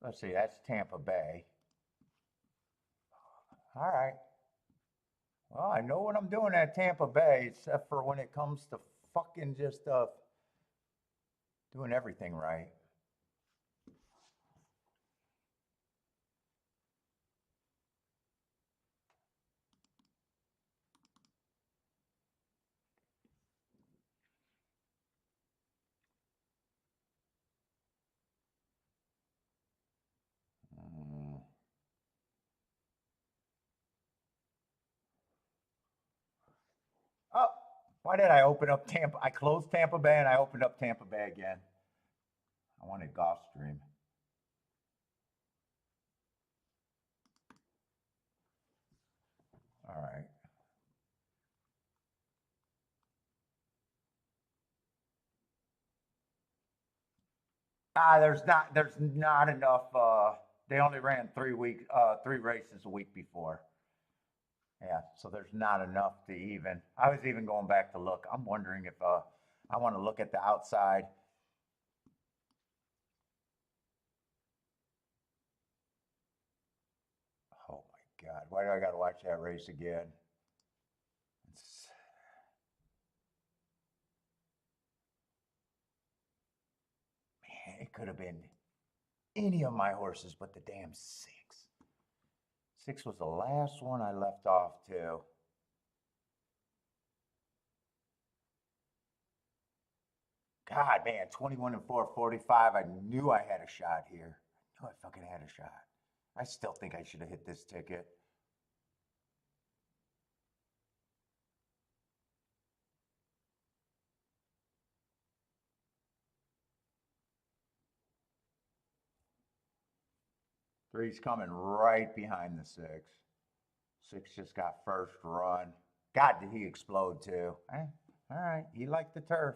Speaker 1: Let's see, that's Tampa Bay. All right. Well, I know what I'm doing at Tampa Bay, except for when it comes to fucking just doing everything right. Oh, why did I open up Tampa? I closed Tampa Bay and I opened up Tampa Bay again. I wanted Gulfstream. All right. There's not enough. They only ran 3 races a week before. Yeah, so there's not enough to even. I was even going back to look. I'm wondering if I want to look at the outside. Oh my God, why do I got to watch that race again? Man, it could have been any of my horses but the damn 6. 6 was the last one I left off too. God, man, 21-4, 45. I knew I had a shot here. I knew I fucking had a shot. I still think I should have hit this ticket. Three's coming right behind the 6. 6 just got first run. God, did he explode too? All right, he liked the turf.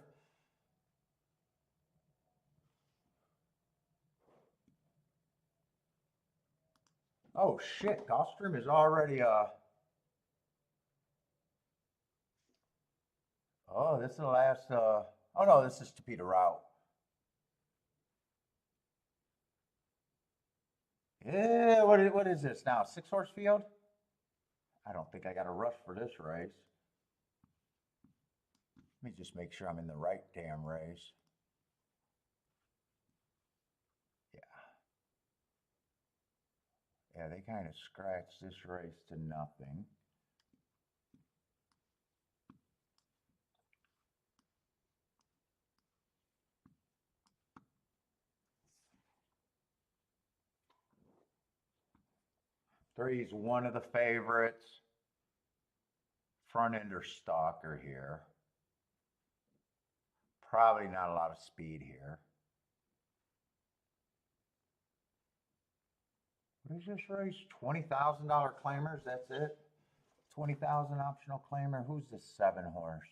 Speaker 1: Oh shit, Gulfstream is already oh, this is the last oh no, this is Topeka route. Yeah, what is this now? 6-horse field? I don't think I got a rush for this race. Let me just make sure I'm in the right damn race. Yeah, they kind of scratched this race to nothing. Three's one of the favorites. Front ender stalker here. Probably not a lot of speed here. What is this race? $20,000 claimers, that's it? 20,000 optional claimer. Who's the 7 horse?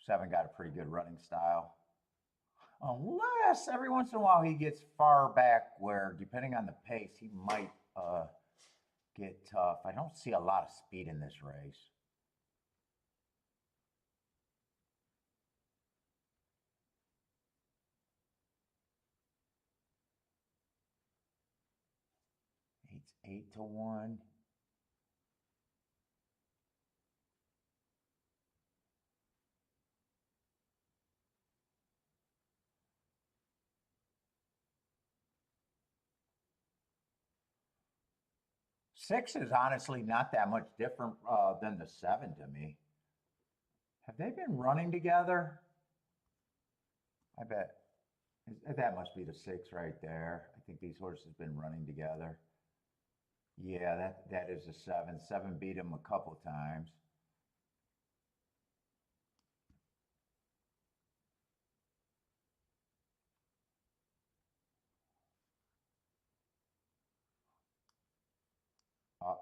Speaker 1: 7 got a pretty good running style. Unless every once in a while he gets far back where, depending on the pace, he might get tough. I don't see a lot of speed in this race. It's 8-1. Six is honestly not that much different than the 7 to me. Have they been running together? I bet. That must be the 6 right there. I think these horses have been running together. Yeah, that is a 7. 7 beat him a couple times.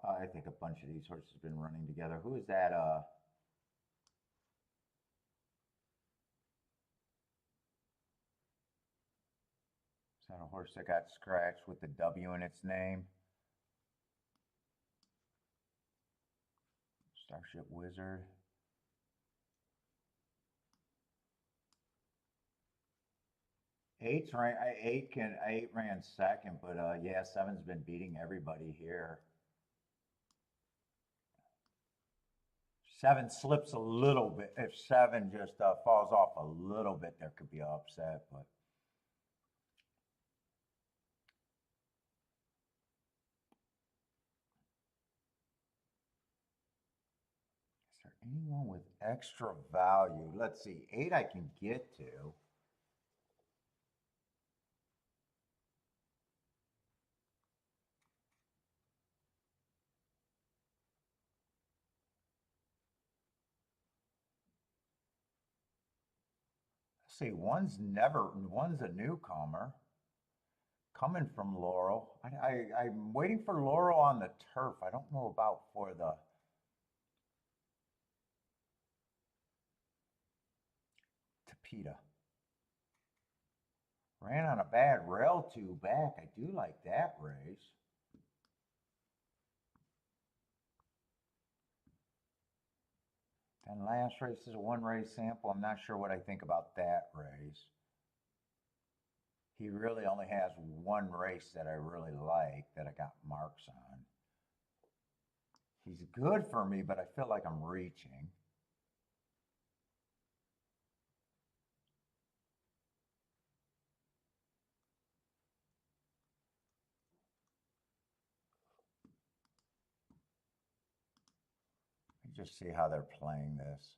Speaker 1: I think a bunch of these horses have been running together. Who is that? Is that a horse that got scratched with the W in its name? Starship Wizard. Eight ran second, but yeah, 7's been beating everybody here. 7 slips a little bit. If 7 just falls off a little bit, there could be an upset, but. Is there anyone with extra value? Let's see, 8 I can get to. See, one's a newcomer coming from Laurel. I'm waiting for Laurel on the turf. I don't know about for the Tapeta. Ran on a bad rail tube back. I do like that race. Then last race is a 1 race sample. I'm not sure what I think about that race. He really only has 1 race that I really like that I got marks on. He's good for me, but I feel like I'm reaching. Let me just see how they're playing this.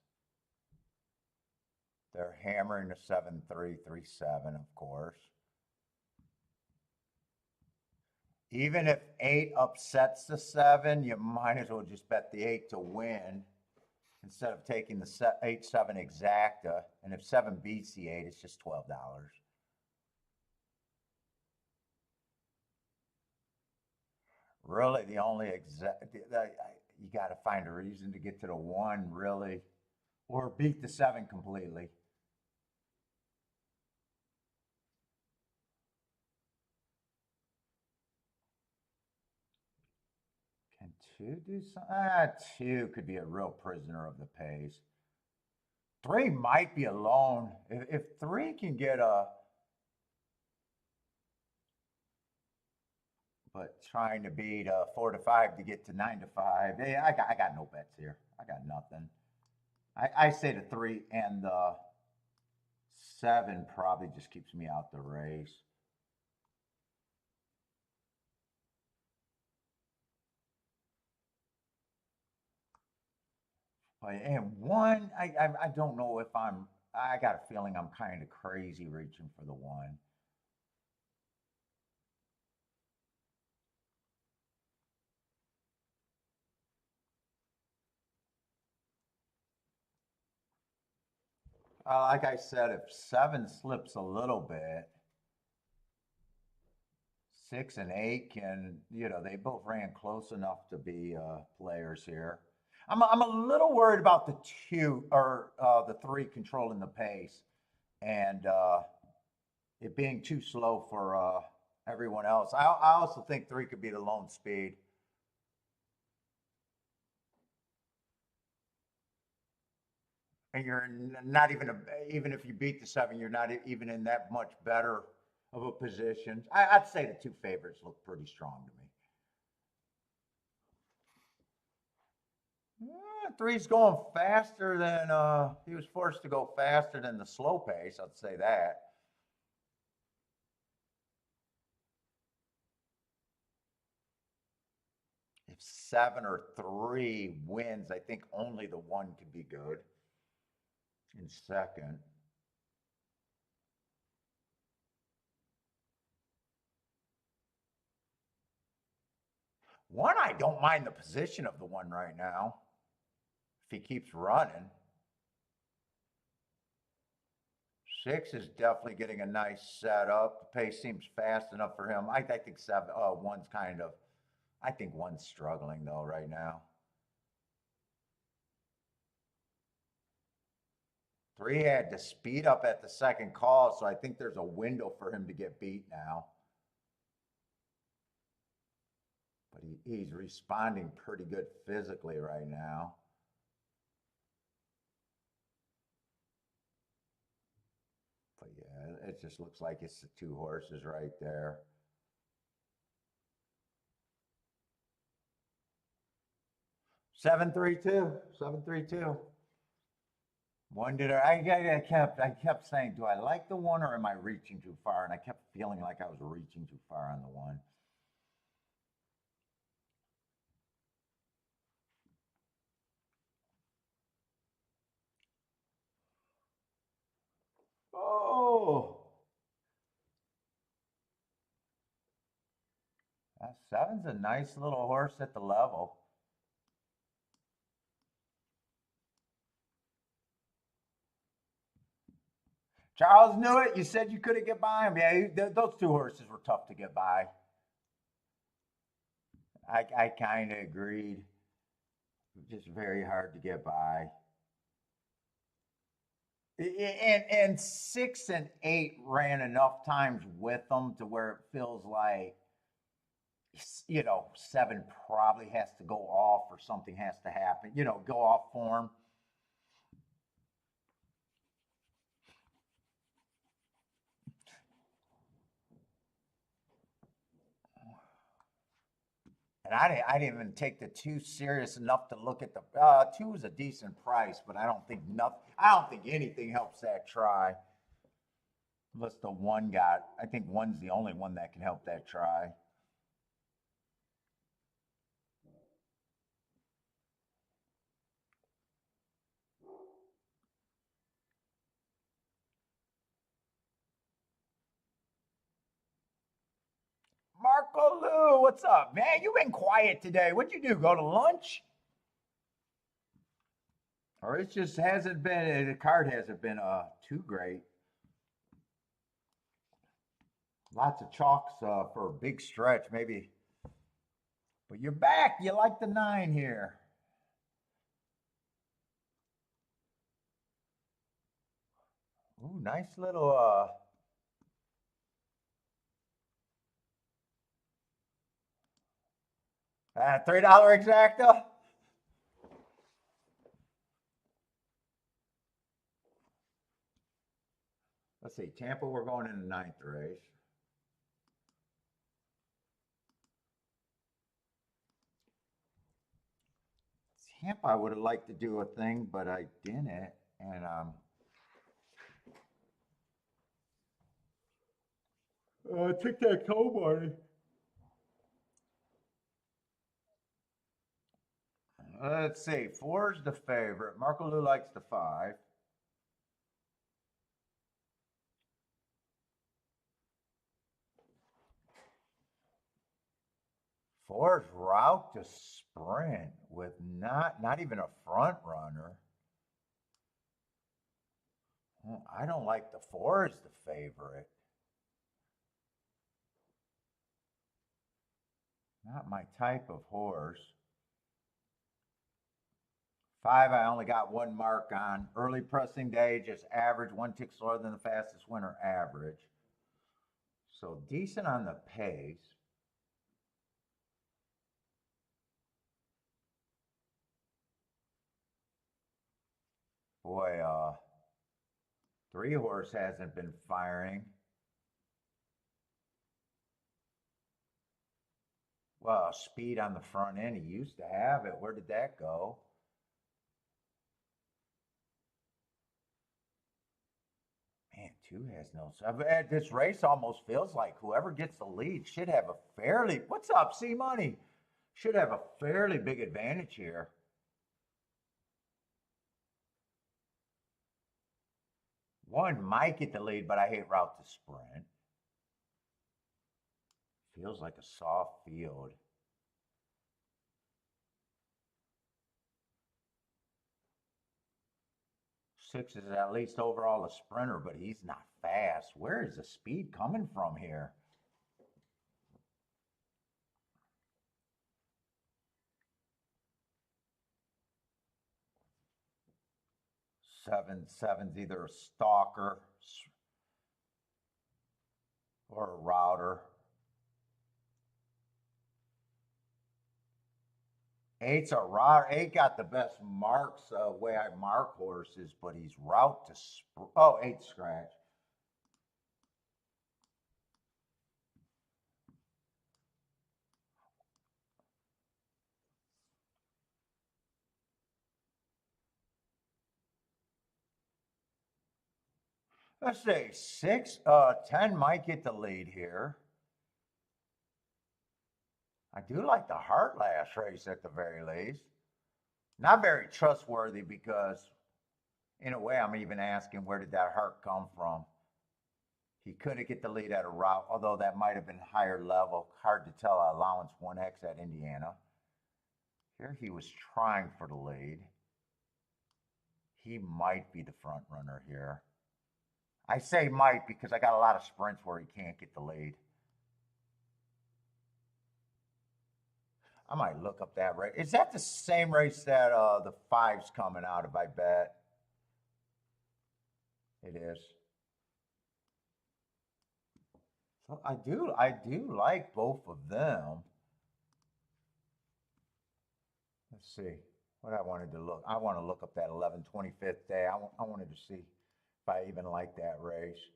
Speaker 1: They're hammering the 7-3, 3-7, of course. Even if 8 upsets the 7, you might as well just bet the 8 to win instead of taking the 8-7 exacta. And if 7 beats the 8, it's just $12. Really, the only you got to find a reason to get to the 1, really, or beat the 7 completely. Can 2 do something? 2 could be a real prisoner of the pace. 3 might be alone. If 3 can get a, but trying to beat 4 to 5 to get to 9 to 5. Hey, I got no bets here. I got nothing. I say the 3 and the 7 probably just keeps me out the race. And 1, I don't know if I got a feeling I'm kind of crazy reaching for the 1. Like I said, if 7 slips a little bit, 6 and 8 can, they both ran close enough to be players here. I'm a little worried about the 2 or the 3 controlling the pace and it being too slow for everyone else. I also think 3 could be the lone speed. And you're not even if you beat the 7, you're not even in that much better of a position. I'd say the 2 favorites look pretty strong to me. 3's going faster than he was forced to go faster than the slow pace. I'd say that. If 7 or 3 wins, I think only the 1 could be good in second. One, I don't mind the position of the 1 right now. If he keeps running. 6 is definitely getting a nice setup. The pace seems fast enough for him. I think 1's kind of, I think 1's struggling though right now. 3 had to speed up at the second call, so I think there's a window for him to get beat now. But he's responding pretty good physically right now. But yeah, it just looks like it's the 2 horses right there. Seven, 3-2. 7-3-2. 1 did I kept saying, do I like the 1 or am I reaching too far? And I kept feeling like I was reaching too far on the 1. Oh, that 7's a nice little horse at the level. Charles knew it. You said you couldn't get by him. Yeah, those 2 horses were tough to get by. I kind of agreed. Just very hard to get by. And 6 and 8 ran enough times with them to where it feels like 7 probably has to go off or something has to happen. Go off form. And I didn't even take the 2 serious enough to look at the 2 is a decent price, but I don't think anything helps that try. Unless the 1 I think 1's the only one that can help that try. Marco Lou, what's up, man? You've been quiet today. What'd you do? Go to lunch? Or it just hasn't been, the card hasn't been too great. Lots of chalks for a big stretch, maybe. But you're back. You like the 9 here. Ooh, nice little $3 exacta. Let's see, Tampa, we're going in the 9th race. Tampa, I would have liked to do a thing, but I didn't. And tic-tac-toe party. Let's see. 4's the favorite. Marco Lou likes the 5. Four's route to sprint with not even a front runner. I don't like the 4 as the favorite. Not my type of horse. 5, I only got 1 mark on. Early pressing day, just average, 1 tick slower than the fastest winner average. So decent on the pace. Boy, 3 horse hasn't been firing. Well, speed on the front end, he used to have it. Where did that go? Man, 2 has no. This race almost feels like whoever gets the lead should have a fairly. What's up, C Money? Should have a fairly big advantage here. One might get the lead, but I hate route to sprint. Feels like a soft field. Six is at least overall a sprinter, but he's not fast. Where is the speed coming from here? Seven's either a stalker or a router. 8's a router. 8 got the best marks way I mark horses, but he's route to 8 scratch. Let's say 10 might get the lead here. I do like the Hart last race at the very least. Not very trustworthy because, in a way, I'm even asking where did that Hart come from? He couldn't get the lead at a route, although that might have been higher level. Hard to tell. Allowance 1X at Indiana. Here he was trying for the lead. He might be the front runner here. I say might because I got a lot of sprints where he can't get the lead. I might look up that race. Is that the same race that the 5's coming out of, I bet? It is. So I do like both of them. Let's see what I wanted to look. I want to look up that 25th day. I wanted to see if I even like that race.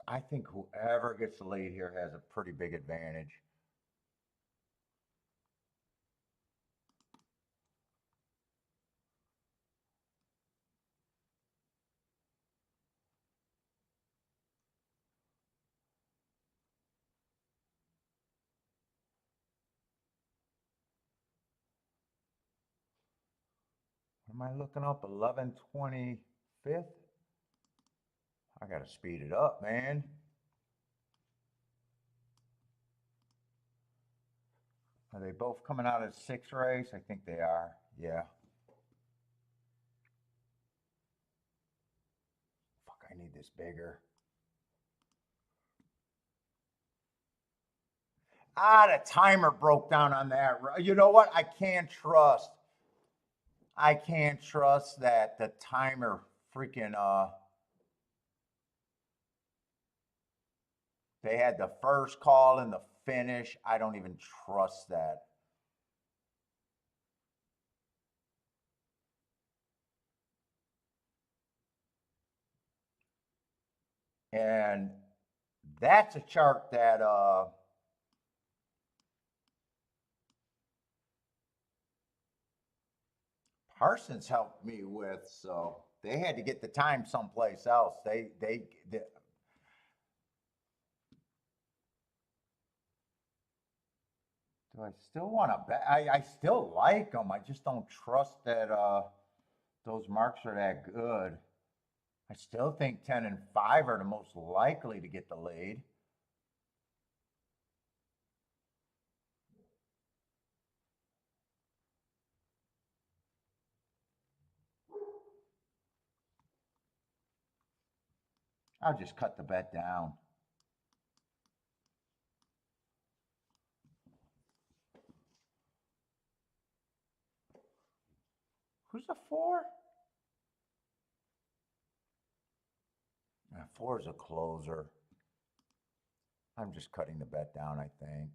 Speaker 1: I think whoever gets the lead here has a pretty big advantage. Am I looking up 25th? I got to speed it up, man. Are they both coming out of the 6 race? I think they are. Yeah. Fuck, I need this bigger. The timer broke down on that. You know what? I can't trust that the timer freaking they had the first call and the finish. I don't even trust that. And that's a chart that Harson's helped me with, so they had to get the time someplace else. They do I still want to bet? I still like them. I just don't trust that those marks are that good. I still think 10 and 5 are the most likely to get the lead. I'll just cut the bet down. Who's a 4? 4 is a closer. I'm just cutting the bet down, I think.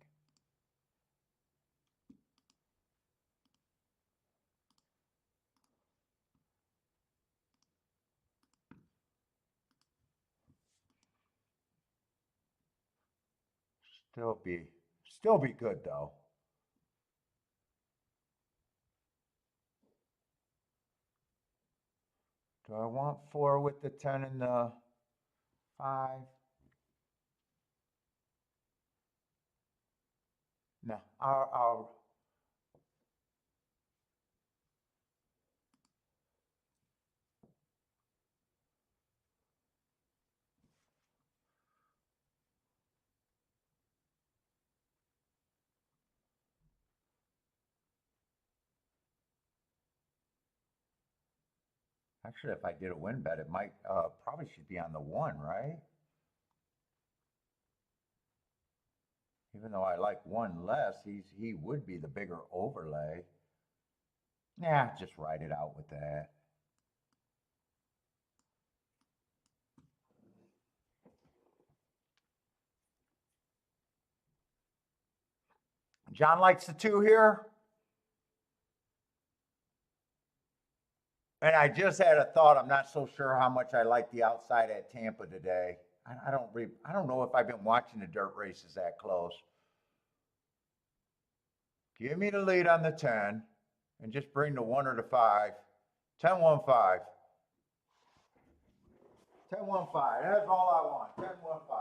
Speaker 1: Still be good though. Do I want 4 with the 10 and the 5? No, I'll actually, if I did a win bet, it might probably should be on the 1, right? Even though I like 1 less, he would be the bigger overlay. Yeah, just write it out with that. John likes the 2 here. And I just had a thought. I'm not so sure how much I like the outside at Tampa today. I don't know if I've been watching the dirt races that close. Give me the lead on the 10 and just bring the 1 or the 5. 10 1 5. 10 1 5. That's all I want. 10 1 5.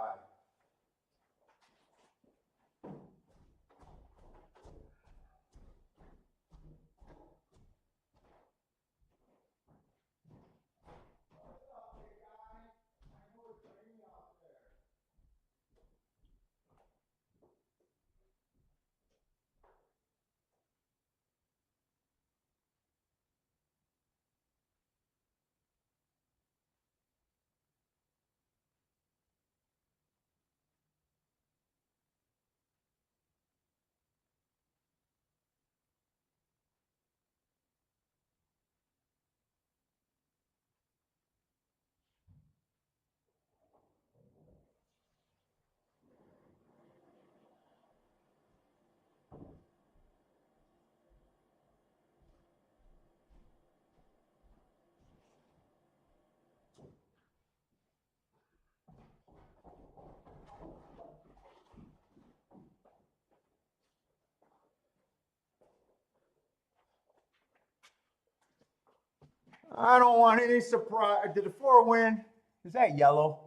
Speaker 1: I don't want any surprise. Did the 4 win? Is that yellow?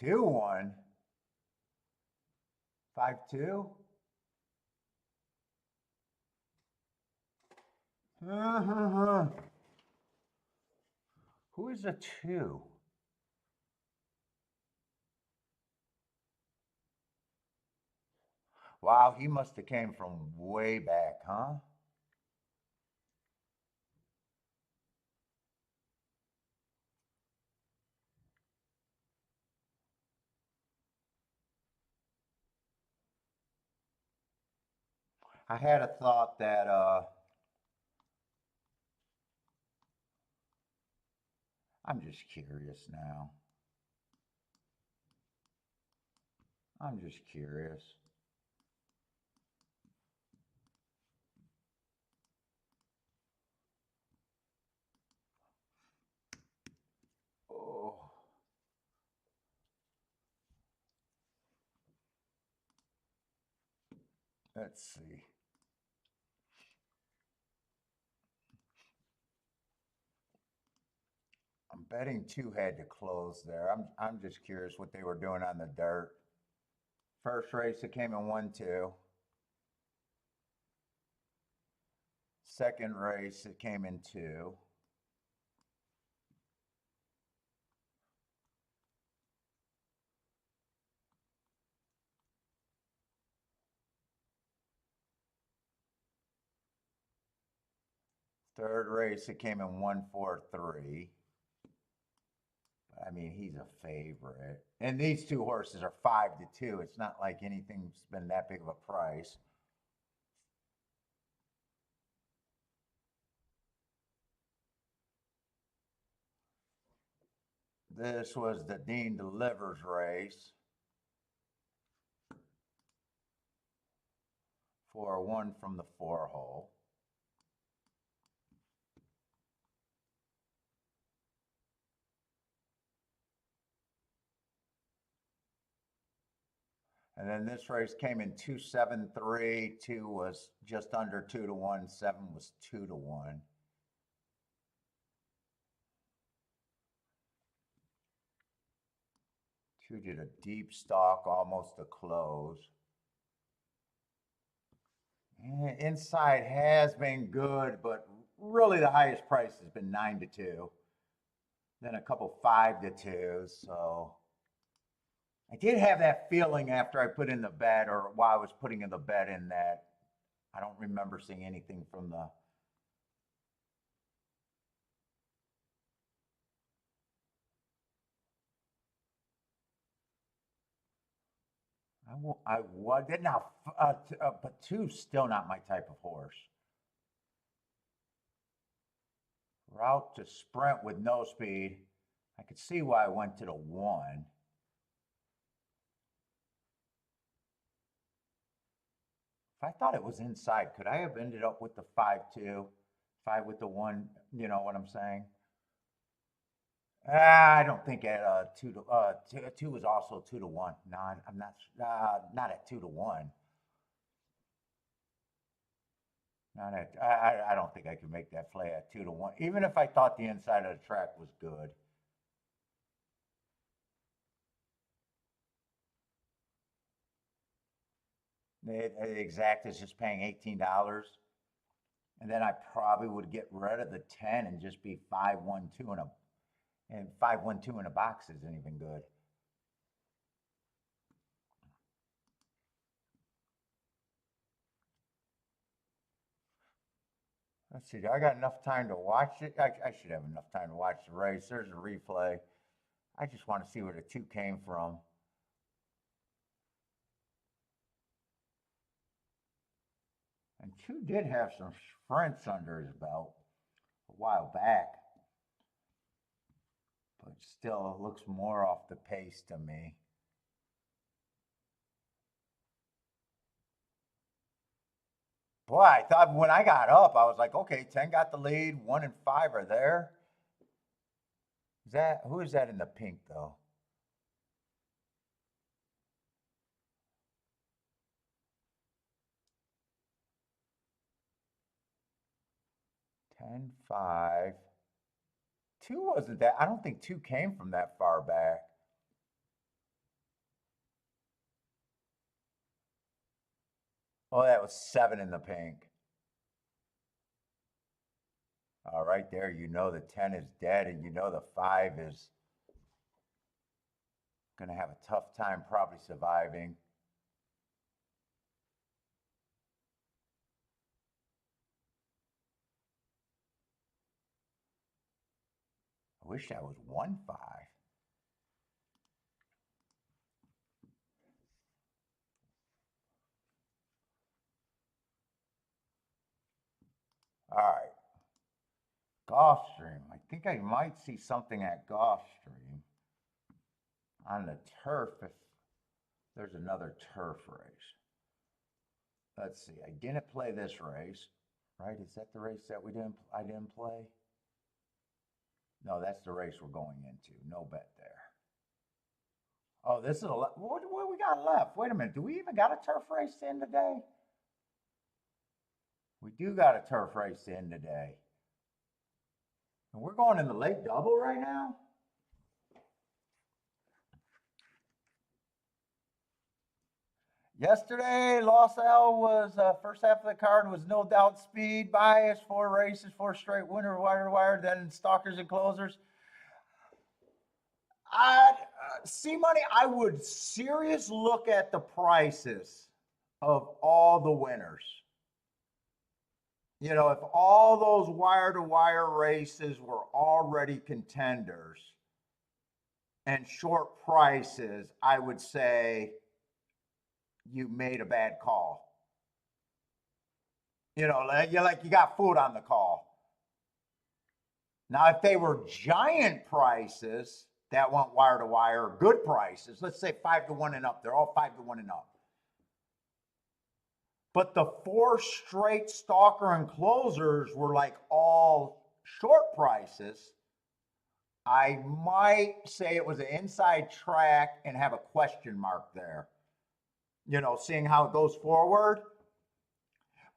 Speaker 1: 2 1. 5 2. Who is a 2? Wow, he must have came from way back, huh? I had a thought that I'm just curious now. I'm just curious. Oh. Let's see. Betting two had to close there. I'm just curious what they were doing on the dirt. First race it came in 1-2. Second race it came in 2. Third race it came in 1-4-3. I mean, he's a favorite. And these two horses are 5-2. It's not like anything's been that big of a price. This was the Dean Delivers race. 4-1 from the 4-hole. And then this race came in 2-7-3. 2 was just under 2-1. 7 was 2-1. Two did a deep stalk, almost a close. Inside has been good, but really the highest price has been 9-2. Then a couple 5-2. So I did have that feeling after I put in the bet, or while I was putting in the bet in, that I don't remember seeing anything from the. I did now, but two's still not my type of horse. Route to sprint with no speed. I could see why I went to the 1. If I thought it was inside, could I have ended up with the 5-2, 5 with the 1? You know what I'm saying? I don't think at 2 was also 2-1. No, I'm not at 2-1. Not at I don't think I could make that play at 2-1, even if I thought the inside of the track was good. The exact is just paying $18, and then I probably would get rid of the 10 and just be 5-1-2 and 5-1-2 in a box isn't even good. Let's see. Do I got enough time to watch it? I should have enough time to watch the race. There's a replay. I just want to see where the 2 came from. And 2 did have some sprints under his belt a while back. But still, it looks more off the pace to me. Boy, I thought when I got up, I was like, okay, 10 got the lead, 1 and 5 are there. Who is that in the pink though? Ten, 5. 2 wasn't that. I don't think 2 came from that far back. Oh, that was 7 in the pink. All right, there, you know the 10 is dead, and you know the 5 is going to have a tough time probably surviving. I wish that was 1-5. All right. Gulfstream. I think I might see something at Gulfstream on the turf if there's another turf race. Let's see. I didn't play this race, right? Is that the race that I didn't play? No, that's the race we're going into. No bet there. Oh, this is what we got left? Wait a minute. Do we even got a turf race to end today? We do got a turf race to end today. And we're going in the late double right now. Yesterday, Los Al was first half of the card was no doubt speed bias, 4 races, 4 straight winner, wire to wire, then stalkers and closers. See, money, I would serious look at the prices of all the winners. You know, if all those wire to wire races were already contenders and short prices, I would say you made a bad call. You know, like you got food on the call. Now, if they were giant prices that went wire to wire, good prices, let's say 5 to 1 and up, they're all 5 to 1 and up. But the 4 straight stalker and closers were like all short prices. I might say it was an inside track and have a question mark there. You know, seeing how it goes forward.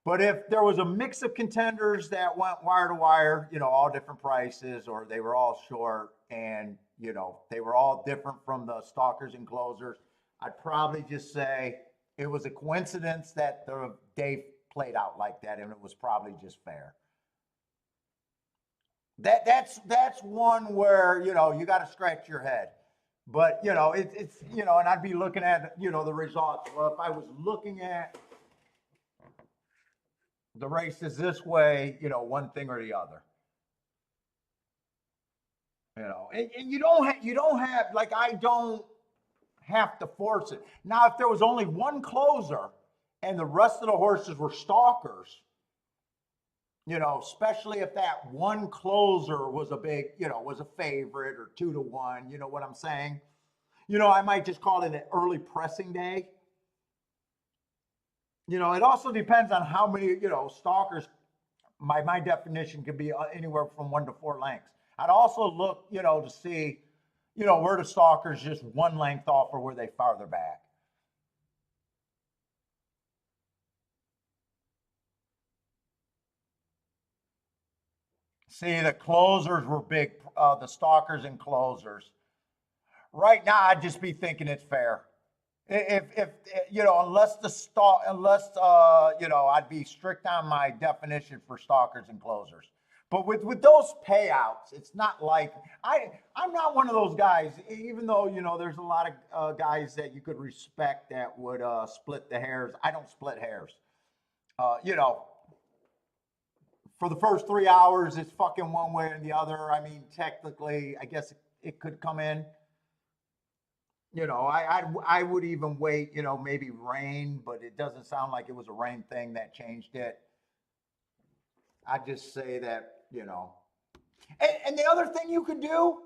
Speaker 1: But if there was a mix of contenders that went wire to wire, you know, all different prices, or they were all short and, you know, they were all different from the stalkers and closers, I'd probably just say it was a coincidence that the day played out like that, and it was probably just fair. That's one where, you know, you got to scratch your head. But, you know, it's, you know, and I'd be looking at, you know, the results. Well, if I was looking at the races this way, you know, one thing or the other. You know, and you don't have, like, I don't have to force it. Now, if there was only one closer and the rest of the horses were stalkers, you know, especially if that one closer was a big, you know, was a favorite or 2 to 1, you know what I'm saying? You know, I might just call it an early pressing day. You know, it also depends on how many, you know, stalkers. My definition could be anywhere from 1 to 4 lengths. I'd also look, you know, to see, you know, where the stalkers just 1 length off or were they farther back. See, the closers were big, the stalkers and closers. Right now, I'd just be thinking it's fair. If you know, unless you know, I'd be strict on my definition for stalkers and closers. But with those payouts, it's not like I'm not one of those guys. Even though, you know, there's a lot of guys that you could respect that would split the hairs. I don't split hairs. You know, for the first 3 hours, it's fucking one way or the other. I mean, technically, I guess it could come in. You know, I would even wait, you know, maybe rain, but it doesn't sound like it was a rain thing that changed it. I just say that, you know. And the other thing you could do,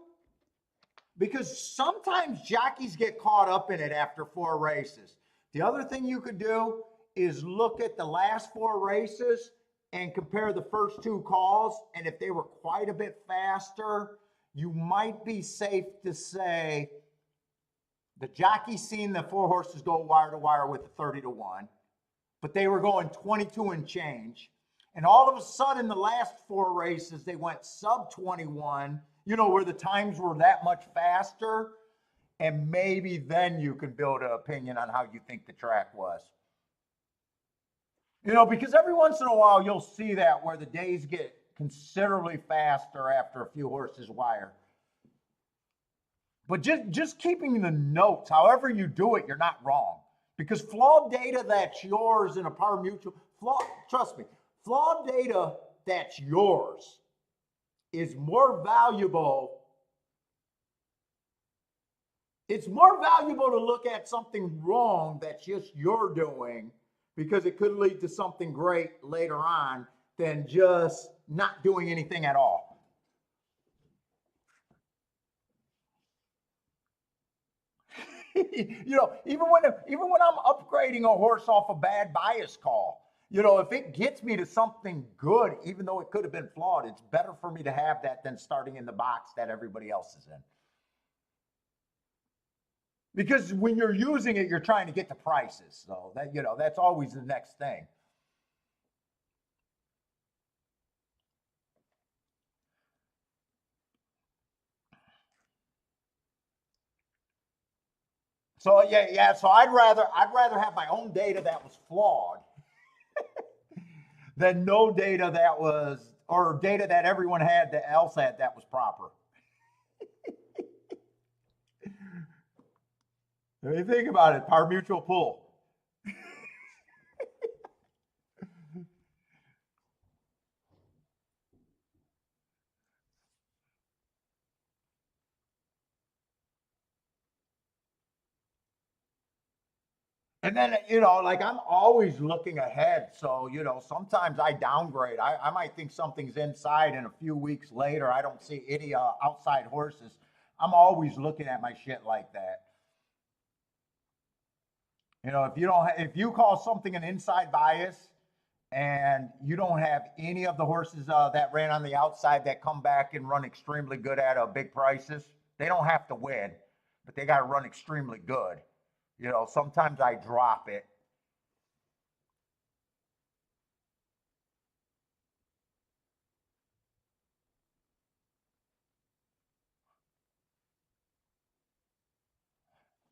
Speaker 1: because sometimes jockeys get caught up in it after 4 races. The other thing you could do is look at the last 4 races and compare the first 2 calls. And if they were quite a bit faster, you might be safe to say the jockey seen the 4 horses go wire to wire with the 30 to 1, but they were going 22 and change. And all of a sudden, the last 4 races, they went sub 21, you know, where the times were that much faster. And maybe then you can build an opinion on how you think the track was. You know, because every once in a while, you'll see that where the days get considerably faster after a few horses wire. But just keeping the notes, however you do it, you're not wrong. Because flawed data that's yours in a par mutual, trust me, flawed data that's yours is more valuable. It's more valuable to look at something wrong that's just you're doing, because it could lead to something great later on, than just not doing anything at all. You know, even when I'm upgrading a horse off a bad bias call, you know, if it gets me to something good, even though it could have been flawed, it's better for me to have that than starting in the box that everybody else is in. Because when you're using it, you're trying to get the prices. So that, you know, that's always the next thing. So yeah. So I'd rather have my own data that was flawed than no data that was, or data that everyone had that else had that was proper. If you think about it, par mutual pool. And then, like I'm always looking ahead. So, sometimes I downgrade. I might think something's inside, and a few weeks later, I don't see any outside horses. I'm always looking at my shit like that. If you don't, if you call something an inside bias, and you don't have any of the horses that ran on the outside that come back and run extremely good at big prices, they don't have to win, but they got to run extremely good. Sometimes I drop it.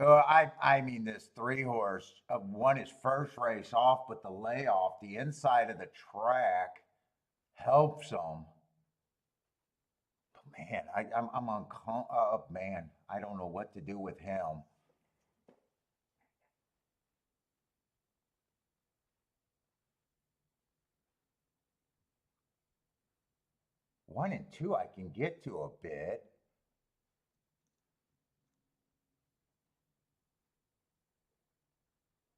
Speaker 1: I mean, this three horse, one is first race off, but the layoff, the inside of the track helps them. But man, I'm man, I don't know what to do with him. 1 and 2, I can get to a bit.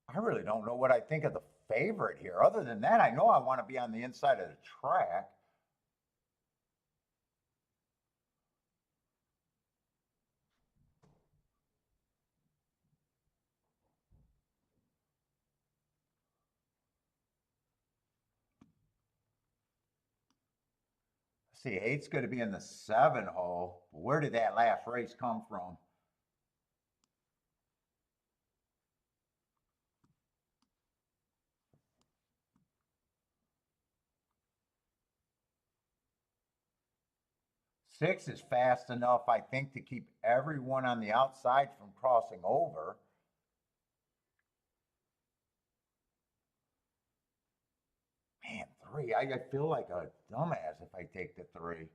Speaker 1: I really don't know what I think of the favorite here. Other than that, I know I want to be on the inside of the track. See, eight's going to be in the 7 hole. Where did that last race come from? Six is fast enough, I think, to keep everyone on the outside from crossing over. Man, three, I feel like a dumbass if I take the three.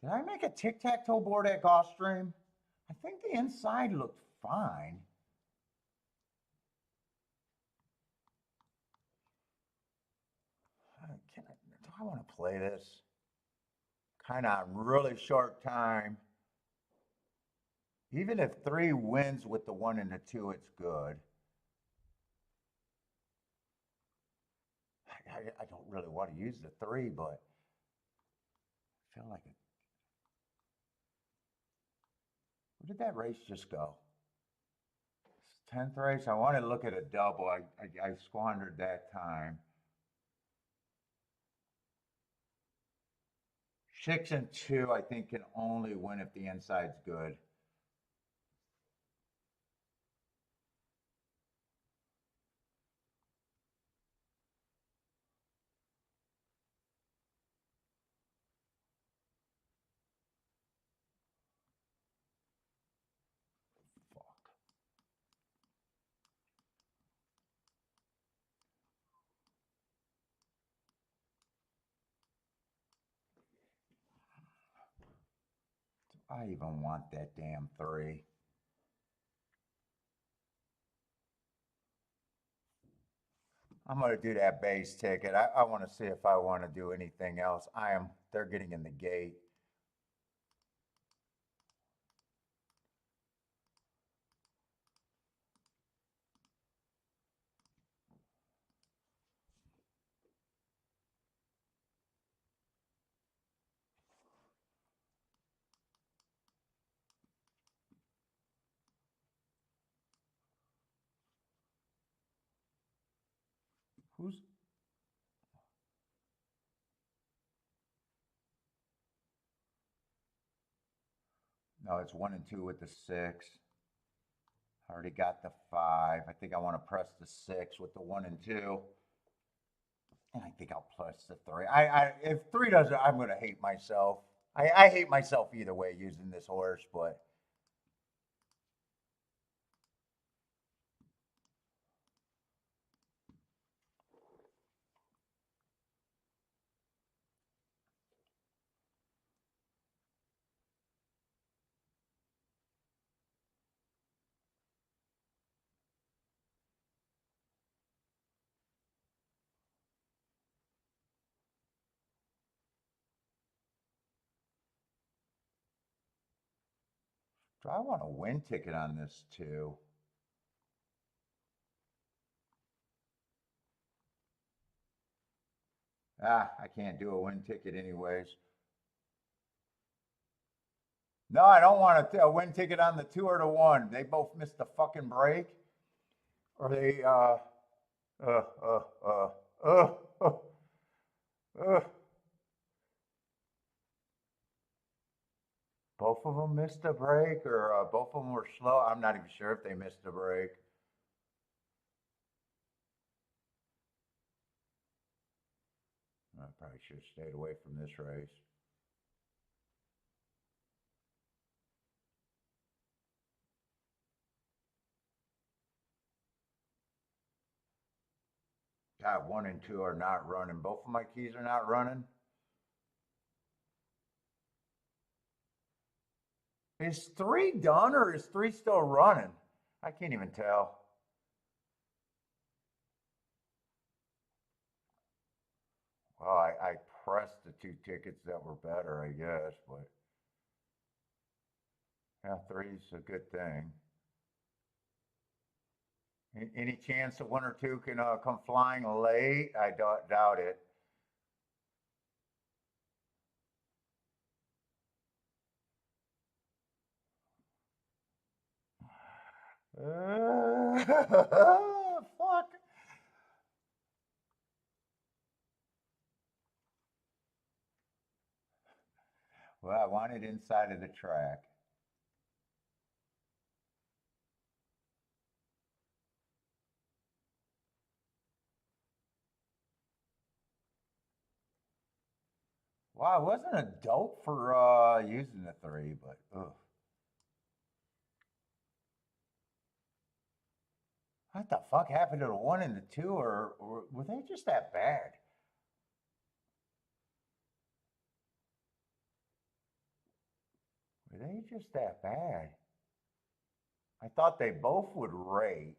Speaker 1: Did I make a tic-tac-toe board at Gulfstream? I think the inside looked fine. Do I want to play this? Kind of really short time. Even if three wins with the 1 and the 2, it's good. I don't really want to use the three, but I feel like it. Where did that race just go? 10th race. I wanted to look at a double. I squandered that time. 6 and 2, I think, can only win if the inside's good. Fuck. Do I even want that damn three? I'm going to do that base ticket. I want to see if I want to do anything else. They're getting in the gate. Who's No, it's 1 and 2 with the 6. I already got the 5. I think I want to press the 6 with the 1 and 2. And I think I'll plus the 3. If 3 doesn't, I'm gonna hate myself. I hate myself either way using this horse, but do I want a win ticket on this too? I can't do a win ticket anyways. No, I don't want a win ticket on the 2 or the 1. They both missed the fucking break. Or they, uh, uh, uh, uh, uh, uh. Both of them missed a break, or both of them were slow. I'm not even sure if they missed a break. I probably should have stayed away from this race. God, 1 and 2 are not running. Both of my keys are not running. Is 3 done or is 3 still running? I can't even tell. Well, I pressed the 2 tickets that were better, I guess, but yeah, 3's a good thing. Any chance that 1 or 2 can come flying late? I doubt it. Fuck. Well, I want it inside of the track. Well, I wasn't a dope for using the 3, but ugh. What the fuck happened to the 1 and the 2, or were they just that bad? Were they just that bad? I thought they both would rate.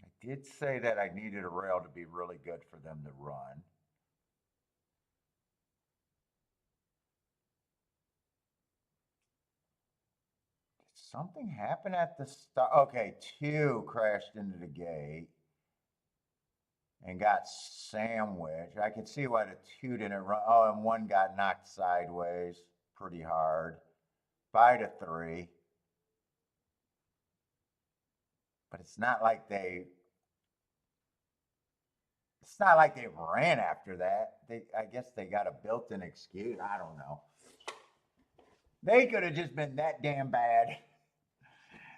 Speaker 1: I did say that I needed a rail to be really good for them to run. Did something happen at the start? Okay, 2 crashed into the gate and got sandwiched. I can see why the 2 didn't run. Oh, and 1 got knocked sideways pretty hard by the 3. But it's not like they ran after that. I guess they got a built-in excuse. I don't know. They could have just been that damn bad.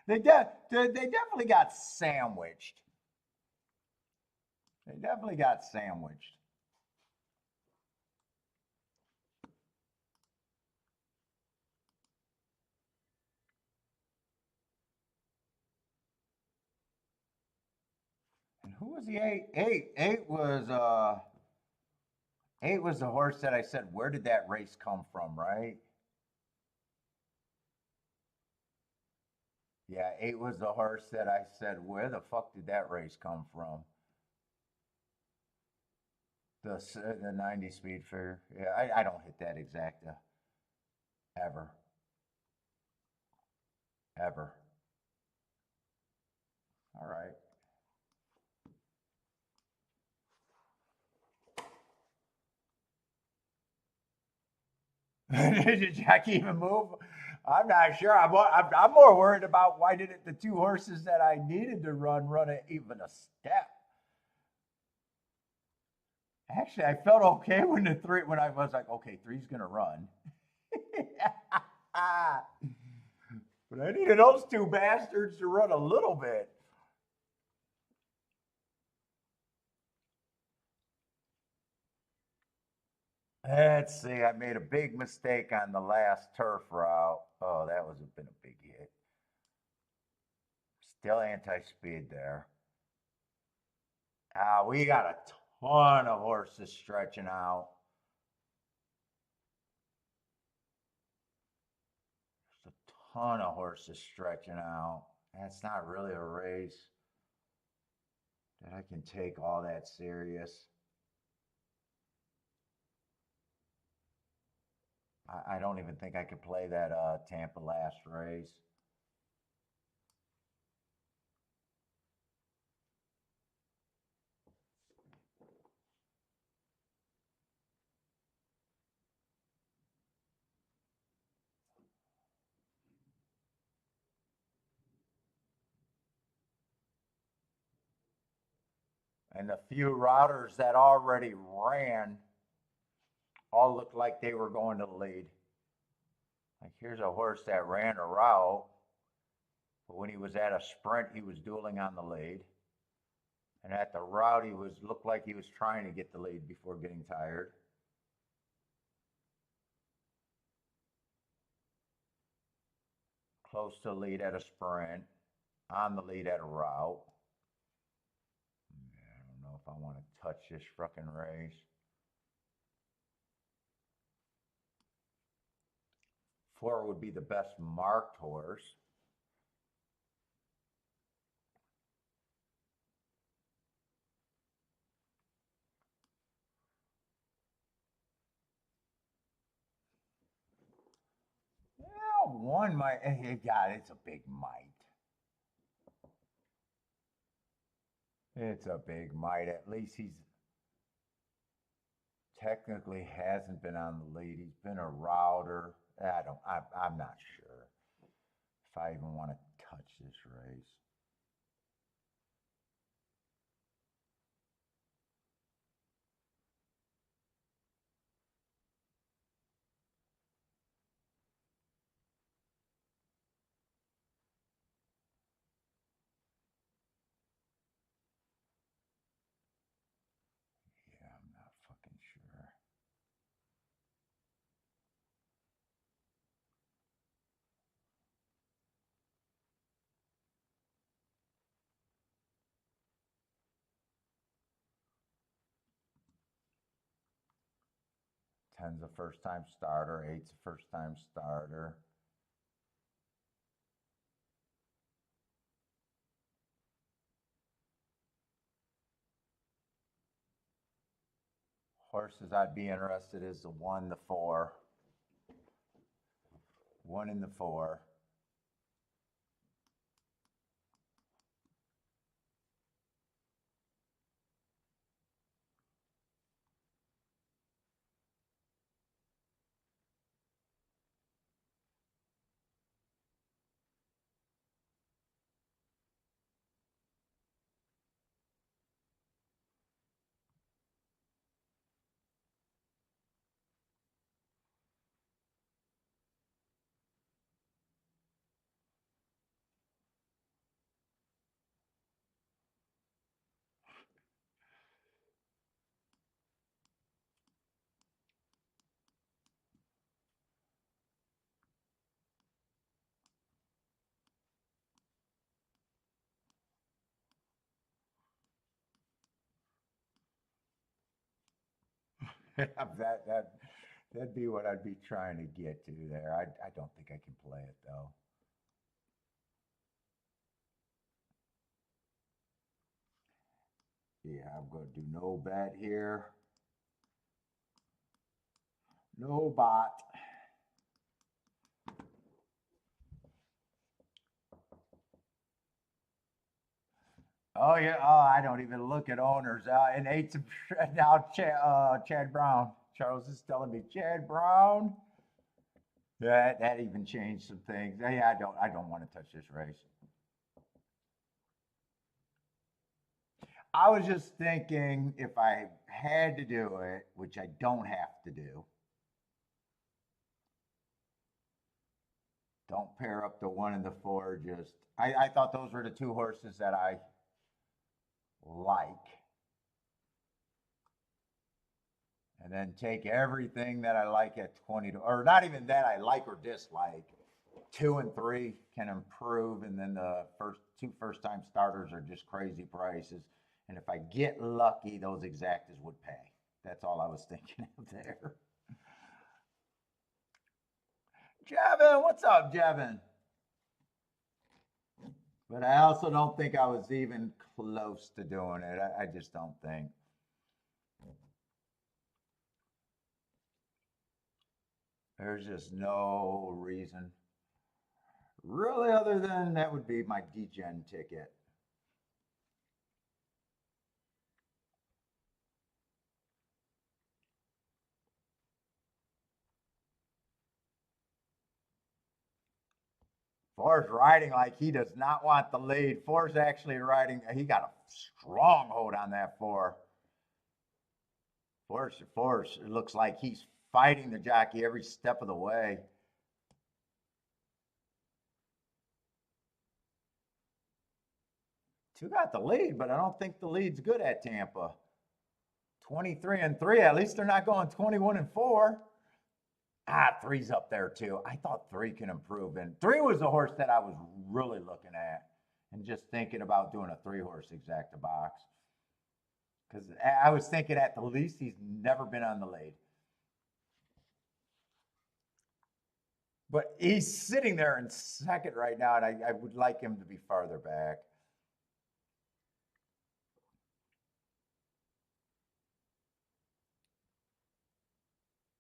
Speaker 1: They definitely got sandwiched. They definitely got sandwiched. And who was the 8? 8 was the horse that I said, where did that race come from, right? Yeah, 8 was the horse that I said, where the fuck did that race come from? The 90 speed figure. Yeah, I don't hit that exacta ever. Ever. All right. Did Jackie even move? I'm not sure. I'm more worried about why didn't the 2 horses that I needed to run it even a step. Actually, I felt okay when I was like, okay, 3's gonna run. But I needed those 2 bastards to run a little bit. Let's see. I made a big mistake on the last turf route. Oh, that was been a big hit. Still anti-speed there. We got a ton of horses stretching out. There's a ton of horses stretching out. That's not really a race that I can take all that serious. I don't even think I could play that Tampa last race. And the few routers that already ran all looked like they were going to the lead. Like here's a horse that ran a route, but when he was at a sprint, he was dueling on the lead. And at the route, he looked like he was trying to get the lead before getting tired. Close to the lead at a sprint, on the lead at a route. I don't know if I want to touch this fucking race. Four would be the best marked horse. Yeah, one might. God, it's a big might. It's a big might. At least he's technically hasn't been on the lead. He's been a router. I'm not sure if I even want to touch this race. Yeah, I'm not fucking sure. Ten's a first time starter, eight's a first time starter. Horses I'd be interested is the 1, the 4. 1 and the 4. That'd be what I'd be trying to get to there. I don't think I can play it though. Yeah, I'm going to do no bet here. No bot. Oh yeah. Oh, I don't even look at owners. And eight's now Chad Brown. Charles is telling me Chad Brown. That even changed some things. Yeah, I don't want to touch this race. I was just thinking if I had to do it, which I don't have to do, don't pair up the 1 and the 4. Just I thought those were the 2 horses that I like. And then take everything that I like at 20 to, or not even that I like or dislike. 2 and 3 can improve, and then the first time starters are just crazy prices. And if I get lucky, those exactas would pay. That's all I was thinking of there. Jevin, what's up, Jevin? But I also don't think I was even close to doing it. I just don't think. There's just no reason. Really, other than that would be my DGen ticket. Forrest riding like he does not want the lead. Forrest actually riding, he got a strong hold on that 4. Forrest, it looks like he's fighting the jockey every step of the way. Two got the lead, but I don't think the lead's good at Tampa. 23 and 3. At least they're not going 21 and 4. 3's up there too. I thought 3 can improve, and 3 was the horse that I was really looking at and just thinking about doing a 3-horse exacta box. Because I was thinking at the least he's never been on the lead. But he's sitting there in second right now, and I would like him to be farther back.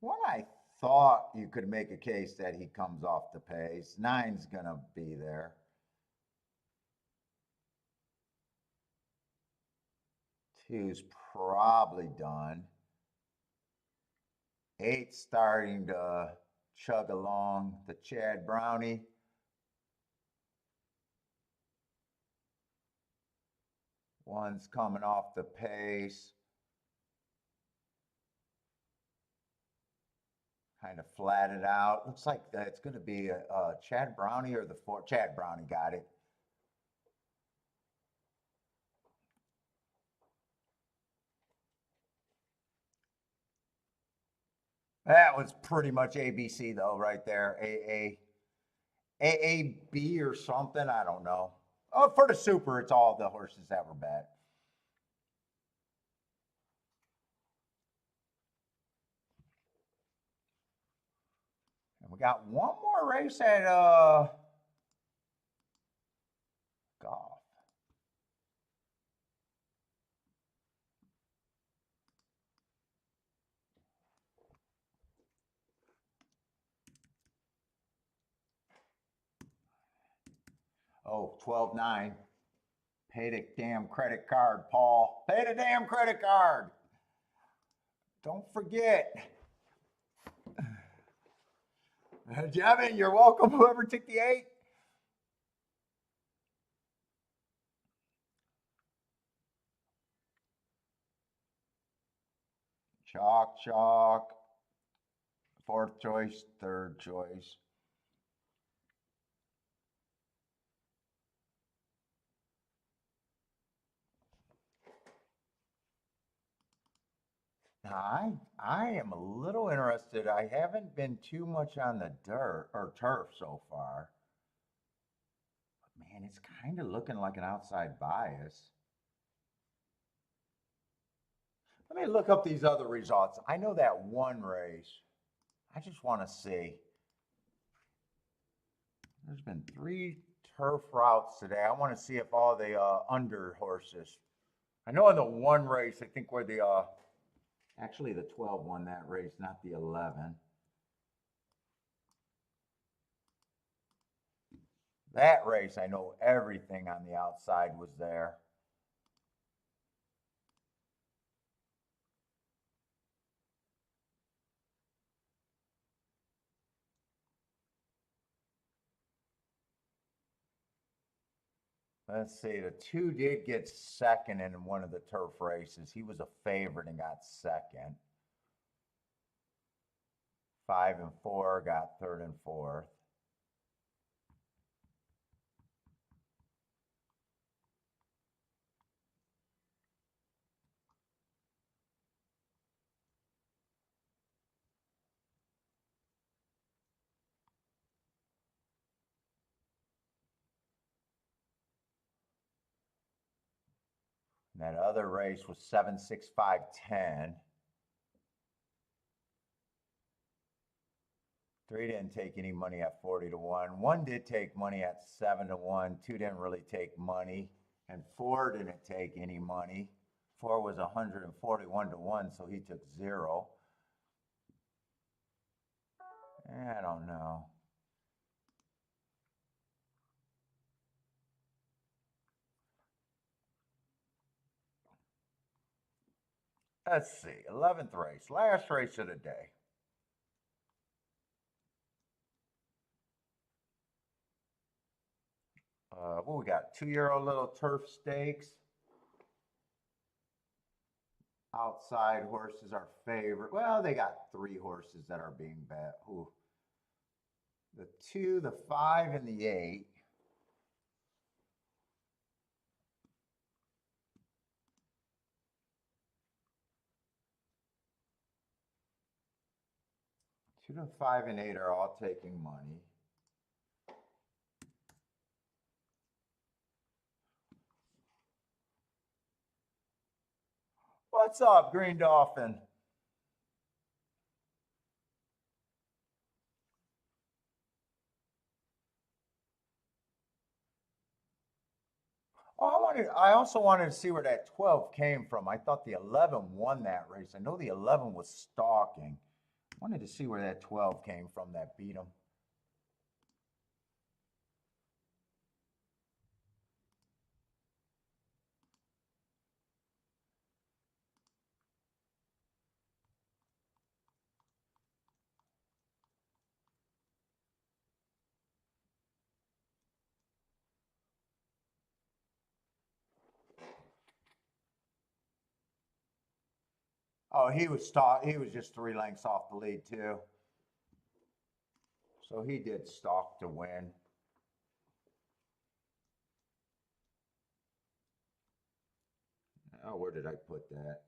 Speaker 1: One I thought you could make a case that he comes off the pace. 9's going to be there. 2's probably done. 8's starting to chug along. The Chad Brownie. One's coming off the pace. Kind of flatted out. Looks like it's going to be a Chad Brownie or the 4. Chad Brownie got it. That was pretty much ABC though, right there. AAB or something. I don't know. Oh, for the super, it's all the horses that were bet. And we got one more race at golf. Oh, 12-9. Pay the damn credit card, Paul. Pay the damn credit card. Don't forget. Jevin, you're welcome. Whoever took the 8. Chalk, chalk. 4th choice, 3rd choice. I am a little interested. I haven't been too much on the dirt or turf so far. But man, it's kind of looking like an outside bias. Let me look up these other results. I know that one race. I just want to see. There's been 3 turf routes today. I want to see if all the under horses. I know in the one race, I think where the actually the 12 won that race, not the 11. That race, I know everything on the outside was there. Let's see, the 2 did get second in one of the turf races. He was a favorite and got second. 5 and 4 got 3rd and 4th. That other race was 7, 6, 5, 10. 3 didn't take any money at 40 to 1. 1 did take money at 7 to 1. 2 didn't really take money. And 4 didn't take any money. 4 was 141 to 1, so he took 0. I don't know. Let's see. 11th race. Last race of the day. What we got? €2 little turf stakes. Outside horses are favorite. Well, they got 3 horses that are being bet. Ooh. The 2, the 5, and the 8. Two to 5 and 8 are all taking money. What's up, Green Dolphin? Oh, I also wanted to see where that 12 came from. I thought the 11 won that race. I know the 11 was stalking. I wanted to see where that 12 came from that beat him. Oh, he was just 3 lengths off the lead too. So he did stalk to win. Oh, where did I put that?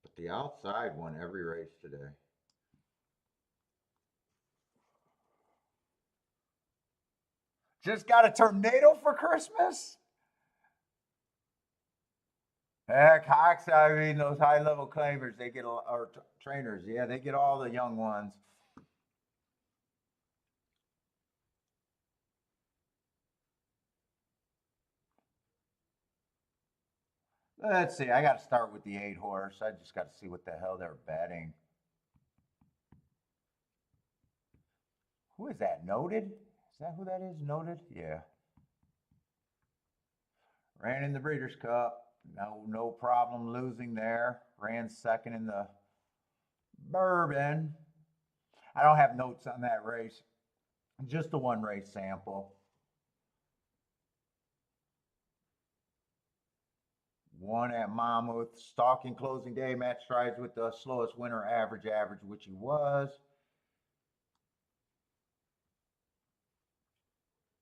Speaker 1: But the outside won every race today. Just got a tornado for Christmas? Heck, Hawks, I mean, those high-level claimers, they get, or trainers, yeah, they get all the young ones. Let's see, I got to start with the 8 horse. I just got to see what the hell they're betting. Who is that, Noted? Is that who that is, Noted? Yeah. Ran in the Breeders' Cup. No problem losing there. Ran second in the Bourbon. I don't have notes on that race. Just the 1 race sample. 1 at Monmouth. Stalking closing day. Matt strides with the slowest winner average, which he was.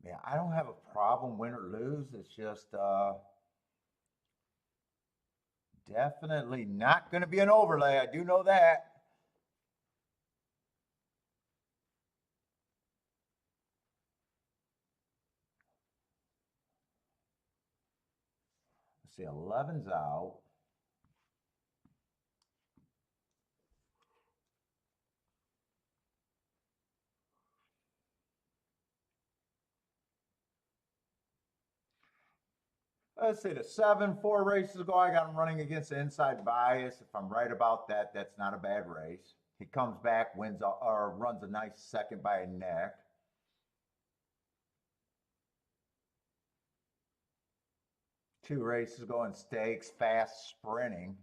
Speaker 1: Yeah, I don't have a problem win or lose. It's just definitely not going to be an overlay. I do know that. Let's see, 11's out. Let's see, the 7, 4 races ago, I got him running against the inside bias. If I'm right about that, that's not a bad race. He comes back, wins or runs a nice second by a neck. 2 races ago in stakes, fast sprinting.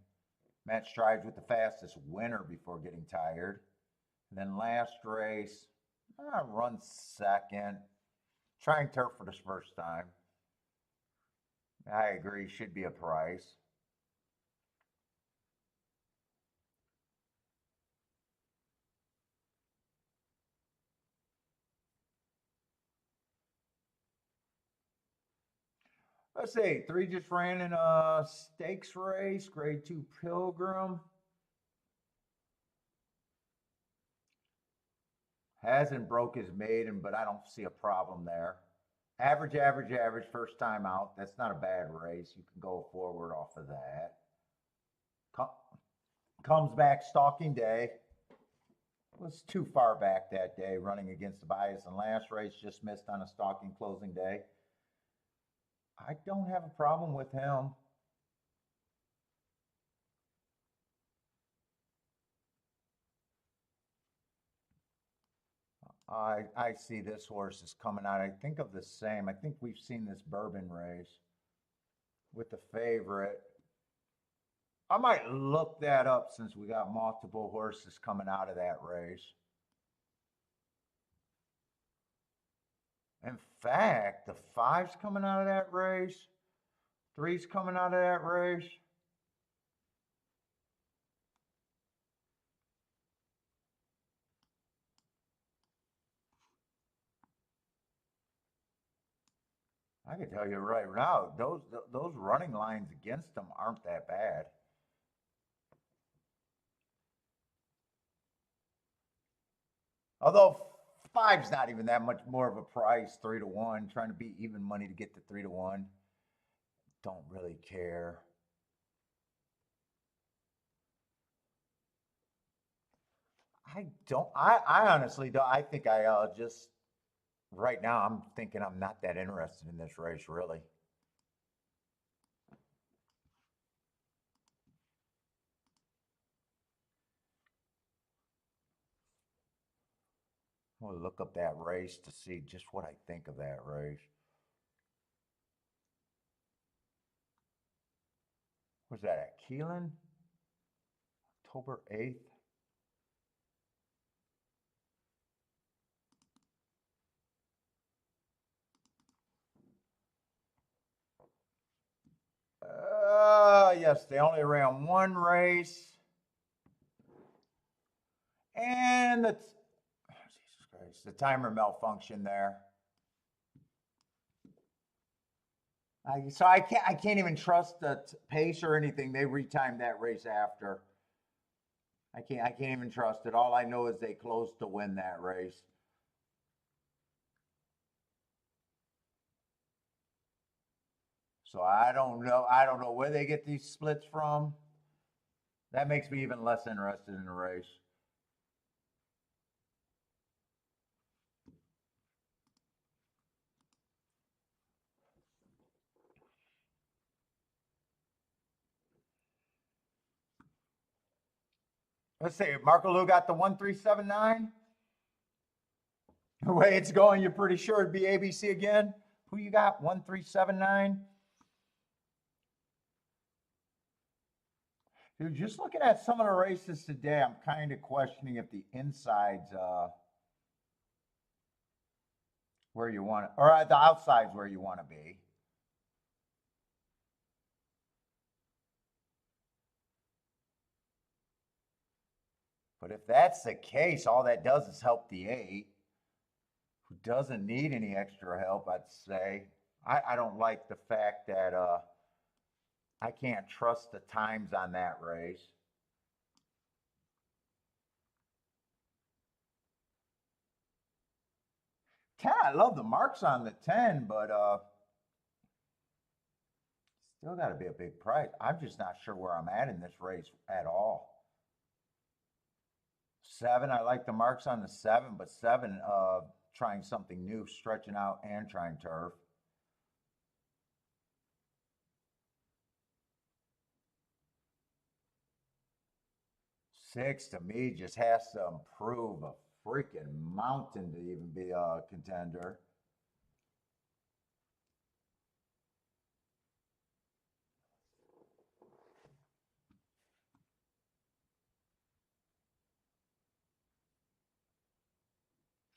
Speaker 1: Matt strides with the fastest winner before getting tired. And then last race, run second. Trying turf for the first time. I agree, should be a price. Let's see, 3 just ran in a stakes race, grade 2 Pilgrim. Hasn't broke his maiden, but I don't see a problem there. Average, average, average, first time out. That's not a bad race. You can go forward off of that. Comes back stalking day. Was too far back that day, running against the bias. And last race just missed on a stalking closing day. I don't have a problem with him. I see this horse is coming out. I think of the same. I think we've seen this Bourbon race with the favorite. I might look that up since we got multiple horses coming out of that race. In fact, the 5's coming out of that race. 3's coming out of that race. I can tell you right now, those running lines against them aren't that bad. Although 5's not even that much more of a price, 3-1, trying to beat even money to get to 3-1. Don't really care. I honestly don't. I think I just, right now, I'm thinking I'm not that interested in this race, really. I'm going to look up that race to see just what I think of that race. Was that at Keelan? October 8th? Yes, they only ran one race. And Jesus Christ, the timer malfunction there. So I can't even trust the pace or anything. They retimed that race after. I can't even trust it. All I know is they closed to win that race. So I don't know where they get these splits from. That makes me even less interested in the race. Let's see, Marco Lou got the 1379. The way it's going, you're pretty sure it'd be ABC again. Who you got? 1379. Dude, just looking at some of the races today, I'm kind of questioning if the inside's where you want it, or the outside's where you want to be. But if that's the case, all that does is help the 8, who doesn't need any extra help, I'd say. I don't like the fact that I can't trust the times on that race. 10, I love the marks on the 10, but still got to be a big price. I'm just not sure where I'm at in this race at all. 7, I like the marks on the 7, but 7, trying something new, stretching out and trying turf. 6 to me just has to improve a freaking mountain to even be a contender.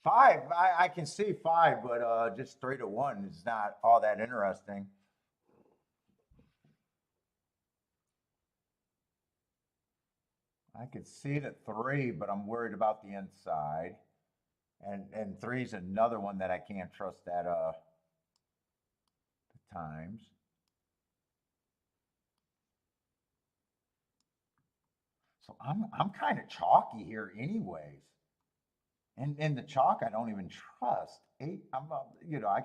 Speaker 1: Five, I can see 5, but just 3-1 is not all that interesting. I could see the 3, but I'm worried about the inside. And 3 is another one that I can't trust at the times. So I'm kind of chalky here anyways. And in the chalk, I don't even trust. I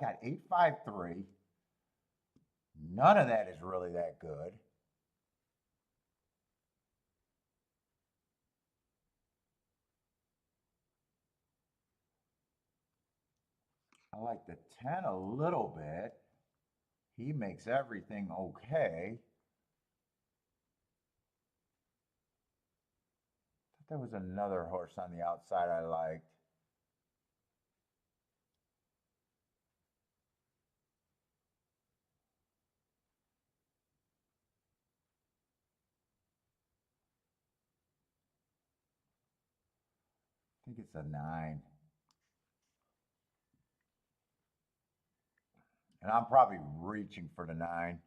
Speaker 1: got 853. None of that is really that good. I like the 10 a little bit. He makes everything okay. There was another horse on the outside I liked. I think it's a 9. And I'm probably reaching for the 9.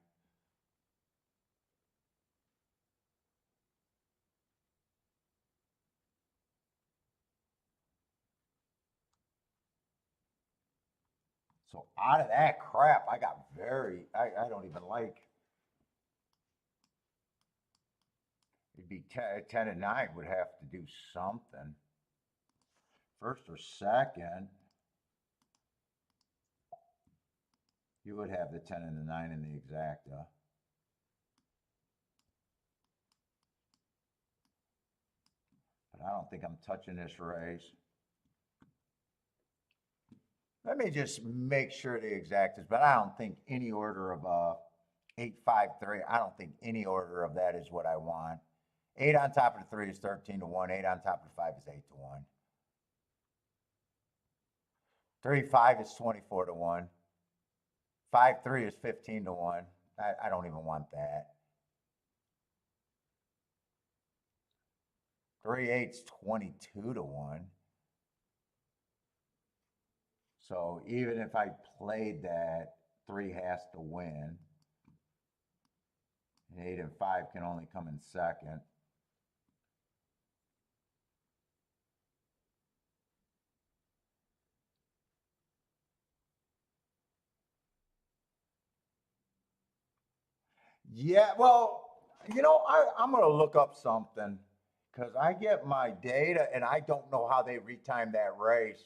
Speaker 1: So out of that crap, I got I don't even like. It'd be 10 and 9 would have to do something. First or second, you would have the 10 and the 9 in the exacta. But I don't think I'm touching this race. Let me just make sure the exactas, but I don't think any order of 853. I don't think any order of that is what I want. 8 on top of the 3 is 13 to 1. 8 on top of the 5 is 8 to 1. 3-5 is 24 to 1. 5-3 is 15 to 1. I don't even want that. 3-8's 22 to 1. So even if I played that, 3 has to win. And 8 and 5 can only come in second. Yeah, well, I'm going to look up something because I get my data and I don't know how they retime that race.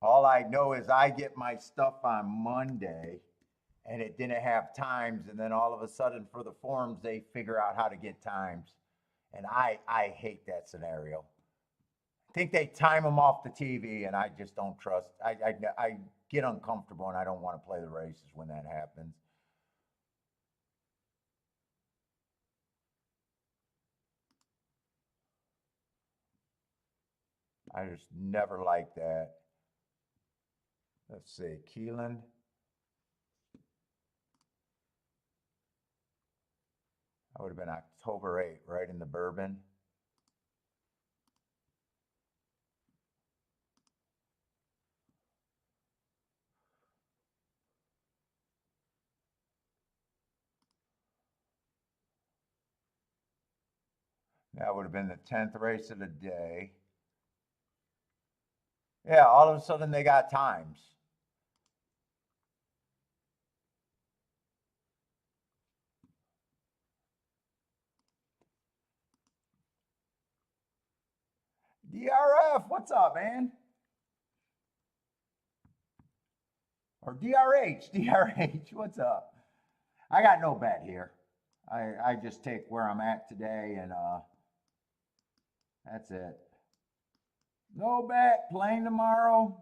Speaker 1: All I know is I get my stuff on Monday and it didn't have times. And then all of a sudden for the forums, they figure out how to get times. And I hate that scenario. I think they time them off the TV and I just don't trust. I get uncomfortable and I don't want to play the races when that happens. I just never liked that. Let's see, Keelan. That would have been October 8th, right in the Bourbon. That would have been the 10th race of the day. Yeah, all of a sudden they got times. DRF, what's up, man? Or DRH, what's up? I got no bet here. I just take where I'm at today and that's it. No bet, playing tomorrow.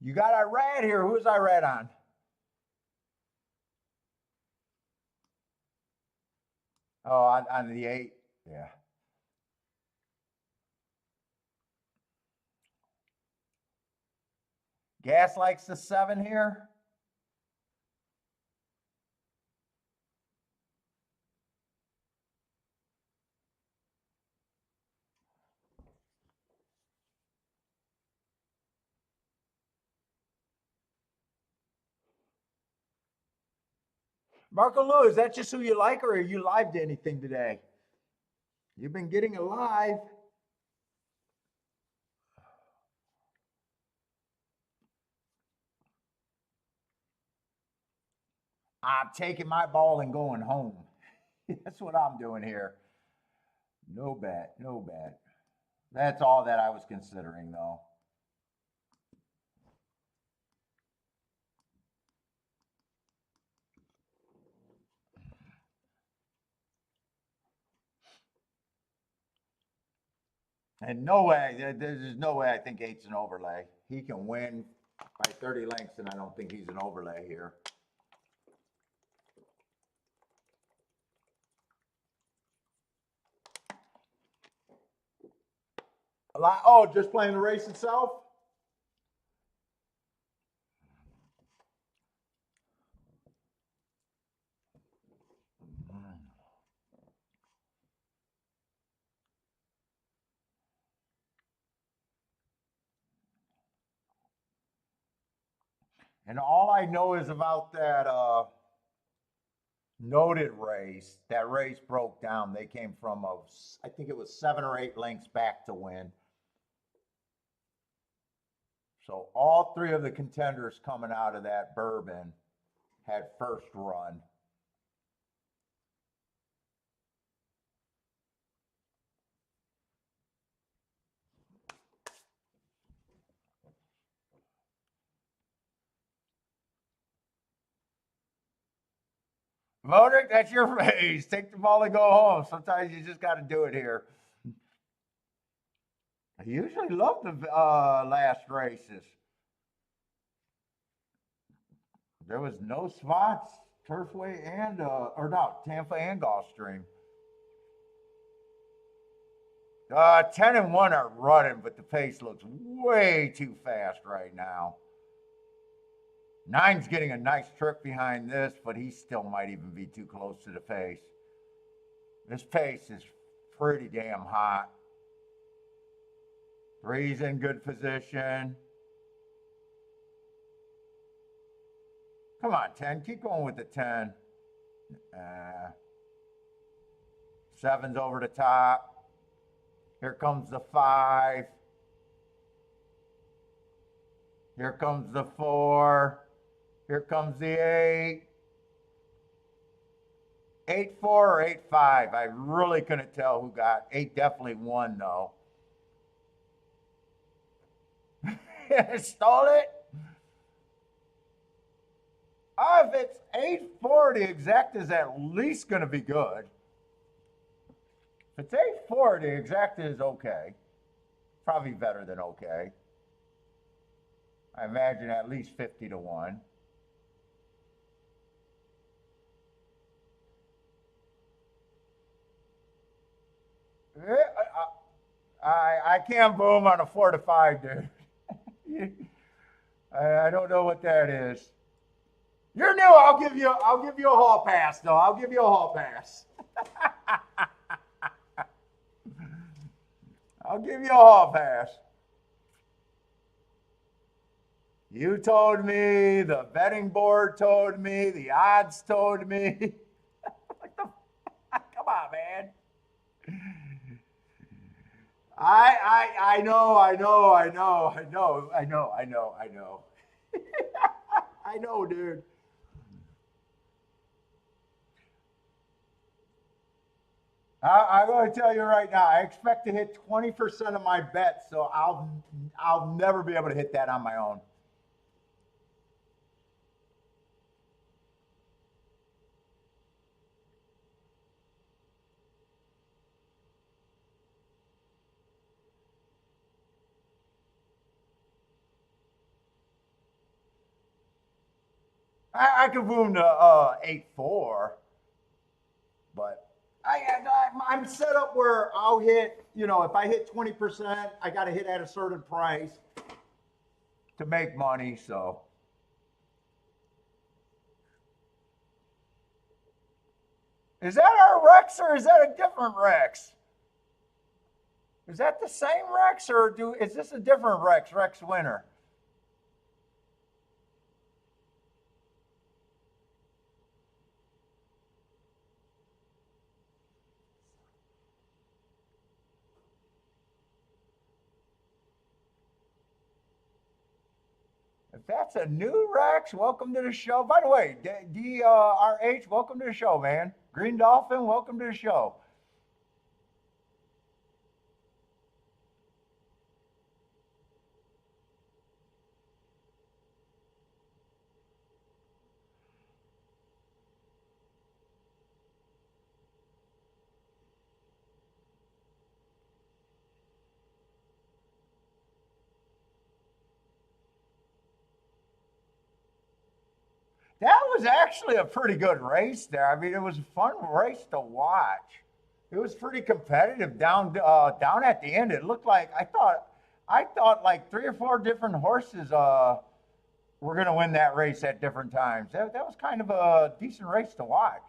Speaker 1: You got Irad here. Who's Irad on? Oh, on the 8. Yeah. Gas likes the 7 here. Marco Lou, is that just who you like, or are you live to anything today? You've been getting alive. I'm taking my ball and going home. That's what I'm doing here. No bet, no bet. That's all that I was considering, though. And no way, there's no way I think eight's an overlay. He can win by 30 lengths, and I don't think he's an overlay here. A lot. Oh, just playing the race itself? And all I know is about that noted race. That race broke down. They came from I think it was 7 or 8 lengths back to win. So all 3 of the contenders coming out of that Bourbon had first run. Modric, that's your face. Take the ball and go home. Sometimes you just got to do it here. I usually love the last races. There was no spots, Turfway and, or no, Tampa and Gulfstream. 10 and 1 are running, but the pace looks way too fast right now. 9's getting a nice trip behind this, but he still might even be too close to the pace. This pace is pretty damn hot. 3's in good position. Come on, 10. Keep going with the 10. 7's over the top. Here comes the 5. Here comes the 4. Here comes the 8. 8-4 or 8-5. I really couldn't tell who got. 8 definitely won, though. Stole it? If it's 8-4, the exact is at least going to be good. If it's 8-4, the exact is okay. Probably better than okay. I imagine at least 50 to 1. I can't boom on a 4 to 5, dude. I don't know what that is. You're new. I'll give you a hall pass, though. I'll give you a hall pass. I'll give you a hall pass. You told me, the betting board told me, the odds told me. Come on, man. I know. I know, dude. I'm going to tell you right now, I expect to hit 20% of my bets, so I'll never be able to hit that on my own. I could boom to 8-4, but I'm set up where I'll hit, if I hit 20%, I got to hit at a certain price to make money, so. Is that our Rex or is that a different Rex? Is that the same Rex or is this a different Rex, Rex Winter? If that's a new Rex, welcome to the show. By the way, DRH, welcome to the show, man. Green Dolphin, welcome to the show. That was actually a pretty good race there. I mean, it was a fun race to watch. It was pretty competitive down at the end. It looked like I thought like three or four different horses were going to win that race at different times. That was kind of a decent race to watch.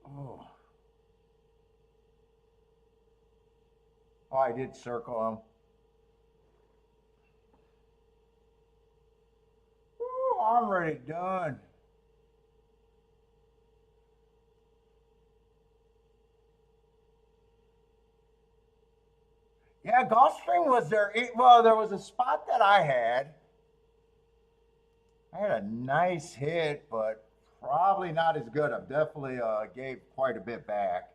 Speaker 1: Oh, oh I did circle him. Ooh, I'm already done. Yeah, Gulfstream was there. Well, there was a spot that I had. I had a nice hit, but probably not as good. I definitely gave quite a bit back.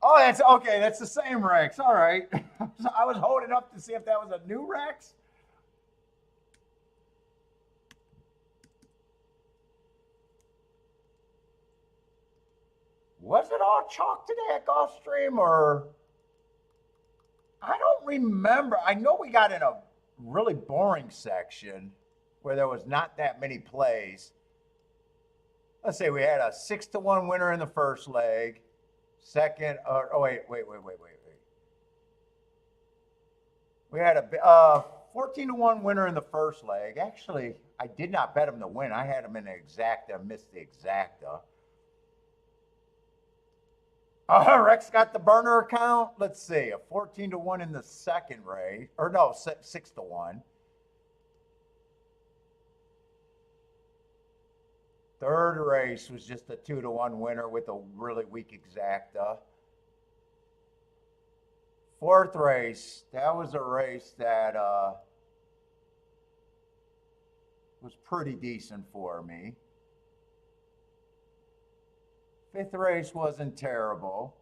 Speaker 1: Oh, that's okay. That's the same Rex. All right. I was holding up to see if that was a new Rex. Was it all chalk today at Gulfstream, or I don't remember. I know we got in a really boring section where there was not that many plays. Let's say we had a 6-1 winner in the first leg. Second, oh wait. We had a 14-1 winner in the first leg. Actually, I did not bet him to win. I had him in the exacta, missed the exacta. Rex got the burner account. Let's see, a 14-1 in the second race, or no, 6-1. Third race was just a 2-1 winner with a really weak exacta. Fourth race, that was a race that was pretty decent for me. Fifth race wasn't terrible.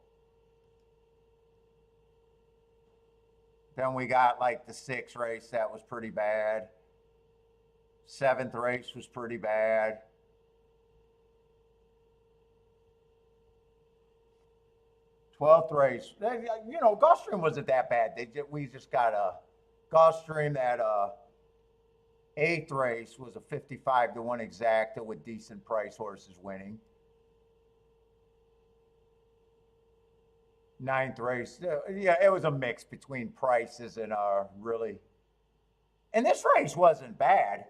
Speaker 1: Then we got like the sixth race, that was pretty bad. Seventh race was pretty bad. 12th race, Gulfstream wasn't that bad. We just got a Gulfstream that eighth race was a 55-1 exacta with decent price horses winning. Ninth race, yeah, it was a mix between prices and really. And this race wasn't bad.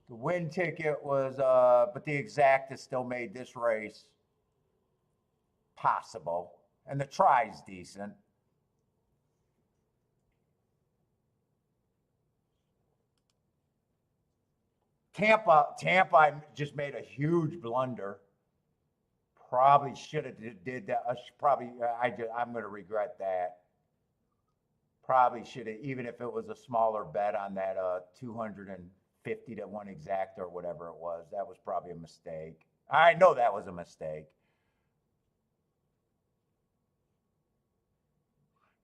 Speaker 1: The win ticket was, but the exacta still made this race possible, and the try's decent. Tampa just made a huge blunder. Probably should have did that. I'm going to regret that. Probably should have, even if it was a smaller bet on that 250-1 exact or whatever it was. That was probably a mistake. I know that was a mistake.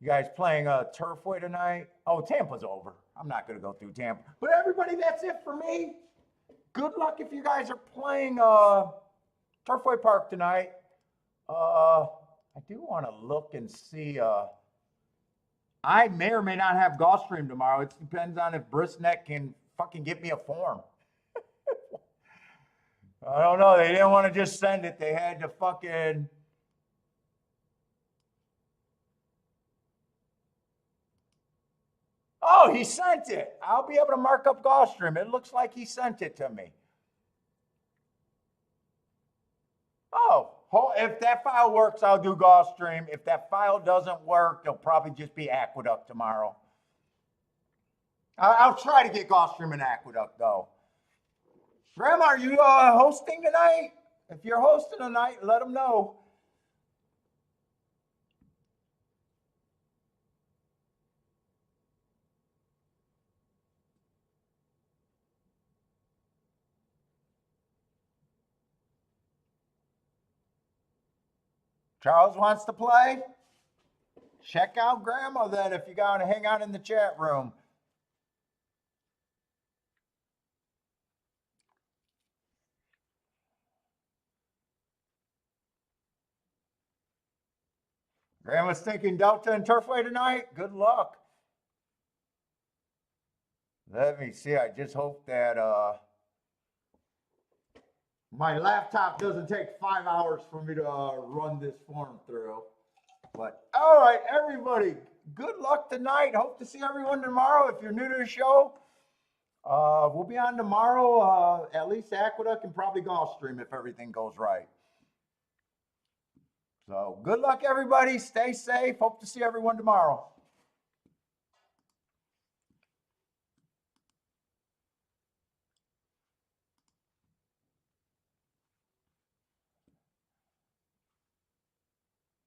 Speaker 1: You guys playing Turfway tonight? Oh, Tampa's over. I'm not going to go through Tampa. But everybody, that's it for me. Good luck if you guys are playing Turfway Park tonight. I do want to look and see. I may or may not have Gulfstream tomorrow. It depends on if Brisnet can fucking get me a form. I don't know. They didn't want to just send it. They had to fucking. Oh, he sent it. I'll be able to mark up Gulfstream. It looks like he sent it to me. Oh, if that file works, I'll do Gulfstream. If that file doesn't work, it'll probably just be Aqueduct tomorrow. I'll try to get Gulfstream and Aqueduct, though. Grandma, are you hosting tonight? If you're hosting tonight, let them know. Charles wants to play? Check out Grandma then if you got to hang out in the chat room. Grandma's thinking Delta and Turfway tonight. Good luck. Let me see. I just hope that my laptop doesn't take 5 hours for me to run this form through. But all right, everybody, good luck tonight. Hope to see everyone tomorrow. If you're new to the show, we'll be on tomorrow, at least Aqueduct and probably Gulfstream if everything goes right. So good luck, everybody. Stay safe. Hope to see everyone tomorrow.